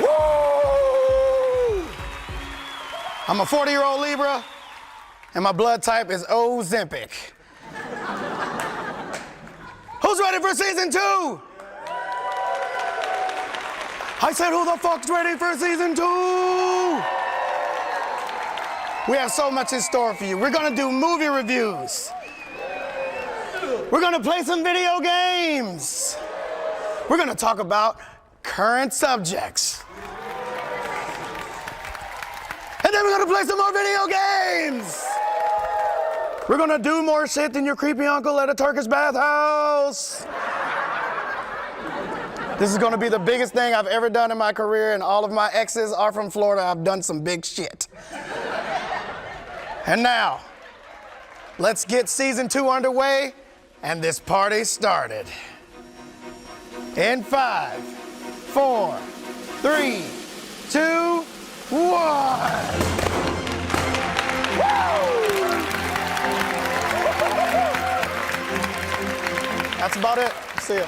Woo! I'm a 40-year-old Libra, and my blood type is Ozempic. Who's ready for Season 2? I said, who the fuck's ready for Season 2? We have so much in store for you. We're gonna do movie reviews. We're gonna play some video games. We're gonna talk about current subjects. And then we're gonna play some more video games. We're gonna do more shit than your creepy uncle at a Turkish bathhouse. This is gonna be the biggest thing I've ever done in my career, and all of my exes are from Florida. I've done some big shit. And now, let's get Season 2 underway and this party started. In 5, 4, 3, 2, 1. That's about it. See ya.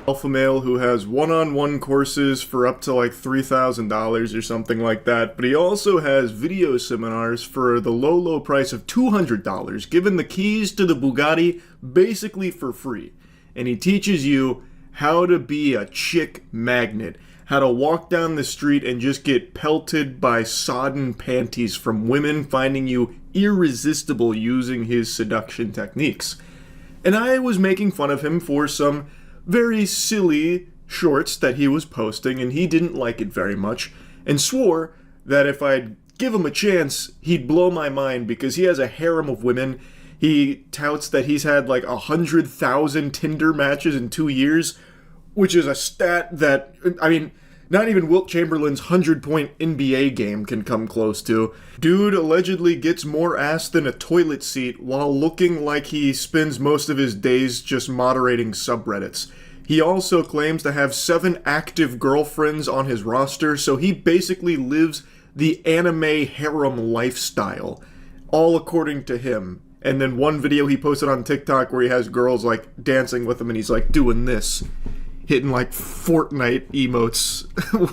Alpha male who has one-on-one courses for up to like $3,000 or something like that, but he also has video seminars for the low price of $200, given the keys to the Bugatti basically for free. And he teaches you how to be a chick magnet, how to walk down the street and just get pelted by sodden panties from women finding you irresistible using his seduction techniques. And I was making fun of him for some very silly shorts that he was posting, and he didn't like it very much, and swore that if I'd give him a chance, he'd blow my mind because he has a harem of women. He touts that he's had like 100,000 Tinder matches in 2 years, which is a stat that, I mean, not even Wilt Chamberlain's 100-point NBA game can come close to. Dude allegedly gets more ass than a toilet seat while looking like he spends most of his days just moderating subreddits. He also claims to have 7 active girlfriends on his roster, so he basically lives the anime harem lifestyle, all according to him. And then one video he posted on TikTok where he has girls like dancing with him and he's like doing this, hitting like Fortnite emotes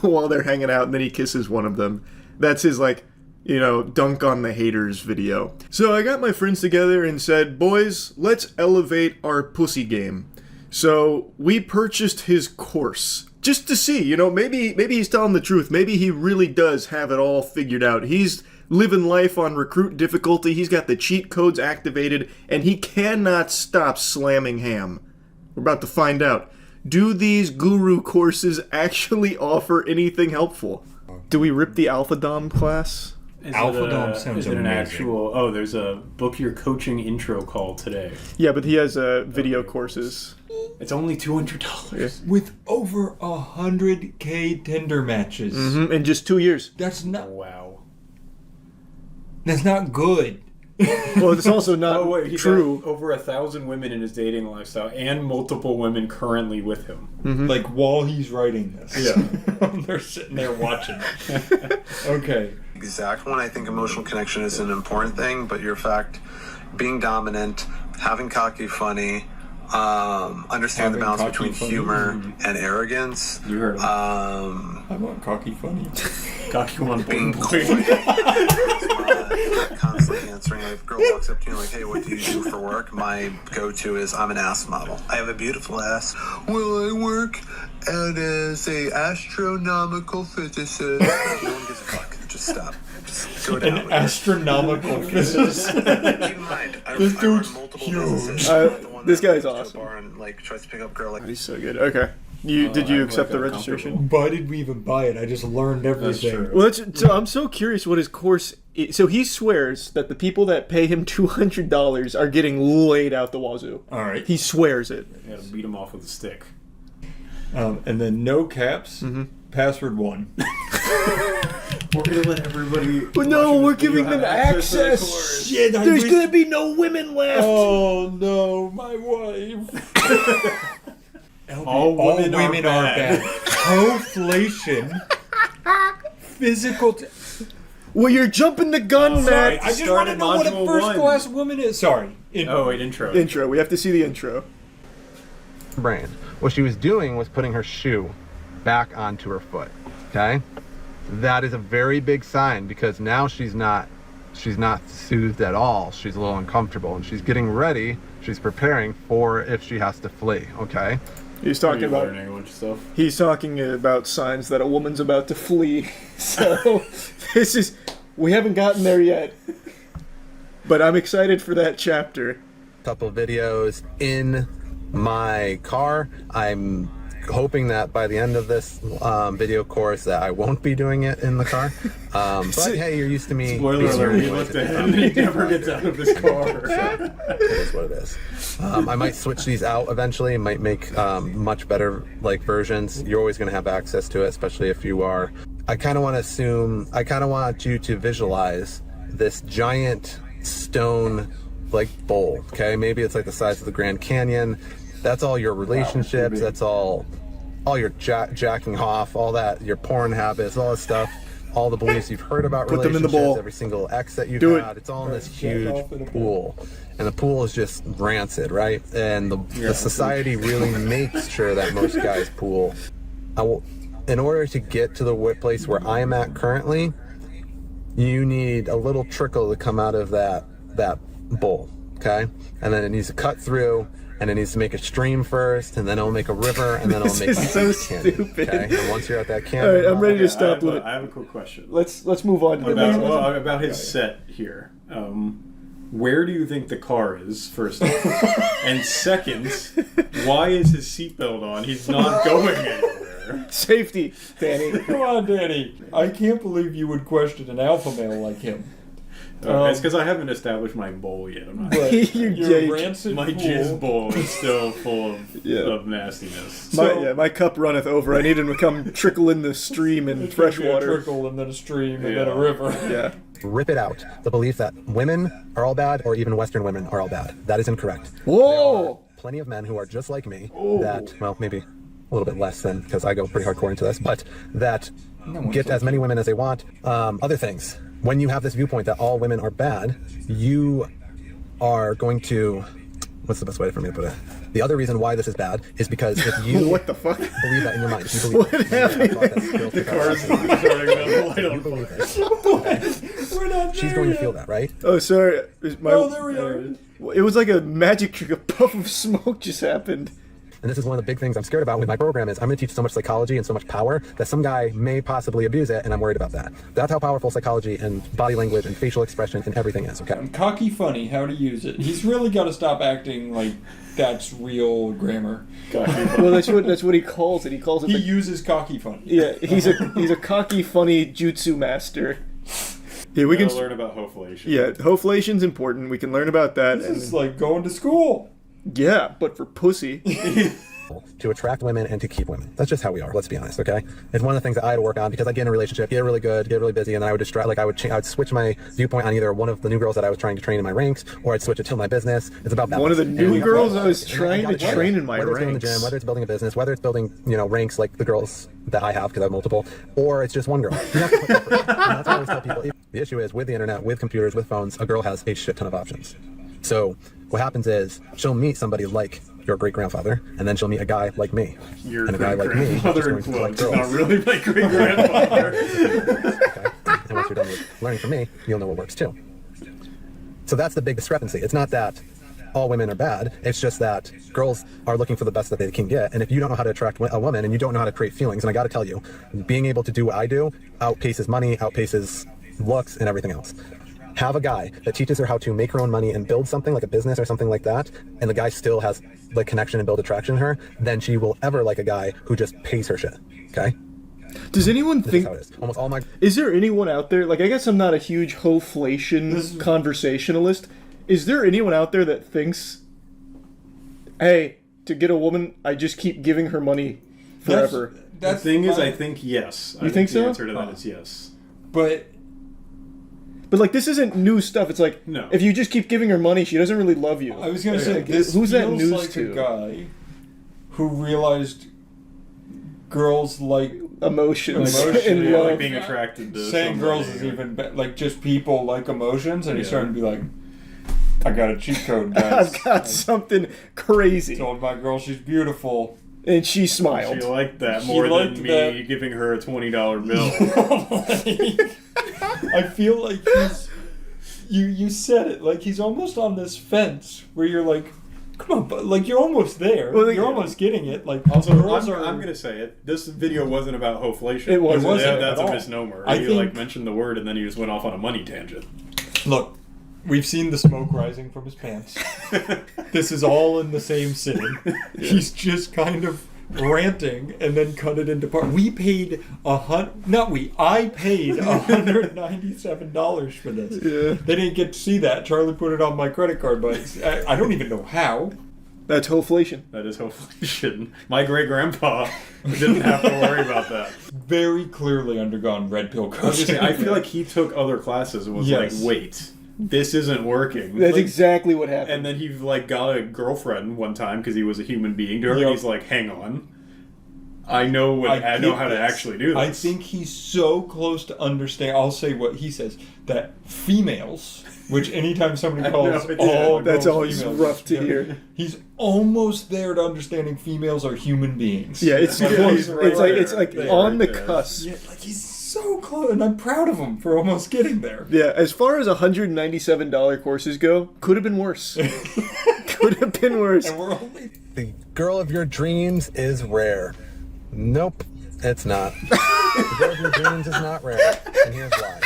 while they're hanging out, and then he kisses one of them. That's his like, you know, dunk on the haters video. So I got my friends together and said, boys, let's elevate our pussy game. So we purchased his course just to see, you know, maybe he's telling the truth. Maybe he really does have it all figured out. He's living life on recruit difficulty. He's got the cheat codes activated and he cannot stop slamming ham. We're about to find out. Do these guru courses actually offer anything helpful? Do we rip the Alpha Dom class? Alpha Dom sounds amazing. Is it an actual... Oh, there's a book your coaching intro call today. Yeah, but he has video courses. It's only $200. Yeah. With over 100K Tinder matches. Mm-hmm, in just 2 years. That's not... Wow. That's not good. Well, it's also not true. Over 1,000 women in his dating lifestyle and multiple women currently with him. Mm-hmm. Like while he's writing this. Yeah. They're sitting there watching. Okay. Exact one. I think emotional connection is an important thing, but your fact, being dominant, having cocky funny, understand the balance between humor and arrogance. You heard him. I want cocky funny. Cocky one. Being coy. Constantly answering. Like, if a girl walks up to you like, hey, what do you do for work? My go-to is, I'm an ass model. I have a beautiful ass. Well, I work as a astronomical physicist. No one gives a fuck. Just stop. Just go down. An astronomical physicist. Keep in mind, This I dude's run multiple huge. businesses. This guy's awesome. And, like, tries to pick up a girl like... He's so good. Okay. Did you accept the registration? Why did we even buy it? I just learned everything. Well, so I'm so curious what his course is. So he swears that the people that pay him $200 are getting laid out the wazoo. All right. He swears it. You gotta beat him off with a stick. And then no caps, password 1. We're gonna let everybody... But no, we're giving them access. Shit, There's gonna be no women left. Oh no, my wife. All women are bad. Conflation. Physical... Well, you're jumping the gun, Sorry, Matt. I just want to know what a first-class woman is. Sorry. Intro. Intro. We have to see the intro. Brain. What she was doing was putting her shoe back onto her foot. Okay? That is a very big sign because now she's not soothed at all. She's a little uncomfortable and she's getting ready. She's preparing for if she has to flee. Okay? He's talking about stuff. He's talking about signs that a woman's about to flee. So we haven't gotten there yet. But I'm excited for that chapter. Couple videos in my car. I'm hoping that by the end of this video course that I won't be doing it in the car. But hey, you're used to me. Spoiler alert, he looked at him and he never gets out of his car. So, it is what it is. I might switch these out eventually. Might make much better versions. You're always going to have access to it, especially if you are. I kind of want you to visualize this giant stone like bowl, okay? Maybe it's like the size of the Grand Canyon. That's all your relationships, that's all your jacking off, all that, your porn habits, all that stuff, all the beliefs you've heard about Put them in relationships, the bowl. every single ex that you've Do had. It's all in this huge pool. And the pool is just rancid, right? And the society really makes sure that most guys pool. In order to get to the place where I am at currently, you need a little trickle to come out of that bowl, okay? And then it needs to cut through, and it needs to make a stream first, and then it'll make a river, and then it'll make This is so canyon, stupid. okay? And once you're at that All canyon, right, I'm ready to stop with it. I have a quick question. Let's move on to the next one. About his set here. Where do you think the car is, first off? And second, why is his seatbelt on? He's not going anywhere. Safety, Danny. Come on, Danny. I can't believe you would question an alpha male like him. It's because I haven't established my bowl yet. I'm not. Your rancid my pool. jizz bowl is still full of nastiness. My cup runneth over. I need him to come trickle in the stream and fresh A water. trickle and then a stream and then a river. Yeah. rip it out. The belief that women are all bad, or even Western women are all bad. That is incorrect. Whoa! Plenty of men who are just like me that, well, maybe a little bit less than, because I go pretty hardcore into this, but that get as many women as they want. Other things. When you have this viewpoint that all women are bad, you are going to... What's the best way for me to put it? The other reason why this is bad is because if you what the fuck? believe that in your mind, if you believe what happened? The car's starting to light on fire. We're not She's going to feel that, right? Oh, sorry. There we are. It was like a puff of smoke just happened. And this is one of the big things I'm scared about with my program is I'm going to teach so much psychology and so much power that some guy may possibly abuse it, and I'm worried about that. That's how powerful psychology and body language and facial expression and everything is, okay? Cocky funny, how to use it. He's really got to stop acting like that's real grammar. Well, that's what he calls it. He calls it. He uses cocky funny. Yeah, he's a cocky funny jutsu master. Yeah, we can learn about hoflation. Yeah, hoflation's important. We can learn about that. This is like going to school. Yeah, but for pussy. To attract women and to keep women. That's just how we are, let's be honest, okay? It's one of the things that I had to work on because I get in a relationship, get really good, get really busy, and then I would distract, like I would switch my viewpoint on either one of the new girls that I was trying to train in my ranks, or I'd switch it to my business. It's about balance. One of the new girls I was trying to train in my ranks. Whether it's going to the gym, whether it's building a business, whether it's building, ranks like the girls that I have, because I have multiple, or it's just one girl. You have to put effort. And that's what I always tell people. The issue is, with the internet, with computers, with phones, a girl has a shit ton of options. So what happens is, she'll meet somebody like your great-grandfather, and then she'll meet a guy like me. Your and a guy like me is grandfather going to like girls. not really my great-grandfather. Okay. And once you're done with learning from me, you'll know what works too. So that's the big discrepancy. It's not that all women are bad, it's just that girls are looking for the best that they can get, and if you don't know how to attract a woman, and you don't know how to create feelings, and I gotta tell you, being able to do what I do outpaces money, outpaces looks, and everything else. Have a guy that teaches her how to make her own money and build something like a business or something like that, and the guy still has the connection and build attraction in her, then she will ever like a guy who just pays her shit, okay? Does anyone This think... is how it is. Almost all my... Is there anyone out there... Like, I guess I'm not a huge hoflation conversationalist. Is there anyone out there that thinks, hey, to get a woman, I just keep giving her money forever? The thing is, I think yes. You think so? The answer to that is yes. But like, this isn't new stuff. It's like, No. if you just keep giving her money, she doesn't really love you. I was going to say, Like, this who's that feels news like to? a guy who realized girls like emotions and and love. Like being attracted to saying somebody. girls is even better. Like, just people like emotions, and he's starting to be like, I got a cheat code, guys. I've got something crazy. Told my girl she's beautiful. And she smiled. She liked that She more liked than me that. giving her a $20 bill. I feel like he's... You said it. Like, he's almost on this fence where you're like, come on, but like, you're almost there. Well, you're almost getting it. Like, Also, girls I'm going to say it. This video wasn't about hoflation. It wasn't That's at a all. misnomer. I You think- mentioned the word and then you just went off on a money tangent. Look, we've seen the smoke rising from his pants. This is all in the same sitting. He's just kind of ranting and then cut it into part. We paid I paid $197 for this. Yeah. They didn't get to see that. Charlie put it on my credit card, but I don't even know how. That's hoflation. That is hoflation. My great-grandpa didn't have to worry about that. Very clearly undergone red pill I was gonna say, coaching. I feel like he took other classes and was Yes. like, wait, this isn't working. That's exactly what happened. And then he like got a girlfriend one time because he was a human being to her, and he's like, "Hang on, I know how to actually do this." I think he's so close to understand. I'll say what he says, that females, which anytime somebody calls that's girls always females, rough to hear. He's almost there to understanding females are human beings. Yeah, it's like on the cusp. Yeah, like he's so close, and I'm proud of him for almost getting there. Yeah, as far as $197 courses go, could have been worse. Could have been worse. And we're only... The girl of your dreams is rare. Nope, it's not. The girl of your dreams is not rare, and here's why.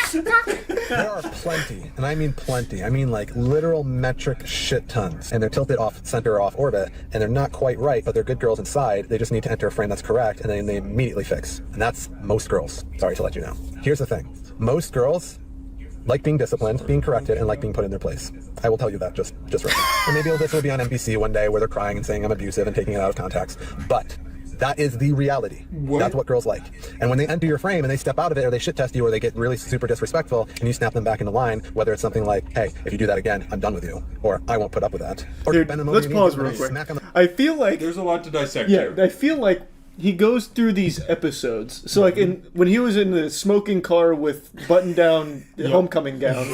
There are plenty, and I mean plenty. I mean like literal metric shit tons, and they're tilted off center or off orbit, and they're not quite right, but they're good girls inside. They just need to enter a frame that's correct, and then they immediately fix. And that's most girls. Sorry to let you know. Here's the thing. Most girls like being disciplined, being corrected, and like being put in their place. I will tell you that just right. And maybe this will be on NBC one day where they're crying and saying I'm abusive and taking it out of context, but that is the reality. That's what girls like. And when they enter your frame and they step out of it, or they shit test you, or they get really super disrespectful, and you snap them back into line, whether it's something like, hey, if you do that again, I'm done with you, or I won't put up with that. Or Dude, let's pause real quick. I feel like there's a lot to dissect here. here. I feel like he goes through these episodes. So like when he was in the smoking car with button-down homecoming gown,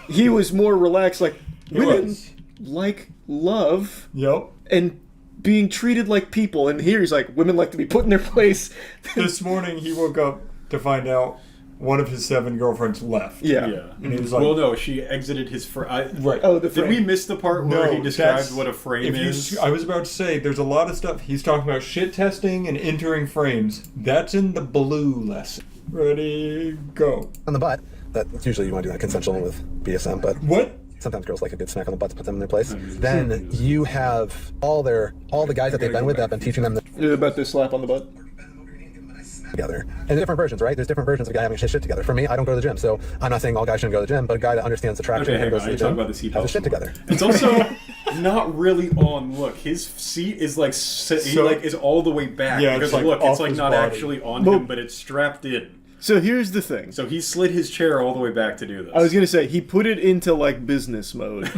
he was more relaxed. Like women like love. Yep. And being treated like people, and here he's like, women like to be put in their place. This morning he woke up to find out one of his 7 girlfriends left. Yeah. And he was like, well, no, she exited his frame. Right. Oh, the Did frame. we miss the part where he described what a frame is? I was about to say, there's a lot of stuff. He's talking about shit testing and entering frames. That's in the blue lesson. Ready, go. On the butt. That's usually you want to do that consensual with BSM, but what? Sometimes girls like a good smack on the butt to put them in their place. Then you have all the guys that they've been with that have been teaching them about this slap on the butt together. And different versions, right? There's different versions of a guy having his shit together. For me, I don't go to the gym, so I'm not saying all guys shouldn't go to the gym, but a guy that understands the traction and goes to the gym has his shit together. It's also not really on. Look, his seat is like is all the way back. Yeah, because it's like look, off it's like his not body. actually on him, but it's strapped in. So here's the thing. So he slid his chair all the way back to do this. I was gonna say he put it into like business mode.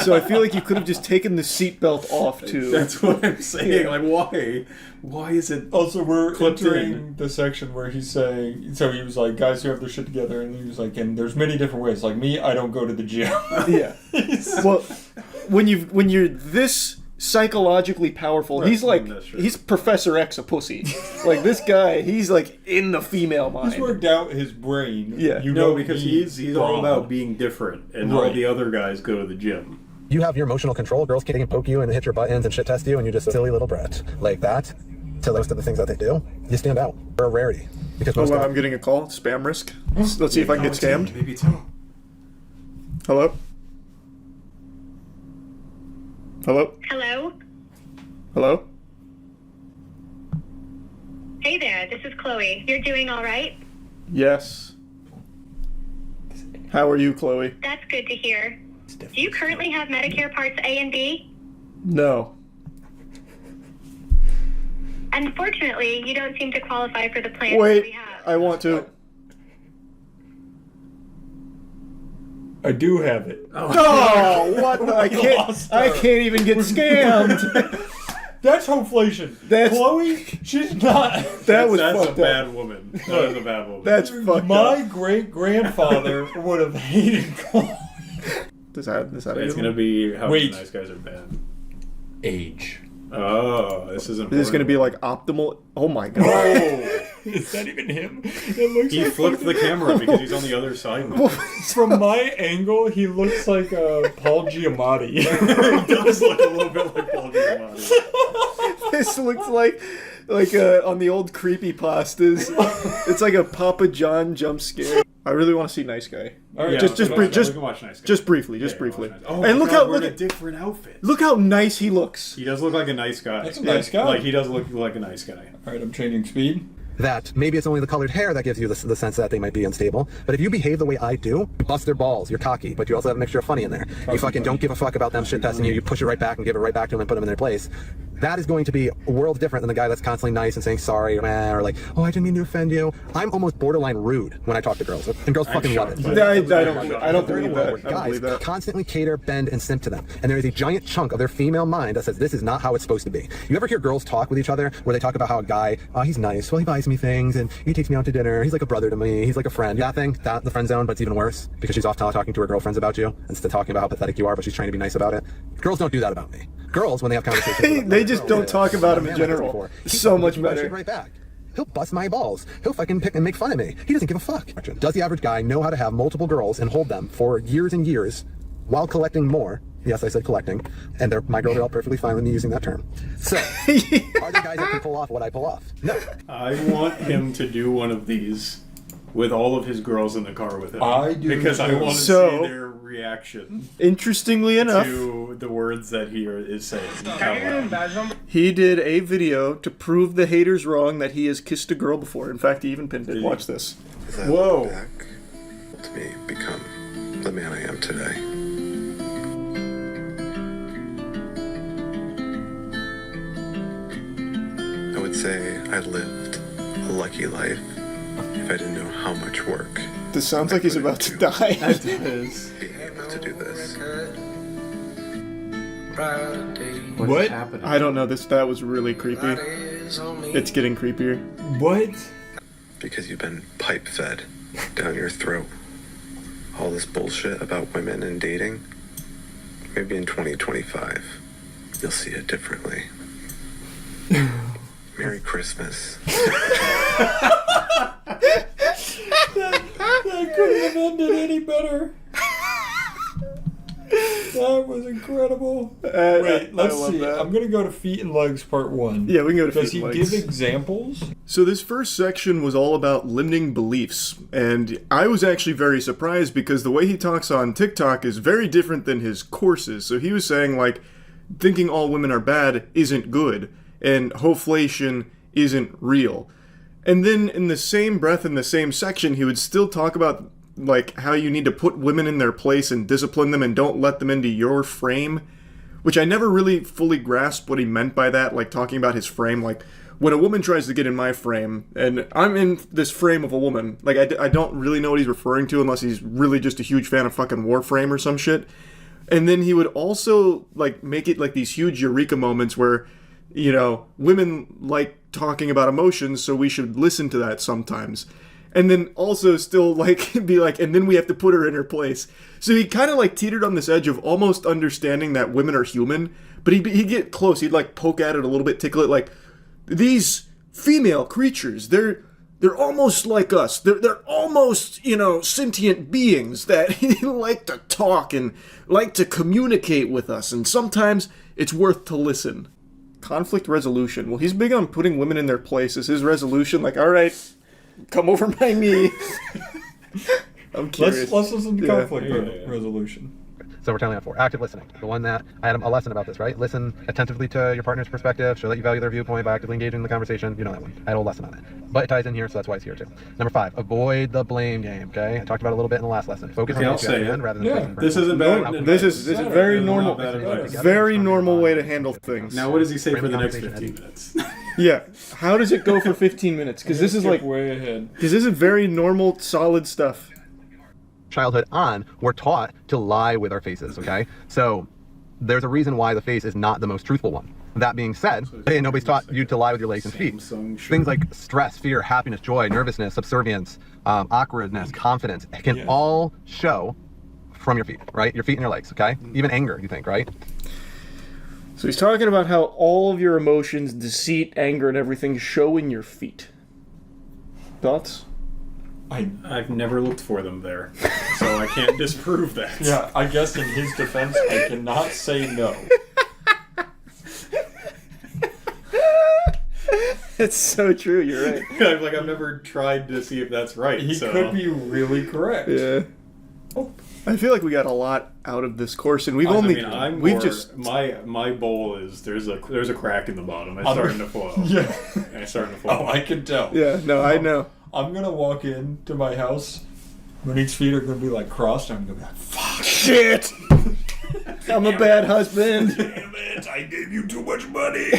So I feel like you could have just taken the seatbelt off too. That's what I'm saying. Like why? Why is it? Also, we're clipped entering in? the section where he's saying. So he was like, guys who have their shit together, and he was like, and there's many different ways. Like me, I don't go to the gym. Yeah. Well, when you're this psychologically powerful, he's like he's Professor X a pussy. Like this guy, he's like in the female mind. He's worked out his brain. Yeah. You know, because he's all about being different, and all the other guys go to the gym. You have your emotional control. Girls can't poke you and hit your buttons and shit test you, and you're just a silly little brat. Like that, to most of the things that they do, you stand out. You're a rarity. Because most I'm getting a call. Spam risk. Let's see if I can get scammed. Maybe too. Hello? Hello? Hello? Hello? Hey there, this is Chloe. You're doing all right? Yes. How are you, Chloe? That's good to hear. Do you currently have Medicare Parts A and B? No. Unfortunately, you don't seem to qualify for the plan that we Wait, have. I want to. I do have it. Oh, what the? I can't even get scammed. That's hoflation. Chloe, she's not. That's a bad woman. That is a bad woman. That's fucked My up. great-grandfather would have hated Chloe. Is that It's gonna be how Wait. nice guys are bad. Age. Oh, this is important. Is this going to be like optimal? Oh my god. Oh, is that even him? It looks He like flipped the camera because he's on the other side. Now. From my angle, he looks like Paul Giamatti. He does look a little bit like Paul Giamatti. This looks like on the old creepypastas. It's like a Papa John jump scare. I really want to see Nice Guy. All right, just we can watch Nice Guy. Just briefly. Oh, and look how we're in a different outfit. Look how nice he looks. He does look like a nice guy. That's a nice guy. Like he does look like a nice guy. All right, I'm changing speed. That maybe it's only the colored hair that gives you the sense that they might be unstable. But if you behave the way I do, you bust their balls, you're cocky, but you also have a mixture of funny in there. You fucking don't give a fuck about them shit testing you. You push it right back and give it right back to them and put them in their place. That is going to be a world different than the guy that's constantly nice and saying sorry or like, oh, I didn't mean to offend you. I'm almost borderline rude when I talk to girls, and girls fucking love it. I don't believe that. Guys constantly cater, bend, and simp to them, and there is a giant chunk of their female mind that says this is not how it's supposed to be. You ever hear girls talk with each other where they talk about how a guy, oh, he's nice, well, he buys me things, and he takes me out to dinner, he's like a brother to me, he's like a friend. That thing, that the friend zone, but it's even worse because she's off talking to her girlfriends about you instead of talking about how pathetic you are, but she's trying to be nice about it. Girls don't do that about me. Girls, when they have conversations, they just don't talk about him in general. So much better. Right back. He'll bust my balls. He'll fucking pick and make fun of me. He doesn't give a fuck. Does the average guy know how to have multiple girls and hold them for years and years while collecting more? Yes, I said collecting. And my girls are all perfectly fine with me using that term. So, are there guys that can pull off what I pull off? No. I want him to do one of these with all of his girls in the car with him. I do. Because I want to see their reaction. Interestingly enough, to the words that he is saying. He did a video to prove the haters wrong that he has kissed a girl before. In fact, he even pinned it. Watch this. Whoa. Back to me become the man I am today. I would say I lived a lucky life if I didn't know how much work. This sounds like he's about to die. It is. Being able to do this. What? I don't know. That was really creepy. It's getting creepier. What? Because you've been pipe fed down your throat. All this bullshit about women and dating. Maybe in 2025, you'll see it differently. Merry Christmas. That couldn't have ended any better. That was incredible. Wait, let's see. That. I'm going to go to feet and legs part 1. Yeah, we can go to Does feet and he legs. give examples? So this first section was all about limiting beliefs, and I was actually very surprised because the way he talks on TikTok is very different than his courses. So he was saying, like, thinking all women are bad isn't good, and hoflation isn't real. And then in the same breath, in the same section, he would still talk about like how you need to put women in their place and discipline them and don't let them into your frame, which I never really fully grasped what he meant by that, like talking about his frame. Like when a woman tries to get in my frame and I'm in this frame of a woman, like I don't really know what he's referring to unless he's really just a huge fan of fucking Warframe or some shit. And then he would also like make it like these huge eureka moments where, you know, women like talking about emotions, so we should listen to that sometimes. And then also still like be like, and then we have to put her in her place. So he kind of like teetered on this edge of almost understanding that women are human, but he'd get close. He'd like poke at it a little bit, tickle it, like these female creatures, they're almost like us. They're almost, you know, sentient beings that like to talk and like to communicate with us, and sometimes it's worth to listen. Conflict resolution. Well, he's big on putting women in their place. Is his resolution like, all right, come over my knee? I'm curious. Let's listen to conflict resolution. So we're telling that 4. Active listening. The one that I had a lesson about this, right? Listen attentively to your partner's perspective, show that you value their viewpoint by actively engaging in the conversation. You know that one. I had a whole lesson on it. But it ties in here, so that's why it's here too. Number 5, avoid the blame game, okay? I talked about it a little bit in the last lesson. Focus on what you understand rather than this isn't bad. This is very normal. Very normal way to handle things. Now what does he say for the next 15 minutes? Yeah. How does it go for 15 minutes? Because this is like way ahead. Because this is very normal, solid stuff. Childhood on, we're taught to lie with our faces, okay? So there's a reason why the face is not the most truthful one. That being said, hey, nobody's taught you to lie with your legs and feet. Things like stress, fear, happiness, joy, nervousness, subservience, awkwardness, confidence can all show from your feet, right? Your feet and your legs, okay? Even anger, you think, right? So he's talking about how all of your emotions, deceit, anger, and everything show in your feet. Thoughts? I've never looked for them there, so I can't disprove that. Yeah, I guess in his defense, I cannot say no. It's so true, you're right. I've never tried to see if that's right. He could be really correct. Yeah. I feel like we got a lot out of this course, and we've just my bowl is there's a crack in the bottom. It's starting to flow. Yeah, it's starting to flow. Oh, I can tell. Yeah, no, I know. I'm gonna walk into my house. Monique's feet are gonna be like crossed. I'm gonna be like, fuck, shit. I'm a bad husband. Damn it! I gave you too much money.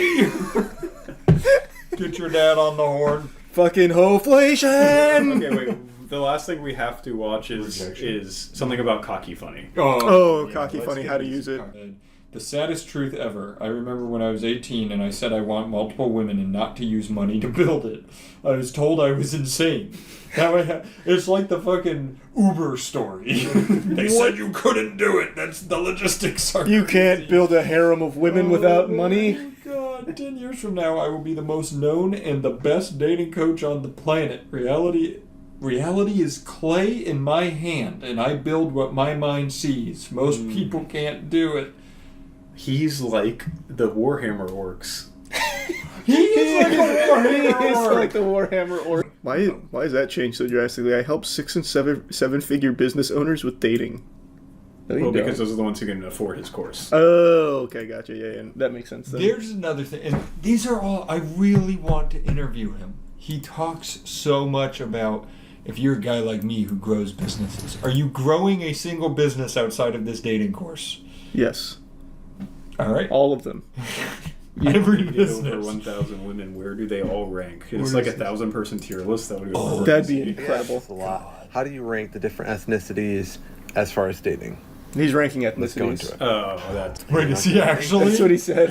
Get your dad on the horn. Fucking hoflation. Okay, wait. The last thing we have to watch is something about cocky funny. Cocky funny. How to use it. The saddest truth ever. I remember when I was 18 and I said I want multiple women and not to use money to build it. I was told I was insane. It's like the fucking Uber story. They said you couldn't do it. That's the logistics are You can't build a harem of women without money. Oh God, 10 years from now I will be the most known and the best dating coach on the planet. Reality is clay in my hand and I build what my mind sees. Most people can't do it. He's like the Warhammer orcs. He is like the Warhammer orc. Why has that changed so drastically? I help 6 and 7 figure business owners with dating. Well, because those are the ones who can afford his course. Oh, okay, gotcha. Yeah, that makes sense then. There's another thing, and these are all, I really want to interview him. He talks so much about, if you're a guy like me who grows businesses, are you growing a single business outside of this dating course? Yes. All right. All of them. Every business. Over 1,000 women, where do they all rank? It's like a 1,000-person tier list. That would be that'd be incredible. That's a lot. How do you rank the different ethnicities as far as dating? He's ranking ethnicities. Let's go into it. Oh, that's... Wait, is he actually? That's what he said.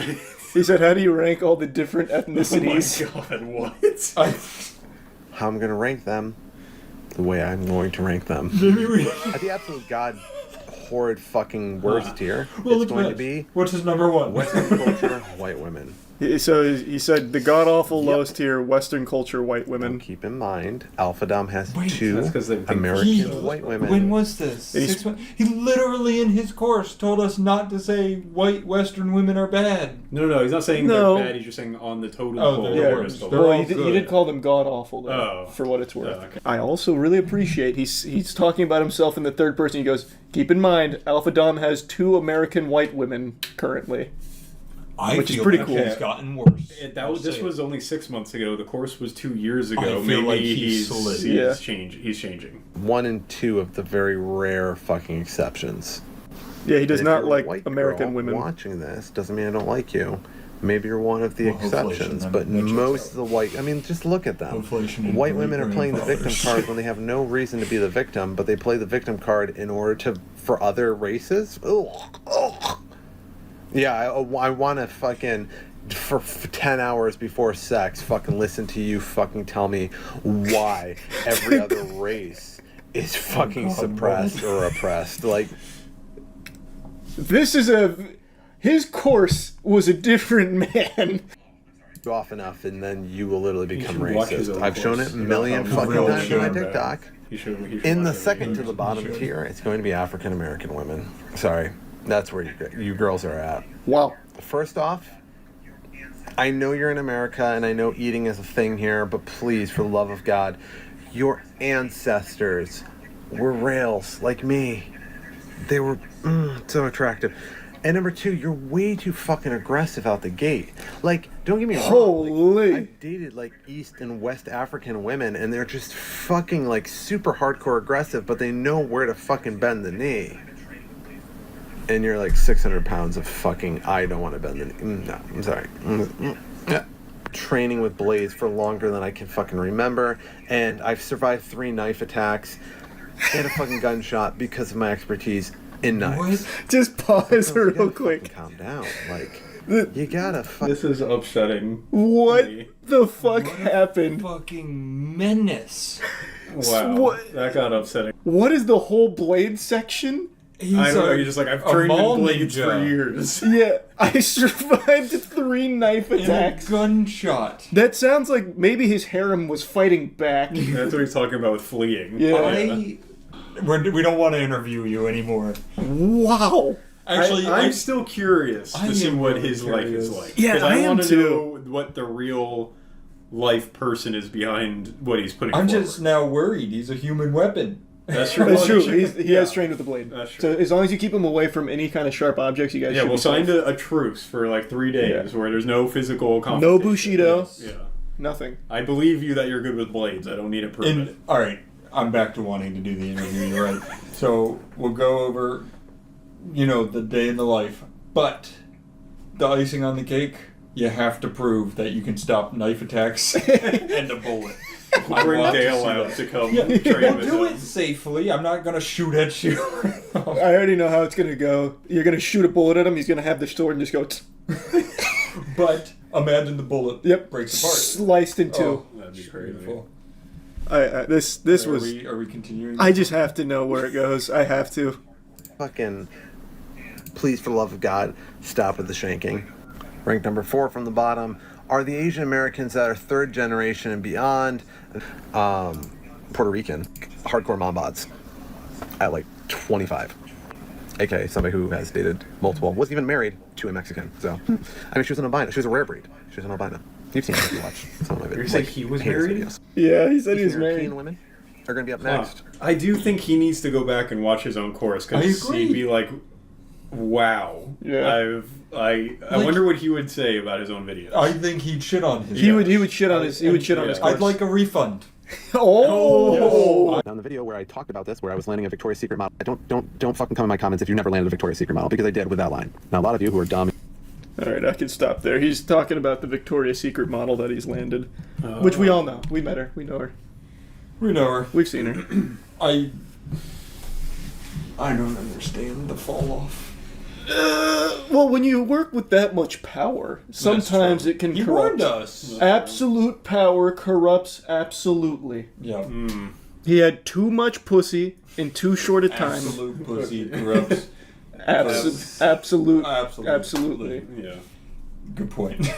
He said, how do you rank all the different ethnicities? Oh my God, what? How I'm going to rank them the way I'm going to rank them. Maybe we... At the absolute horrid fucking worst tier, well, it's going to be... What's his number one? Western culture, white women. So he said the god-awful lowest tier, Western culture, white women. Now keep in mind, Alpha Dom has 2 that's American white women. When was this? 6 months? He literally in his course told us not to say white Western women are bad. No, he's not saying they're bad. He's just saying on the total poll. Well, he did call them god-awful, though, for what it's worth. okay. I also really appreciate, he's talking about himself in the third person. He goes, keep in mind, Alpha Dom has 2 American white women currently. Which is pretty cool. It's gotten worse. This was only 6 months ago. The course was 2 years ago. I feel Maybe like he's changing. 1 and 2 of the very rare fucking exceptions. Yeah, he does And not if you're a like white American girl women. Watching this doesn't mean I don't like you. Maybe you're one of the exceptions, but most of the white... I mean, just look at them. White women are playing the victim card when they have no reason to be the victim, but they play the victim card in order for other races? Ugh. Yeah, I want to fucking, for 10 hours before sex, fucking listen to you fucking tell me why every other race is fucking suppressed or oppressed. Like, his course was a different man. Off enough, and then you will literally become watch his racist. own I've shown course. it a million fucking times on my TikTok. He should In the watch it. second to the bottom tier, it's going to be African American women. Sorry. That's where you girls are at. Wow. First off, I know you're in America and I know eating is a thing here, but please, for the love of God, your ancestors were rails like me. They were so attractive. And number 2, you're way too fucking aggressive out the gate. Like, don't get me wrong. Holy. I've dated like East and West African women and they're just fucking like super hardcore aggressive, but they know where to fucking bend the knee. And you're like 600 pounds of fucking, I don't want to bend the knee. No, I'm sorry. Training with blades for longer than I can fucking remember. And I've survived 3 knife attacks and a fucking gunshot because of my expertise in knives. Just pause real quick. Calm down. Like, you gotta This is upsetting. What the fuck happened? Fucking menace. Wow. That got upsetting. What is the whole blade section? I don't know, you're just like, I've trained in blades for years. Yeah, I survived 3 knife attacks. And a gunshot. That sounds like maybe his harem was fighting back. That's what he's talking about with fleeing. Yeah. We don't want to interview you anymore. Wow. Actually, I'm still curious to see what his life is like. Yeah, because I want to too. know what the real life person is behind what he's putting I'm forward. just now worried. He's a human weapon. That's true. That's true. He has trained with the blade. That's true. So as long as you keep him away from any kind of sharp objects, you guys Yeah, should we'll be sign safe. a truce for like 3 days where there's no physical No confrontation. Bushido. Yes. Yeah. Nothing. I believe you that you're good with blades. I don't need to prove it. All right, I'm back to wanting to do the interview. You're right. So we'll go over the day in the life. But the icing on the cake, you have to prove that you can stop knife attacks and a bullet. Bring Dale out to come train We'll with do him. it safely. I'm not going to shoot at you. I already know how it's gonna go. You're gonna shoot a bullet at him. He's gonna have the sword and just go. But imagine the bullet breaks apart. Sliced in two. Oh, that'd be crazy. Beautiful. This Are was. we continuing? I just have to know where it goes. I have to. Fucking, please, for the love of God, stop with the shanking. Ranked number 4 from the bottom are the Asian Americans that are 3rd generation and beyond, Puerto Rican, hardcore mom bods at like 25. AKA somebody who has dated multiple, wasn't even married to a Mexican. So, I mean, she was an albino. She was a rare breed. She was an albino. You've seen it if you watch some of my videos. You said he was heinous married? videos. Yeah, he said he was Asian married. European women are going to be up next. I do think he needs to go back and watch his own course I because agree. he'd be like, "Wow, Yeah. I wonder what he would say about his own videos." I think he'd shit on his. He would shit on his. He would shit on his. I'd Course. like a refund. Oh. On the video where I talked about this, where I was landing a Victoria's Secret model, don't fucking come in my comments if you never landed a Victoria's Secret model, because I did with that line. Now a lot of you who are dumb. All right, I can stop there. He's talking about the Victoria's Secret model that he's landed, which we all know. We met her. We know her. We know her. We've seen her. I don't understand the fall off. Well, when you work with that much power, sometimes it can He corrupt. warned us. Absolute power corrupts absolutely. Yeah. He had too much pussy in too short a time. Absolute pussy corrupts. Absolutely. Yeah. Good point.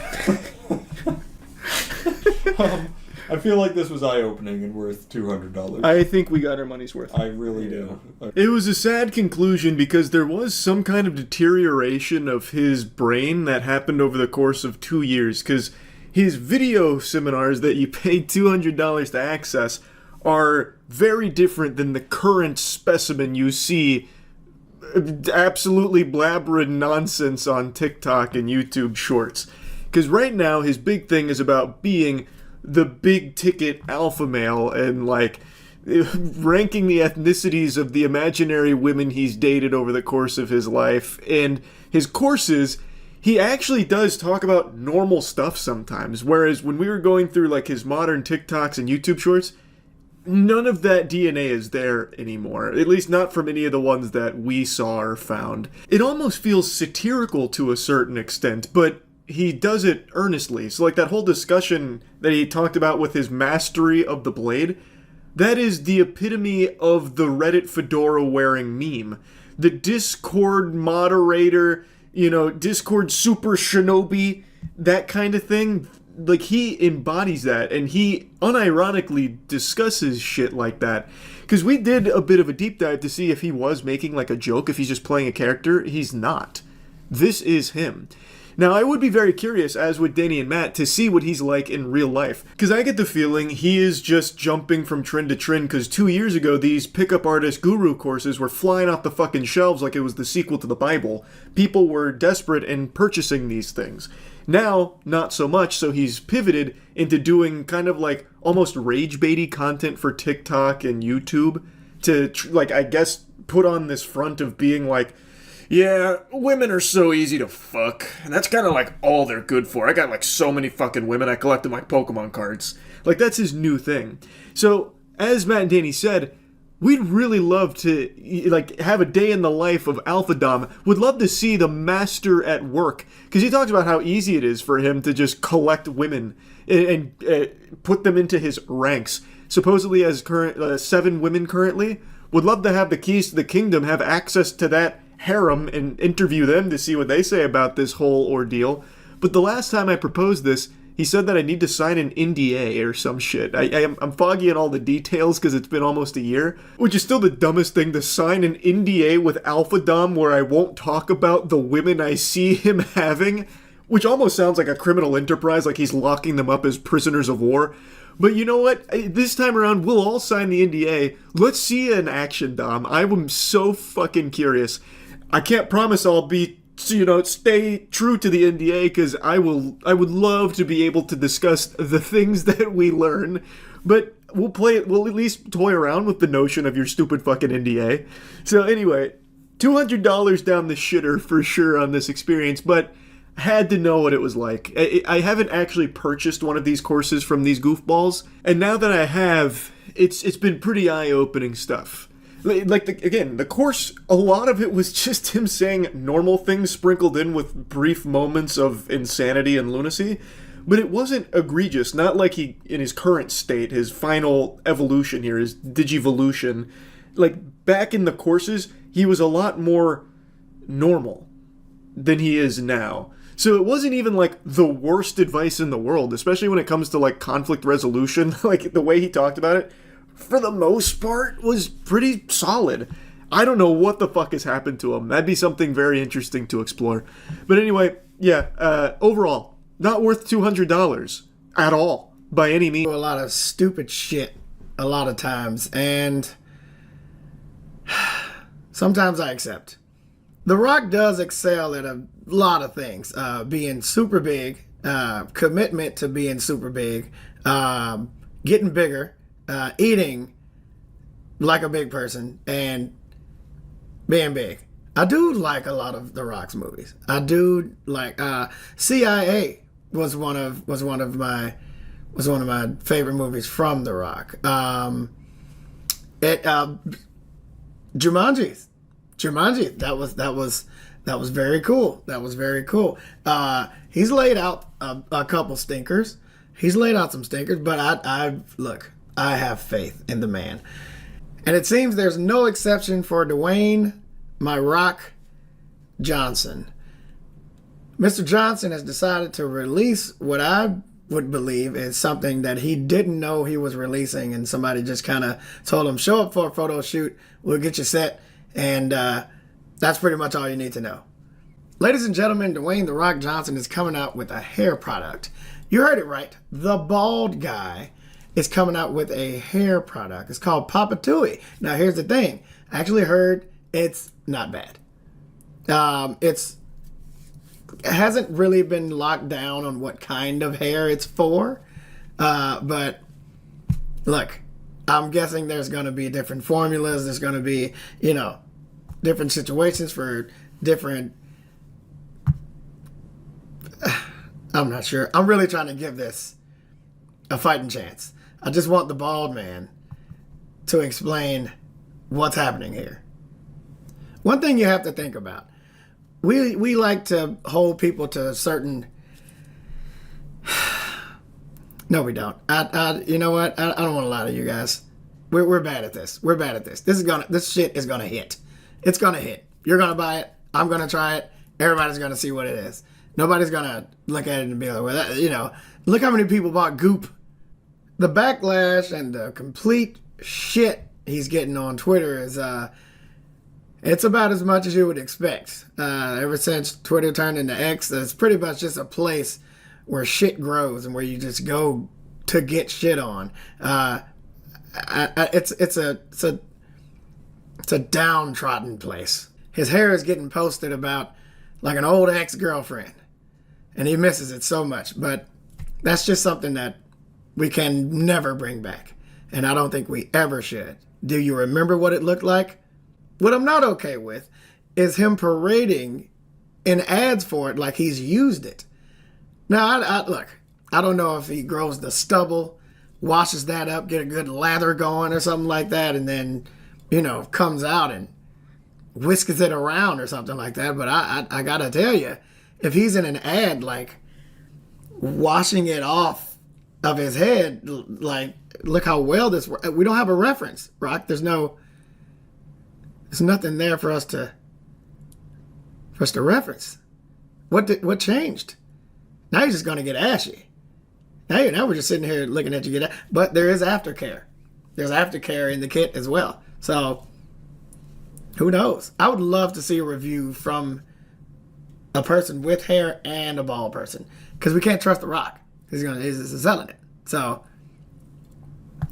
I feel like this was eye-opening and worth $200. I think we got our money's worth. I really do. It was a sad conclusion because there was some kind of deterioration of his brain that happened over the course of 2 years, because his video seminars that you paid $200 to access are very different than the current specimen you see absolutely blabbering nonsense on TikTok and YouTube Shorts. Because right now his big thing is about being the big ticket alpha male and like ranking the ethnicities of the imaginary women he's dated over the course of his life. And his courses, he actually does talk about normal stuff sometimes, whereas when we were going through like his modern TikToks and YouTube Shorts, none of that DNA is there anymore, at least not from any of the ones that we saw or found. It almost feels satirical to a certain extent, but he does it earnestly. So like that whole discussion that he talked about with his mastery of the blade, that is the epitome of the Reddit fedora wearing meme. The Discord moderator, Discord super shinobi, that kind of thing. Like, he embodies that, and he unironically discusses shit like that. Because we did a bit of a deep dive to see if he was making, like, a joke, if he's just playing a character. He's not. This is him. Now, I would be very curious, as would Danny and Matt, to see what he's like in real life. Because I get the feeling he is just jumping from trend to trend, because 2 years ago, these pickup artist guru courses were flying off the fucking shelves like it was the sequel to the Bible. People were desperate and purchasing these things. Now, not so much, so he's pivoted into doing kind of like almost rage-baity content for TikTok and YouTube to, I guess, put on this front of being like, yeah, women are so easy to fuck, and that's kind of like all they're good for. I got like so many fucking women, I collect them like Pokemon cards. Like, that's his new thing. So, as Matt and Danny said, we'd really love to, like, have a day in the life of Alpha Dom. Would love to see the master at work. Because he talks about how easy it is for him to just collect women and put them into his ranks. Supposedly has 7 women currently. Would love to have the keys to the kingdom, have access to that harem, and interview them to see what they say about this whole ordeal. But the last time I proposed this, he said that I need to sign an NDA or some shit. I'm foggy on all the details because it's been almost a year, which is still the dumbest thing, to sign an NDA with Alpha Dom where I won't talk about the women I see him having, which almost sounds like a criminal enterprise, like he's locking them up as prisoners of war. But you know what? This time around, we'll all sign the NDA. Let's see an action, Dom. I am so fucking curious. I can't promise I'll be, stay true to the NDA, because I would love to be able to discuss the things that we learn, but we'll at least toy around with the notion of your stupid fucking NDA. So anyway, $200 down the shitter for sure on this experience, but had to know what it was like. I haven't actually purchased one of these courses from these goofballs, and now that I have, it's been pretty eye-opening stuff. Like, the course, a lot of it was just him saying normal things sprinkled in with brief moments of insanity and lunacy, but it wasn't egregious, not like he, in his current state, his final evolution here, his digivolution. Like, back in the courses, he was a lot more normal than he is now. So it wasn't even, like, the worst advice in the world, especially when it comes to, like, conflict resolution. Like, the way he talked about it, for the most part, was pretty solid. I don't know what the fuck has happened to him. That'd be something very interesting to explore. But anyway, yeah, overall, not worth $200 at all, by any means. A lot of stupid shit a lot of times, and sometimes I accept. The Rock does excel at a lot of things. Being super big, commitment to being super big, getting bigger, eating like a big person, and being big. I do like a lot of The Rock's movies. I do like CIA was one of my favorite movies from The Rock. Jumanji, that was very cool. That was very cool. He's laid out a couple stinkers. He's laid out some stinkers, but I have faith in the man. And it seems there's no exception for Dwayne "My Rock" Johnson. Mr. Johnson has decided to release what I would believe is something that he didn't know he was releasing, and somebody just kind of told him, show up for a photo shoot, we'll get you set, and that's pretty much all you need to know. Ladies and gentlemen, Dwayne "The Rock" Johnson is coming out with a hair product. You heard it right. The bald guy is coming out with a hair product. It's called Papa Tui. Now, here's the thing. I actually heard it's not bad. It hasn't really been locked down on what kind of hair it's for. But look, I'm guessing there's going to be different formulas. There's going to be, different situations for different... I'm not sure. I'm really trying to give this a fighting chance. I just want the bald man to explain what's happening here. One thing you have to think about. We like to hold people to a certain... No, we don't. You know what? I don't want to lie to you guys. We're bad at this. We're bad at this. This shit is gonna hit. It's gonna hit. You're gonna buy it. I'm gonna try it. Everybody's gonna see what it is. Nobody's gonna look at it and be like, well, look how many people bought Goop. The backlash and the complete shit he's getting on Twitter is it's about as much as you would expect. Ever since Twitter turned into X, it's pretty much just a place where shit grows and where you just go to get shit on. It's a downtrodden place. His hair is getting posted about like an old ex-girlfriend, and he misses it so much. But that's just something that we can never bring back, and I don't think we ever should. Do you remember what it looked like? What I'm not okay with is him parading in ads for it like he's used it. Now, look, I don't know if he grows the stubble, washes that up, get a good lather going or something like that, and then, comes out and whisks it around or something like that. But I gotta tell you, if he's in an ad, like, washing it off of his head, like, look how well this works. We don't have a reference, Rock. There's nothing there for us to reference. What changed? Now you're just gonna get ashy. Now we're just sitting here looking at you get. But there is aftercare. There's aftercare in the kit as well. So who knows? I would love to see a review from a person with hair and a bald person, because we can't trust The Rock. He's selling it. So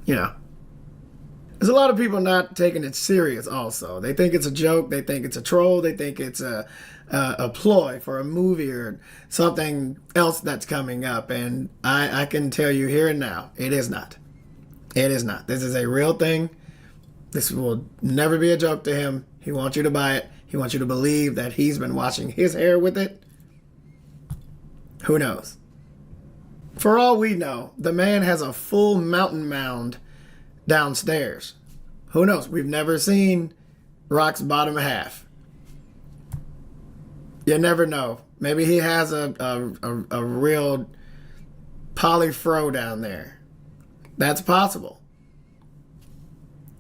there's a lot of people not taking it serious. Also, they think it's a joke. They think it's a troll. They think it's a ploy for a movie or something else that's coming up. And I can tell you here and now, it is not. It is not. This is a real thing. This will never be a joke to him. He wants you to buy it. He wants you to believe that he's been washing his hair with it. Who knows? For all we know, the man has a full mountain mound downstairs. Who knows? We've never seen Rock's bottom half. You never know. Maybe he has a real polyfro down there. That's possible.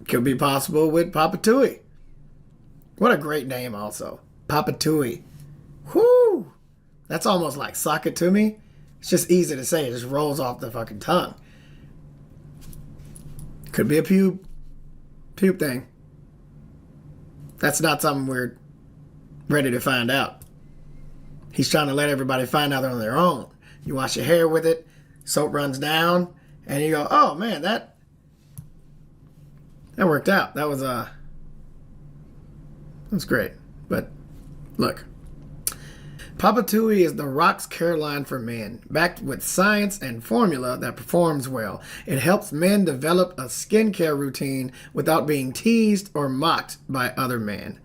Could be possible with Papa Tui. What a great name also. Papa Tui. Whoo! That's almost like sock it to me. It's just easy to say. It just rolls off the fucking tongue. Could be a pube thing. That's not something we're ready to find out. He's trying to let everybody find out on their own. You wash your hair with it, soap runs down, and you go, oh man, that worked out. That was great. But look, Papa Tui is the Rock's care line for men, backed with science and formula that performs well. It helps men develop a skincare routine without being teased or mocked by other men.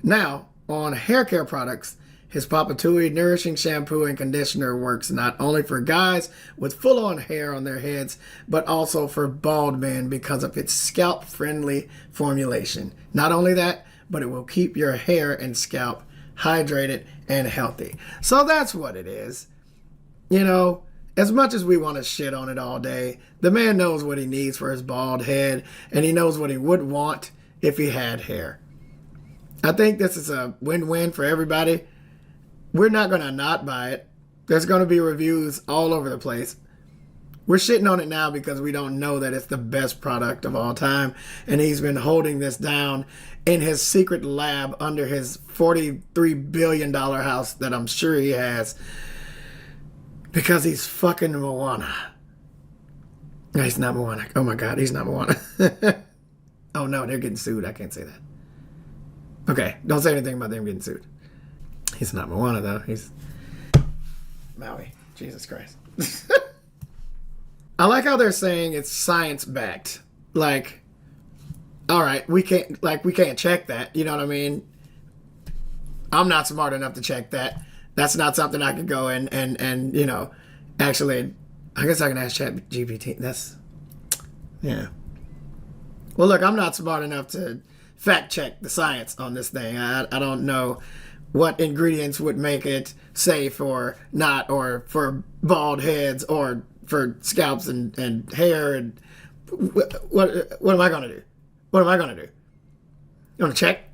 Now, on hair care products, his Papa Tui Nourishing Shampoo and Conditioner works not only for guys with full-on hair on their heads, but also for bald men because of its scalp-friendly formulation. Not only that, but it will keep your hair and scalp hydrated and healthy. So that's what it is. You know, as much as we want to shit on it all day, the man knows what he needs for his bald head, and he knows what he would want if he had hair. I think this is a win-win for everybody. We're not going to not buy it. There's going to be reviews all over the place. We're shitting on it now because we don't know that it's the best product of all time. And he's been holding this down in his secret lab under his $43 billion house that I'm sure he has. Because he's fucking Moana. No, he's not Moana. Oh my God, he's not Moana. Oh no, they're getting sued. I can't say that. Okay, don't say anything about them getting sued. He's not Moana though. He's Maui. Jesus Christ. I like how they're saying it's science backed. Like, all right, we can't check that. You know what I mean? I'm not smart enough to check that. That's not something I can go and you know, actually, I guess I can ask ChatGPT. That's, yeah. Well, look, I'm not smart enough to fact check the science on this thing. I don't know what ingredients would make it safe or not, or for bald heads or for scalps and hair. And what am I going to do? What am I going to do? You want to check?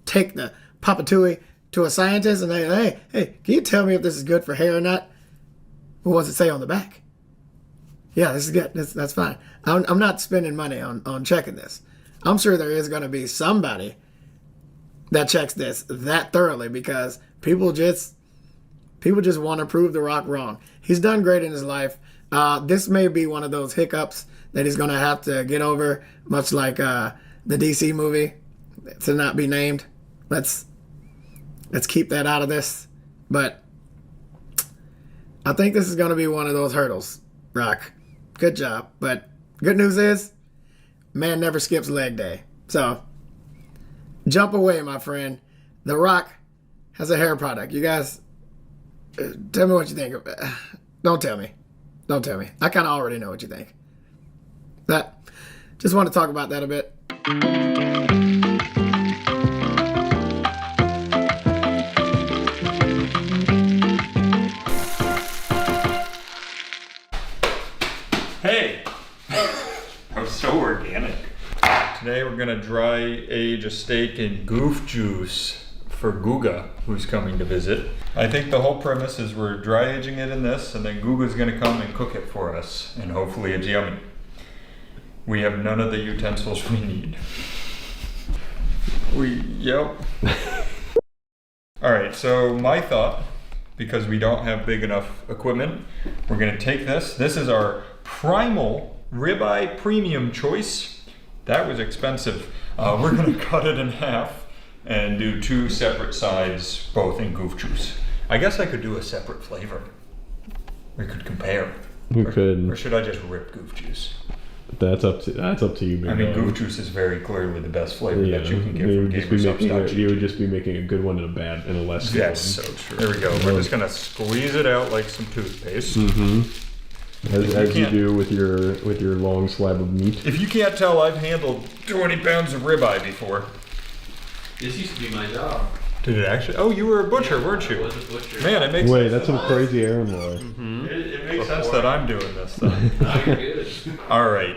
Take the Papa Tui to a scientist and say, hey, can you tell me if this is good for hair or not? What does it say on the back? Yeah, this is good. That's fine. I'm not spending money on checking this. I'm sure there is going to be somebody that checks this that thoroughly because people just want to prove The Rock wrong. He's done great in his life. This may be one of those hiccups that he's going to have to get over, much like the DC movie, to not be named. Let's keep that out of this. But I think this is going to be one of those hurdles, Rock. Good job. But good news is, man never skips leg day. So jump away, my friend. The Rock has a hair product. You guys, tell me what you think. Don't tell me. Don't tell me. I kind of already know what you think. Just want to talk about that a bit. Hey! That was so organic. Today we're gonna dry age a steak in goof juice for Guga, who's coming to visit. I think the whole premise is we're dry aging it in this, and then Guga's gonna come and cook it for us, and hopefully it's yummy. We have none of the utensils we need. Yep. Alright, so my thought, because we don't have big enough equipment, we're gonna take this. This is our primal ribeye premium choice. That was expensive. We're gonna cut it in half and do 2 separate sides, both in goof juice. I guess I could do a separate flavor. We could compare. We could. Or should I just rip goof juice? That's up to you, big I mean, dog. goof juice is very clearly the best flavor Yeah, that you can get you from would just be Gamer's making Upstart. you would just be making a good one and a less good That's one. so true. There we go. We're just gonna squeeze it out like some toothpaste. Mm-hmm. As you can't- do with your long slab of meat. If you can't tell, I've handled 20 pounds of ribeye before. This used to be my job. Did it actually? Oh, you were a butcher, weren't you? I was a butcher. Man, it makes Wait, sense. that's some crazy Aaron lore. It makes sense that I'm doing this then. Oh, you're good. All right.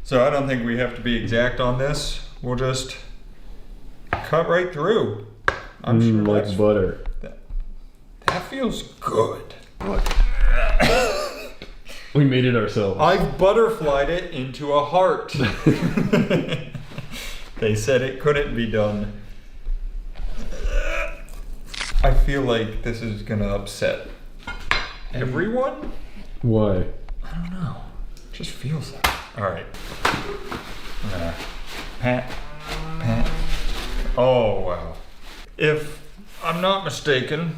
So I don't think we have to be exact on this. We'll just cut right through. I'm sure like that's, butter. that feels good. We made it ourselves. I've butterflied it into a heart. They said it couldn't be done. I feel like this is gonna upset everyone. Why? I don't know. It just feels like. All right. I'm gonna pat. Oh wow. If I'm not mistaken,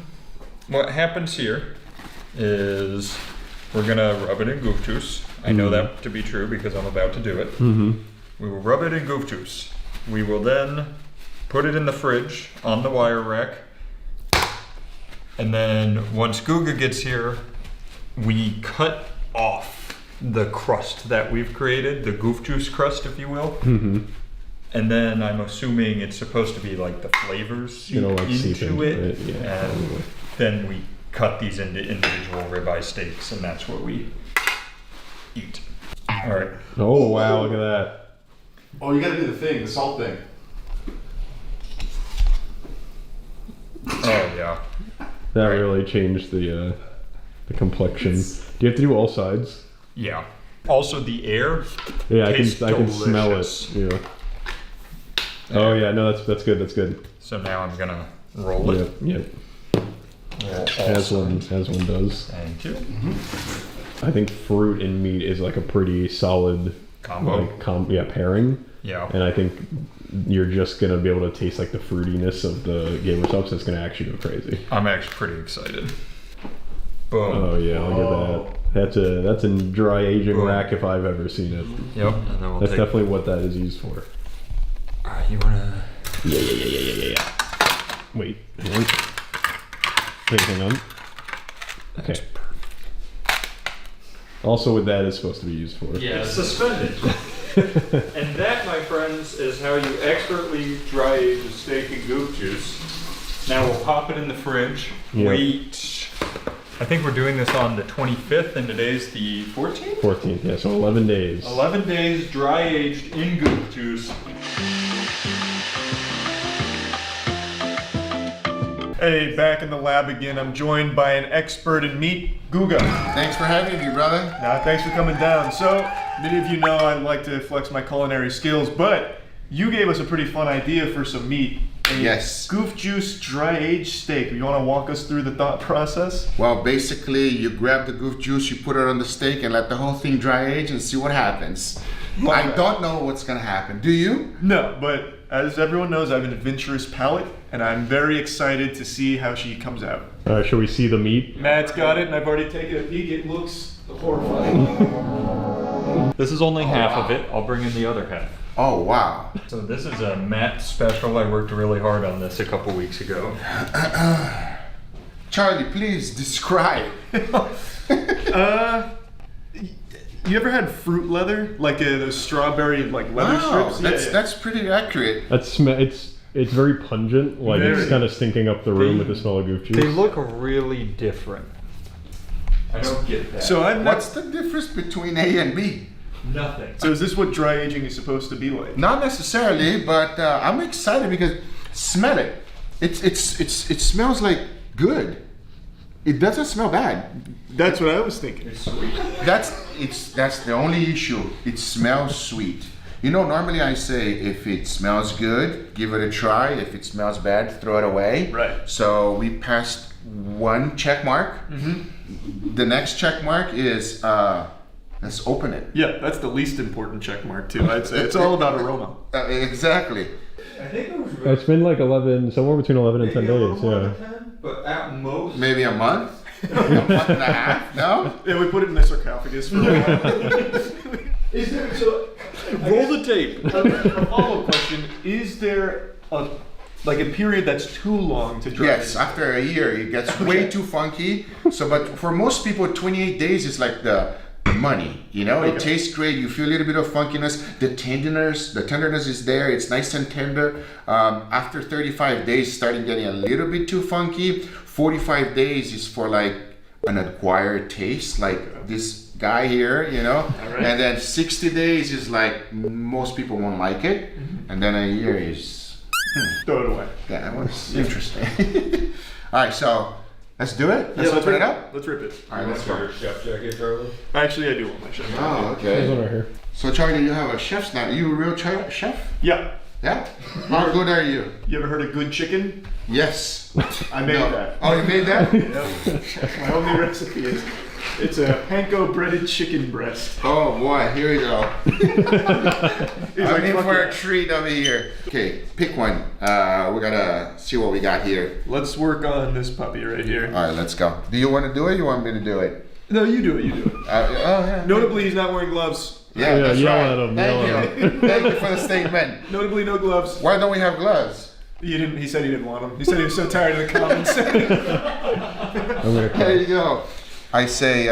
what happens here is we're gonna rub it in goof juice. I know that to be true because I'm about to do it. Mm-hmm. We will rub it in goof juice. We will then put it in the fridge on the wire rack. And then once Guga gets here, we cut off the crust that we've created, the goof juice crust, if you will. Mm-hmm. And then I'm assuming it's supposed to be like the flavors seep It'll, like, seep into into it. it, yeah, And probably. then we cut these into individual ribeye steaks, and that's what we eat. All right. Oh wow, look at that. Oh, you gotta do the salt thing. Oh yeah. That really changed the complexion. Do you have to do all sides? Yeah. Also, the air. Yeah, I tastes can smell it. delicious. Yeah. Oh yeah, no, that's good. That's good. So now I'm gonna roll it. Yep. Roll all As one does. Thank you. I think fruit and meat is like a pretty solid Combo. Like, pairing. Yeah. And I think you're just gonna be able to taste like the fruitiness of the Gamer Subs. It's gonna actually go crazy. I'm actually pretty excited. Boom. Oh yeah, look at that. That's a dry aging Boom. rack if I've ever seen it. Yep. And then we'll That's take- definitely what that is used for. You wanna? Yeah. Wait. Hang on. Okay. Also, what that is supposed to be used for. Yeah, suspended. And that, my friends, is how you expertly dry age a steak in goof juice. Now we'll pop it in the fridge. Yep. Wait. I think we're doing this on the 25th, and today's the 14th? 14th, yeah, so 11 days. 11 days dry aged in goof juice. Hey, back in the lab again. I'm joined by an expert in meat, Guga. Thanks for having me, brother. Thanks for coming down. So, many of you know I like to flex my culinary skills, but you gave us a pretty fun idea for some meat. Yes. Goof juice dry aged steak. You want to walk us through the thought process? Well, basically, you grab the goof juice, you put it on the steak, and let the whole thing dry age and see what happens. I don't know what's gonna happen. Do you? No, but as everyone knows, I have an adventurous palate, and I'm very excited to see how she comes out. Shall we see the meat? Matt's got it, and I've already taken a peek. It looks horrifying. This is only half of it. I'll bring in the other half. Oh, wow. So this is a Matt special. I worked really hard on this a couple weeks ago. Charlie, please describe. You ever had fruit leather, like those strawberry leather strips? That's pretty accurate. It's very pungent. Like it's kind of stinking up the room with the smell of goof juice. They look really different. I don't get that. So what's the difference between A and B? Nothing. So is this what dry aging is supposed to be like? Not necessarily, but I'm excited because smell it. It smells like good. It doesn't smell bad. That's what I was thinking. It's sweet. That's the only issue. It smells sweet. You know, normally I say if it smells good, give it a try. If it smells bad, throw it away. Right. So we passed one check mark. Mm-hmm. The next check mark is let's open it. Yeah, that's the least important check mark too. I'd say it's all about aroma. Exactly. I think it was It's been like 11, somewhere between 11 and 10 days. Yeah. but at most maybe a month. A month and a half. No. Yeah, we put it in the sarcophagus for a while. Is there roll the tape? A follow-up question: is there a period that's too long to dry? Yes, after a year it gets way too funky. So, but for most people, 28 days is like the money. You know, it tastes great. You feel a little bit of funkiness. The tenderness is there. It's nice and tender. After 35 days, starting getting a little bit too funky. 45 days is for like an acquired taste, like this guy here, you know. Right. And then 60 days is like most people won't like it, and then a year is throw it away. Yeah, that was interesting. All right, so let's do it. Let's open rip it up. Let's rip it. All right, let's go. Your chef jacket, Charlie? Actually, I do want my chef jacket. Oh, okay. There's one right here. So Charlie, you have a chef's knife. You a real chef? Yeah. Yeah? How good are you? You ever heard of good chicken? Yes. I made that. Oh, you made that? Yep. My only recipe is it's a panko breaded chicken breast. Oh boy, here we go. I'm in for a treat over here. Okay, pick one. We gotta see what we got here. Let's work on this puppy right here. All right, let's go. Do you want to do it? Or you want me to do it? No, you do it. You do it. Yeah. Notably, he's not wearing gloves. Yeah, that's yell right. at him, Thank yell at you. Thank you for the statement. Notably, no gloves. Why don't we have gloves? He said he didn't want them. He said he was so tired of the comments. There you go. I say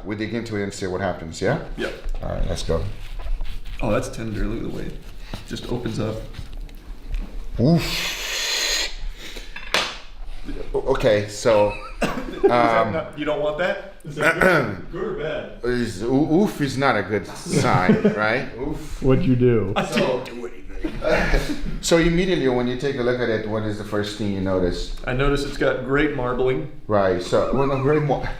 we dig into it and see what happens. Yeah. Yep. All right, let's go. Oh, that's tender. Look at the way it just opens up. Oof. Okay, so. You don't want that? Is that good or bad? Oof is not a good sign, right? Oof. What'd you do? I didn't do anything. So immediately when you take a look at it, what is the first thing you notice? I notice it's got great marbling. Right, so, well, no, great Not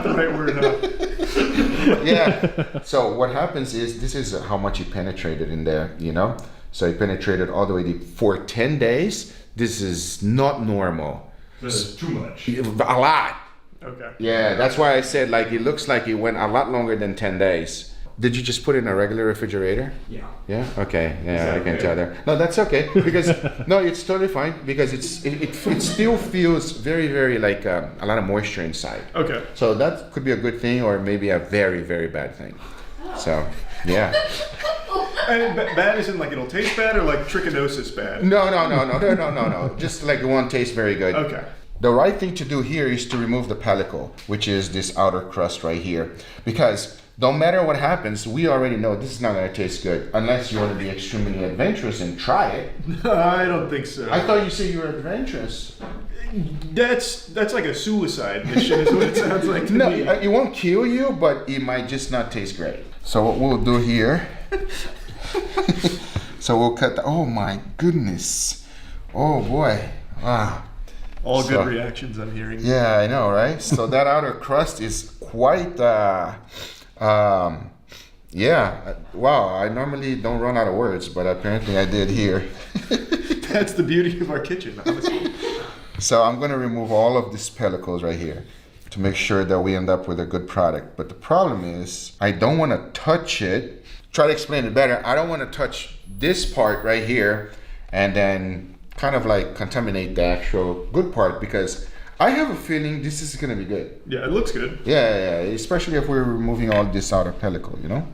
the right word, huh? Yeah, so what happens is, this is how much it penetrated in there, you know? So it penetrated all the way deep. For 10 days, this is not normal. This is too much. A lot. Okay. Yeah, that's why I said like it looks like it went a lot longer than 10 days. Did you just put it in a regular refrigerator? Yeah. Yeah. Okay. Yeah, I can okay? tell there. No, that's okay because no, it's totally fine because it still feels very, very like a lot of moisture inside. Okay. So that could be a good thing or maybe a very, very bad thing. So yeah. And bad isn't like it'll taste bad or like trichinosis bad? No. Just like it won't taste very good. Okay. The right thing to do here is to remove the pellicle, which is this outer crust right here. Because no matter what happens, we already know this is not going to taste good unless you want to be extremely adventurous and try it. I don't think so. I thought you said you were adventurous. That's like a suicide mission is what it sounds like to No, me. it won't kill you, but it might just not taste great. So what we'll do here, so we'll cut the, oh my goodness. Oh boy. Wow. All good reactions I'm hearing. Yeah, I know, right? So that outer crust is quite, yeah. Wow, I normally don't run out of words, but apparently I did here. That's the beauty of our kitchen, honestly. So I'm going to remove all of these pellicles right here to make sure that we end up with a good product. But the problem is, I don't want to touch it. Try to explain it better. I don't want to touch this part right here and then kind of like contaminate the actual good part because I have a feeling this is going to be good. Yeah, it looks good. Yeah, especially if we're removing all this outer pellicle, you know?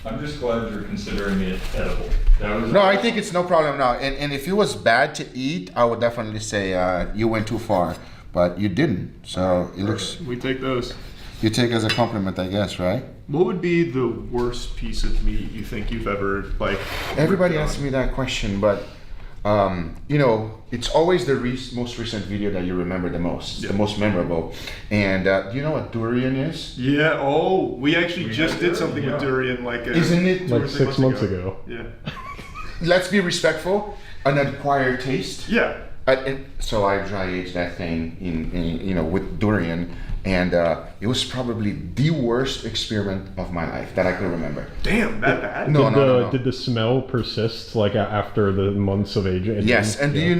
I'm just glad you're considering it edible. No, I think it's no problem now. And if it was bad to eat, I would definitely say you went too far. But you didn't, so it looks... We take those. You take as a compliment, I guess, right? What would be the worst piece of meat you think you've ever, like... Everybody asks me that question, but... you know, it's always the most recent video that you remember the most, the most memorable. And do you know what durian is? Yeah. Oh, we actually just did something with durian, like isn't it like 6 months ago? Yeah. Let's be respectful. An acquired taste. Yeah. So I dry aged that thing in you know with durian, and it was probably the worst experiment of my life that I could remember. Damn, that bad? No. Did the smell persist like after the months of aging? Yes, and do you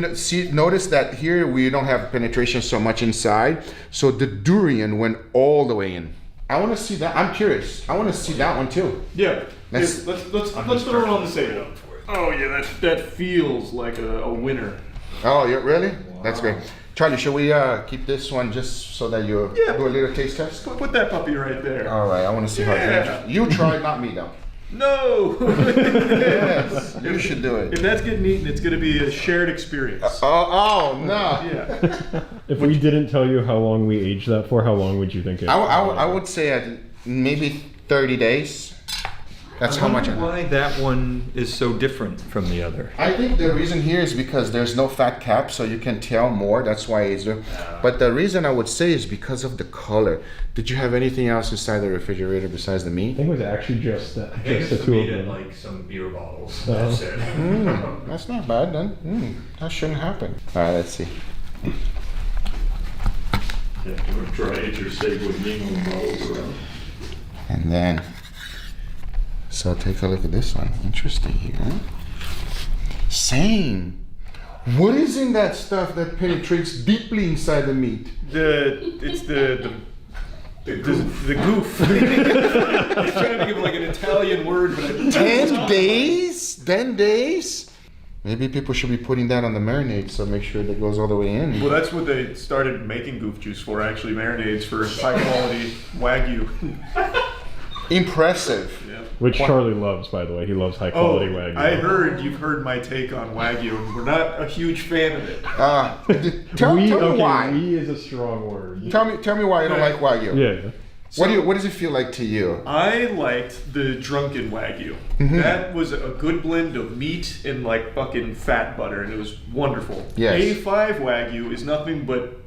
notice that here we don't have penetration so much inside, so the durian went all the way in. I want to see that. I'm curious. I want to see that one too. Yeah. Let's throw it on the table. Oh yeah, that feels like a winner. Oh yeah, really? That's great. Charlie, should we keep this one just so that you do a little taste test? Put that puppy right there. All right, I want to see how it goes. You try, not me though. No! Yes, you should do it. If that's getting eaten, it's going to be a shared experience. Oh, no. Yeah. If we didn't tell you how long we aged that for, how long would you think it? I would say maybe 30 days. That's how much. Why that one is so different from the other? I think the reason here is because there's no fat cap, so you can tell more. That's why it's there. But the reason I would say is because of the color. Did you have anything else inside the refrigerator besides the meat? I think it was actually just the two of them. Like some beer bottles. That's it. That's not bad then. That shouldn't happen. All right, let's see. Yeah, try to eat your steak with Yingling bottles around. And then, so take a look at this one. Interesting here. Same. What is in that stuff that penetrates deeply inside the meat? It's the goof. I was trying to think of like an Italian word, but 10 days? 10 days? Maybe people should be putting that on the marinade, so make sure that goes all the way in. Well, that's what they started making goof juice for, actually, marinades for high quality Wagyu. Impressive. Yeah. Which Charlie loves, by the way. He loves high quality Wagyu. I heard you've heard my take on Wagyu. We're not a huge fan of it. Tell me why. We is a strong word. Tell me why you don't like Wagyu. Yeah. What does it feel like to you? I liked the drunken Wagyu. Mhm. That was a good blend of meat and like fucking fat butter, and it was wonderful. Yes. A5 Wagyu is nothing but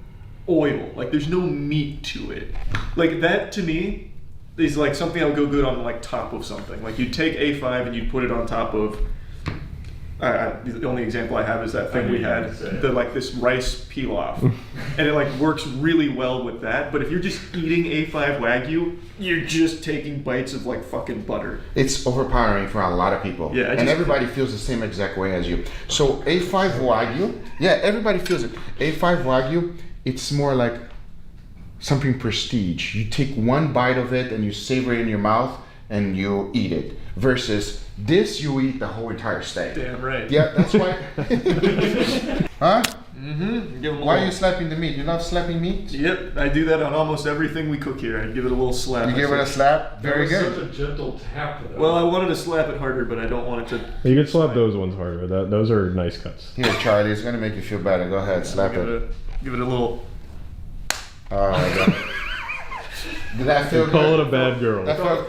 oil. Like there's no meat to it. Like that to me is like something that would go good on like top of something. Like you'd take A5 and you'd put it on top of. The only example I have is that thing we had, this rice pilaf, and it like works really well with that. But if you're just eating A5 Wagyu, you're just taking bites of like fucking butter. It's overpowering for a lot of people. Yeah, and everybody feels the same exact way as you. So A5 Wagyu, yeah, everybody feels it. A5 Wagyu, it's more like something prestige. You take one bite of it and you savor it in your mouth and you eat it. Versus this, you eat the whole entire steak. Damn right. Yeah, that's why. Huh? Mm-hmm. Why are you slapping the meat? You love slapping meat? Yep, I do that on almost everything we cook here. I give it a little slap. You give it a slap? Very good. Such a gentle tap. Though. Well, I wanted to slap it harder, but I don't want it to. You can slap those ones harder. Those are nice cuts. Here, Charlie, it's gonna make you feel better. Go ahead, slap it. Give it a little. Oh my God. Did that feel good? Call it a bad girl. That felt...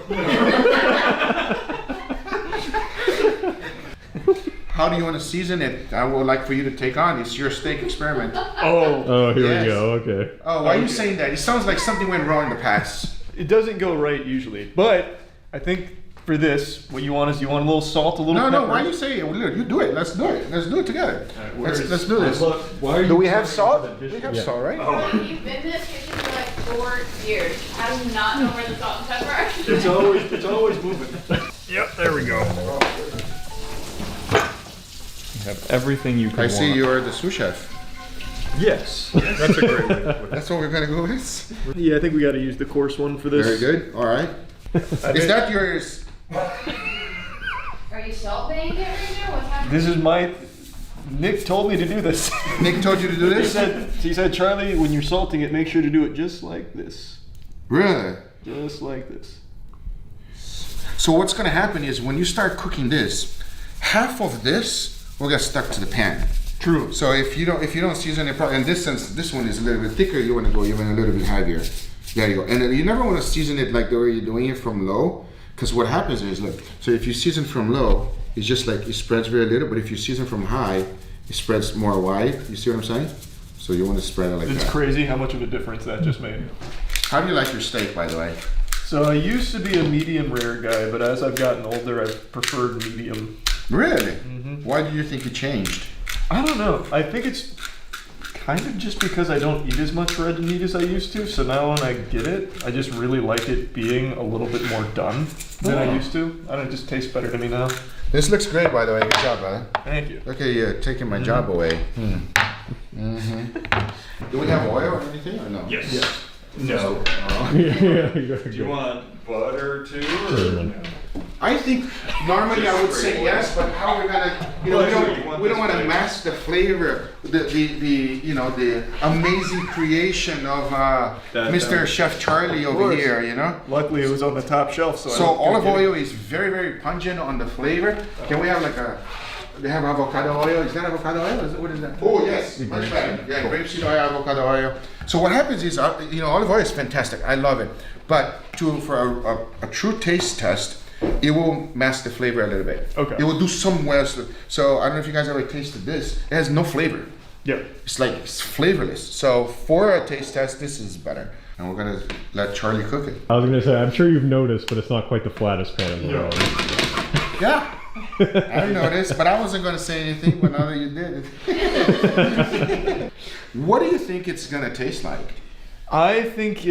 How do you want to season it? I would like for you to take on. It's your steak experiment. Oh, here we go. Okay. Oh, why are you saying that? It sounds like something went wrong in the past. It doesn't go right usually, but I think for this, what you want is a little salt, a little pepper. No, why are you saying it? You do it. Let's do it. Let's do it together. Right, let's do this. Do we have salt? We have salt, right? You've been in this kitchen for like 4 years. How do you not know where the salt and pepper are? It's always moving. Yep, there we go. You have everything you can want. I see you're the sous chef. Yes, that's a great way to put it. That's what we're gonna go with. Yeah, I think we got to use the coarse one for this. Very good. All right. Is that yours? Are you salt baying it right now? What's happening? This is my. Nick told me to do this. Nick told you to do this? He said, Charlie, when you're salting it, make sure to do it just like this. Really? Just like this. So what's gonna happen is when you start cooking this, half of this will get stuck to the pan. True. So if you don't season it properly, and this one is a little bit thicker, you want to go even a little bit heavier. There you go. And then you never want to season it like the way you're doing it from low, because what happens is, look, so if you season from low, it's just like it spreads very little, but if you season from high, it spreads more wide. You see what I'm saying? So you want to spread it like that. It's crazy how much of a difference that just made. How do you like your steak, by the way? So I used to be a medium rare guy, but as I've gotten older, I've preferred medium. Really? Mm-hmm. Why do you think it changed? I don't know. I think it's kind of just because I don't eat as much red meat as I used to. So now when I get it, I just really like it being a little bit more done than I used to. I don't know, it just tastes better to me now. This looks great, by the way. Good job, brother. Thank you. Okay, you're taking my job away. Do we have oil or anything, or no? Yes. No. Yeah, Do you want butter too? Or? Sure. I think normally I would say yes, but how we're gonna, we don't want to mask the flavor, the amazing creation of Mr. Chef Charlie over here, Luckily, it was on the top shelf, So olive oil is very, very pungent on the flavor. Can we have they have avocado oil? Is that avocado oil? What is that? Oh yes, much better. Yeah, grapeseed oil, avocado oil. So what happens is, olive oil is fantastic. I love it. But for a true taste test, it will mask the flavor a little bit. Okay. It will do some ways. So I don't know if you guys ever tasted this. It has no flavor. Yeah. It's flavorless. So for a taste test, this is better. And we're gonna let Charlie cook it. I was gonna say, I'm sure you've noticed, but it's not quite the flattest pan in the world. Yeah. I noticed, but I wasn't gonna say anything, but now that you did it. What do you think it's gonna taste like? I think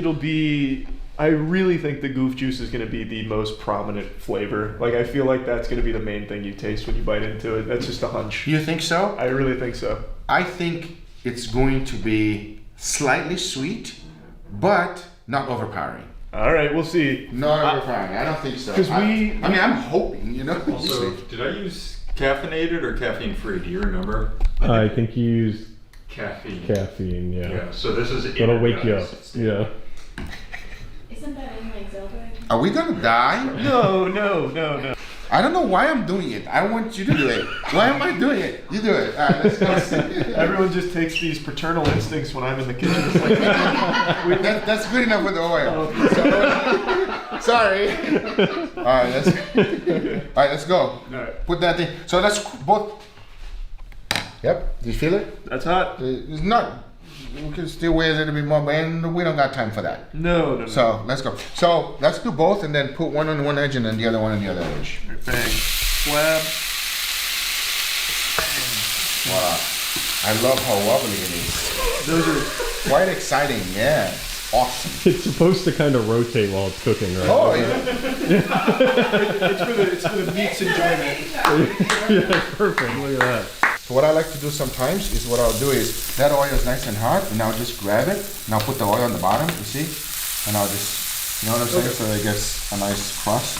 I really think the goof juice is going to be the most prominent flavor. Like, I feel like that's going to be the main thing you taste when you bite into it. That's just a hunch. You think so? I really think so. I think it's going to be slightly sweet, but not overpowering. All right, we'll see. Not overpowering. I don't think so. Because I'm hoping, Also, did I use caffeinated or caffeine free? Do you remember? I think you used caffeine. Yeah. Yeah. So this is. It'll wake you up. Yeah. Isn't that in like Zelda? Are we gonna die? No. I don't know why I'm doing it. I want you to do it. Why am I doing it? You do it. All right, let's go. Everyone just takes these paternal instincts when I'm in the kitchen. It's like, that's good enough with the oil. Sorry. All right, let's go. All right. Put that thing. So let's both. Yep. Do you feel it? That's hot. It's not. We can still wait a little bit more, but we don't got time for that. No. So let's go. So let's do both, and then put one on one edge and then the other one on the other edge. Bang. Slab. Wow. I love how wobbly it is. Those are quite exciting. Yeah. Awesome. It's supposed to kind of rotate while it's cooking, right? Oh yeah. it's for the meat's enjoyment. Yeah, perfect. Look at that. So what I like to do sometimes is what I'll do is that oil is nice and hot, and I'll just grab it and I'll put the oil on the bottom. You see, and I'll just, you know what I'm saying, so it gets a nice crust.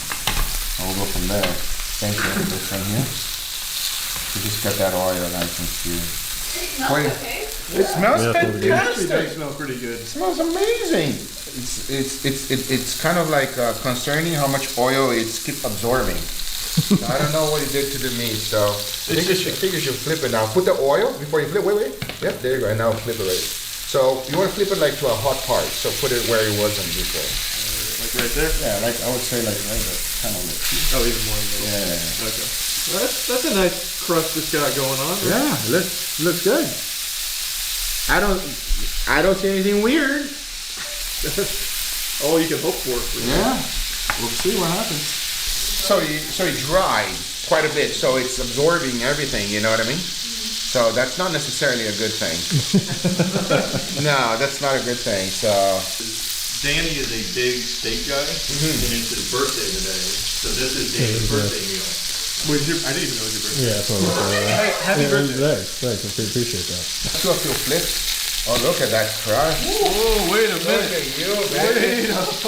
And we'll go from there. Thank you. This thing here. You just get that oil nice and seared. It smells fantastic. It does smell pretty good. It smells amazing. It's kind of like concerning how much oil it's keep absorbing. So I don't know what it did to the meat. So I think you should flip it now. Put the oil before you flip. Wait. Yep, there you go. And now flip it right. So you want to flip it like to a hot part. So put it where it wasn't before. Like right there? Yeah, like I would say like right there. Kind of like. Oh, even more. Yeah. Okay. Well, that's a nice crust it's got going on. Right? Yeah, looks good. I don't see anything weird. All you can hope for. Yeah, we'll see what happens. So it dried quite a bit, so it's absorbing everything. You know what I mean? So that's not necessarily a good thing. No, that's not a good thing. So Danny is a big steak guy, and it's his birthday today. So this is Danny's birthday meal. I didn't even know it was your birthday. Yeah, that's what I'm saying. Hey, happy birthday. Thanks. I appreciate that. Let's do a few flips. Oh, look at that crust. Oh, wait a minute. Look at you, baby. Let's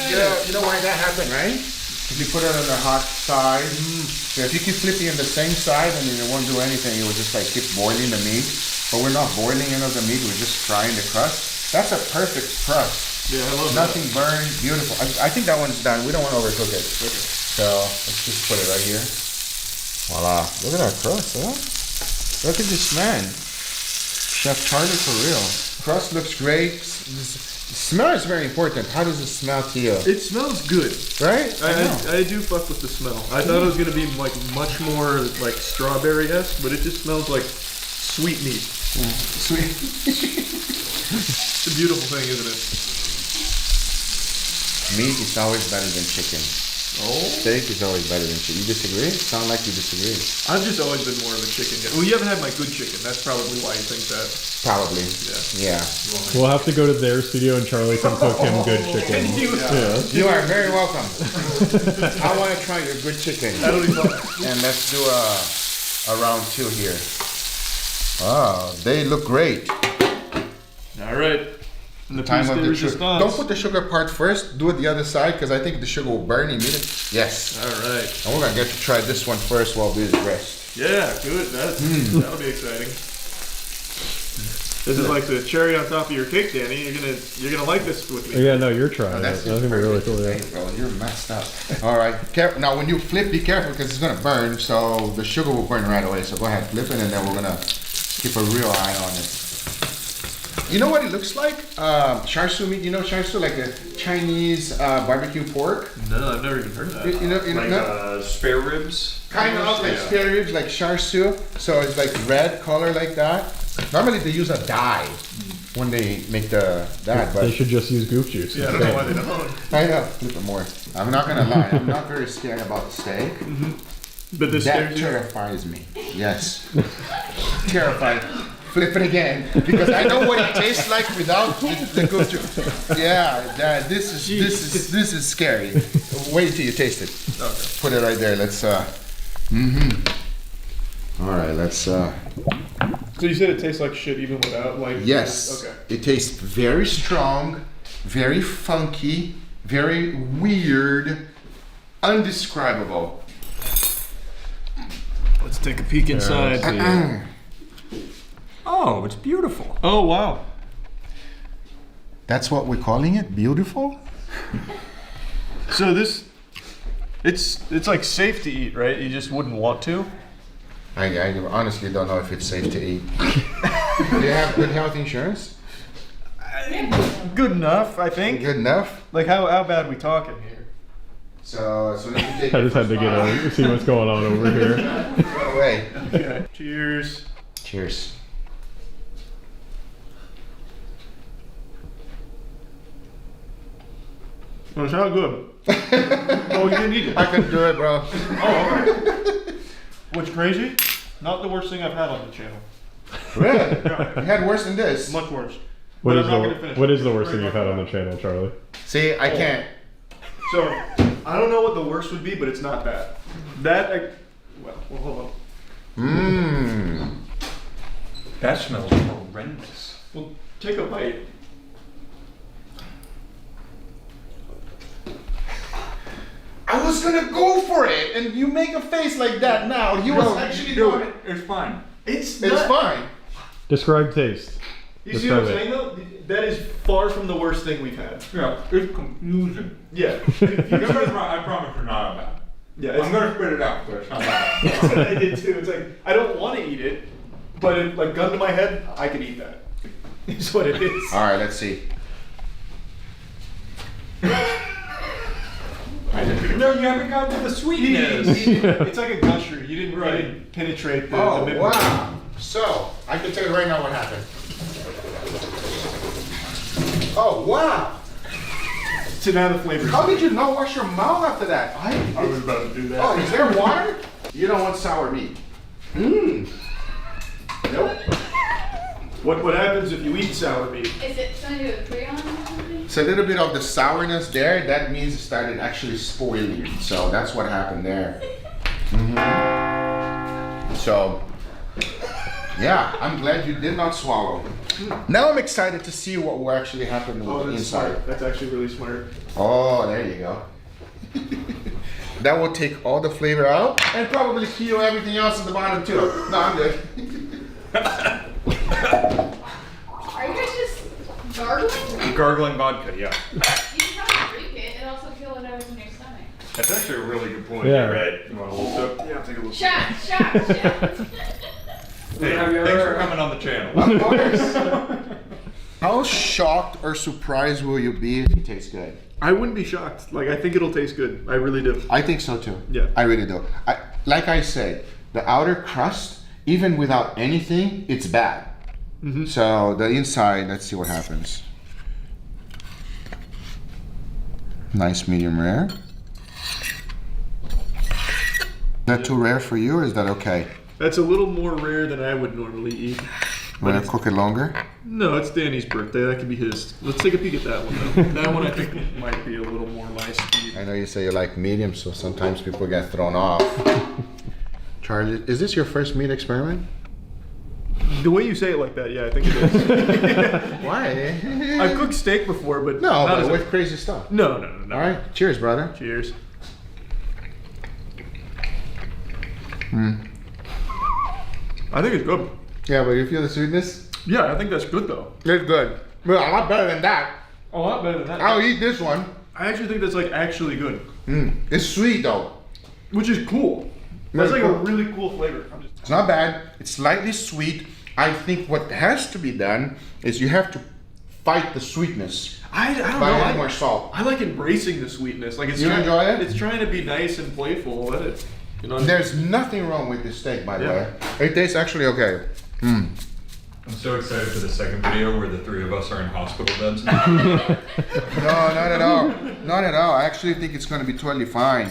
go. You know why that happened, right? If you put it on the hot side, so if you keep flipping on the same side, and it won't do anything, it will just like keep boiling the meat. But we're not boiling any of the meat, we're just frying the crust. That's a perfect crust. Yeah, I love Nothing burned, beautiful. I think that one's done. We don't want to overcook it. Okay. So let's just put it right here. Voila. Look at that crust, huh? Look at this man. Chef Charlie for real. Crust looks great. Smell is very important. How does it smell to you? It smells good. Right? I do fuck with the smell. I thought it was going to be like much more like strawberry-esque, but it just smells like sweet meat. Sweet. It's a beautiful thing, isn't it? Meat is always better than chicken. Oh? Steak is always better than chicken. You disagree? Sound like you disagree. I've just always been more of a chicken guy. Well, you haven't had my good chicken. That's probably why you think that. Probably. Yeah. We'll have to go to their studio and Charlie can cook him good chicken. You are very welcome. I want to try your good chicken. That'll be fun. And let's do a round 2 here. Oh, they look great. All right. The time piece of de the sugar. resistance. Don't put the sugar part first. Do it the other side because I think the sugar will burn immediately. Yes. All right. And we're gonna get to try this one first while we rest. Yeah, good. That'll be exciting. This is like the cherry on top of your cake, Danny. You're gonna like this with me. Yeah, no, you're trying. Oh, That's gonna be really cool. Yeah. Bro, you're messed up. All right, now when you flip, be careful because it's gonna burn. So the sugar will burn right away. So go ahead, flip it, and then we're gonna keep a real eye on it. You know what it looks like? Char siu meat. You know char siu, like a Chinese barbecue pork. No, I've never even heard of that. You know, Like spare ribs? kind of like spare ribs, like char siu. So it's like red color like that. Normally they use a dye when they make that, They but should just use goof juice. Yeah, I don't know why they don't. I know. Flip it more. I'm not gonna lie. I'm not very scared about the steak. But this That scares you? terrifies me. Yes. Terrified. Flip it again because I know what it tastes like without the goof juice. Yeah, this is scary. Wait till you taste it. Okay. Put it right there. Let's. All right. Let's. So you said it tastes like shit even without like. Yes. Okay. It tastes very strong, very funky, very weird, undescribable. Let's take a peek inside. Oh, it's beautiful. Oh wow. That's what we're calling it? Beautiful? So it's like safe to eat, right? You just wouldn't want to. I honestly don't know if it's safe to eat. Do you have good health insurance? Good enough, I think. Good enough? Like how bad we talking here? So as soon as you take I just had to see what's going on over here. No way. Okay. Cheers. Cheers. Oh, it's not good. Oh, you didn't eat it. I can do it, bro. Oh, all right. What's crazy? Not the worst thing I've had on the channel. Really? Yeah. You had worse than this? Much worse. What But is I'm not gonna finish what it. is the worst thing you've had on the channel, Charlie? See, I can't. So, I don't know what the worst would be, but it's not bad. Well, hold on. Mmm. That smells horrendous. Well, take a bite. I was gonna go for it, and you make a face like that now. He was actually doing it. It's fine. It's fine. Describe taste. You see what I'm saying though? That is far from the worst thing we've had. Yeah, it's confusing. Yeah. I promise you're not bad. Yeah, I'm gonna spit it out, but it's not bad. That's what I did too. It's like I don't want to eat it, but if, like gun to my head, I could eat that. Is what it is. All right, let's see. No, you haven't gotten to the sweetness. It's like a gusher. You didn't really penetrate the midway. Wow. So, I can tell you right now what happened. Oh, wow. So now the flavor. How did you not wash your mouth after that? I was about to do that. Oh, is there water? You don't want sour meat. Mmm. Nope. What happens if you eat sour meat? Is it something to agree on or something? It's a little bit of the sourness there. That means it started actually spoiling. So that's what happened there. So, yeah, I'm glad you did not swallow. Now I'm excited to see what will actually happen with the inside. Smart. That's actually really smart. Oh, there you go. That will take all the flavor out and probably kill everything else at the bottom too. No, I'm good. Are you guys just gargling? Gargling vodka, yeah. You can probably drink it and also kill whatever's in your stomach. That's actually a really good point. Yeah. Right. You want a little sip? Yeah, I'll take a little. Shot. Hey, thanks for coming on the channel. Of course. How shocked or surprised will you be if it tastes good? I wouldn't be shocked. Like I think it'll taste good. I really do. I think so too. Yeah. I really do. Like I said, the outer crust, even without anything, it's bad. So the inside, let's see what happens. Nice medium rare. Is that too rare for you or is that okay? That's a little more rare than I would normally eat. Want to cook it longer? No, it's Danny's birthday. That could be his. Let's take a peek at that one though. That one I think might be a little more my speed. I know you say you like medium, so sometimes people get thrown off. Charlie, is this your first meat experiment? The way you say it like that, yeah, I think it is. Why? I've cooked steak before, but No, not but as with crazy stuff. No. All right. Cheers, brother. Cheers. I think it's good. Yeah, but you feel the sweetness? Yeah, I think that's good though. It's good. Well, a lot better than that. A lot better than that. I'll eat this one. I actually think that's like actually good. It's sweet though. Which is cool. That's like Very a cool. really cool flavor. It's not bad. It's slightly sweet. I think what has to be done is you have to fight the sweetness. I don't by know. adding more salt. I like embracing the sweetness. Like it's You enjoy it? It's trying to be nice and playful. Let it. You know. There's nothing wrong with this steak, by the Yeah. way. It tastes actually okay. I'm so excited for the second video where the three of us are in hospital beds. No, not at all. Not at all. I actually think it's going to be totally fine.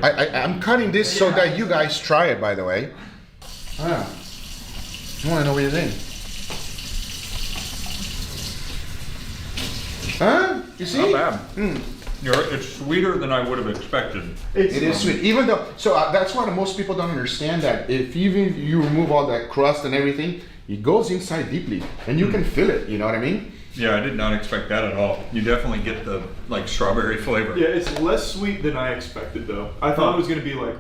I'm cutting this so that you guys try it, by the way. I want to know what you think. Huh? You see? Not bad. It's sweeter than I would have expected. It is sweet. Even though, so that's why most people don't understand that. If even you remove all that crust and everything, it goes inside deeply, and you can feel it. You know what I mean? Yeah, I did not expect that at all. You definitely get the like strawberry flavor. Yeah, it's less sweet than I expected though. I thought it was gonna be like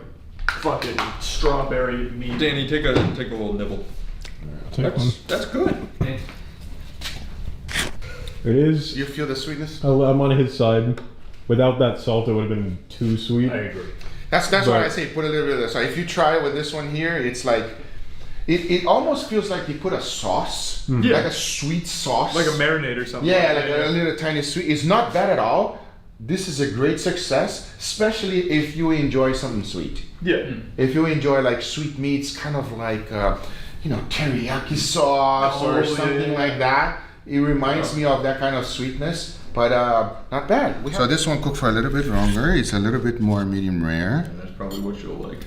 fucking strawberry meat. Danny, take a little nibble. That's good. It is. You feel the sweetness? I'm on his side. Without that salt, it would have been too sweet. I agree. That's why I say put a little bit of this. So if you try it with this one here, it's like it almost feels like you put a sauce, like a sweet sauce, Like a marinade or something. Yeah, like a little tiny sweet. It's not bad at all. This is a great success, especially if you enjoy something sweet. Yeah. If you enjoy like sweet meats, kind of like teriyaki sauce or something like that. It reminds me of that kind of sweetness, but not bad. So this one cooked for a little bit longer. It's a little bit more medium rare. That's probably what you'll like.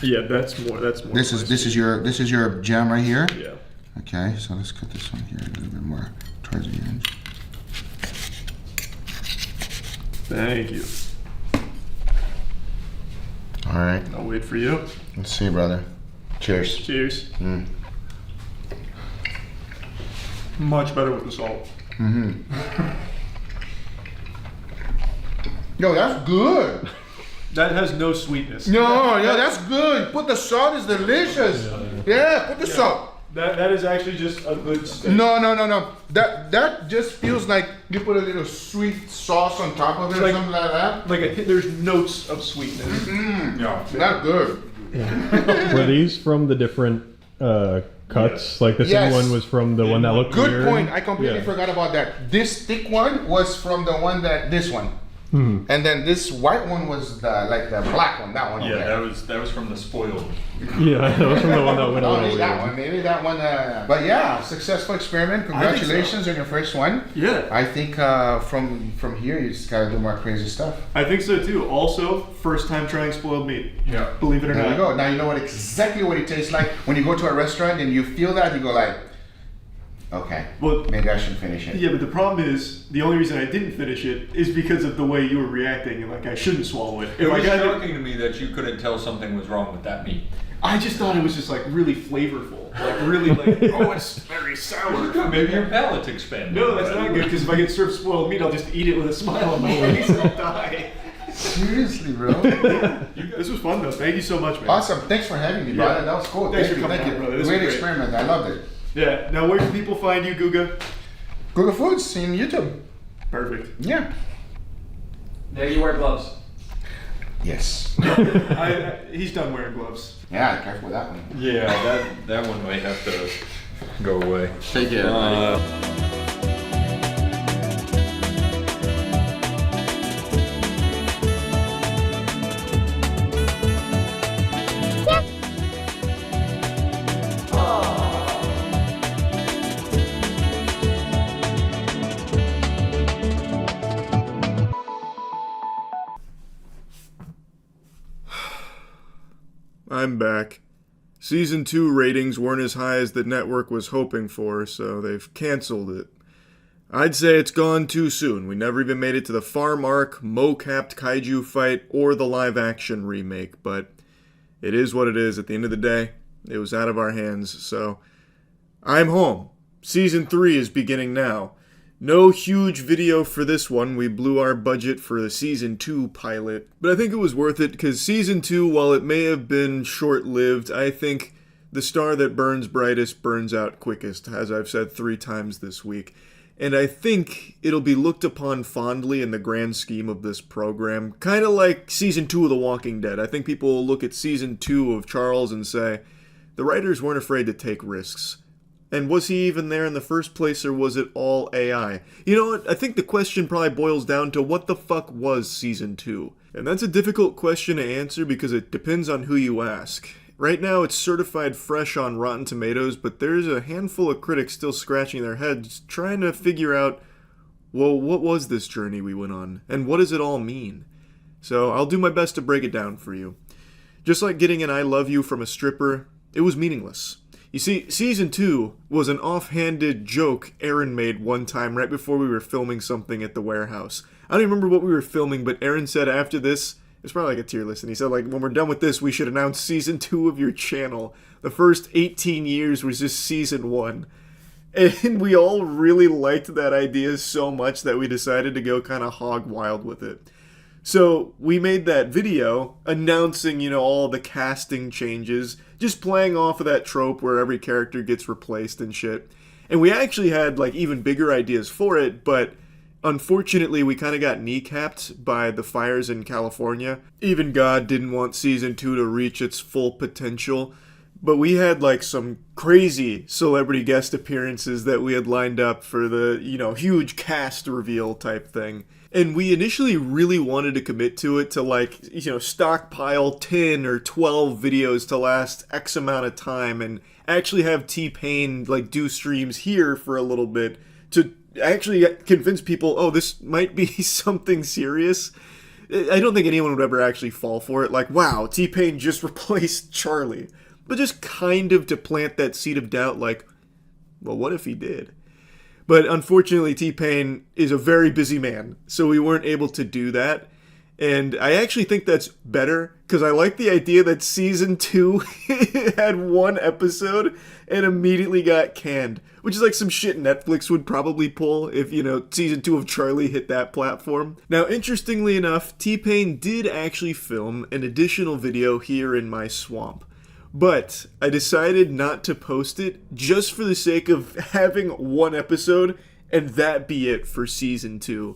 Yeah, that's more. This is your jam right here. Yeah. Okay, so let's cut this one here a little bit more towards the end. Thank you. All right. I'll wait for you. Let's see, brother. Cheers. Cheers. Much better with the salt. Yo, that's good. That has no sweetness. No, yeah, that's good. Put the salt, is delicious. Yeah, put the salt. That is actually just a good steak. No. That just feels like you put a little sweet sauce on top of it or something like that. Like there's notes of sweetness. Yeah, that's good. Were these from the different cuts? Like the Yes. thin one was from the one that looked Good weird? point. I completely Yeah. forgot about that. This thick one was from the one this one. And then this white one was the black one, that one over Yeah, there. that was from the spoiled. Yeah, that was from the one that went Oh, away. maybe that one. But yeah, successful experiment. Congratulations on your first one. Yeah. I think from here you just gotta do more crazy stuff. I think so too. Also, first time trying spoiled meat. Yeah. Believe it or There not. you go. Now you know exactly what it tastes like. When you go to a restaurant and you feel that, you go like, okay, well, maybe I should finish it. Yeah, but the problem is, the only reason I didn't finish it is because of the way you were reacting, and like I shouldn't swallow it. It was got shocking to me that you couldn't tell something was wrong with that meat. I just thought it was just like really flavorful, like really like oh, it's very sour. Maybe your palate's expanded. No, that's not good because if I get served spoiled meat, I'll just eat it with a smile on my face and I'll die. Seriously, bro. This was fun though. Thank you so much, man. Awesome. Thanks for having me, brother. That was cool. Thanks Thank for you. coming Thank out, you. brother. This Great was great. experiment. I loved it. Yeah. Now, where can people find you, Guga? Guga Foods in YouTube. Perfect. Yeah. There you wear gloves. Yes. He's done wearing gloves. Yeah, careful with that one. Yeah, that one might have to go away. Take care. I'm back. Season 2 ratings weren't as high as the network was hoping for, so they've canceled it. I'd say it's gone too soon. We never even made it to the farm arc, mo-capped kaiju fight, or the live-action remake, but it is what it is at the end of the day. It was out of our hands, so I'm home. Season 3 is beginning now. No huge video for this one. We blew our budget for the Season 2 pilot. But I think it was worth it because Season 2, while it may have been short-lived, I think the star that burns brightest burns out quickest, as I've said 3 times this week. And I think it'll be looked upon fondly in the grand scheme of this program. Kind of like Season 2 of The Walking Dead. I think people will look at Season 2 of Charles and say, the writers weren't afraid to take risks. And was he even there in the first place, or was it all AI? You know what? I think the question probably boils down to what the fuck was Season 2? And that's a difficult question to answer because it depends on who you ask. Right now it's certified fresh on Rotten Tomatoes, but there's a handful of critics still scratching their heads trying to figure out, well, what was this journey we went on? And what does it all mean? So I'll do my best to break it down for you. Just like getting an I love you from a stripper, it was meaningless. You see, Season 2 was an offhanded joke Aaron made one time right before we were filming something at the warehouse. I don't even remember what we were filming, but Aaron said after this, it's probably like a tier list, and he said, like, when we're done with this, we should announce Season 2 of your channel. The first 18 years was just Season 1. And we all really liked that idea so much that we decided to go kind of hog wild with it. So we made that video announcing, all the casting changes, just playing off of that trope where every character gets replaced and shit. And we actually had, even bigger ideas for it, but unfortunately we kind of got kneecapped by the fires in California. Even God didn't want Season 2 to reach its full potential. But we had, some crazy celebrity guest appearances that we had lined up for the, huge cast reveal type thing. And we initially really wanted to commit to it to stockpile 10 or 12 videos to last X amount of time and actually have T-Pain do streams here for a little bit to actually convince people, oh, this might be something serious. I don't think anyone would ever actually fall for it. Like, wow, T-Pain just replaced Charlie. But just kind of to plant that seed of doubt, well, what if he did? But unfortunately, T-Pain is a very busy man, so we weren't able to do that. And I actually think that's better, because I like the idea that Season 2 had 1 episode and immediately got canned. Which is some shit Netflix would probably pull if, Season 2 of Charlie hit that platform. Now, interestingly enough, T-Pain did actually film an additional video here in my swamp. But I decided not to post it just for the sake of having 1 episode and that be it for Season 2.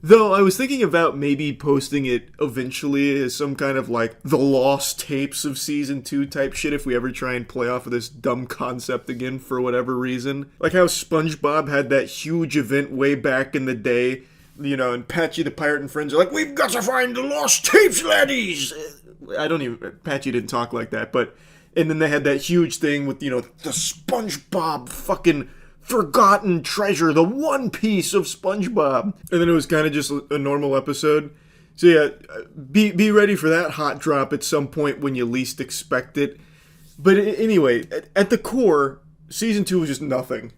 Though I was thinking about maybe posting it eventually as some kind of the lost tapes of Season 2 type shit if we ever try and play off of this dumb concept again for whatever reason. Like how SpongeBob had that huge event way back in the day, and Patchy the Pirate and friends are like, we've got to find the lost tapes, laddies! Patchy didn't talk like that, but, and then they had that huge thing with, the SpongeBob fucking forgotten treasure, the one piece of SpongeBob. And then it was kind of just a normal episode. So yeah, be ready for that hot drop at some point when you least expect it. But anyway, at the core, Season 2 was just nothing.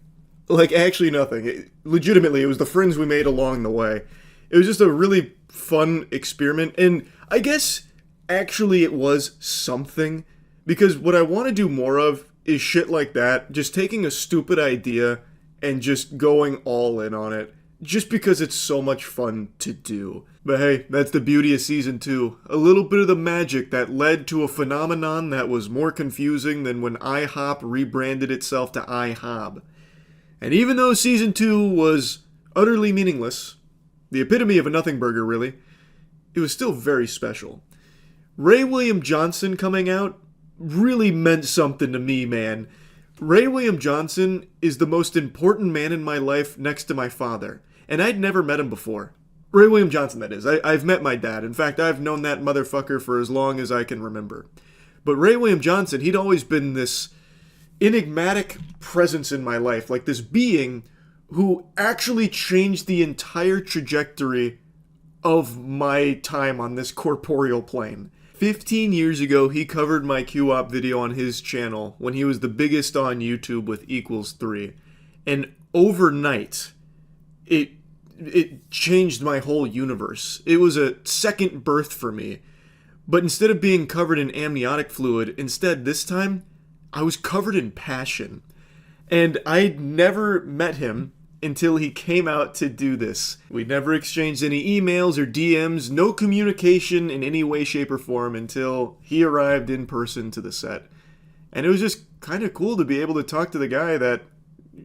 Actually nothing. Legitimately, it was the friends we made along the way. It was just a really fun experiment. And I guess, actually, it was something. Because what I want to do more of is shit like that, just taking a stupid idea and just going all in on it, just because it's so much fun to do. But hey, that's the beauty of Season 2. A little bit of the magic that led to a phenomenon that was more confusing than when IHOP rebranded itself to iHob. And even though Season 2 was utterly meaningless, the epitome of a nothing burger really, it was still very special. Ray William Johnson coming out really meant something to me, man. Ray William Johnson is the most important man in my life next to my father, and I'd never met him before. Ray William Johnson, that is. I've met my dad. In fact, I've known that motherfucker for as long as I can remember. But Ray William Johnson, he'd always been this enigmatic presence in my life, like this being who actually changed the entire trajectory of my time on this corporeal plane. 15 years ago, he covered my Q-Op video on his channel when he was the biggest on YouTube with Equals 3. And overnight, it changed my whole universe. It was a second birth for me. But instead of being covered in amniotic fluid, instead this time, I was covered in passion. And I'd never met him until he came out to do this. We never exchanged any emails or DMs, no communication in any way, shape, or form until he arrived in person to the set. And it was just kind of cool to be able to talk to the guy that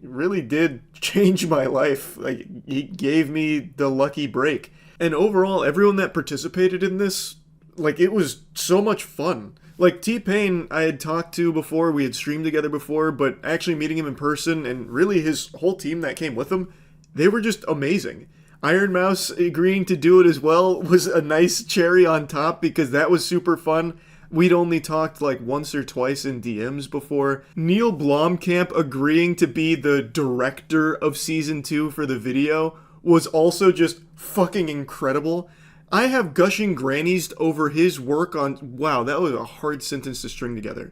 really did change my life. Like, he gave me the lucky break. And overall, everyone that participated in this, like, it was so much fun. Like, T-Pain I had talked to before, we had streamed together before, but actually meeting him in person, and really his whole team that came with him, they were just amazing. Iron Mouse agreeing to do it as well was a nice cherry on top, because that was super fun. We'd only talked like once or twice in DMs before. Neil Blomkamp agreeing to be the director of Season 2 for the video was also just fucking incredible. I have gushing grannies over his work on... Wow, that was a hard sentence to string together.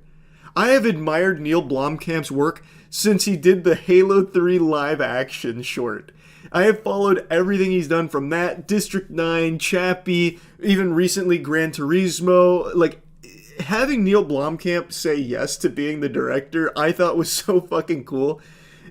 I have admired Neil Blomkamp's work since he did the Halo 3 live action short. I have followed everything he's done from that, District 9, Chappie, even recently Gran Turismo. Like, having Neil Blomkamp say yes to being the director, I thought was so fucking cool.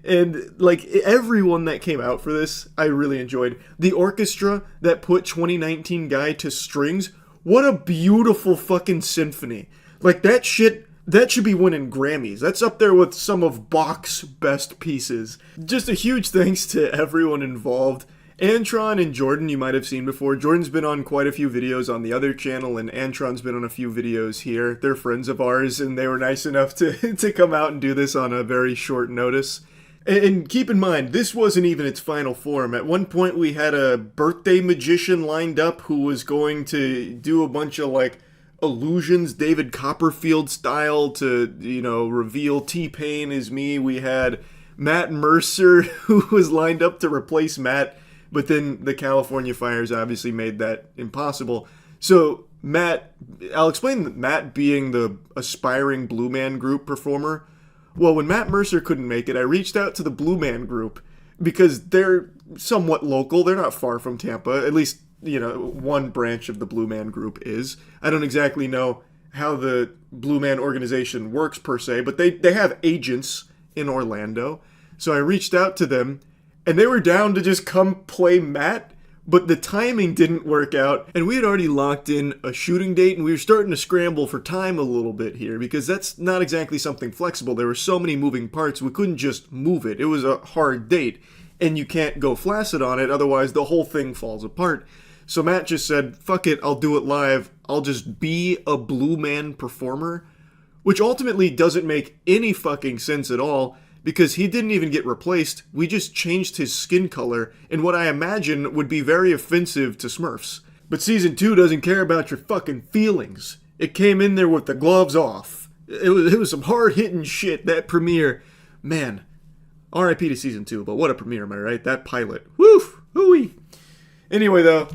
And, like, everyone that came out for this, I really enjoyed. The orchestra that put 2019 Guy to strings, what a beautiful fucking symphony. Like, that shit, that should be winning Grammys. That's up there with some of Bach's best pieces. Just a huge thanks to everyone involved. Antron and Jordan, you might have seen before. Jordan's been on quite a few videos on the other channel, and Antron's been on a few videos here. They're friends of ours, and they were nice enough to come out and do this on a very short notice. And keep in mind, this wasn't even its final form. At one point, we had a birthday magician lined up who was going to do a bunch of, like, illusions, David Copperfield style, to, you know, reveal T-Pain is me. We had Matt Mercer, who was lined up to replace Matt, but then the California fires obviously made that impossible. So, Matt, I'll explain that Matt being the aspiring Blue Man Group performer. Well, when Matt Mercer couldn't make it, I reached out to the Blue Man Group because they're somewhat local. They're not far from Tampa. At least, you know, one branch of the Blue Man Group is. I don't exactly know how the Blue Man organization works per se, but they have agents in Orlando. So I reached out to them, and they were down to just come play Matt, but the timing didn't work out, and we had already locked in a shooting date, and we were starting to scramble for time a little bit here, because that's not exactly something flexible. There were so many moving parts, we couldn't just move it. It was a hard date, and you can't go flaccid on it, otherwise the whole thing falls apart. So Matt just said, fuck it, I'll do it live. I'll just be a Blue Man performer, which ultimately doesn't make any fucking sense at all, because he didn't even get replaced. We just changed his skin color in what I imagine would be very offensive to Smurfs. But Season 2 doesn't care about your fucking feelings. It came in there with the gloves off. It was some hard-hitting shit, that premiere. Man, R.I.P. to Season 2, but what a premiere, am I right? That pilot. Woof! Hooey! Anyway, though,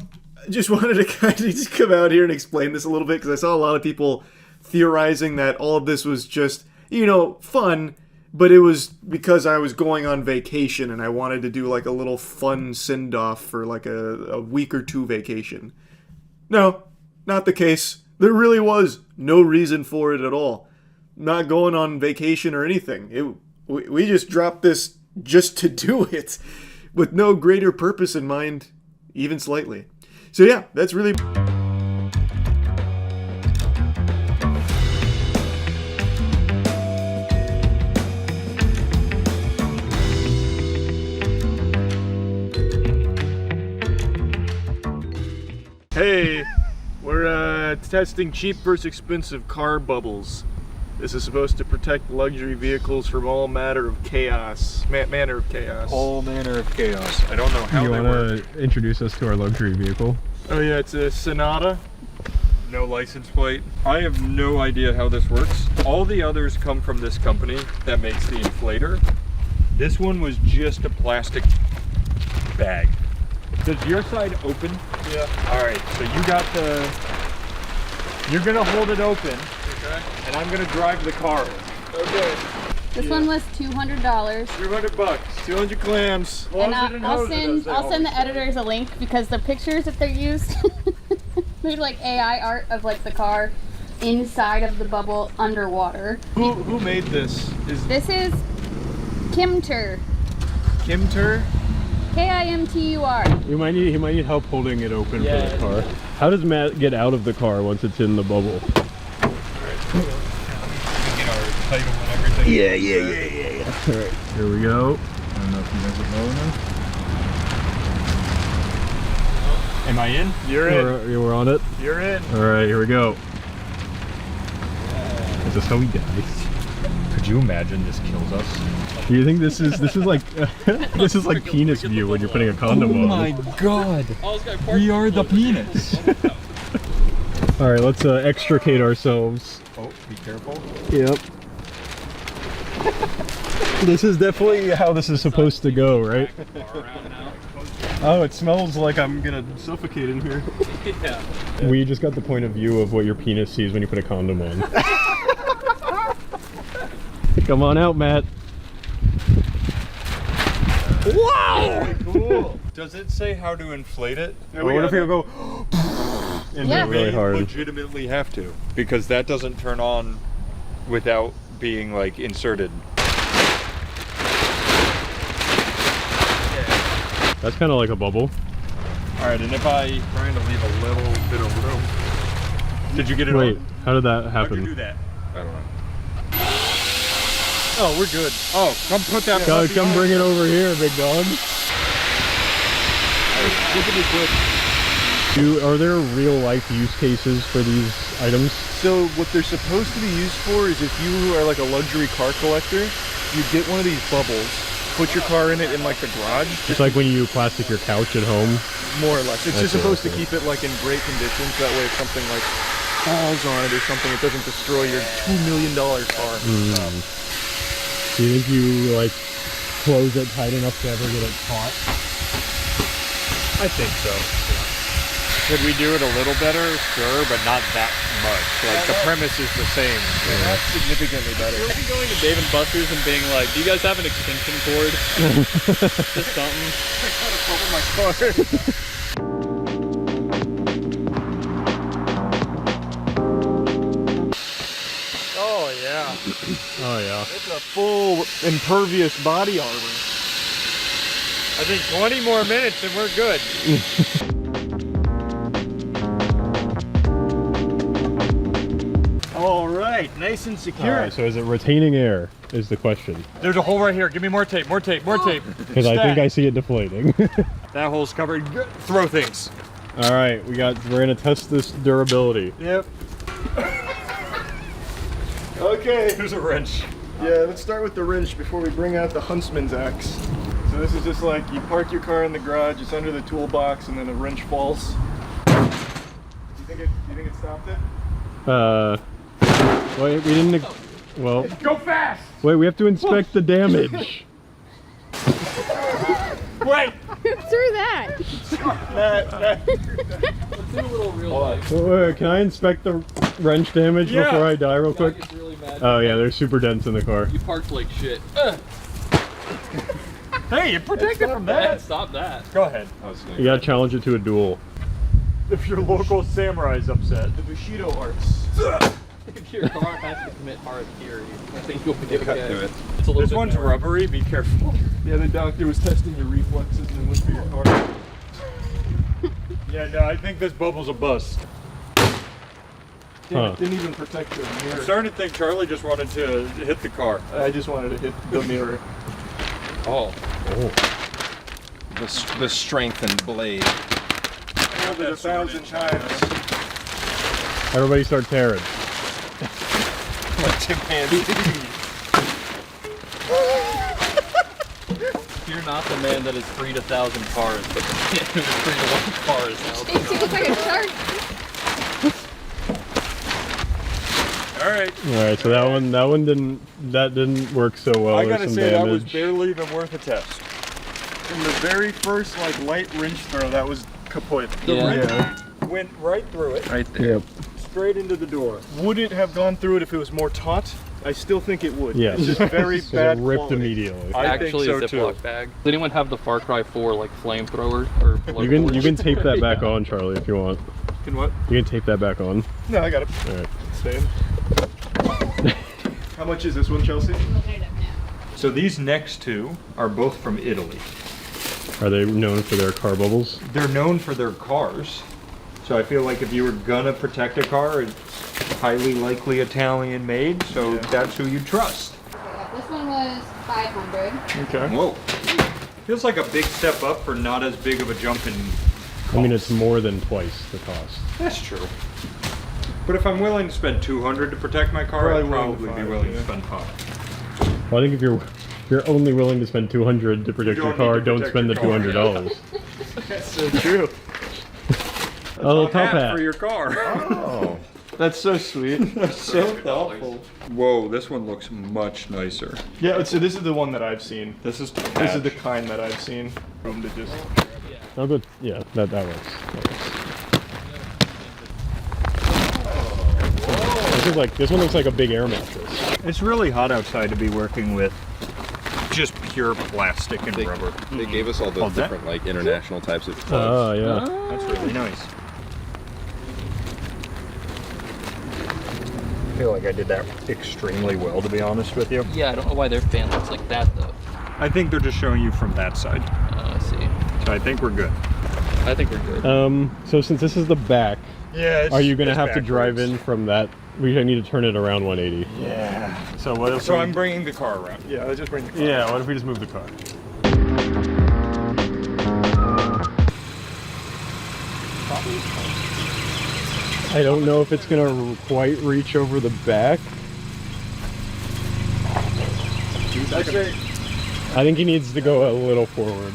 I just wanted to kind of just come out here and explain this a little bit, because I saw a lot of people theorizing that all of this was just, you know, fun, but it was because I was going on vacation and I wanted to do like a little fun send-off for like a week or two vacation. No, not the case. There really was no reason for it at all. Not going on vacation or anything. We just dropped this just to do it, with no greater purpose in mind, even slightly. So yeah, that's really... Hey, we're testing cheap versus expensive car bubbles. This is supposed to protect luxury vehicles from all manner of chaos. Manner of chaos. All manner of chaos. I don't know how you they work. want to introduce us to our luxury vehicle? Oh yeah, it's a Sonata. No license plate. I have no idea how this works. All the others come from this company that makes the inflator. This one was just a plastic bag. Does your side open? Yeah. Alright, so you got the... You're gonna hold it open. Okay. And I'm gonna drive the car. Okay. This one was $200. $200. 200 clams. And I'll send the editors a link, because the pictures that they used, they're like AI art of like the car. inside of the bubble underwater. Who made this? This is Kimtur. Kimtur? K-I-M-T-U-R. He might need help holding it open for Yeah. the car. How does Matt get out of the car once it's in the bubble? Get our title and everything. Yeah. All right, here we go. I don't know if you guys are low enough. Am I in? You're in. We're on it. You're in. All right, here we go. Is this how he dies? Could you imagine this kills us? Do you think this is like this is like penis view when you're putting a condom on? Oh my god! We are the penis! All right, let's extricate ourselves. Oh, be careful. Yep. This is definitely how this is supposed to go, right? Oh, it smells like I'm gonna suffocate in here. Yeah. We just got the point of view of what your penis sees when you put a condom on. Come on out, Matt. Wow! Cool. Does it say how to inflate it? Well, what if you go And yeah. we really hard? legitimately have to, because that doesn't turn on without being like inserted. That's kind of like a bubble. All right, and if I trying to leave a little bit of room. Did you get it? Wait, on? how did that happen? How'd you do that? I don't know. Oh, we're good. Oh, come put that. Come bring it over here, big dog. Look at me quick. Are there real life use cases for these items? So what they're supposed to be used for is if you are like a luxury car collector, you get one of these bubbles, put your car in it in like the garage. Just like when you plastic your couch at home? More or less. It's just supposed to keep it like in great condition, so that way if something like falls on it or something, it doesn't destroy your $2 million car. Do you think you like close it tight enough to ever get it caught? I think so. Yeah. Could we do it a little better? Sure, but not that much. Like the premise is the same. That's significantly better. You're going to Dave and Buster's and being like, "Do you guys have an extension cord? Just something." I gotta cover my car. Oh yeah. Oh yeah. It's a full impervious body armor. I think 20 more minutes and we're good. All right, nice and secure. All right, so is it retaining air is the question. There's a hole right here. Give me more tape, more tape, more tape. Because I think I see it deflating. That hole's covered. Throw things. All right, we're gonna test this durability. Yep. Okay. There's a wrench. Yeah, let's start with the wrench before we bring out the huntsman's axe. So this is just like you park your car in the garage, it's under the toolbox, and then a wrench falls. Do you think it stopped it? Wait, we didn't. Well. Go fast! Wait, we have to inspect the damage. Wait! Who threw that? Matt. Let's do a little real life. Wait, can I inspect the wrench damage before I die real quick? Really mad. Oh yeah, they're super dense in the car. You parked like shit. Hey, you protected from that. Stop that. Go ahead. You gotta challenge it to a duel. If your local samurai's upset. The Bushido arts. If your car has to commit harakiri, I think you'll be okay. Do it. It's a little This bit one's more. rubbery. Be careful. Yeah, the doctor was testing your reflexes and looked for your car. Yeah, no, I think this bubble's a bust. Damn, it didn't even protect the I'm mirror. starting to think Charlie just wanted to hit the car. I just wanted to hit the mirror. Oh. The strengthened blade. I rolled it 1,000 times. Everybody start tearing. Like chimpanzee. You're not the man that has freed 1,000 cars, but the man who has freed one car is now. Jeez, you look like a shark. Alright. Alright, so that didn't work so well. I There's gotta some say damage. that was barely even worth a test. In the very first like light wrench throw, that was kaput. The wrench went right through it. Right there. Yep. Straight into the door. Would it have gone through it if it was more taut? I still think it would. Yes. It's just very So bad it ripped quality. immediately. I think Actually, so a Ziploc too. bag. Does anyone have the Far Cry 4 like flamethrower or? You can tape that back on, Charlie, if you want. Can what? You can tape that back on. No, I got it. All right. Staying. How much is this one, Chelsea? So these next two are both from Italy. Are they known for their car bubbles? They're known for their cars. So I feel like if you were gonna protect a car, it's highly likely Italian made, so that's who you trust. This one was 500. Okay. Whoa. Feels like a big step up for not as big of a jump in cost. I mean, it's more than twice the cost. That's true. But if I'm willing to spend 200 to protect my car, I'd probably be willing to spend 5. Well, I think if you're only willing to spend 200 to protect your car, don't spend the $200. That's so true. A little top hat for your car. Oh. That's so sweet. That's so thoughtful. Whoa, this one looks much nicer. Yeah, so this is the one that I've seen. This is the kind that I've seen. Room to just. Oh, good. Yeah, that works. This one looks like a big air mattress. It's really hot outside to be working with just pure plastic and rubber. They gave us all the different like international types of Oh, gloves. yeah. That's really nice. I feel like I did that extremely well, to be honest with you. Yeah, I don't know why their fan looks like that though. I think they're just showing you from that side. I see. So I think we're good. I think we're good. So since this is the back, Yeah, are you gonna have to drive in from that? We need to turn it around 180. Yeah. So what if? So I'm bringing the car around. Yeah, let's just bring the car. Yeah. What if we just move the car? I don't know if it's gonna quite reach over the back. I think he needs to go a little forward.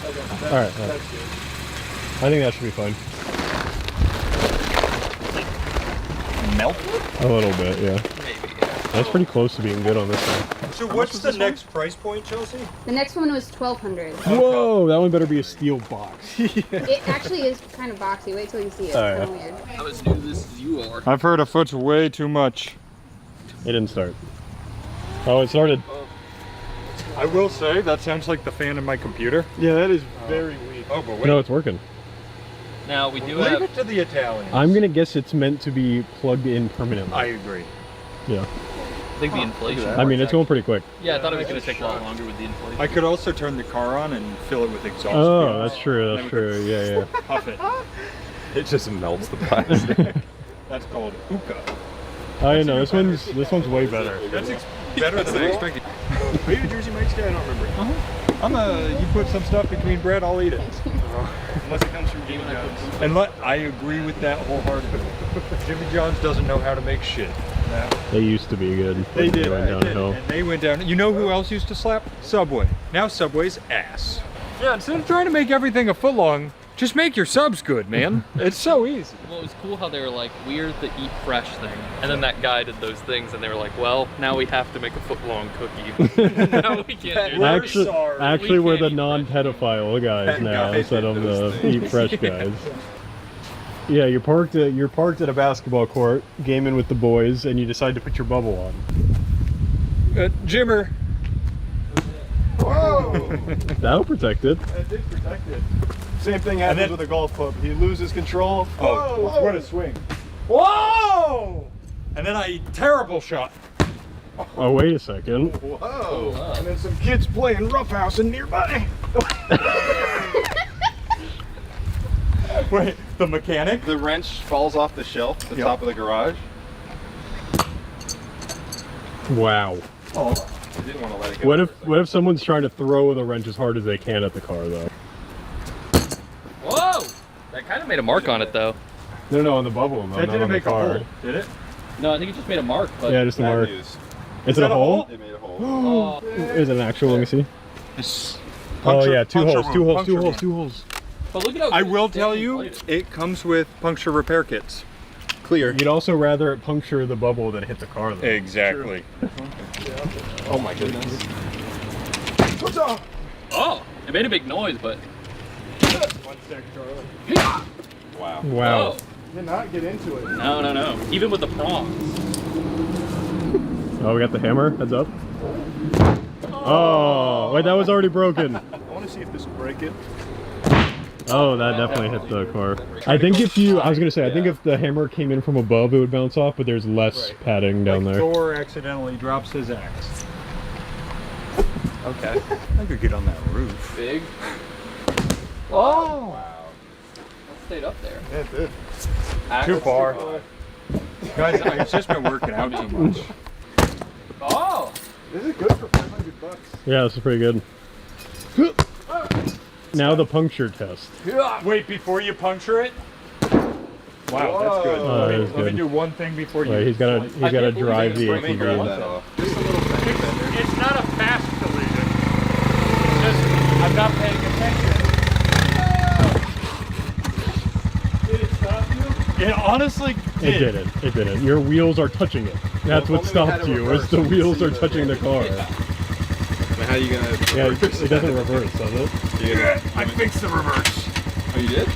Okay, all right. That's good. I think that should be fine. Melt? A little bit, yeah. Maybe. That's pretty close to being good on this one. So what's the next price point, Chelsea? The next one was 1,200. Whoa, that one better be a steel box. It actually is kind of boxy. Wait till you see it. All It's right. kind of weird. How as new this as you are. I've heard a foot's way too much. It didn't start. Oh, it started. I will say, that sounds like the fan in my computer. Yeah, that is very weak. Oh, but wait. No, it's working. Now we do Leave have. it to the Italians. I'm gonna guess it's meant to be plugged in permanently. I agree. Yeah. I think the inflation. I mean, it's going pretty quick. Yeah, I thought it was going to take a lot longer with the inflation. I could also turn the car on and fill it with exhaust. Oh, fumes. that's true. That's true. Yeah, yeah. Puff it. It just melts the plastic. That's called Uka. I know this one's way better. That's better than I expected. Are you a Jersey Mike's guy? I don't remember. You put some stuff between bread, I'll eat it. Unless it comes from Jimmy John's. And I agree with that wholeheartedly. Jimmy John's doesn't know how to make shit. No. They used to be good. They did. Went downhill. And they went down. You know who else used to slap? Subway. Now Subway's ass. Yeah, instead of trying to make everything a foot long, just make your subs good, man. It's so easy. Well, it was cool how they were like, we're the eat fresh thing. And then that guy did those things and they were like, well, now we have to make a foot long cookie. Now we can't do that. Actually, we're the non-pedophile guys now instead of the eat fresh guys. Yeah, you're parked at a basketball court, gaming with the boys, and you decide to put your bubble on. Jimmer. Whoa! That'll protect it. That did protect it. Same thing happens with a golf club. He loses control. Whoa! What a swing. Whoa! And then terrible shot. Oh, wait a second. Whoa! And then some kids playing roughhousing nearby. Wait, the mechanic? The wrench falls off the shelf at the top of the garage. Wow. Oh, I didn't want to let it go. What if someone's trying to throw the wrench as hard as they can at the car, though? Whoa! That kind of made a mark on it, though. No, on the bubble, though. That not didn't on make the car. a hole, did it? No, I think it just made a mark. But Yeah, just a mark. News. Is it a hole? It made a hole. Oh. Is it an actual? Let me see. Puncture- Oh yeah, two puncture holes. room. Two holes. But look at how I good will it's tell staying you, inflated. it comes with puncture repair kits. Clear. You'd also rather it puncture the bubble than hit the car, though. Exactly. Oh my goodness. What's up? Oh, it made a big noise, but. One sec, Charlie. Wow. Wow. Oh. Did not get into it. No. Even with the prongs. Oh, we got the hammer. Heads up. Oh, wait, that was already broken. I want to see if this will break it. Oh, that definitely hit the car. I think if you, I was gonna say, I think if the hammer came in from above, it would bounce off, but there's less padding down there. Thor accidentally drops his axe. Okay. I could get on that roof. Big. Oh! That stayed up there. Yeah, it did. Axe Too is far. too far. Guys, I've just been working out too much. Oh! This is good for $500. Yeah, this is pretty good. Now the puncture test. Wait, before you puncture it? Wow, that's good. Let me do one thing before you. Wait, he's gotta drive the ATV. It's not a fast collision. It's just, I'm not paying attention. Did it stop you? It honestly did. It didn't. Your wheels are touching it. That's what stopped you, is the wheels are touching the car. How are you gonna? Yeah, it doesn't reverse, does it? Yeah, I fixed the reverse. Oh, you did?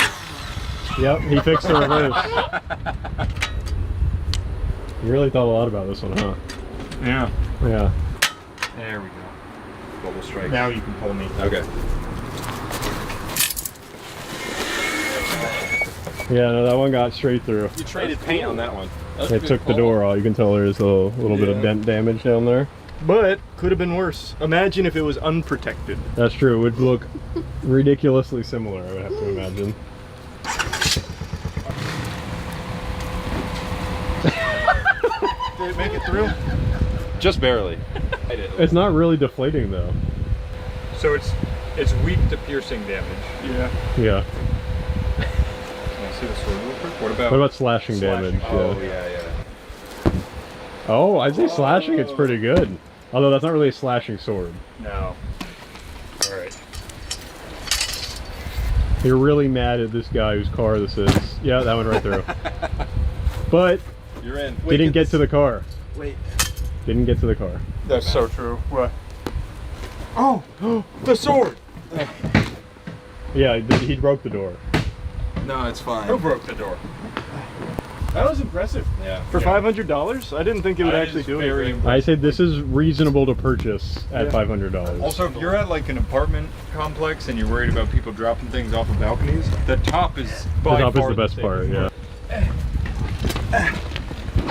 Yep, he fixed the reverse. You really thought a lot about this one, huh? Yeah. Yeah. There we go. Double strike. Now you can pull me. Okay. Yeah, no, that one got straight through. You traded paint on that one. It took the door off. You can tell there's a little bit of dent damage down there. But could have been worse. Imagine if it was unprotected. That's true. It would look ridiculously similar, I would have to imagine. Did it make it through? Just barely. It's not really deflating though. So it's weak to piercing damage. Yeah. Yeah. Can I see the sword real quick? What about slashing damage? Oh yeah. Oh, I'd say slashing it's pretty good. Although that's not really a slashing sword. No. Alright. You're really mad at this guy whose car this is. Yeah, that went right through. But you're in. Didn't get to the car. Wait. Didn't get to the car. That's so true. What? Oh! The sword! Yeah, he broke the door. No, it's fine. Who broke the door? That was impressive. Yeah. For $500? I didn't think it would actually do anything. I said this is reasonable to purchase at $500. Also, if you're at like an apartment complex and you're worried about people dropping things off of balconies, the top is The top is the best part, yeah.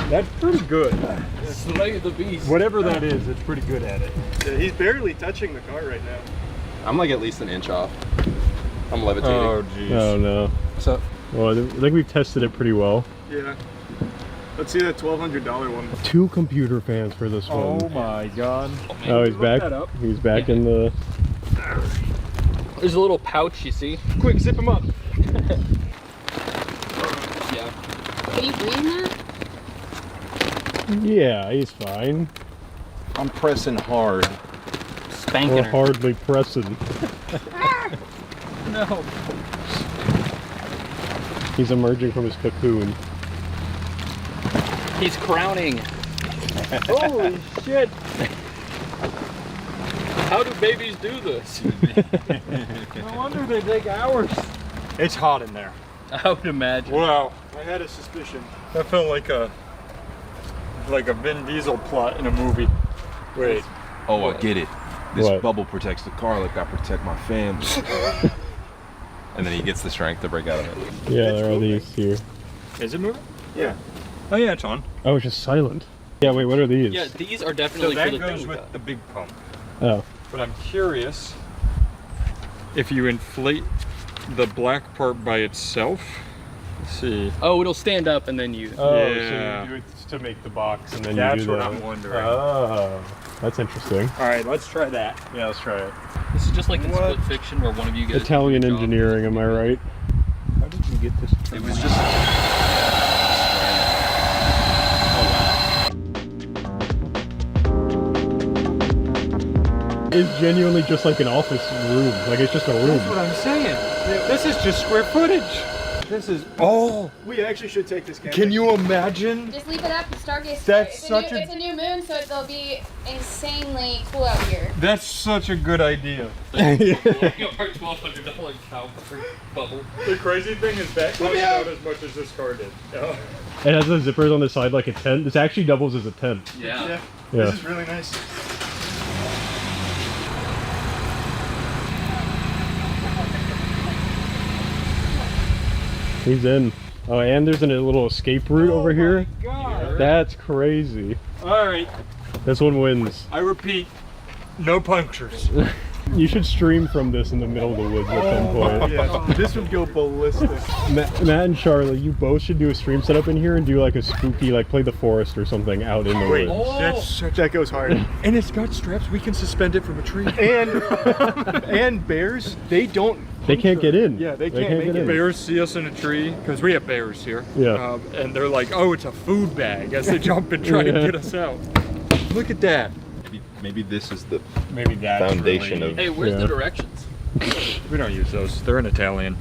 That's pretty good. Slay the beast. Whatever that is, it's pretty good at it. Yeah, he's barely touching the car right now. I'm like at least an inch off. I'm levitating. Oh jeez. Oh no. What's up? Well, I think we've tested it pretty well. Yeah. Let's see that $1,200 one. 2 computer fans for this one. Oh my god. Oh, he's back. He's back in the. There's a little pouch, you see. Quick, zip him up. Yeah. Can you breathe that? Yeah, he's fine. I'm pressing hard. Spanking We're her. hardly pressing. No. He's emerging from his cocoon. He's crowning. Holy shit. How do babies do this? No wonder they take hours. It's hot in there. I would imagine. Wow. I had a suspicion. That felt like a Vin Diesel plot in a movie. Wait. Oh, I get it. This What? bubble protects the car like I protect my family. And then he gets the strength to break out of it. Yeah, there are these here. Is it moving? Yeah. Oh yeah, it's on. Oh, it's just silent. Yeah, wait, what are these? Yeah, these are So definitely that for the goes thing with the big pump. Oh. But I'm curious if you inflate the black part by itself. Let's see. Oh, it'll stand up and then you. Oh, Yeah. so you do it to make the box and then That's you do what that. I'm wondering. Oh, that's interesting. All right, let's try that. Yeah, let's try it. This is just like in Split Fiction where one of you guys. Italian engineering, am I right? How did you get this? It was just. It's genuinely just like an office room. Like it's just a room. That's what I'm saying. This is just square footage. This is We actually should take this camera. Can you imagine? Just leave it up. The Stargaze. That's it's such it's a new moon, so it'll be insanely cool out here. That's such a good idea. Our $1,200 cow bubble. The crazy thing is that cost out as much as this car did. Yeah. It has the zippers on the side like a tent. This actually doubles as a tent. Yeah. Yeah. Yeah. This is really nice. He's in. Oh, and there's a little escape route over here. God. That's crazy. All right. This one wins. I repeat, no punctures. You should stream from this in the middle of the woods at some point. Yeah, this would go ballistic. Matt and Charlie, you both should do a stream setup in here and do like a spooky, like play the forest or something out in the woods. That goes hard. And it's got straps. We can suspend it from a tree. And bears, they can't get in. Yeah, they can't make it. Bears see us in a tree, because we have bears here. Yeah. And they're like, oh, it's a food bag, as they jump and try to get us out. Look at that. Maybe this is the that's foundation really... of. Hey, where's the directions? We don't use those. They're in Italian.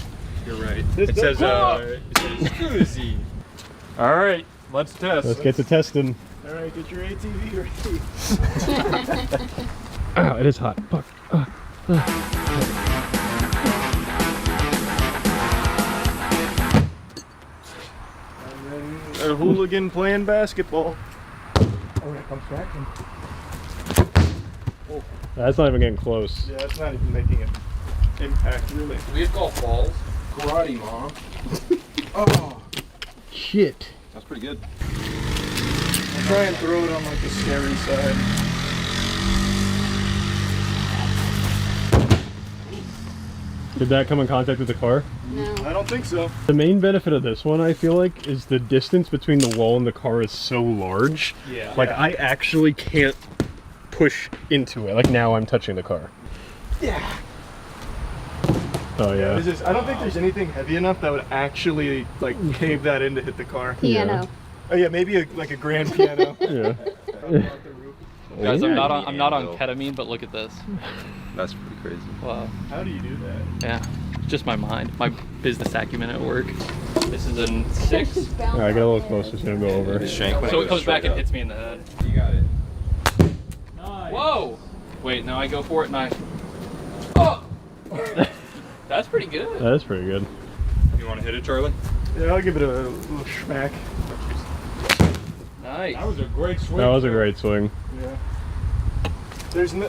You're right. It says Scusi. All right, let's test. Let's get to testing. All right, get your ATV ready. Oh, it is hot. Fuck. And then a hooligan playing basketball. Oh, that comes back. Oh. That's not even getting close. Yeah, it's not even making an impact, really. We have golf balls. Karate, Mom. Oh. Shit. That's pretty good. I'll try and throw it on like the scary side. Did that come in contact with the car? No. I don't think so. The main benefit of this one, I feel like, is the distance between the wall and the car is so large. Yeah. Like, I actually can't push into it. Like, now I'm touching the car. Yeah. Oh, yeah. I don't think there's anything heavy enough that would actually, like, cave that in to hit the car. Piano. Oh, yeah, maybe like a grand piano. Yeah. Guys, I'm not on ketamine, but look at this. That's pretty crazy. Wow. How do you do that? Yeah, just my mind, my business acumen at work. This is a 6. Alright, get a little closer so it's gonna go over. So it comes back and hits me in the head. You got it. Nice. Whoa! Wait, now I go for it and I... Oh! That's pretty good. That is pretty good. You want to hit it, Charlie? Yeah, I'll give it a little schmack. Nice. That was a great swing. That was a great swing. Yeah.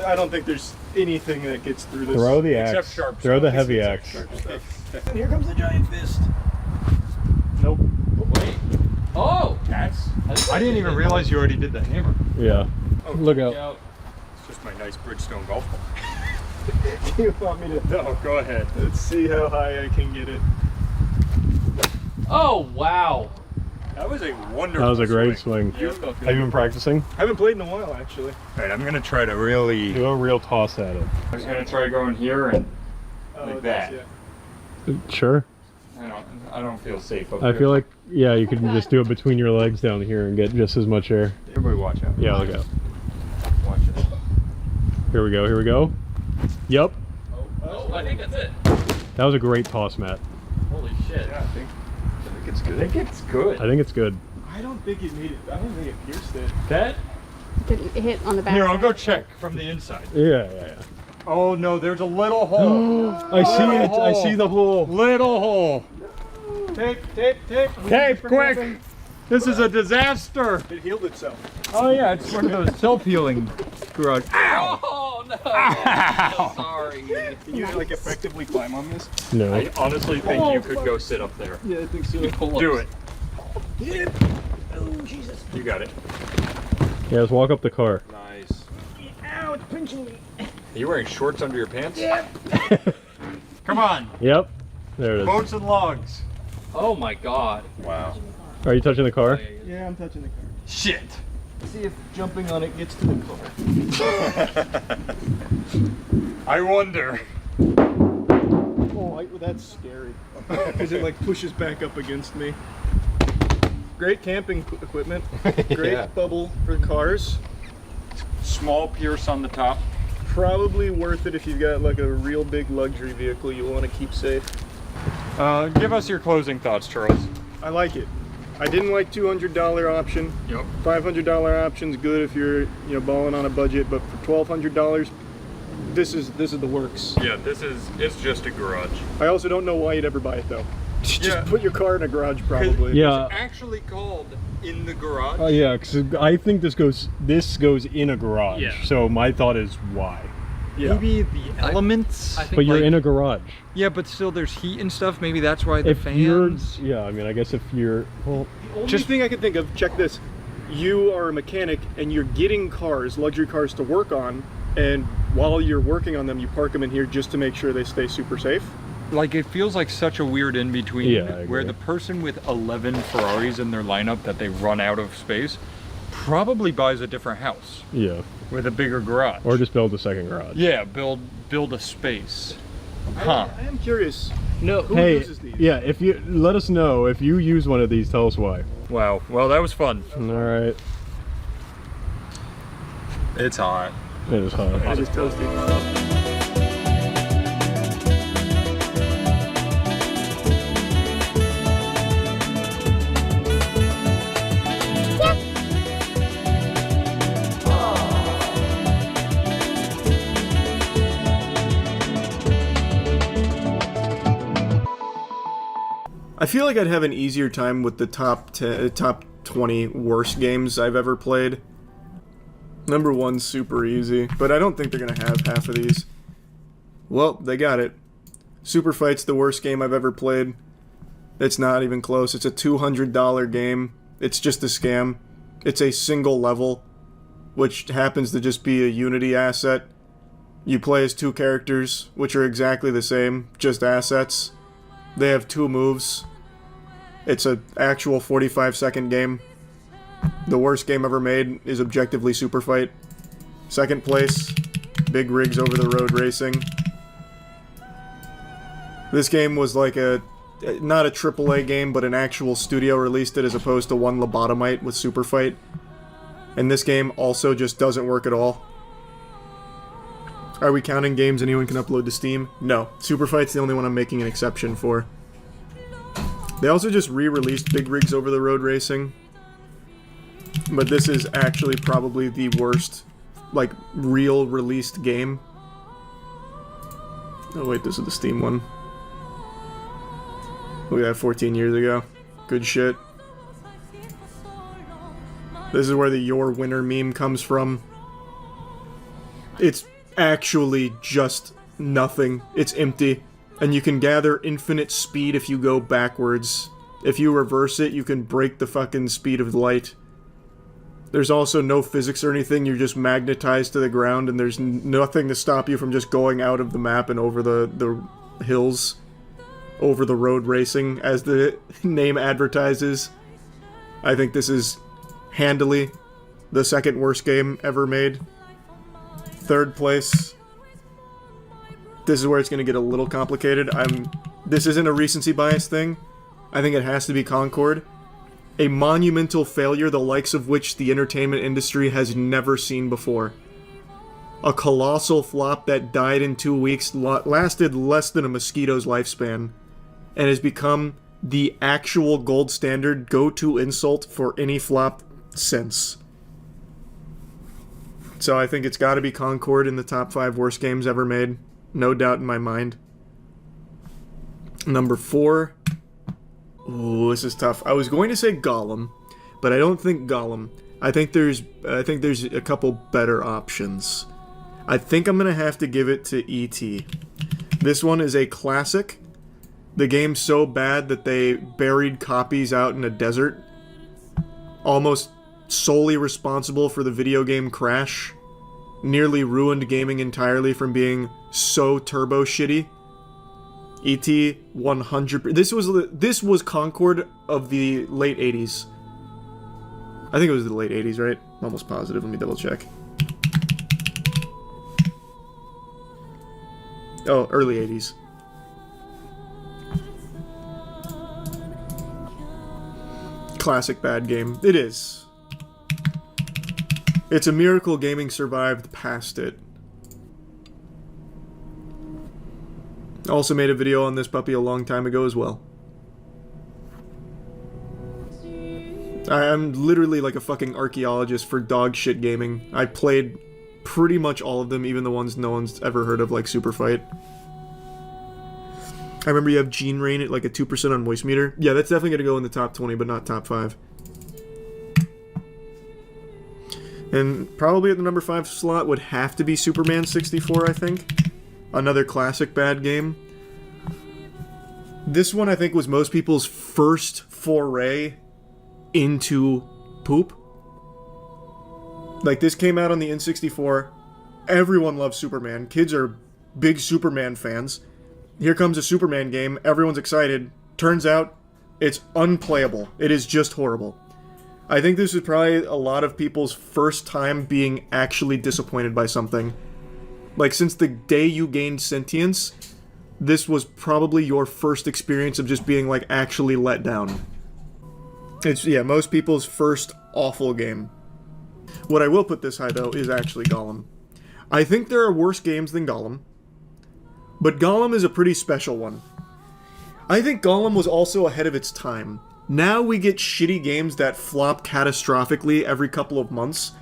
I don't think there's anything that gets through this. Throw the except axe. sharp Throw the stuff. heavy Except axe. sharp stuff. And here comes the giant fist. Nope. Wait. Oh! I didn't even realize you already did the hammer. Yeah. Oh, Look out. It's just my nice Bridgestone golf ball. Do you want me to? No, go ahead. Let's see how high I can get it. Oh, wow. That was a wonderful That was a great swing. Yeah, Have you been practicing? I haven't played in a while, actually. All right, I'm going to try to really... Do a real toss at it. I was going to try going here and like that. Sure. I don't feel safe up I here. feel like, yeah, you could just do it between your legs down here and get just as much air. Everybody watch out. Yeah, look out. Watch it. Here we go, here we go. Yep. Oh, I think that's it. That was a great toss, Matt. Holy shit. Yeah, I think it's good. I think it's good. I think it's good. I don't think it made it. I don't think it pierced it. That? Did it hit on the back? Here, I'll go check from the inside. Yeah. Oh no, there's a little hole. I see it. I see the hole. Little hole. Tape. Tape, quick! This is a disaster. It healed itself. Oh yeah, it's one of those self-healing garage. Ow! Oh, no. Ow! Sorry. Can you like effectively climb on this? No. I honestly think you could go sit up there. Yeah, I think so. Do it. Yeah. Oh, Jesus. You got it. Yeah, let's walk up the car. Nice. Ow, it's pinching me. Are you wearing shorts under your pants? Yeah. Come on. Yep. There it is. Boats and logs. Oh my god. Wow. Are you touching the car? Yeah, I'm touching the car. Shit. See if jumping on it gets to the car. I wonder. Oh, that's scary. Because it like pushes back up against me. Great camping equipment. Great Yeah. bubble for cars. Small pierce on the top. Probably worth it if you've got like a real big luxury vehicle you want to keep safe. Give us your closing thoughts, Charles. I like it. I didn't like $200 option. Yep. $500 option's good if you're balling on a budget, but for $1,200, this is the works. Yeah, it's just a garage. I also don't know why you'd ever buy it though. Just Yeah. put your car in a garage probably. Yeah. It's actually called In the Garage. Yeah, because I think this goes in a garage. Yeah. So my thought is why? Maybe the elements. I think but you're in a garage. Yeah, but still there's heat and stuff. Maybe that's why the if fans. Yeah, I mean, I guess if you're well, the only thing I can think of. Check this: you are a mechanic and you're getting cars, luxury cars, to work on, and while you're working on them, you park them in here just to make sure they stay super safe. Like, it feels like such a weird in between, yeah, where the person with 11 Ferraris in their lineup that they run out of space probably buys a different house. Yeah. With a bigger garage. Or just build a second garage. Yeah, build a space. Huh. I am curious. No. Who hey, uses these? Yeah, if you let us know if you use one of these, tell us why. Wow. Well, that was fun. All right. It's hot. It is hot. It is toasty. I feel like I'd have an easier time with the top 20 worst games I've ever played. Number 1's super easy, but I don't think they're gonna have half of these. Well, they got it. Super Fight's the worst game I've ever played. It's not even close. It's a $200 game. It's just a scam. It's a single level, which happens to just be a Unity asset. You play as 2 characters, which are exactly the same, just assets. They have 2 moves. It's an actual 45-second game. The worst game ever made is objectively Super Fight. Second place, Big Rigs Over the Road Racing. This game was like not a AAA game, but an actual studio released it as opposed to one lobotomite with Super Fight. And this game also just doesn't work at all. Are we counting games anyone can upload to Steam? No. Super Fight's the only one I'm making an exception for. They also just re-released Big Rigs Over the Road Racing. But this is actually probably the worst, like, real released game. Oh wait, this is the Steam one. Look at that, 14 years ago. Good shit. This is where the "Your Winner" meme comes from. It's actually just nothing. It's empty. And you can gather infinite speed if you go backwards. If you reverse it, you can break the fucking speed of light. There's also no physics or anything, you're just magnetized to the ground, and there's nothing to stop you from just going out of the map and over the hills. Over the road racing, as the name advertises. I think this is handily the second worst game ever made. Third place. This is where it's going to get a little complicated. This isn't a recency bias thing. I think it has to be Concord. A monumental failure the likes of which the entertainment industry has never seen before. A colossal flop that died in 2 weeks, lasted less than a mosquito's lifespan, and has become the actual gold standard go-to insult for any flop since. So I think it's got to be Concord in the top 5 worst games ever made. No doubt in my mind. Number 4. Ooh, this is tough. I was going to say Gollum, but I don't think Gollum. I think there's a couple better options. I think I'm gonna have to give it to E.T. This one is a classic. The game's so bad that they buried copies out in a desert. Almost solely responsible for the video game crash. Nearly ruined gaming entirely from being so turbo shitty. E.T. 100%. This was Concord of the late 80s. I think it was the late 80s, right? I'm almost positive. Let me double check. Oh, early 80s. Classic bad game. It is. It's a miracle gaming survived past it. Also made a video on this puppy a long time ago as well. I'm literally like a fucking archaeologist for dog shit gaming. I played pretty much all of them, even the ones no one's ever heard of, like Super Fight. I remember you have Gene Rain at like a 2% on voice meter. Yeah, that's definitely gonna go in the top 20, but not top 5. And probably at the number 5 slot would have to be Superman 64, I think. Another classic bad game. This one, I think, was most people's first foray into poop. Like, this came out on the N64. Everyone loves Superman. Kids are big Superman fans. Here comes a Superman game. Everyone's excited. Turns out, it's unplayable. It is just horrible. I think this is probably a lot of people's first time being actually disappointed by something. Like, since the day you gained sentience, this was probably your first experience of just being, like, actually let down. It's, yeah, most people's first awful game. What I will put this high, though, is actually Gollum. I think there are worse games than Gollum, but Gollum is a pretty special one. I think Gollum was also ahead of its time. Now we get shitty games that flop catastrophically every couple of months.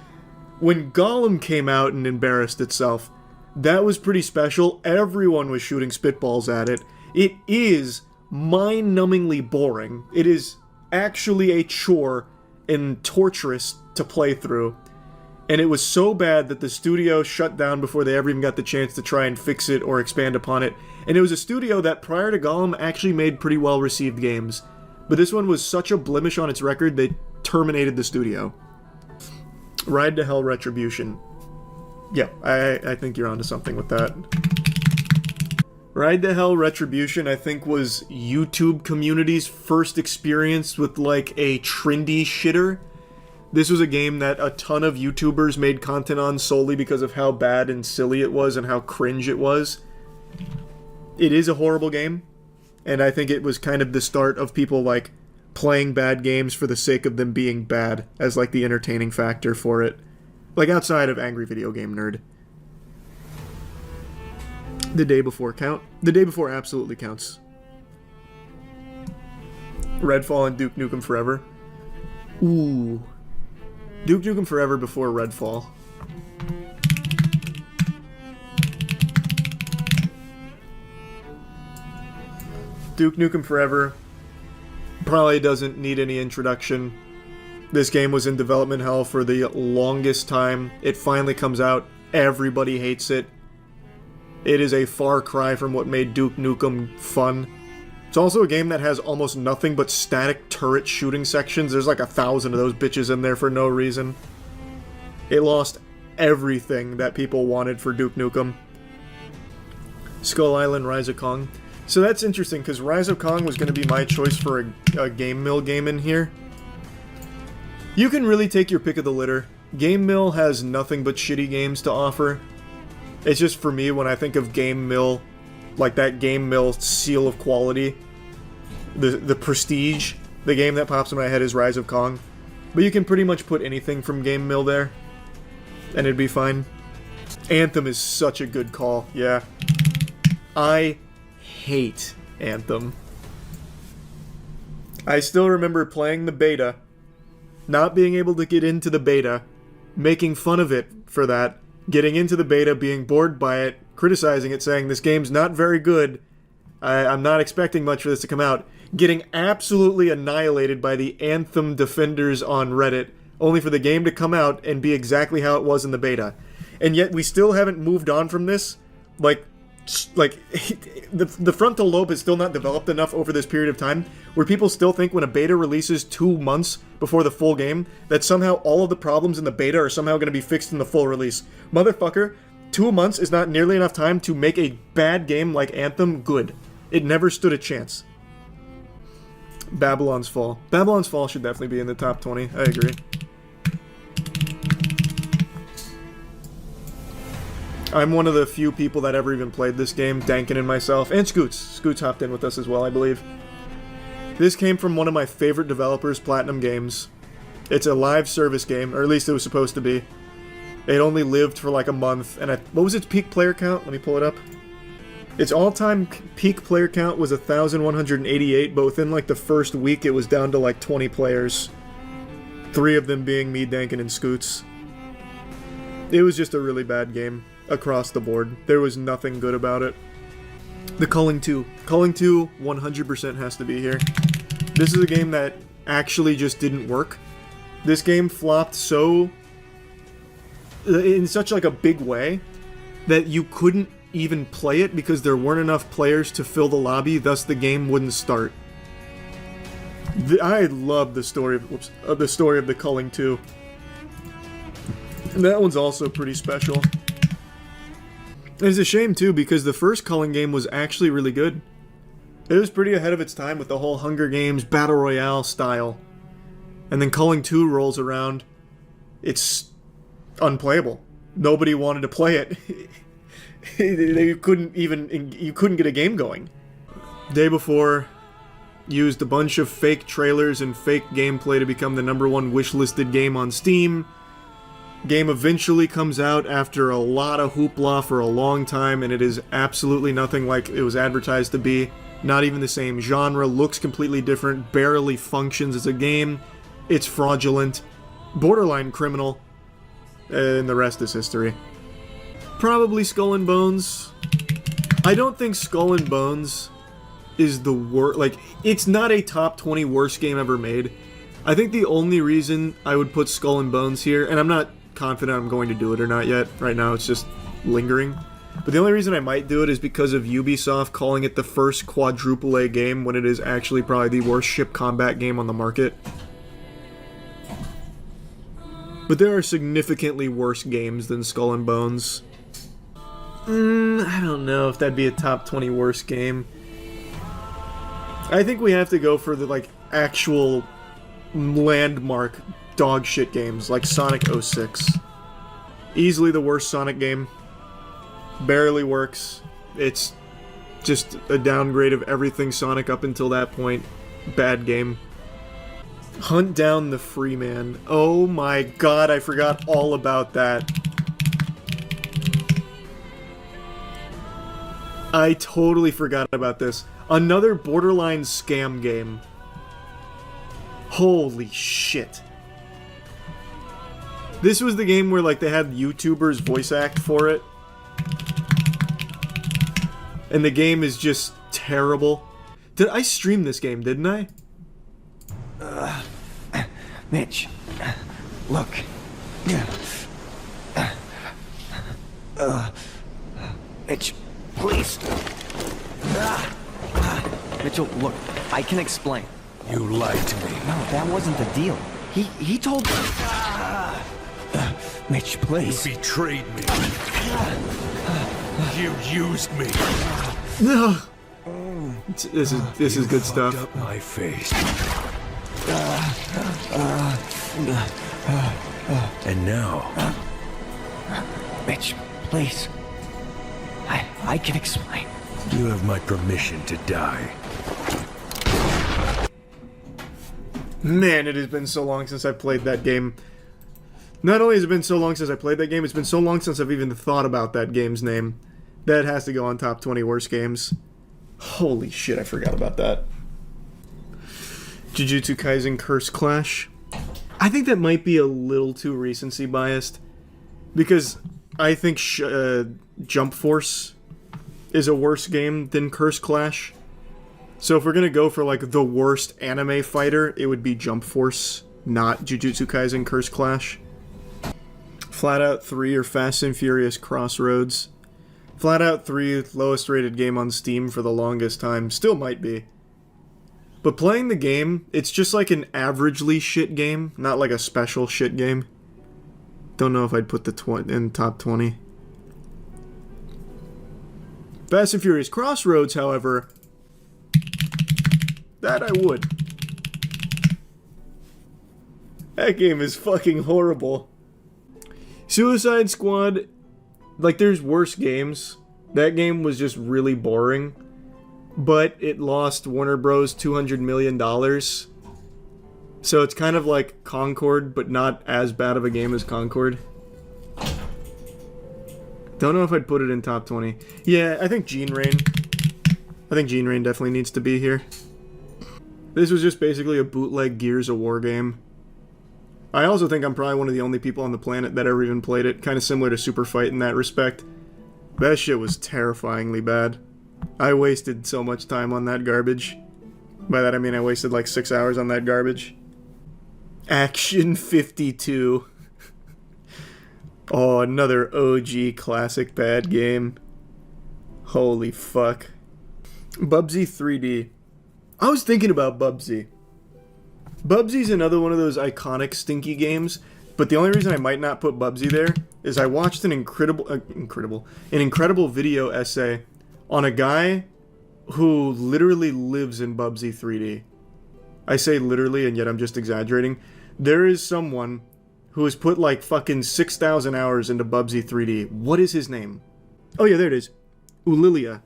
When Gollum came out and embarrassed itself, that was pretty special. Everyone was shooting spitballs at it. It is mind-numbingly boring. It is actually a chore and torturous to play through. And it was so bad that the studio shut down before they ever even got the chance to try and fix it or expand upon it. And it was a studio that, prior to Gollum, actually made pretty well-received games. But this one was such a blemish on its record, they terminated the studio. Ride to Hell Retribution. Yeah, I think you're onto something with that. Ride to Hell Retribution, I think, was YouTube community's first experience with, like, a trendy shitter. This was a game that a ton of YouTubers made content on solely because of how bad and silly it was and how cringe it was. It is a horrible game, and I think it was kind of the start of people, like, playing bad games for the sake of them being bad as, like, the entertaining factor for it. Like, outside of Angry Video Game Nerd. The Day Before count? The Day Before absolutely counts. Redfall and Duke Nukem Forever. Ooh. Duke Nukem Forever before Redfall. Duke Nukem Forever probably doesn't need any introduction. This game was in development hell for the longest time. It finally comes out. Everybody hates it. It is a far cry from what made Duke Nukem fun. It's also a game that has almost nothing but static turret shooting sections. There's like 1,000 of those bitches in there for no reason. It lost everything that people wanted for Duke Nukem. Skull Island Rise of Kong. So that's interesting, because Rise of Kong was going to be my choice for a Game Mill game in here. You can really take your pick of the litter. Game Mill has nothing but shitty games to offer. It's just, for me, when I think of Game Mill, like that Game Mill seal of quality, the prestige, the game that pops in my head is Rise of Kong. But you can pretty much put anything from Game Mill there, and it'd be fine. Anthem is such a good call, yeah. I hate Anthem. I still remember playing the beta, not being able to get into the beta, making fun of it for that, getting into the beta, being bored by it, criticizing it, saying this game's not very good, I'm not expecting much for this to come out, getting absolutely annihilated by the Anthem defenders on Reddit, only for the game to come out and be exactly how it was in the beta. And yet we still haven't moved on from this. Like the frontal lobe has still not developed enough over this period of time where people still think when a beta releases 2 months before the full game that somehow all of the problems in the beta are somehow going to be fixed in the full release. Motherfucker, 2 months is not nearly enough time to make a bad game like Anthem good. It never stood a chance. Babylon's Fall. Babylon's Fall should definitely be in the top 20. I agree. I'm one of the few people that ever even played this game, Dankin and myself, and Scoots. Scoots hopped in with us as well, I believe. This came from one of my favorite developers, Platinum Games. It's a live service game, or at least it was supposed to be. It only lived for like a month, and what was its peak player count? Let me pull it up. Its all-time peak player count was 1,188, but within like the first week it was down to like 20 players. 3 of them being me, Dankin, and Scoots. It was just a really bad game. Across the board. There was nothing good about it. The Culling 2. Culling 2 100% has to be here. This is a game that actually just didn't work. This game flopped so in such like a big way that you couldn't even play it because there weren't enough players to fill the lobby, thus the game wouldn't start. I love the story of the Culling 2. And that one's also pretty special. It's a shame too because the first Culling game was actually really good. It was pretty ahead of its time with the whole Hunger Games Battle Royale style. And then Culling 2 rolls around. It's unplayable. Nobody wanted to play it. You couldn't get a game going. Day before, used a bunch of fake trailers and fake gameplay to become the #1 wishlisted game on Steam. Game eventually comes out after a lot of hoopla for a long time, and it is absolutely nothing like it was advertised to be. Not even the same genre, looks completely different, barely functions as a game. It's fraudulent, borderline criminal, and the rest is history. Probably Skull and Bones. I don't think Skull and Bones is the worst. Like, it's not a top 20 worst game ever made. I think the only reason I would put Skull and Bones here, and I'm not confident I'm going to do it or not yet. Right now, it's just lingering. But the only reason I might do it is because of Ubisoft calling it the first quadruple A game when it is actually probably the worst ship combat game on the market. But there are significantly worse games than Skull and Bones. I don't know if that'd be a top 20 worst game. I think we have to go for the, like, actual landmark dog shit games, like Sonic 06. Easily the worst Sonic game. Barely works. It's just a downgrade of everything Sonic up until that point. Bad game. Hunt Down the Freeman. Oh my god, I forgot all about that. I totally forgot about this. Another borderline scam game. Holy shit. This was the game where, like, they had YouTubers voice act for it. And the game is just terrible. Did I stream this game, didn't I? Mitch, look. Mitch, please. Mitchell, look, I can explain. You lied to me. No, that wasn't the deal. He told me. Mitch, please. You betrayed me. You used me. No. This is good stuff. Up my face. And now, Mitch, please. I can explain. You have my permission to die. Man, it has been so long since I played that game. Not only has it been so long since I played that game, it's been so long since I've even thought about that game's name. That has to go on top 20 worst games. Holy shit, I forgot about that. Jujutsu Kaisen Curse Clash. I think that might be a little too recency biased. Because I think Jump Force is a worse game than Curse Clash. So if we're gonna go for, like, the worst anime fighter, it would be Jump Force, not Jujutsu Kaisen Curse Clash. Flat Out 3 or Fast and Furious Crossroads. Flat Out 3, lowest rated game on Steam for the longest time. Still might be. But playing the game, it's just like an averagely shit game, not like a special shit game. Don't know if I'd put the in top 20. Fast and Furious Crossroads, however, that I would. That game is fucking horrible. Suicide Squad, like, there's worse games. That game was just really boring. But it lost Warner Bros. $200 million. So it's kind of like Concord, but not as bad of a game as Concord. Don't know if I'd put it in top 20. Yeah, I think Gene Rain. I think Gene Rain definitely needs to be here. This was just basically a bootleg Gears of War game. I also think I'm probably one of the only people on the planet that ever even played it. Kind of similar to Super Fight in that respect. That shit was terrifyingly bad. I wasted so much time on that garbage. By that I mean I wasted like 6 hours on that garbage. Action 52. Oh, another OG classic bad game. Holy fuck. Bubsy 3D. I was thinking about Bubsy. Bubsy's another one of those iconic stinky games, but the only reason I might not put Bubsy there is I watched an incredible video essay on a guy who literally lives in Bubsy 3D. I say literally, and yet I'm just exaggerating. There is someone who has put like fucking 6,000 hours into Bubsy 3D. What is his name? Oh yeah, there it is. Ulilia.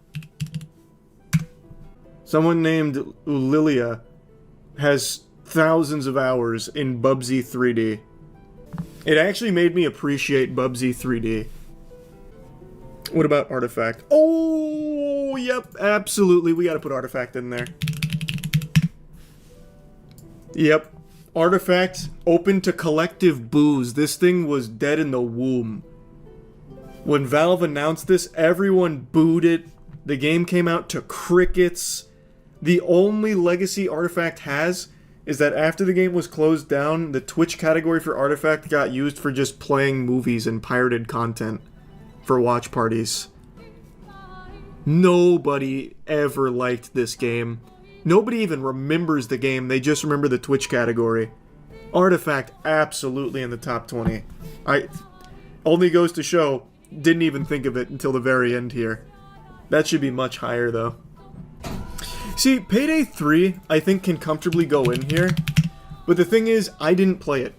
Someone named Ulilia has thousands of hours in Bubsy 3D. It actually made me appreciate Bubsy 3D. What about Artifact? Oh, yep, absolutely. We gotta put Artifact in there. Yep. Artifact, open to collective boos. This thing was dead in the womb. When Valve announced this, everyone booed it. The game came out to crickets. The only legacy Artifact has is that after the game was closed down, the Twitch category for Artifact got used for just playing movies and pirated content for watch parties. Nobody ever liked this game. Nobody even remembers the game, they just remember the Twitch category. Artifact, absolutely in the top 20. Only goes to show, didn't even think of it until the very end here. That should be much higher, though. See, Payday 3, I think, can comfortably go in here. But the thing is, I didn't play it.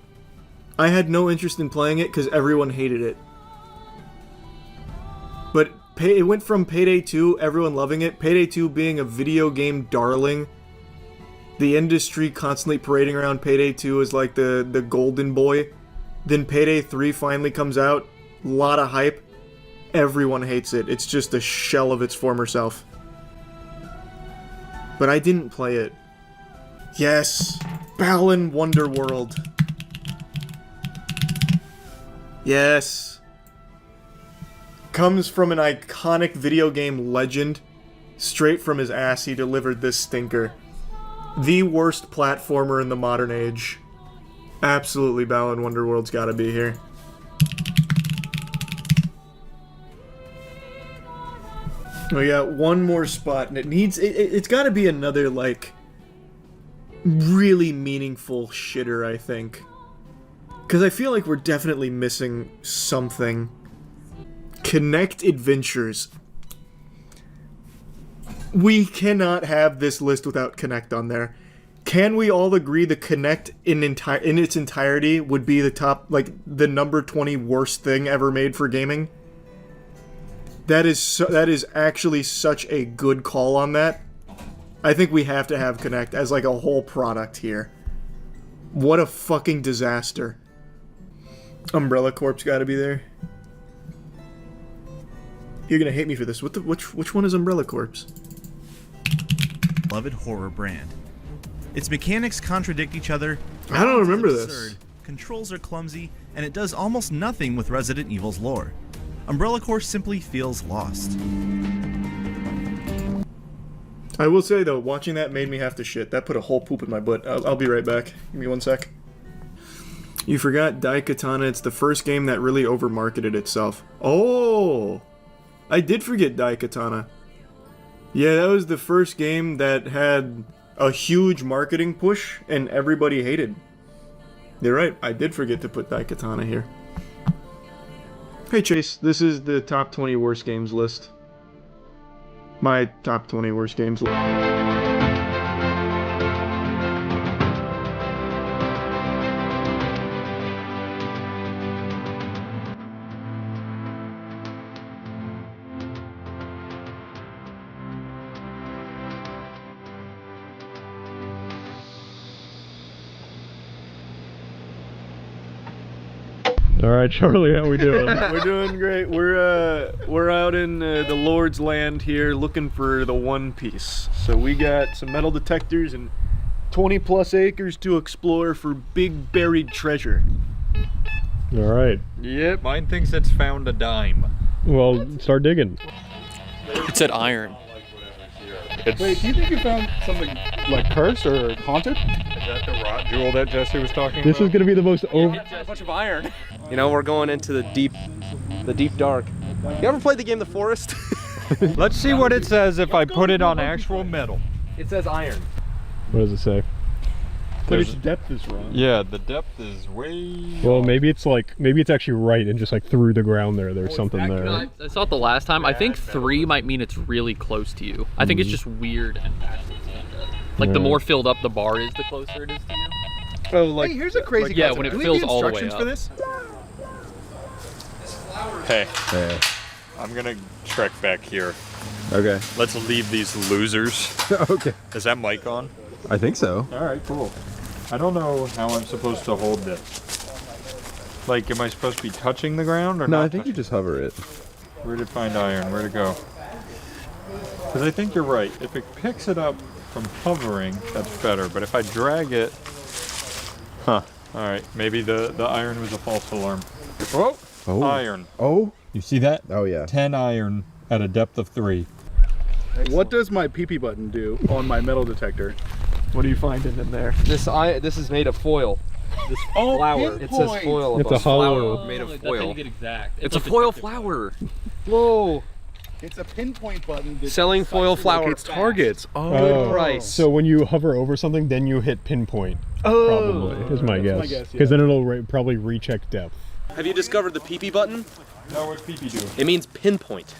I had no interest in playing it because everyone hated it. But it went from Payday 2, everyone loving it, Payday 2 being a video game darling, the industry constantly parading around Payday 2 as like the golden boy. Then Payday 3 finally comes out, lot of hype, everyone hates it. It's just a shell of its former self. But I didn't play it. Yes, Balan Wonderworld. Yes. Comes from an iconic video game legend. Straight from his ass, he delivered this stinker. The worst platformer in the modern age. Absolutely, Balan Wonderworld's gotta be here. We got one more spot, and it's gotta be another, like, really meaningful shitter, I think. Because I feel like we're definitely missing something. Connect Adventures. We cannot have this list without Connect on there. Can we all agree the Connect in its entirety would be the top, like, the number 20 worst thing ever made for gaming? That is actually such a good call on that. I think we have to have Connect as like a whole product here. What a fucking disaster. Umbrella Corp's gotta be there. You're gonna hate me for this. Which one is Umbrella Corp's? Beloved horror brand. Its mechanics contradict each other. I don't remember this. Controls are clumsy, and it does almost nothing with Resident Evil's lore. Umbrella Corps simply feels lost. I will say though, watching that made me have to shit. That put a whole poop in my butt. I'll be right back. Give me one sec. You forgot Daikatana. It's the first game that really overmarketed itself. Oh! I did forget Daikatana. Yeah, that was the first game that had a huge marketing push and everybody hated. You're right, I did forget to put Daikatana here. Hey Chase, this is the top 20 worst games list. My top 20 worst games list. All right, Charlie, how we doing? We're doing great. We're out in the Lord's land here, looking for the One Piece. So we got some metal detectors and 20 plus acres to explore for big buried treasure. All right. Yep. Mine thinks it's found a dime. Well, start digging. It said iron. Wait, do you think you found something like cursed or haunted? that the rot jewel that Jesse was talking about? This is gonna be the most over. A bunch of iron. You know, we're going into the deep dark. You ever played the game The Forest? Let's see what it says if I put it on actual metal. It says iron. What does it say? But its depth is wrong. Yeah, the depth is way. Well, maybe it's actually right and just like through the ground there's something there. I saw it the last time. I think 3 might mean it's really close to you. I think it's just weird and backwards. Like the more filled up the bar is, the closer it is to you. Oh, like hey, here's a crazy yeah, concept. when it Do we fills have all the way instructions up. for this? Hey, I'm gonna trek back here. Okay. Let's leave these losers. Okay. Is that mic on? I think so. All right, cool. I don't know how I'm supposed to hold this. Like, am I supposed to be touching the ground or No, not? I think you just hover it. Where to find iron? Where to go? Because I think you're right. If it picks it up from hovering, that's better. But if I drag it, all right. Maybe the iron was a false alarm. Whoa! Oh. Iron. Oh. You see that? Oh yeah. 10 iron at a depth of 3. What does my PP button do on my metal detector? What are you finding in there? This is made of foil. This flower. It says foil. It's a hollow. Flower made of That's how you foil. get exact. It's a foil flower. Whoa. It's a pinpoint button. Selling foil flower. It's targets. Good price. So when you hover over something, then you hit pinpoint. Probably is my guess. Because then it'll probably recheck depth. Have you discovered the PP button? No, what's PP do? It means pinpoint.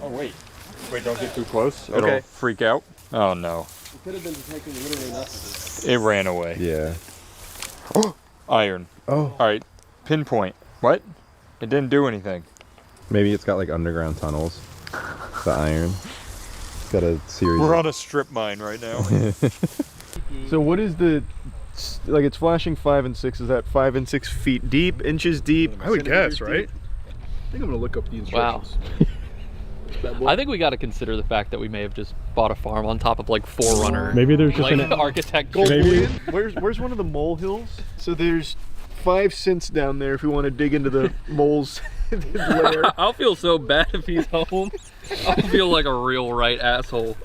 Oh, wait. Wait, don't get too close. Okay. It'll freak out. Oh, no. It could have been detecting literally nothing. It ran away. Yeah. Iron. Oh. All right. Pinpoint. What? It didn't do anything. Maybe it's got like underground tunnels. The iron. It's got a series. We're on a strip mine right now. So what is the, like it's flashing 5 and 6, is that 5 and 6 feet deep, inches deep? I would guess, right? I think I'm gonna look up the Wow. instructions. I think we got to consider the fact that we may have just bought a farm on top of like Forerunner. Maybe there's just like, an architecture. Maybe. Where's one of the mole hills? So there's 5 cents down there if we want to dig into the mole's lair. I'll feel so bad if he's home. I'll feel like a real right asshole.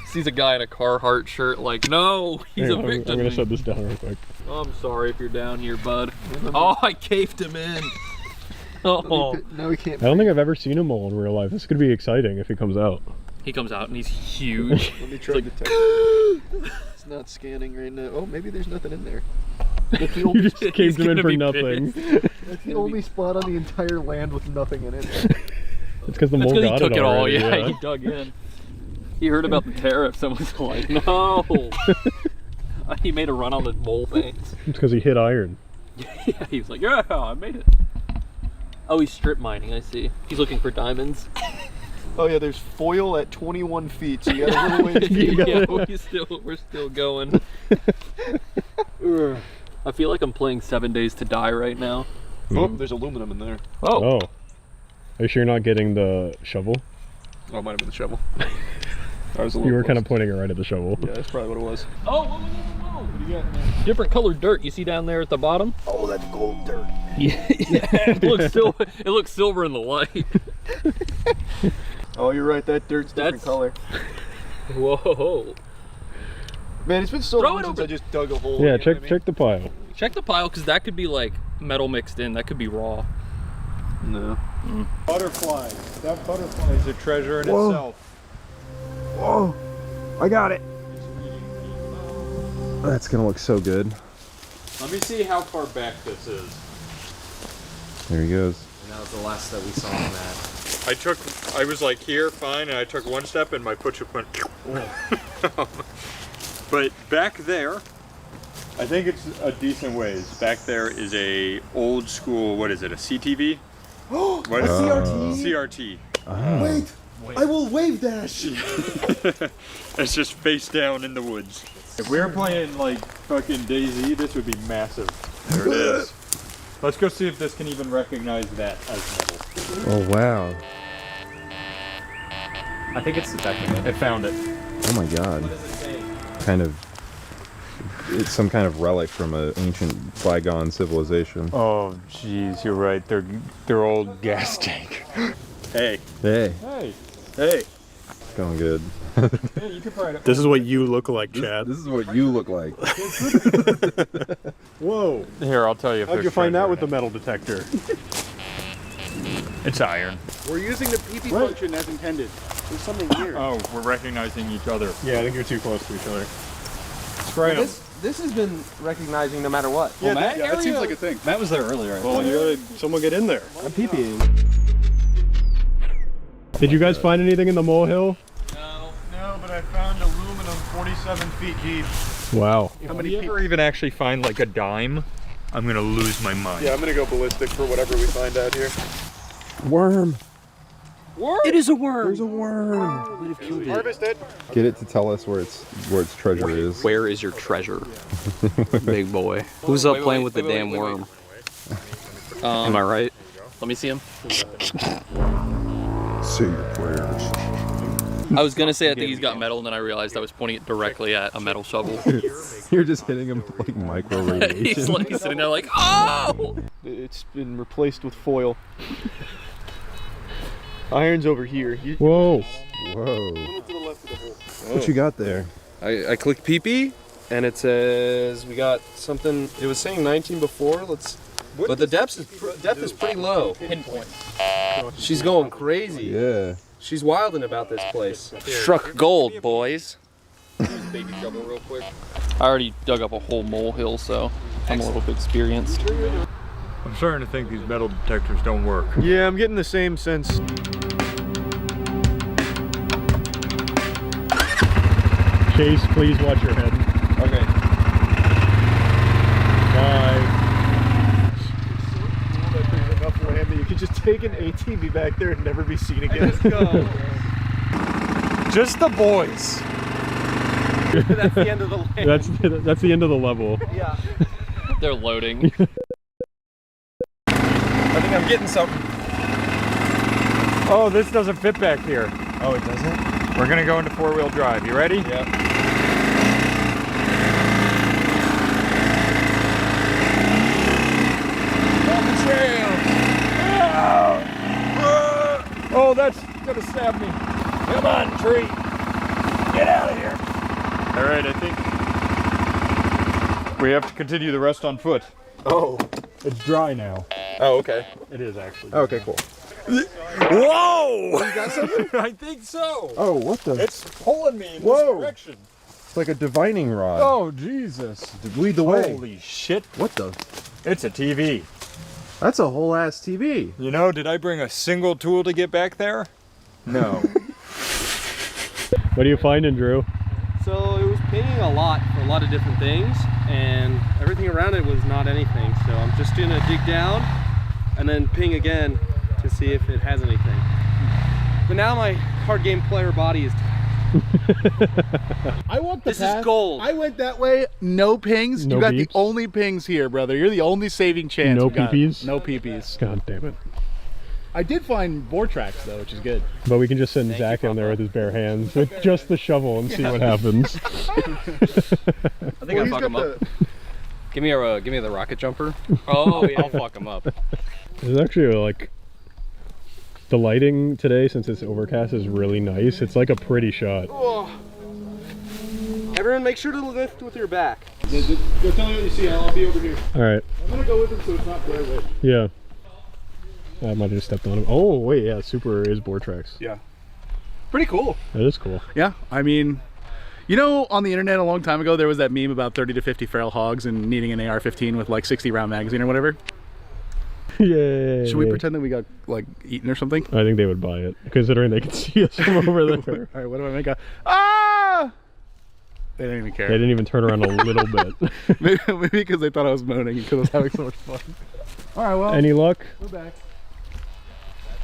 Sees a guy in a Carhartt shirt like, no, he's a victim. I'm gonna set this down real quick. I'm sorry if you're down here, bud. Oh, I caved him in. Oh. Now we can't. I don't think I've ever seen a mole in real life. This could be exciting if he comes out. He comes out and he's huge. Let me try to detect. It's not scanning right now. Oh, maybe there's nothing in there. That's the You only, just caved him in for nothing. that's the only spot on the entire land with nothing in it. It's because the That's mole because he got took it all. already, Yeah, he dug in. He heard about the tariffs and was like, no. He made a run on the mole things. It's because he hit iron. Yeah, he was like, yeah, I made it. Oh, he's strip mining, I see. He's looking for diamonds. Oh yeah, there's foil at 21 feet, so you got a little way to Yeah, we're still going. I feel like I'm playing 7 Days to Die right now. Oh, there's aluminum in there. Oh. Are you sure you're not getting the shovel? Oh, it might have been the shovel. You were kind of pointing it right at the shovel. Yeah, that's probably what it was. Oh, whoa. What do you got in there? Different colored dirt. You see down there at the bottom? Oh, that's gold dirt. Yeah, it looks silver in the light. Oh, you're right. That dirt's different color. Whoa. Man, it's been so Throw long it since over. I just dug a hole. Yeah, you know check what I mean? check the pile. Check the pile, because that could be like metal mixed in. That could be raw. No. Butterfly. That butterfly is a treasure in itself. Whoa! I got it. That's gonna look so good. Let me see how far back this is. There he goes. And that was the last that we saw on that. I was like here, fine, and I took one step and my foot just went. But back there, I think it's a decent ways. Back there is a old school, what is it, a CTV? What is it? CRT? CRT. Wait! I will wave dash! It's just face down in the woods. If we were playing like fucking DayZ, this would be massive. There it is. Let's go see if this can even recognize that as metal. Oh wow! I think it's detecting it. It found it. Oh my god! Kind of. It's some kind of relic from an ancient bygone civilization. Oh jeez, you're right. They're old gas tank. Hey. Hey. Hey. Hey. Going good. Yeah, you could probably. This is what you look like, Chad. This is what you look like. Whoa. Here, I'll tell you. If How'd you there's find that treasure with the in metal detector? it. It's iron. We're using the PP function as intended. There's something here. Oh, we're recognizing each other. Yeah, I think you're too close to each other. Right. This has been recognizing no matter what. Yeah, that seems like a thing. Matt was there earlier. Well, you gotta, someone get in there. I'm peeing. Did you guys find anything in the molehill? No, but I found aluminum 47 feet deep. Wow. How many ever even actually find like a dime, I'm gonna lose my mind. Yeah, I'm gonna go ballistic for whatever we find out here. Worm. Worm? It is a worm. There's a worm. Harvest it. Get it to tell us where its treasure is. Where is your treasure, big boy? Who's up playing with the damn worm? Am I right? Let me see him. Say your prayers. I was gonna say I think he's got metal, and then I realized I was pointing it directly at a metal shovel. You're just hitting him with like micro radiation. He's like sitting there like, oh! It's been replaced with foil. Iron's over here. Whoa. Whoa. What you got there? I clicked PP, and it says we got something. It was saying 19 before. But the depth is pretty low. Pinpoint. She's going crazy. Yeah. She's wilding about this place. Struck gold, boys. Baby shovel real quick. I already dug up a whole molehill, so I'm a little bit experienced. I'm starting to think these metal detectors don't work. Yeah, I'm getting the same sense. Chase, please watch your head. Okay. Bye. Enough whammy. You could just take an ATV back there and never be seen again. Let's go. Just the boys. That's the end of the lane. That's the end of the level. Yeah. They're loading. I think I'm getting something. Oh, this doesn't fit back here. Oh, it doesn't? We're gonna go into four-wheel drive. You ready? Yep. On the trail. Oh, that's gonna stab me. Come on, tree. Get out of here. All right, I think we have to continue the rest on foot. Oh. It's dry now. Oh, okay. It is actually. Okay, cool. Whoa! You got something? I think so. Oh, what the? It's pulling me in Whoa. this direction. It's like a divining rod. Oh, Jesus. Lead the way. Holy shit. What the? It's a TV. That's a whole ass TV. You know, did I bring a single tool to get back there? No. What are you finding, Drew? So it was pinging a lot for a lot of different things, and everything around it was not anything. So I'm just gonna dig down and then ping again to see if it has anything. But now my card game player body is I want This is gold. I went that way. No pings. No you got beeps? the only pings here, brother. You're the only saving chance. No we got. peepees? No peepees. God damn it. I did find boar tracks though, which is good. But we can just send Zach down there with his bare hands, with just the shovel, and see what happens. I think I'll fuck him up. Give me the rocket jumper. Oh yeah, I'll fuck him up. There's actually like the lighting today, since it's overcast, is really nice. It's like a pretty shot. Oh. Everyone, make sure to lift with your back. Go tell me what you see. I'll be over here. All right. I'm gonna go with him so it's not Blair Witch. Yeah. I might have just stepped on him. Oh wait, yeah, Super is boar tracks. Yeah. Pretty cool. That is cool. Yeah, I mean, you know, on the internet a long time ago, there was that meme about 30 to 50 feral hogs and needing an AR-15 with like 60 round magazine or whatever. Yeah. Should we pretend that we got like eaten or something? I think they would buy it, considering they can see us from over there. All right, what do I make? Ah! They didn't even care. They didn't even turn around a little bit. Maybe because they thought I was moaning because I was having so much fun. All right, well. Any luck? We're back.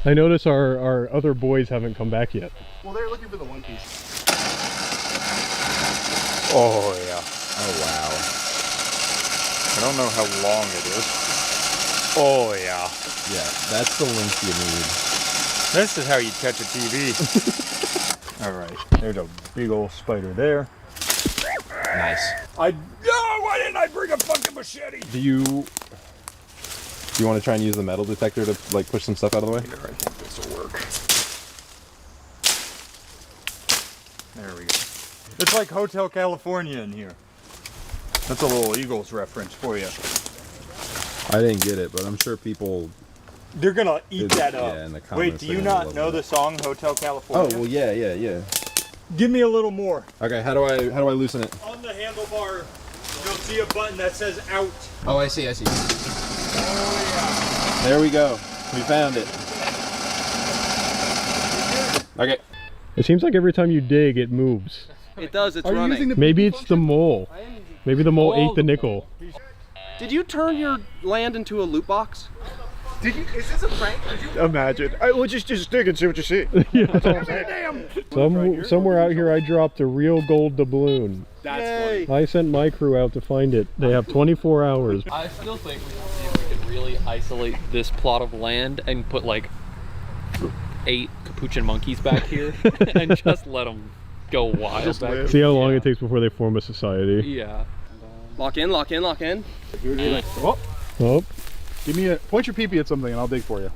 I notice our other boys haven't come back yet. Well, they're looking for the One Piece. Oh yeah. Oh wow. I don't know how long it is. Oh yeah. Yeah, that's the length you need. This is how you catch a TV. All right. There's a big old spider there. Nice. Why didn't I bring a fucking machete? Do you want to try and use the metal detector to like push some stuff out of the way? Here, I think this will work. There we go. It's like Hotel California in here. That's a little Eagles reference for you. I didn't get it, but I'm sure people. They're gonna eat that up. Yeah, in the Wait, comments. do you not know the song Hotel California? Oh well, yeah. Give me a little more. Okay, how do I loosen it? On the handlebar, you'll see a button that says out. Oh, I see. Oh There we go. We found it. Okay. It seems like every time you dig, it moves. It does, it's running. Maybe it's the mole. Maybe the mole ate the nickel. Did you turn your land into a loot box? Did you? Is this a prank? Did you? Imagine. We'll just dig and see what you see. That's all I'm saying. Somewhere out here, I dropped a real gold doubloon. That's funny. I sent my crew out to find it. They have 24 hours. I still think we should see if we could really isolate this plot of land and put like 8 capuchin monkeys back here and just let them go wild back here. See how long it takes before they form a society. Yeah. Lock in, lock in, lock in. Oh. Oh. Give me a point your pee-pee at something and I'll dig for you.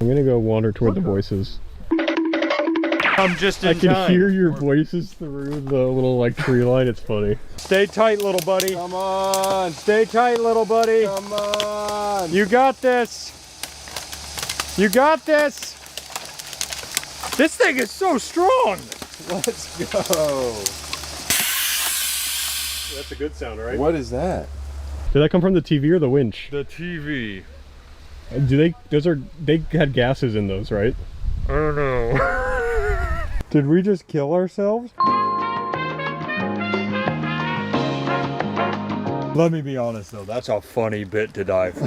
I'm gonna go wander toward the voices. I'm just in I can time. hear your voices through the little like tree line. It's funny. Stay tight, little buddy. Come on. Stay tight, little buddy. Come on. You got this. You got this. This thing is so strong. Let's go. That's a good sound, right? What is that? Did that come from the TV or the winch? The TV. They had gases in those, right? I don't know. Did we just kill ourselves? Let me be honest though, that's a funny bit to die for.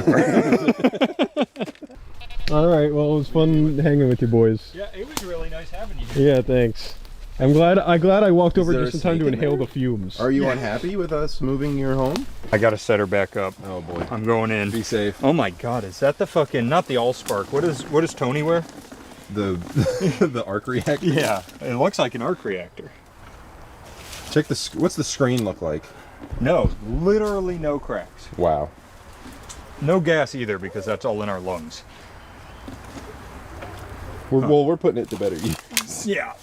All right. Well, it was fun hanging with you boys. Yeah, it was really nice having you here. Yeah. Thanks. I'm glad I walked over there just a in time to snake in inhale there? the fumes. Are you unhappy with us moving your home? I gotta set her back up. Oh boy. I'm going in. Be safe. Oh my god, is that the fucking, not the Allspark, what does Tony wear? The the arc reactor. Yeah, it looks like an arc reactor. Check what's the screen look like? No, literally no cracks. Wow. No gas either because that's all in our lungs. Well, we're putting it to better use. Yeah.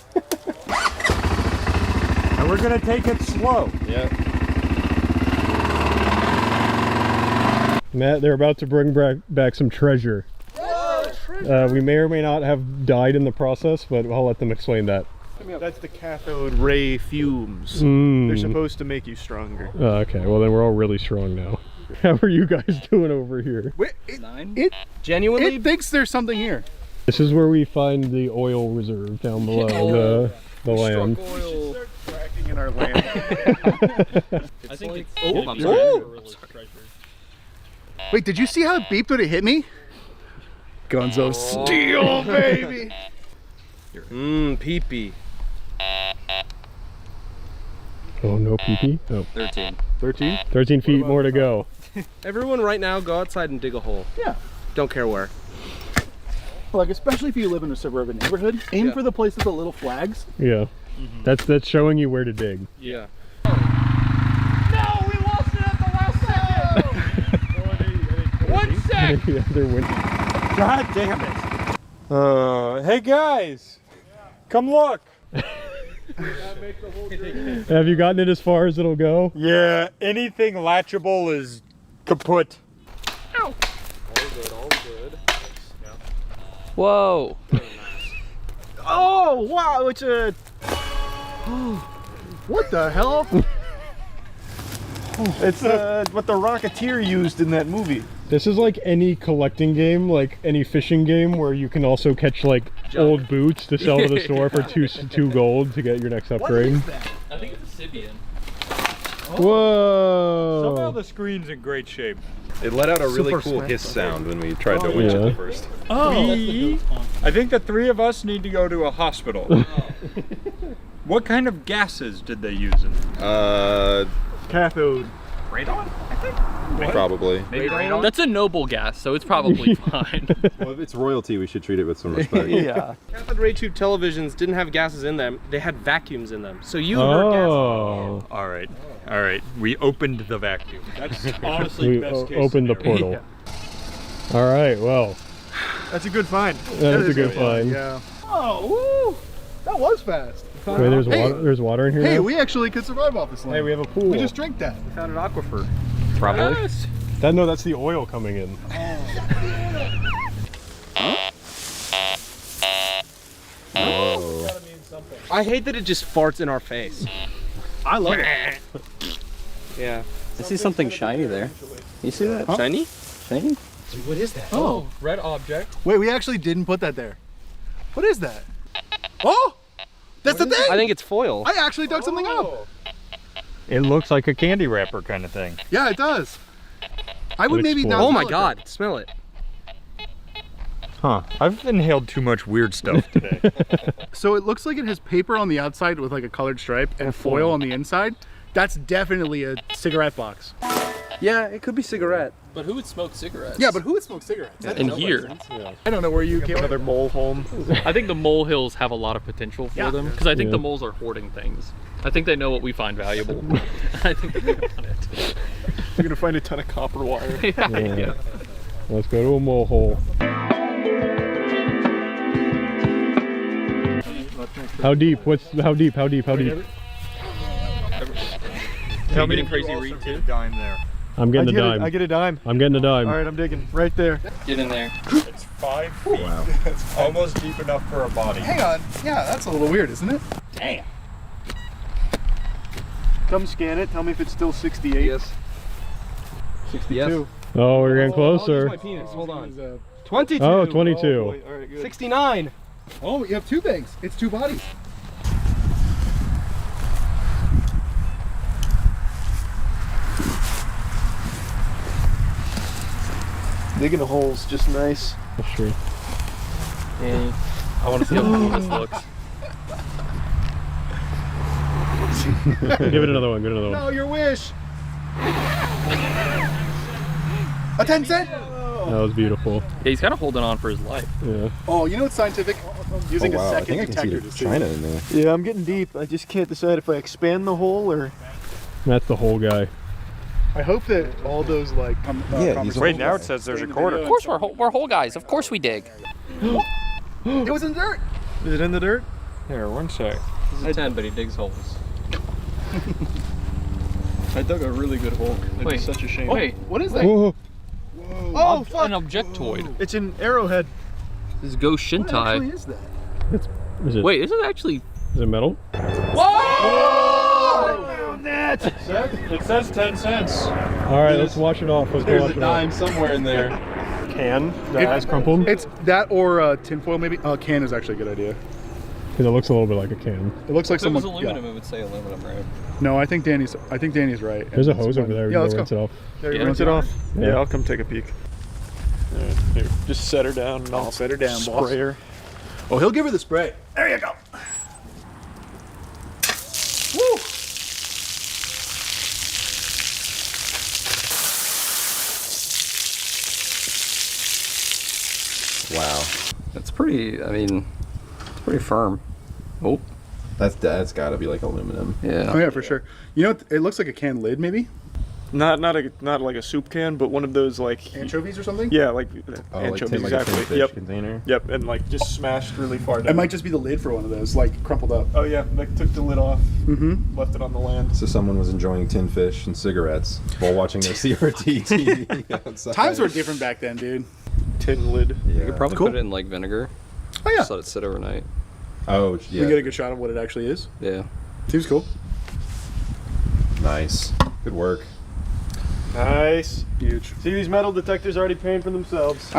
And we're gonna take it slow. Yeah. Matt, they're about to bring back some treasure. We may or may not have died in the process, but I'll let them explain that. That's the cathode ray fumes. Mm. They're supposed to make you stronger. Okay, well then we're all really strong now. How are you guys doing over here? It genuinely it thinks there's something here. This is where we find the oil reserve down below the land. Oil. Start fracking in our land. I think like, it's I'm sorry. Wait, did you see how it beeped when it hit me? Guns of steel, baby. Pee-pee. Oh, no pee-pee? Oh. 13. 13? 13 feet more to go. Everyone right now, go outside and dig a hole. Yeah. Don't care where. Like, especially if you live in a suburban neighborhood, aim for the place with the little flags. Yeah. That's showing you where to dig. Yeah. No, we lost it at the last second. 1 sec. Yeah, they're winning. God damn it. Hey guys, come look. Have you gotten it as far as it'll go? Yeah, anything latchable is kaput. Ow. All good, all good. Whoa. Oh, wow, it's a... What the hell? It's what the Rocketeer used in that movie. This is like any collecting game, like any fishing game, where you can also catch like old boots to sell to the store for two gold to get your next upgrade. What is that? I think it's a Sibian. Whoa! Somehow the screen's in great shape. It let out a really Super cool smack. hiss sound when we tried to winch it at first. I think the 3 of us need to go to a hospital. What kind of gases did they use in it? Cathode. Radon, I think? Probably. Maybe radon? That's a noble gas, so it's probably fine. Well, if it's royalty, we should treat it with some respect. Yeah. Cathode ray tube televisions didn't have gases in them. They had vacuums in them. So you heard gases. All right. We opened the vacuum. That's honestly We best case opened the scenario. portal. All right, well. That's a good find. That is a good find. Yeah. Oh, woo! That was fast. Wait, there's water in here. Hey, now? we actually could survive off this land. Hey, we have a pool. We just drink that. We found an aquifer. Probably. No, that's the oil coming in. Whoa. I hate that it just farts in our face. I love it. Yeah. I see something shiny there. You see that? Huh? Shiny? Shiny? What is that? Oh, red object. Wait, we actually didn't put that there. What is that? Oh, that's the thing. I think it's foil. I actually dug something up. It looks like a candy wrapper kind of thing. Yeah, it does. I would maybe not. Oh my smell it, god, smell it. Huh. I've inhaled too much weird stuff today. So it looks like it has paper on the outside with like a colored stripe and foil on the inside. That's definitely a cigarette box. Yeah, it could be cigarette. But who would smoke cigarettes? Yeah, but who would smoke cigarettes? That In doesn't make here. sense. I don't know where you came. Another mole home. I think the molehills have a lot of potential for them because I think the moles are hoarding things. I think they know what we find valuable. I think they want it. You're gonna find a ton of copper wire. Yeah. Let's go to a mole hole. How deep? How deep? How deep? Tell me the crazy read too. Dime there. I'm getting a dime. I get a dime. I'm getting a dime. All right, I'm digging right there. Get in there. It's 5 feet. Wow. That's almost deep enough for a body. Hang on. Yeah, that's a little weird, isn't it? Damn. Come scan it. Tell me if it's still 68. Yes. 62. Yes. Oh, we're getting Oh, closer. my penis. Hold on. 22. Oh, 22. Oh, boy. All right, good. 69. Oh, you have two things. It's two bodies. Digging a hole's just nice. That's true. Yeah. I want to see how cool this looks. Give it another one. Give it another one. No, your wish. A 10-cent? That was beautiful. Yeah, he's kind of holding on for his life. Yeah. Oh, you know what's scientific? Using Oh, wow. a I second think I can see detector the to see. China in there. Yeah, I'm getting deep. I just can't decide if I expand the hole or. That's the whole guy. I hope that all those like Wait, now it says there's a quarter. Of course we're whole guys. Of course we dig. It was in the dirt. Is it in the dirt? Here, one sec. He's a 10, but he digs holes. I dug a really good hole. It's such a shame. Wait, what is that? Whoa. Oh, fuck. An objectoid. It's an arrowhead. This is Ghost What actually Shintai. is that? Is it? Wait, is it actually? Is it metal? It says 10 cents. All right, let's wash it off. Let's There's wash a it dime off. somewhere in there. Can That has crumpled. It's that or tinfoil maybe. Can is actually a good idea. Because it looks a little bit like a can. It looks like If it was someone. aluminum, it would say aluminum, right? No, I think Danny's right. There's a hose over there. Yeah, let's rinse go. it off. There you Yeah. go. Rinse it off? Yeah. Yeah, I'll come take a peek. All right, here, just set her down and I'll set her down, boss. spray her. Oh, he'll give her the spray. There you go. Woo! Wow. That's pretty. I mean, it's pretty firm. Oh. That's got to be like aluminum. Yeah. Oh yeah, for sure. You know, it looks like a can lid maybe. Not like a soup can, but one of those like Anchovies or something. Yeah, like Oh, anchovies like a tin exactly. fish Yep. container. Yep, and like just smashed really far down. It might just be the lid for one of those, like crumpled up. Oh yeah, like took the lid off, Mm-hmm. left it on the land. So someone was enjoying tin fish and cigarettes while watching their CRT TV outside. Times were different back then, dude. Tin lid. Yeah. You could probably put it in like vinegar. Oh yeah. Just let it sit overnight. Oh yeah. We get a good shot of what it actually is. Yeah. Seems cool. Nice. Good work. Nice. Huge. See, these metal detectors already paying for themselves.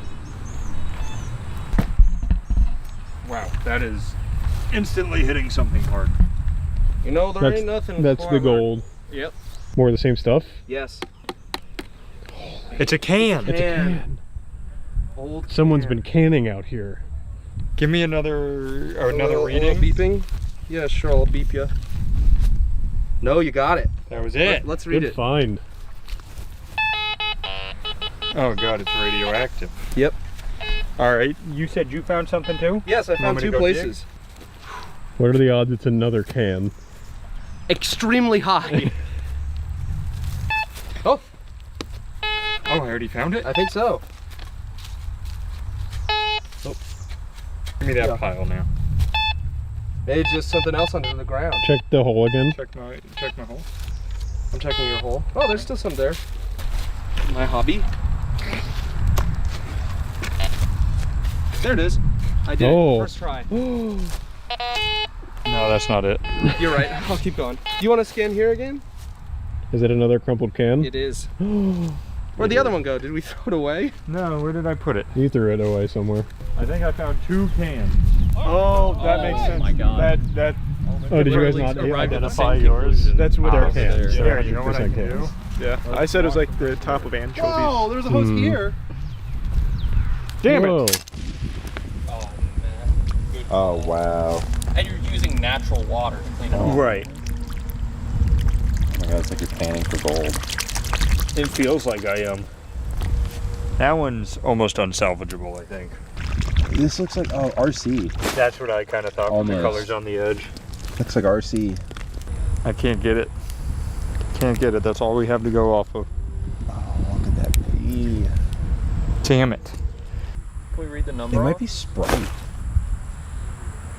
Wow, that is instantly hitting something hard. You know, there ain't nothing. That's the gold. Yep. More of the same stuff? Yes. It's a can. It's a can. Old Someone's can. been canning out here. Give me another A reading. beeping? Yeah, sure, I'll beep you. No, you got it. That was it. Let's read Good it. find. Oh god, it's radioactive. Yep. All right, you said you found something too? Yes, I Want found me to two go places. What are the odds it's another can? Extremely high. Oh, Oh, I already found it? I think so. Give me that pile now. Maybe it's just something else under the ground. Check the hole again. Check my hole. I'm checking your hole. Oh, there's still some there. My hobby. There it is. I did it. First try. No, that's not it. You're right. I'll keep going. Do you want to scan here again? Is it another crumpled can? It is. Where'd the other one go? Did we throw it away? No, where did I put it? You threw it away somewhere. I think I found 2 cans. Oh, that makes sense. My God. That. Oh, did you guys not arrived at the identify same yours? conclusion. That's with our cans. Yeah, They're you know what I 100% can cans. do? Yeah, I said it was like the top of anchovies. Oh, there's a hose here. Damn Whoa. it! Oh, man. Good Oh, call. wow. And you're using natural water to clean it off. Right. Oh my god, it's like you're panning for gold. It feels like I am. That one's almost unsalvageable, I think. This looks like, oh, RC. That's what I kind of thought with the Almost. colors on the edge. Looks like RC. I can't get it. Can't get it. That's all we have to go off of. Oh, look at that bee. Damn it. Can we read the It number might off? be Sprite.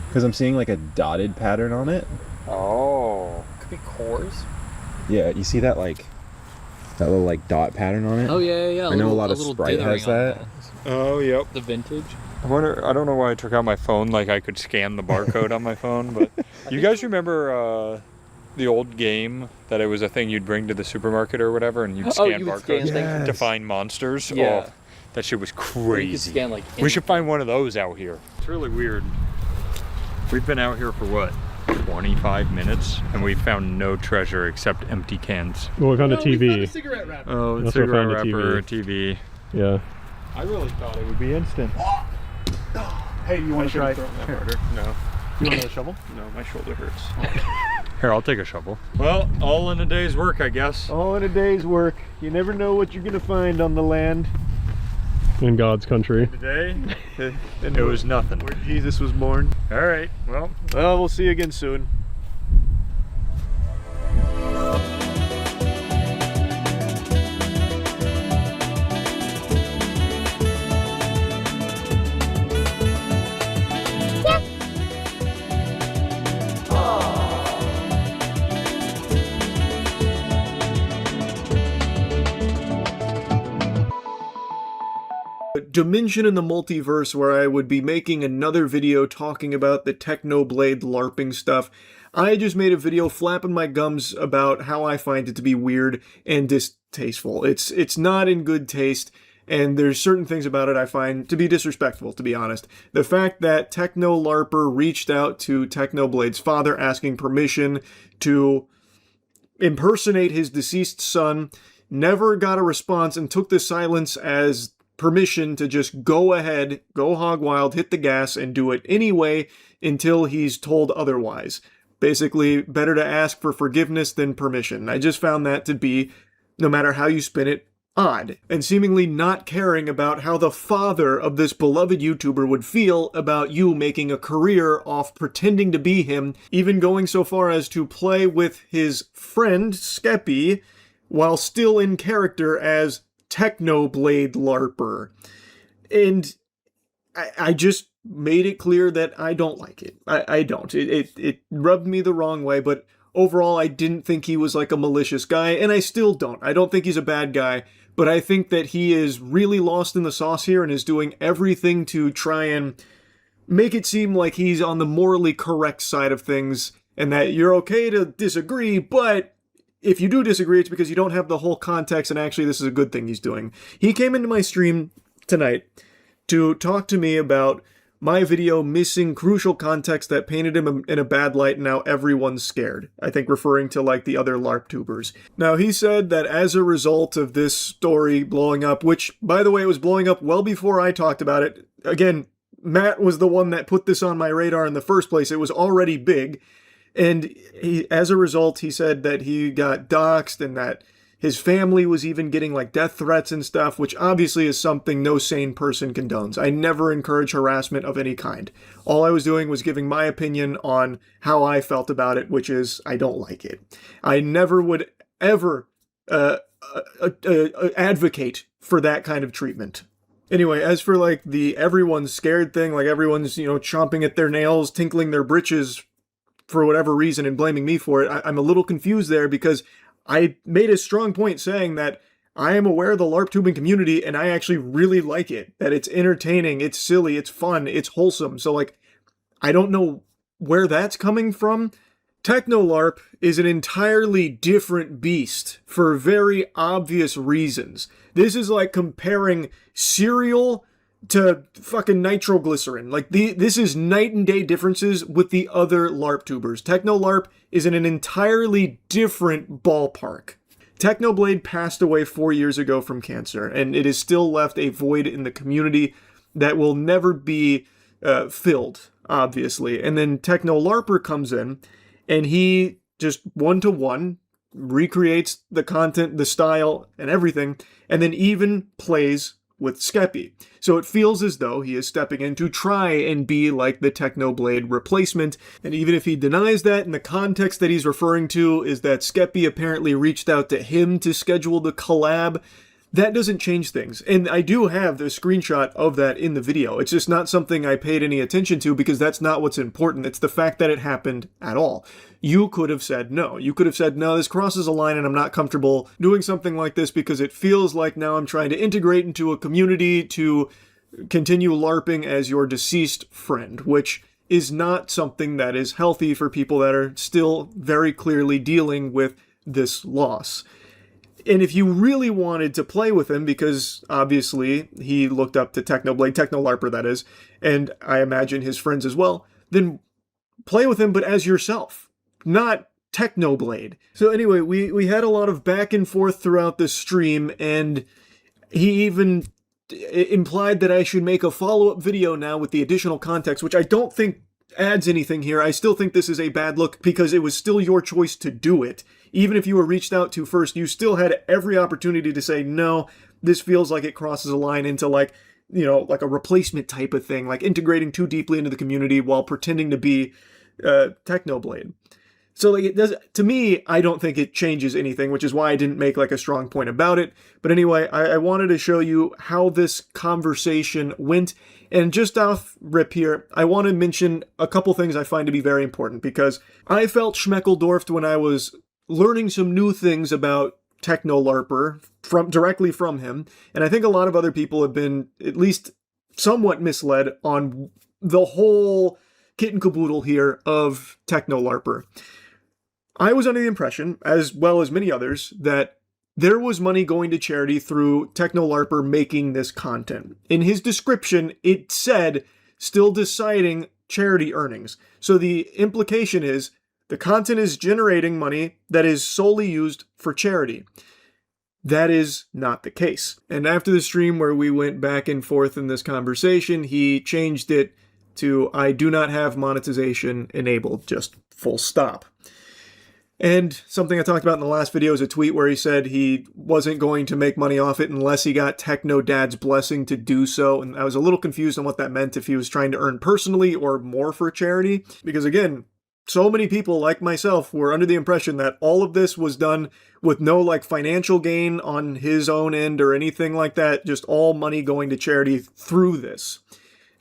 Because I'm seeing like a dotted pattern on it. Oh. Could be cores. Yeah, you see that like, that little like dot pattern on it? Oh, yeah. I know a lot of little Sprite dithering has on that. Oh, yep. The vintage. I wonder, I don't know why I took out my phone, like I could scan the barcode on my phone, but you guys remember the old game that it was a thing you'd bring to the supermarket or whatever, and you'd scan you would barcodes scan to find monsters? Yeah. Oh, that shit was You could crazy. scan like We should find one of those out here. It's really weird. We've been out here for what, 25 minutes, and we found no treasure except empty cans. What kind of TV? Cigarette wrapper. Oh, Also cigarette found a wrapper, TV. Yeah. I really thought it would be instant. Hey, you want to try? No. You want another shovel? No, my shoulder hurts. Here, I'll take a shovel. Well, all in a day's work, I guess. All in a day's work. You never know what you're gonna find on the land. In God's country. Today, it was nothing. Where Jesus was born. All right, well, Well, we'll see you again soon. Dimension in the multiverse where I would be making another video talking about the Technoblade LARPing stuff. I just made a video flapping my gums about how I find it to be weird and distasteful. It's not in good taste, and there's certain things about it I find to be disrespectful, to be honest. The fact that Techno LARPer reached out to Technoblade's father asking permission to impersonate his deceased son, never got a response, and took the silence as permission to just go ahead, go hog wild, hit the gas, and do it anyway until he's told otherwise. Basically, better to ask for forgiveness than permission. I just found that to be, no matter how you spin it, odd, and seemingly not caring about how the father of this beloved YouTuber would feel about you making a career off pretending to be him, even going so far as to play with his friend, Skeppy, while still in character as Technoblade LARPer. And I just made it clear that I don't like it. I don't. It rubbed me the wrong way, but overall I didn't think he was like a malicious guy, and I still don't. I don't think he's a bad guy, but I think that he is really lost in the sauce here and is doing everything to try and make it seem like he's on the morally correct side of things, and that you're okay to disagree, but if you do disagree, it's because you don't have the whole context, and actually this is a good thing he's doing. He came into my stream tonight to talk to me about my video missing crucial context that painted him in a bad light, and now everyone's scared. I think referring to like the other LARP tubers. Now he said that as a result of this story blowing up, which by the way, it was blowing up well before I talked about it. Again, Matt was the one that put this on my radar in the first place. It was already big. And as a result, he said that he got doxxed and that his family was even getting like death threats and stuff, which obviously is something no sane person condones. I never encourage harassment of any kind. All I was doing was giving my opinion on how I felt about it, which is I don't like it. I never would ever advocate for that kind of treatment. Anyway, as for like the everyone's scared thing, like everyone's, chomping at their nails, tinkling their britches for whatever reason and blaming me for it. I'm a little confused there because I made a strong point saying that I am aware of the LARP tubing community and I actually really like it. That it's entertaining, it's silly, it's fun, it's wholesome. So like, I don't know where that's coming from. Techno LARP is an entirely different beast for very obvious reasons. This is like comparing cereal to fucking nitroglycerin. Like, this is night and day differences with the other LARP tubers. Techno LARP is in an entirely different ballpark. Technoblade passed away 4 years ago from cancer, and it has still left a void in the community that will never be filled, obviously. And then Techno LARPer comes in, and he just one-to-one recreates the content, the style, and everything, and then even plays with Skeppy. So it feels as though he is stepping in to try and be like the Technoblade replacement. And even if he denies that, in the context that he's referring to is that Skeppy apparently reached out to him to schedule the collab, that doesn't change things. And I do have the screenshot of that in the video. It's just not something I paid any attention to because that's not what's important. It's the fact that it happened at all. You could have said no. You could have said, no, this crosses a line and I'm not comfortable doing something like this because it feels like now I'm trying to integrate into a community to continue LARPing as your deceased friend, which is not something that is healthy for people that are still very clearly dealing with this loss. And if you really wanted to play with him, because obviously he looked up to Technoblade, Techno LARPer that is, and I imagine his friends as well, then play with him, but as yourself, not Technoblade. So anyway, we had a lot of back and forth throughout the stream, and he even implied that I should make a follow-up video now with the additional context, which I don't think adds anything here. I still think this is a bad look because it was still your choice to do it. Even if you were reached out to first, you still had every opportunity to say, no, this feels like it crosses a line into like, you know, like a replacement type of thing, like integrating too deeply into the community while pretending to be Technoblade. So like, it does, to me, I don't think it changes anything, which is why I didn't make like a strong point about it. But anyway, I wanted to show you how this conversation went. And just off rip here, I want to mention a couple things I find to be very important because I felt schmeckeldorfed when I was learning some new things about Techno LARPer directly from him. And I think a lot of other people have been at least somewhat misled on the whole kit and caboodle here of Techno LARPer. I was under the impression, as well as many others, that there was money going to charity through Techno LARPer making this content. In his description, it said, still deciding charity earnings. So the implication is, the content is generating money that is solely used for charity. That is not the case. And after the stream where we went back and forth in this conversation, he changed it to, I do not have monetization enabled, just full stop. And something I talked about in the last video is a tweet where he said he wasn't going to make money off it unless he got Techno Dad's blessing to do so. And I was a little confused on what that meant, if he was trying to earn personally or more for charity. Because again, so many people like myself were under the impression that all of this was done with no like financial gain on his own end or anything like that, just all money going to charity through this.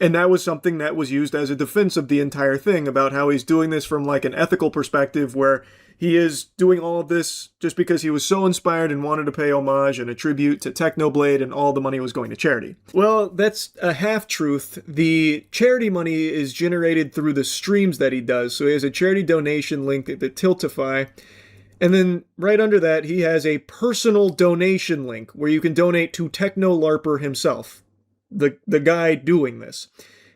And that was something that was used as a defense of the entire thing about how he's doing this from like an ethical perspective where he is doing all of this just because he was so inspired and wanted to pay homage and a tribute to Technoblade and all the money was going to charity. Well, that's a half-truth. The charity money is generated through the streams that he does. So he has a charity donation link at the Tiltify. And then right under that, he has a personal donation link where you can donate to Techno LARPer himself, the guy doing this.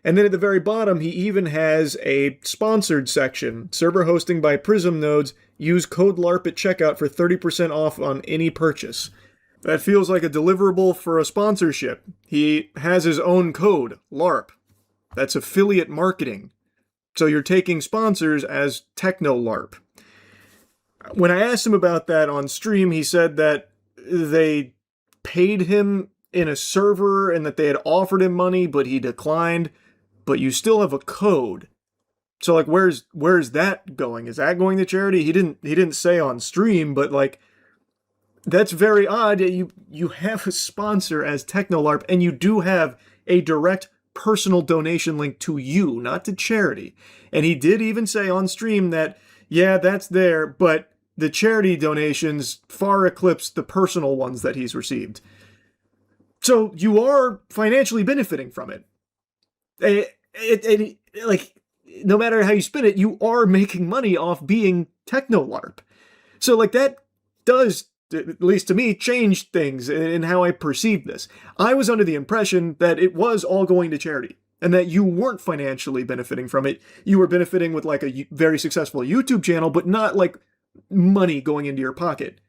And then at the very bottom, he even has a sponsored section. Server hosting by Prism nodes. Use code LARP at checkout for 30% off on any purchase. That feels like a deliverable for a sponsorship. He has his own code, LARP. That's affiliate marketing. So you're taking sponsors as Techno LARP. When I asked him about that on stream, he said that they paid him in a server and that they had offered him money, but he declined. But you still have a code. So like, where's that going? Is that going to charity? He didn't say on stream, but like, that's very odd. You have a sponsor as Techno LARP, and you do have a direct personal donation link to you, not to charity. And he did even say on stream that, yeah, that's there, but the charity donations far eclipse the personal ones that he's received. So you are financially benefiting from it. Like, no matter how you spin it, you are making money off being techno-LARP. So, like, that does, at least to me, change things in how I perceived this. I was under the impression that it was all going to charity, and that you weren't financially benefiting from it. You were benefiting with, like, a very successful YouTube channel, but not, like, money going into your pocket.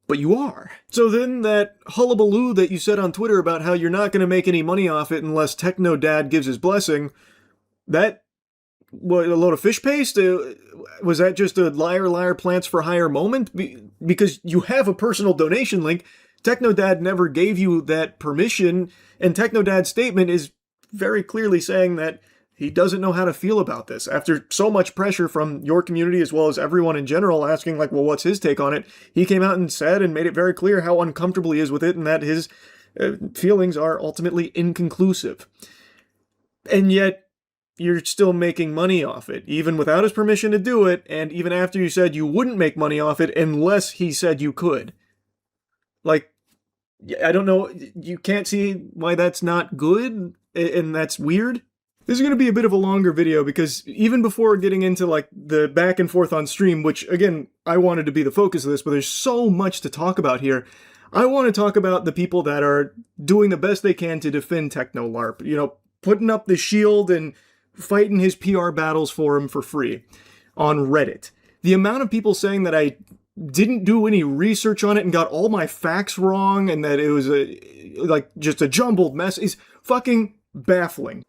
But you are. So then that hullabaloo that you said on Twitter about how you're not going to make any money off it unless Techno Dad gives his blessing, that, what, a load of fish paste? Was that just a liar, liar, plants for hire moment? Because you have a personal donation link. Techno Dad never gave you that permission, and Techno Dad's statement is very clearly saying that he doesn't know how to feel about this. After so much pressure from your community as well as everyone in general asking, like, well, what's his take on it? He came out and said and made it very clear how uncomfortable he is with it and that his feelings are ultimately inconclusive. And yet, you're still making money off it, even without his permission to do it, and even after you said you wouldn't make money off it unless he said you could. Like, I don't know, you can't see why that's not good, and that's weird? This is going to be a bit of a longer video because even before getting into like the back and forth on stream, which again, I wanted to be the focus of this, but there's so much to talk about here. I want to talk about the people that are doing the best they can to defend Techno LARP, you know, putting up the shield and fighting his PR battles for him for free on Reddit. The amount of people saying that I didn't do any research on it and got all my facts wrong and that it was just a jumbled mess is fucking baffling.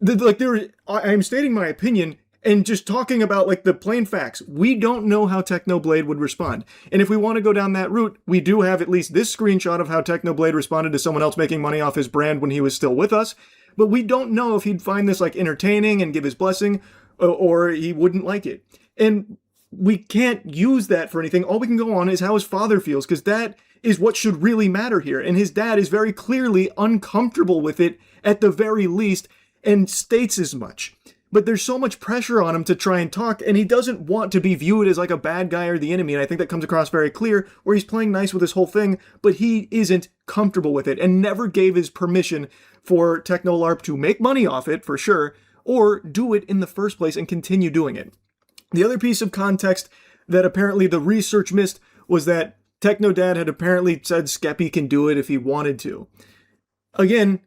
I'm stating my opinion and just talking about like the plain facts. We don't know how Technoblade would respond. And if we want to go down that route, we do have at least this screenshot of how Technoblade responded to someone else making money off his brand when he was still with us. But we don't know if he'd find this like entertaining and give his blessing or he wouldn't like it. And we can't use that for anything. All we can go on is how his father feels, because that is what should really matter here. And his dad is very clearly uncomfortable with it at the very least and states as much. But there's so much pressure on him to try and talk, and he doesn't want to be viewed as like a bad guy or the enemy, and I think that comes across very clear, where he's playing nice with this whole thing, but he isn't comfortable with it, and never gave his permission for TechnoLARP to make money off it, for sure, or do it in the first place and continue doing it. The other piece of context that apparently the research missed was that TechnoDad had apparently said Skeppy can do it if he wanted to. Again,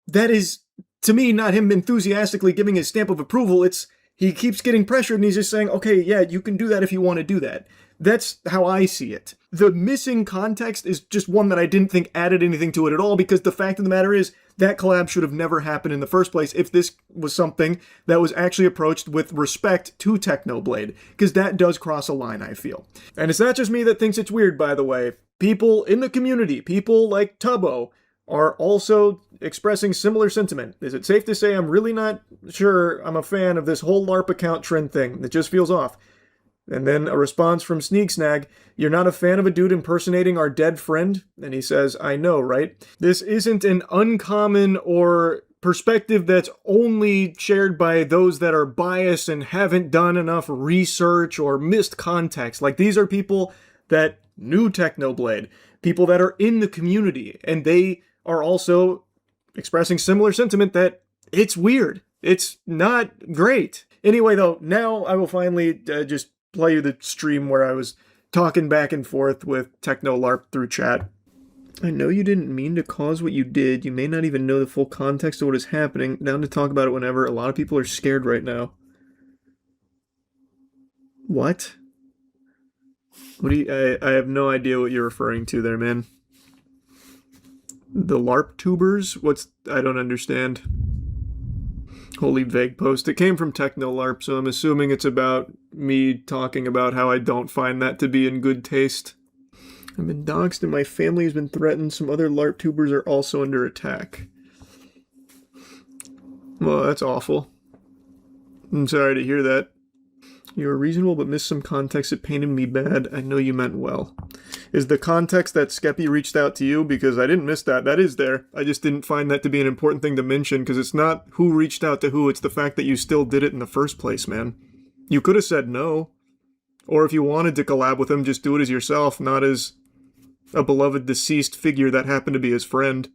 that is, to me, not him enthusiastically giving his stamp of approval. It's he keeps getting pressured and he's just saying, okay, yeah, you can do that if you want to do that. That's how I see it. The missing context is just one that I didn't think added anything to it at all, because the fact of the matter is that collab should have never happened in the first place if this was something that was actually approached with respect to Technoblade, because that does cross a line, I feel. And it's not just me that thinks it's weird, by the way. People in the community, people like Tubbo, are also expressing similar sentiment. Is it safe to say I'm really not sure I'm a fan of this whole LARP account trend thing? It just feels off. And then a response from Sneaksnag, you're not a fan of a dude impersonating our dead friend? And he says, I know, right? This isn't an uncommon or perspective that's only shared by those that are biased and haven't done enough research or missed context. Like, these are people that knew Technoblade, people that are in the community, and they are also expressing similar sentiment that it's weird. It's not great. Anyway, though, now I will finally just play you the stream where I was talking back and forth with TechnoLARP through chat. I know you didn't mean to cause what you did. You may not even know the full context of what is happening. Down to talk about it whenever. A lot of people are scared right now. What? What do you... I have no idea what you're referring to there, man. The LARP tubers? What's... I don't understand. Holy vague post. It came from TechnoLARP, so I'm assuming it's about me talking about how I don't find that to be in good taste. I've been doxxed and my family has been threatened. Some other LARP tubers are also under attack. Well, that's awful. I'm sorry to hear that. You were reasonable but missed some context that painted me bad. I know you meant well. is the context that Skeppy reached out to you, because I didn't miss that. That is there. I just didn't find that to be an important thing to mention, because it's not who reached out to who, it's the fact that you still did it in the first place, man. You could have said no. Or if you wanted to collab with him, just do it as yourself, not as a beloved deceased figure that happened to be his friend.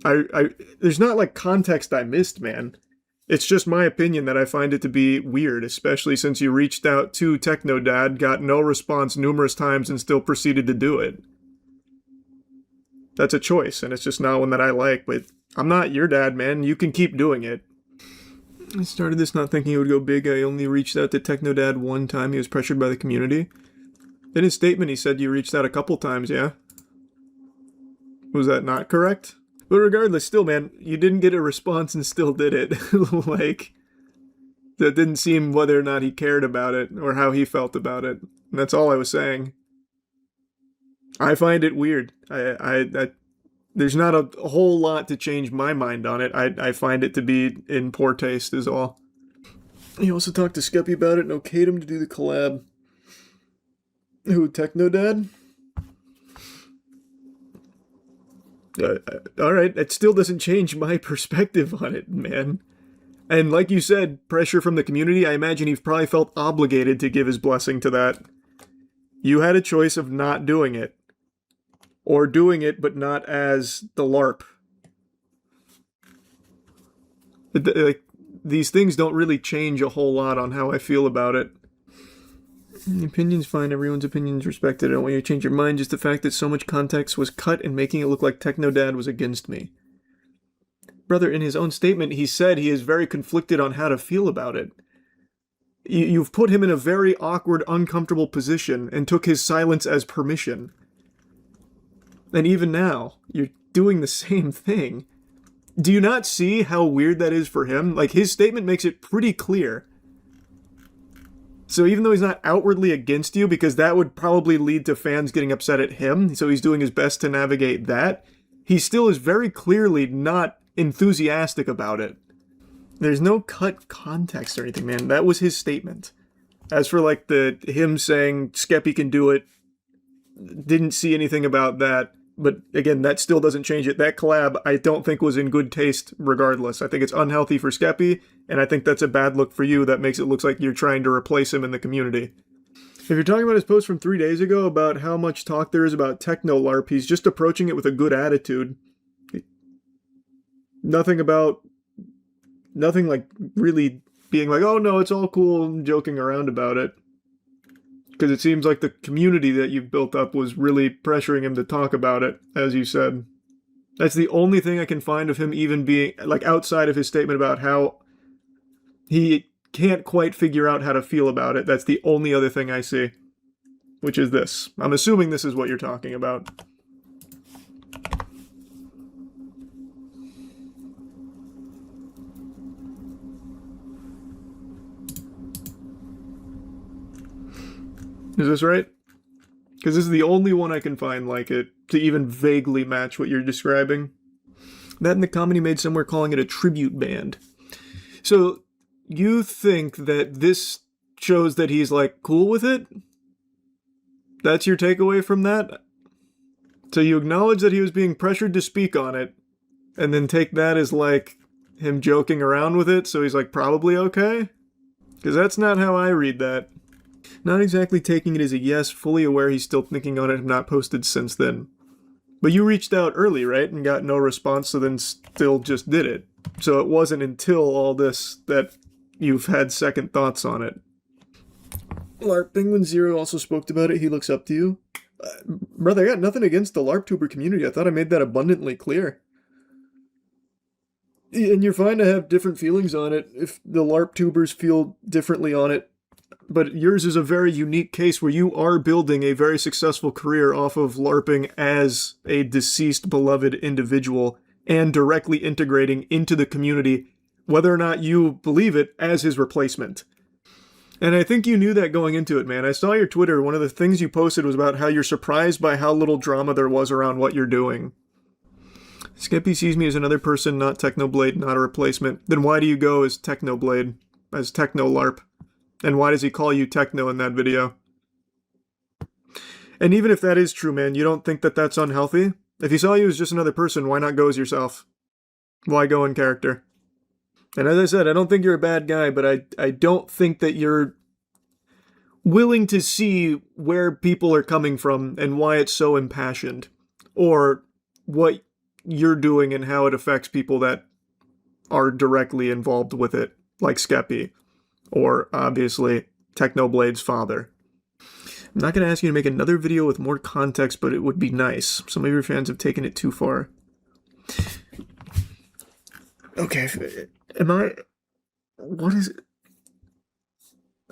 There's not like context I missed, man. It's just my opinion that I find it to be weird, especially since you reached out to Technodad, got no response numerous times, and still proceeded to do it. That's a choice, and it's just not one that I like, but I'm not your dad, man. You can keep doing it. I started this not thinking it would go big. I only reached out to Technodad one time. He was pressured by the community. In his statement, he said you reached out a couple times, yeah? Was that not correct? But regardless, still, man, you didn't get a response and still did it. Like, that didn't seem whether or not he cared about it or how he felt about it. And that's all I was saying. I find it weird. There's not a whole lot to change my mind on it. I find it to be in poor taste is all. He also talked to Skeppy about it and okayed him to do the collab. Who, Technodad? Alright, that still doesn't change my perspective on it, man. And like you said, pressure from the community, I imagine he probably felt obligated to give his blessing to that. You had a choice of not doing it. Or doing it, but not as the LARP. Like, these things don't really change a whole lot on how I feel about it. The opinion's fine, everyone's opinion's respected. I don't want you to change your mind, just the fact that so much context was cut and making it look like Technodad was against me. Brother, in his own statement, he said he is very conflicted on how to feel about it. You've put him in a very awkward, uncomfortable position and took his silence as permission. And even now, you're doing the same thing. Do you not see how weird that is for him? Like, his statement makes it pretty clear. So even though he's not outwardly against you, because that would probably lead to fans getting upset at him, so he's doing his best to navigate that, he still is very clearly not enthusiastic about it. There's no cut context or anything, man. That was his statement. As for, like, him saying Skeppy can do it, didn't see anything about that. But again, that still doesn't change it. That collab, I don't think was in good taste regardless. I think it's unhealthy for Skeppy, and I think that's a bad look for you. That makes it look like you're trying to replace him in the community. If you're talking about his post from 3 days ago about how much talk there is about Techno LARP, he's just approaching it with a good attitude. Nothing like really being like, oh no, it's all cool and joking around about it. Because it seems like the community that you've built up was really pressuring him to talk about it, as you said. That's the only thing I can find of him even being, like, outside of his statement about how he can't quite figure out how to feel about it. That's the only other thing I see. Which is this. I'm assuming this is what you're talking about. Is this right? Because this is the only one I can find like it to even vaguely match what you're describing. That and the comment he made somewhere calling it a tribute band. So, you think that this shows that he's, like, cool with it? That's your takeaway from that? So you acknowledge that he was being pressured to speak on it, and then take that as, like, him joking around with it, so he's, like, probably okay? Because that's not how I read that. Not exactly taking it as a yes, fully aware he's still thinking on it, have not posted since then. But you reached out early, right? And got no response, so then still just did it. So it wasn't until all this that you've had second thoughts on it. Hour Penguinz0 also spoke about it. He looks up to you. Brother, I got nothing against the LARPtuber community. I thought I made that abundantly clear. And you're fine to have different feelings on it if the LARPtubers feel differently on it. But yours is a very unique case where you are building a very successful career off of LARPing as a deceased beloved individual and directly integrating into the community, whether or not you believe it, as his replacement. And I think you knew that going into it, man. I saw your Twitter. One of the things you posted was about how you're surprised by how little drama there was around what you're doing. Skeppy sees me as another person, not Technoblade, not a replacement. Then why do you go as Technoblade, as Techno LARP? And why does he call you Techno in that video? And even if that is true, man, you don't think that that's unhealthy? If he saw you as just another person, why not go as yourself? Why go in character? And as I said, I don't think you're a bad guy, but I don't think that you're willing to see where people are coming from and why it's so impassioned, or what you're doing and how it affects people that are directly involved with it, like Skeppy, or obviously Technoblade's father. I'm not going to ask you to make another video with more context, but it would be nice. Some of your fans have taken it too far. Okay, am I... What is it?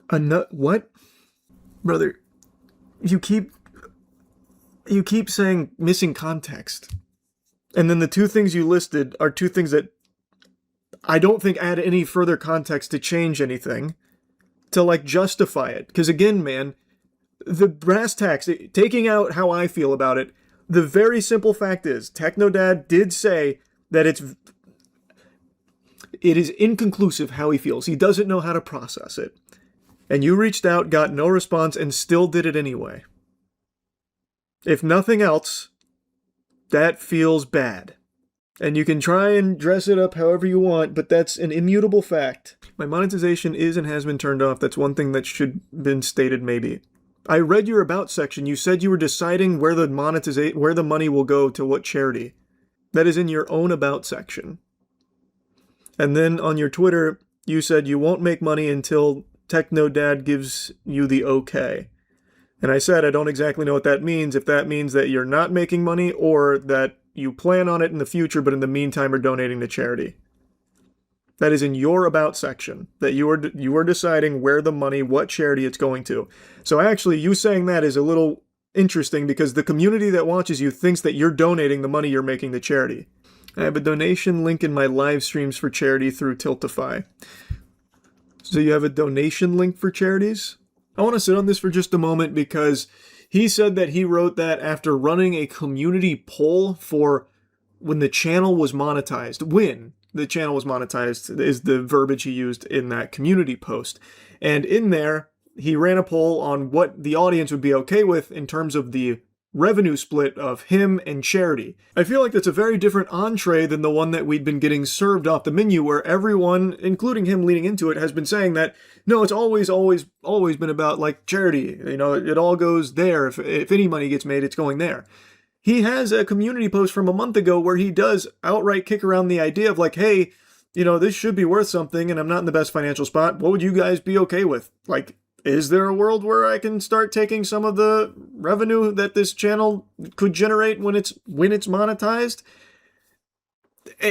A nut... What? Brother, you keep saying missing context. And then the two things you listed are two things that I don't think add any further context to change anything, to like justify it. Because again, man, the brass tacks, taking out how I feel about it, the very simple fact is, Technodad did say that it is inconclusive how he feels. He doesn't know how to process it. And you reached out, got no response, and still did it anyway. If nothing else, that feels bad. And you can try and dress it up however you want, but that's an immutable fact. My monetization is and has been turned off. That's one thing that should have been stated maybe. I read your About section. You said you were deciding where the money will go to what charity. That is in your own About section. And then on your Twitter, you said you won't make money until Technodad gives you the okay. And I said I don't exactly know what that means, if that means that you're not making money or that you plan on it in the future, but in the meantime are donating to charity. That is in your About section, that you are deciding where the money, what charity it's going to. So actually, you saying that is a little interesting because the community that watches you thinks that you're donating the money you're making to charity. I have a donation link in my live streams for charity through Tiltify. So you have a donation link for charities? I want to sit on this for just a moment because he said that he wrote that after running a community poll for when the channel was monetized. When the channel was monetized is the verbiage he used in that community post. And in there, he ran a poll on what the audience would be okay with in terms of the revenue split of him and charity. I feel like that's a very different entree than the one that we'd been getting served off the menu, where everyone, including him leading into it, has been saying that, no, it's always been about, like, charity. You know, it all goes there. If any money gets made, it's going there. He has a community post from a month ago where he does outright kick around the idea of, like, hey, you know, this should be worth something and I'm not in the best financial spot. What would you guys be okay with? Like, is there a world where I can start taking some of the revenue that this channel could generate when it's monetized?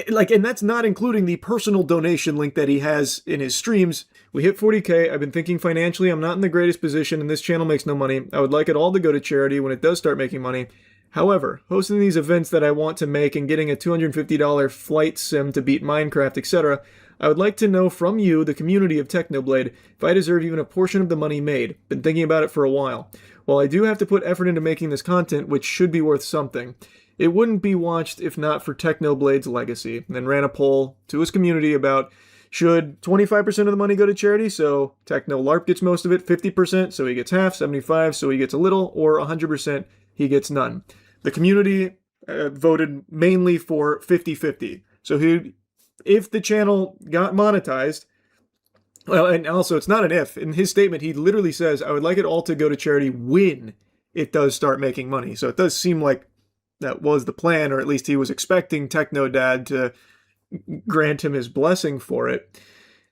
Like, and that's not including the personal donation link that he has in his streams. We hit 40K. I've been thinking financially, I'm not in the greatest position and this channel makes no money. I would like it all to go to charity when it does start making money. However, hosting these events that I want to make and getting a $250 flight sim to beat Minecraft, etc., I would like to know from you, the community of Technoblade, if I deserve even a portion of the money made. Been thinking about it for a while. While I do have to put effort into making this content, which should be worth something, it wouldn't be watched if not for Technoblade's legacy. And then ran a poll to his community about, should 25% of the money go to charity, so Techno LARP gets most of it, 50%, so he gets half, 75%, so he gets a little, or 100%, he gets none. The community voted mainly for 50-50. So if the channel got monetized, well, and also it's not an if. In his statement, he literally says, I would like it all to go to charity when it does start making money. So it does seem like that was the plan, or at least he was expecting Technodad to grant him his blessing for it.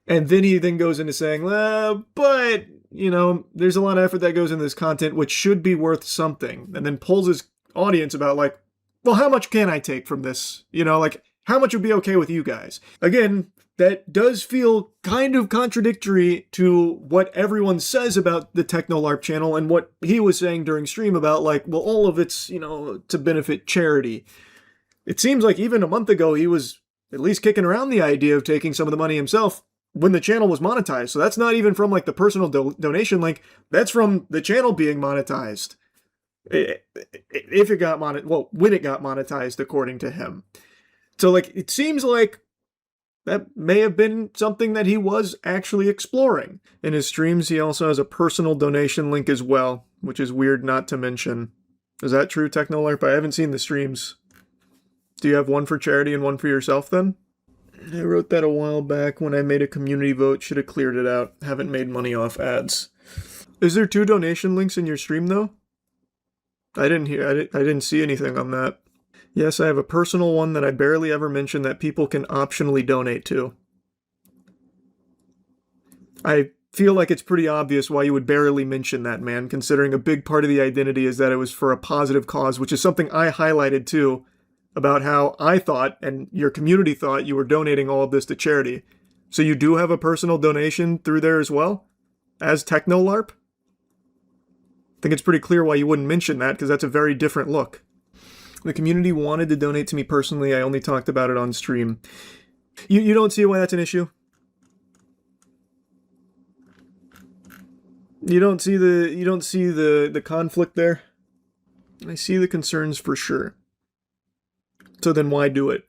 And then he then goes into saying, but, you know, there's a lot of effort that goes into this content, which should be worth something. And then pulls his audience about, like, well, how much can I take from this? You know, like, how much would be okay with you guys? Again, that does feel kind of contradictory to what everyone says about the TechnoLARP channel and what he was saying during stream about, like, well, all of it's, you know, to benefit charity. It seems like even a month ago he was at least kicking around the idea of taking some of the money himself when the channel was monetized. So that's not even from, like, the personal donation link. That's from the channel being monetized. If it got when it got monetized, according to him. So, like, it seems like that may have been something that he was actually exploring. In his streams, he also has a personal donation link as well, which is weird not to mention. Is that true, TechnoLarp? I haven't seen the streams. Do you have one for charity and one for yourself, then? I wrote that a while back when I made a community vote. Should have cleared it out. Haven't made money off ads. Is there 2 donation links in your stream, though? I didn't see anything on that. Yes, I have a personal one that I barely ever mention that people can optionally donate to. I feel like it's pretty obvious why you would barely mention that, man, considering a big part of the identity is that it was for a positive cause, which is something I highlighted too, about how I thought, and your community thought, you were donating all of this to charity. So you do have a personal donation through there as well? As TechnoLarp? I think it's pretty clear why you wouldn't mention that, because that's a very different look. The community wanted to donate to me personally, I only talked about it on stream. You don't see why that's an issue? You don't see the conflict there? I see the concerns for sure. So then why do it?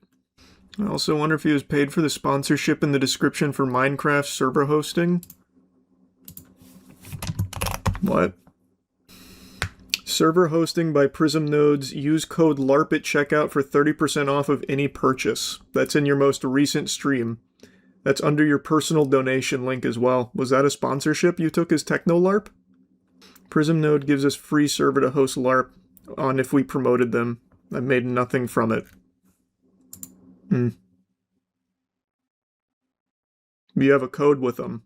I also wonder if he was paid for the sponsorship in the description for Minecraft server hosting. What? Server hosting by Prism Nodes. Use code LARP at checkout for 30% off of any purchase. That's in your most recent stream. That's under your personal donation link as well. Was that a sponsorship you took as TechnoLarp? Prism Node gives us free server to host LARP on if we promoted them. I made nothing from it. You have a code with them.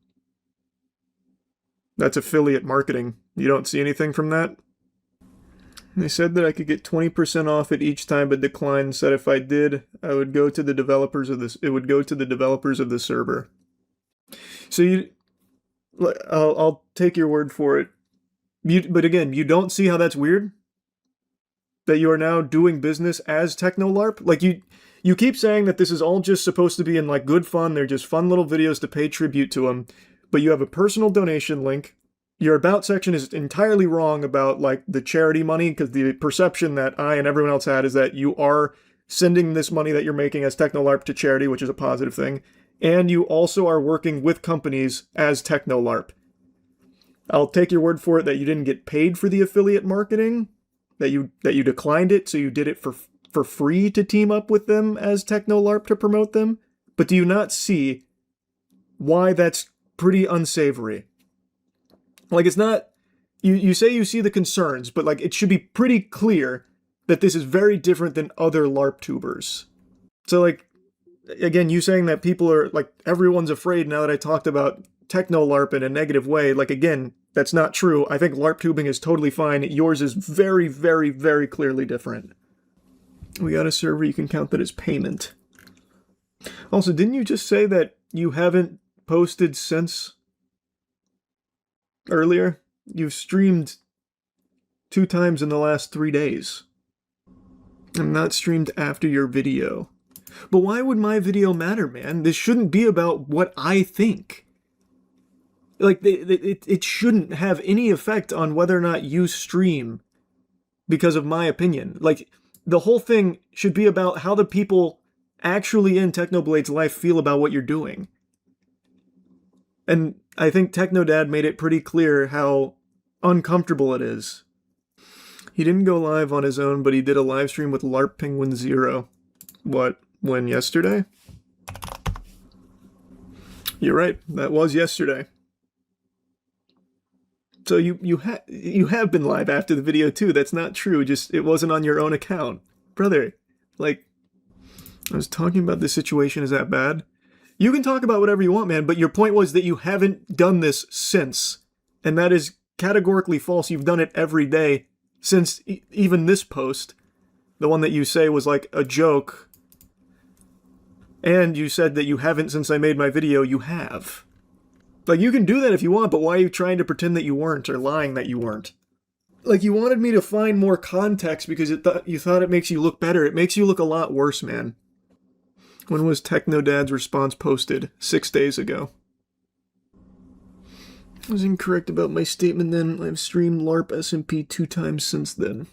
That's affiliate marketing. You don't see anything from that? They said that I could get 20% off it each time, but declined. Said if I did, I would go to the developers of this. It would go to the developers of the server. So I'll take your word for it. But again, you don't see how that's weird? That you are now doing business as TechnoLarp? Like you keep saying that this is all just supposed to be in like good fun. They're just fun little videos to pay tribute to him. But you have a personal donation link. Your about section is entirely wrong about like the charity money, because the perception that I and everyone else had is that you are sending this money that you're making as TechnoLarp to charity, which is a positive thing. And you also are working with companies as TechnoLarp. I'll take your word for it that you didn't get paid for the affiliate marketing, that you declined it, so you did it for free to team up with them as TechnoLarp to promote them. But do you not see why that's pretty unsavory? Like, it's not... You say you see the concerns, but, like, it should be pretty clear that this is very different than other LARP tubers. So, like, again, you saying that people are... Like, everyone's afraid now that I talked about TechnoLarp in a negative way. Like, again, that's not true. I think LARP tubing is totally fine. Yours is very, very, very clearly different. We got a server, you can count that as payment. Also, didn't you just say that you haven't posted since... earlier? You've streamed 2 times in the last 3 days. I'm not streamed after your video. But why would my video matter, man? This shouldn't be about what I think. Like, it shouldn't have any effect on whether or not you stream because of my opinion. Like, the whole thing should be about how the people actually in Technoblade's life feel about what you're doing. And I think Technodad made it pretty clear how uncomfortable it is. He didn't go live on his own, but he did a live stream with Hour Penguinz0. What? When? Yesterday? You're right. That was yesterday. So you have been live after the video too. That's not true. Just it wasn't on your own account, brother. Like, I was talking about this situation. Is that bad? You can talk about whatever you want, man, but your point was that you haven't done this since. And that is categorically false. You've done it every day since even this post. The one that you say was like a joke. And you said that you haven't since I made my video. You have. Like, you can do that if you want, but why are you trying to pretend that you weren't or lying that you weren't? Like, you wanted me to find more context because you thought it makes you look better. It makes you look a lot worse, man. When was Technodad's response posted? 6 days ago. I was incorrect about my statement then. I've streamed LARP SMP 2 times since then.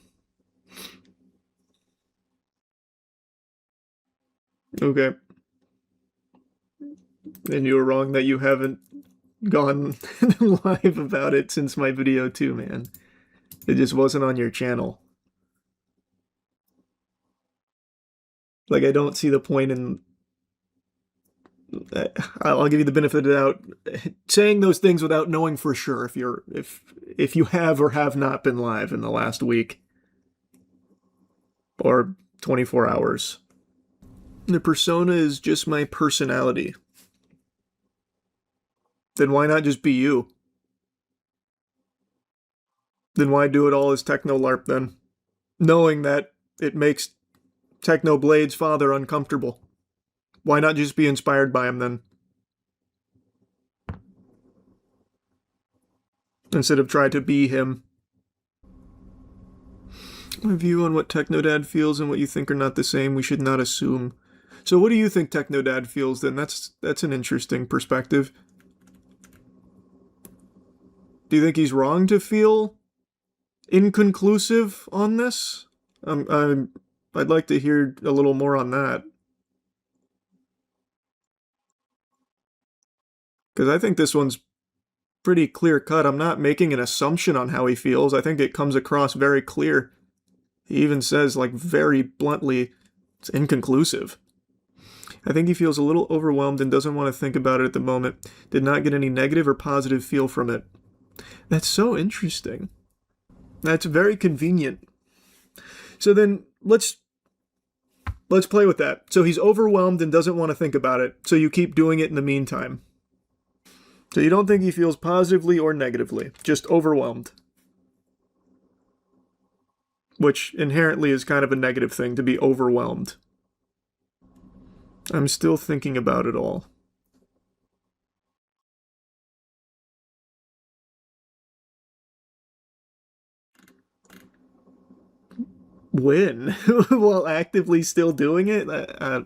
Okay. And you were wrong that you haven't gone live about it since my video too, man. It just wasn't on your channel. Like, I don't see the point in... I'll give you the benefit of the doubt. Saying those things without knowing for sure if you have or have not been live in the last week. Or 24 hours. The persona is just my personality. Then why not just be you? Then why do it all as Techno LARP then? Knowing that it makes Techno Blade's father uncomfortable. Why not just be inspired by him then? Instead of try to be him. My view on what Technodad feels and what you think are not the same, we should not assume. So what do you think Technodad feels then? That's an interesting perspective. Do you think he's wrong to feel inconclusive on this? I'd like to hear a little more on that. Because I think this one's pretty clear-cut. I'm not making an assumption on how he feels. I think it comes across very clear. He even says, like, very bluntly, it's inconclusive. I think he feels a little overwhelmed and doesn't want to think about it at the moment. Did not get any negative or positive feel from it. That's so interesting. That's very convenient. So then, let's play with that. So he's overwhelmed and doesn't want to think about it, so you keep doing it in the meantime. So you don't think he feels positively or negatively, just overwhelmed. Which inherently is kind of a negative thing, to be overwhelmed. I'm still thinking about it all. When? While actively still doing it? I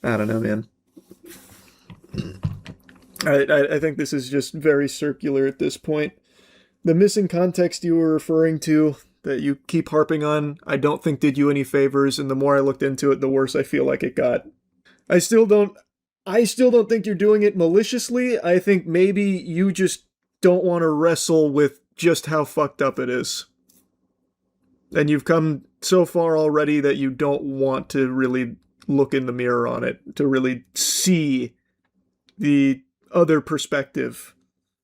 don't know, man. I think this is just very circular at this point. The missing context you were referring to, that you keep harping on, I don't think did you any favors, and the more I looked into it, the worse I feel like it got. I still don't think you're doing it maliciously. I think maybe you just don't want to wrestle with just how fucked up it is. And you've come so far already that you don't want to really look in the mirror on it, to really see the other perspective.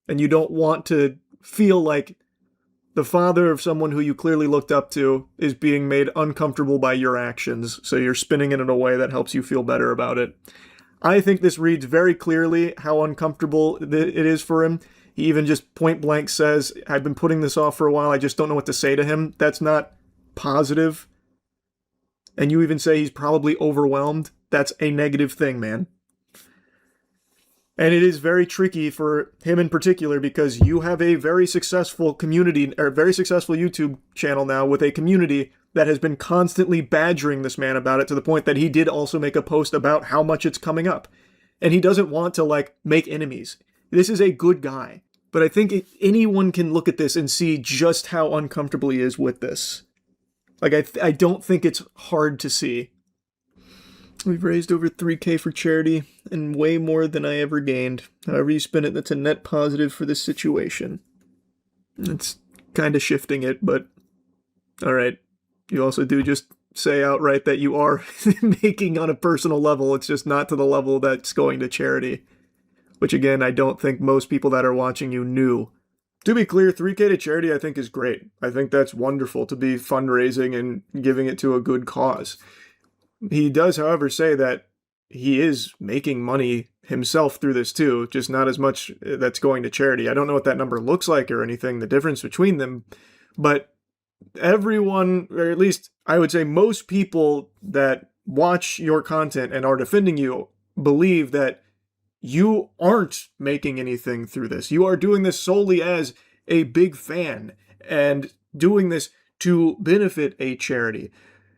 And you don't want to feel like the father of someone who you clearly looked up to is being made uncomfortable by your actions, so you're spinning it in a way that helps you feel better about it. I think this reads very clearly how uncomfortable it is for him. He even just point blank says, I've been putting this off for a while, I just don't know what to say to him. That's not positive. And you even say he's probably overwhelmed. That's a negative thing, man. And it is very tricky for him in particular because you have a very successful community, or very successful YouTube channel now with a community that has been constantly badgering this man about it, to the point that he did also make a post about how much it's coming up. And he doesn't want to, like, make enemies. This is a good guy. But I think anyone can look at this and see just how uncomfortable he is with this. Like, I don't think it's hard to see. We've raised over $3,000 for charity, and way more than I ever gained. However you spin it, that's a net positive for this situation. It's kind of shifting it, but... Alright. You also do just say outright that you are making on a personal level. It's just not to the level that's going to charity. Which, again, I don't think most people that are watching you knew. To be clear, $3,000 to charity I think is great. I think that's wonderful to be fundraising and giving it to a good cause. He does, however, say that he is making money himself through this too, just not as much that's going to charity. I don't know what that number looks like or anything, the difference between them, but everyone, or at least I would say most people that watch your content and are defending you, believe that you aren't making anything through this. You are doing this solely as a big fan and doing this to benefit a charity.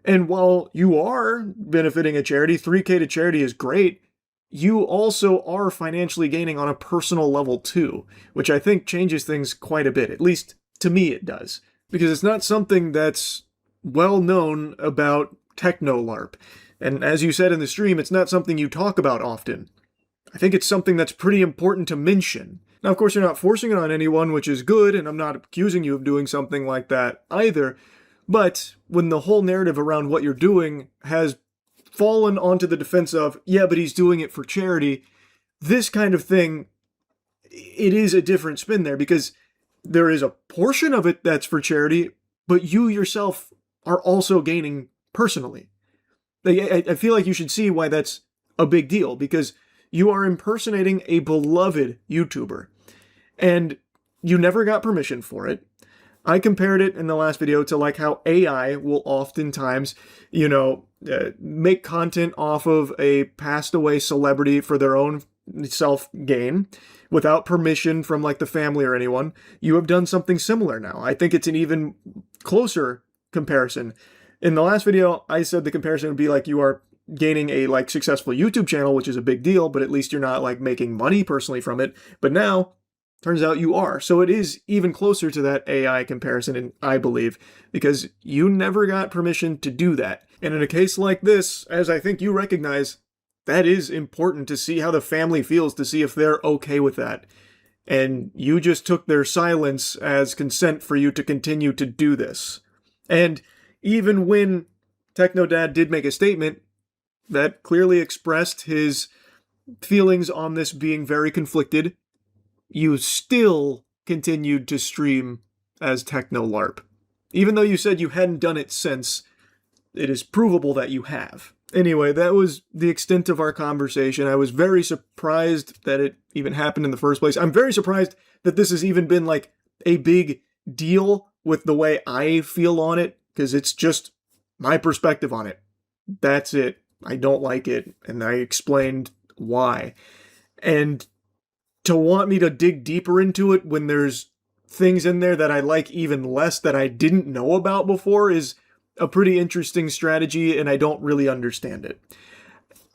And while you are benefiting a charity, $3,000 to charity is great, you also are financially gaining on a personal level too, which I think changes things quite a bit. At least to me it does. Because it's not something that's well known about Techno LARP. And as you said in the stream, it's not something you talk about often. I think it's something that's pretty important to mention. Now, of course, you're not forcing it on anyone, which is good, and I'm not accusing you of doing something like that either. But when the whole narrative around what you're doing has fallen onto the defense of, yeah, but he's doing it for charity, this kind of thing, it is a different spin there, because there is a portion of it that's for charity, but you yourself are also gaining personally. I feel like you should see why that's a big deal, because you are impersonating a beloved YouTuber, and you never got permission for it. I compared it in the last video to like how AI will oftentimes, make content off of a passed away celebrity for their own self-gain without permission from like the family or anyone. You have done something similar now. I think it's an even closer comparison. In the last video, I said the comparison would be like you are gaining a like successful YouTube channel, which is a big deal, but at least you're not like making money personally from it. But now, turns out you are. So it is even closer to that AI comparison, and I believe, because you never got permission to do that. And in a case like this, as I think you recognize, that is important to see how the family feels, to see if they're okay with that. And you just took their silence as consent for you to continue to do this. And even when Technodad did make a statement that clearly expressed his feelings on this being very conflicted, you still continued to stream as TechnoLARP. Even though you said you hadn't done it since, it is provable that you have. Anyway, that was the extent of our conversation. I was very surprised that it even happened in the first place. I'm very surprised that this has even been like a big deal with the way I feel on it, because it's just my perspective on it. That's it. I don't like it, and I explained why. And to want me to dig deeper into it when there's things in there that I like even less that I didn't know about before is a pretty interesting strategy, and I don't really understand it.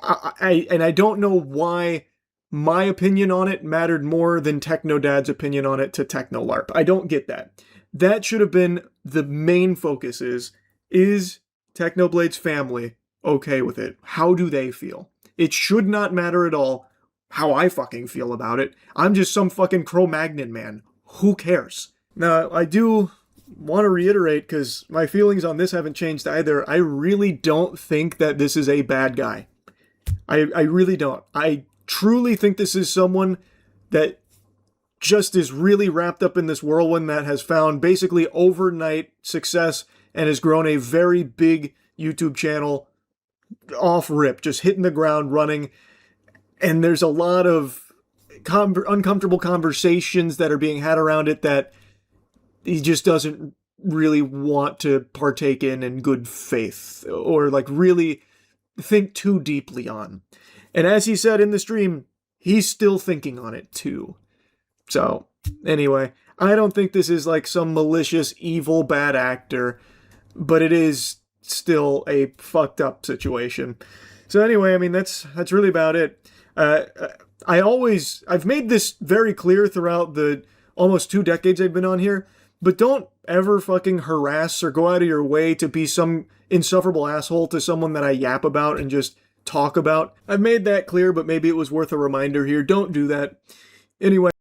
I don't know why my opinion on it mattered more than Technodad's opinion on it to TechnoLARP. I don't get that. That should have been the main focus is Technoblade's family okay with it? How do they feel? It should not matter at all how I fucking feel about it. I'm just some fucking Cro-Magnon man. Who cares? Now, I do want to reiterate, because my feelings on this haven't changed either, I really don't think that this is a bad guy. I really don't. I truly think this is someone that just is really wrapped up in this whirlwind that has found basically overnight success and has grown a very big YouTube channel off rip, just hitting the ground running. And there's a lot of uncomfortable conversations that are being had around it that he just doesn't really want to partake in good faith, or like really think too deeply on. And as he said in the stream, he's still thinking on it too. So anyway, I don't think this is like some malicious, evil, bad actor, but it is still a fucked up situation. So anyway, I mean, that's really about it. I've made this very clear throughout the almost 2 decades I've been on here, but don't ever fucking harass or go out of your way to be some insufferable asshole to someone that I yap about and just talk about. I've made that clear, but maybe it was worth a reminder here. Don't do that. Anyway.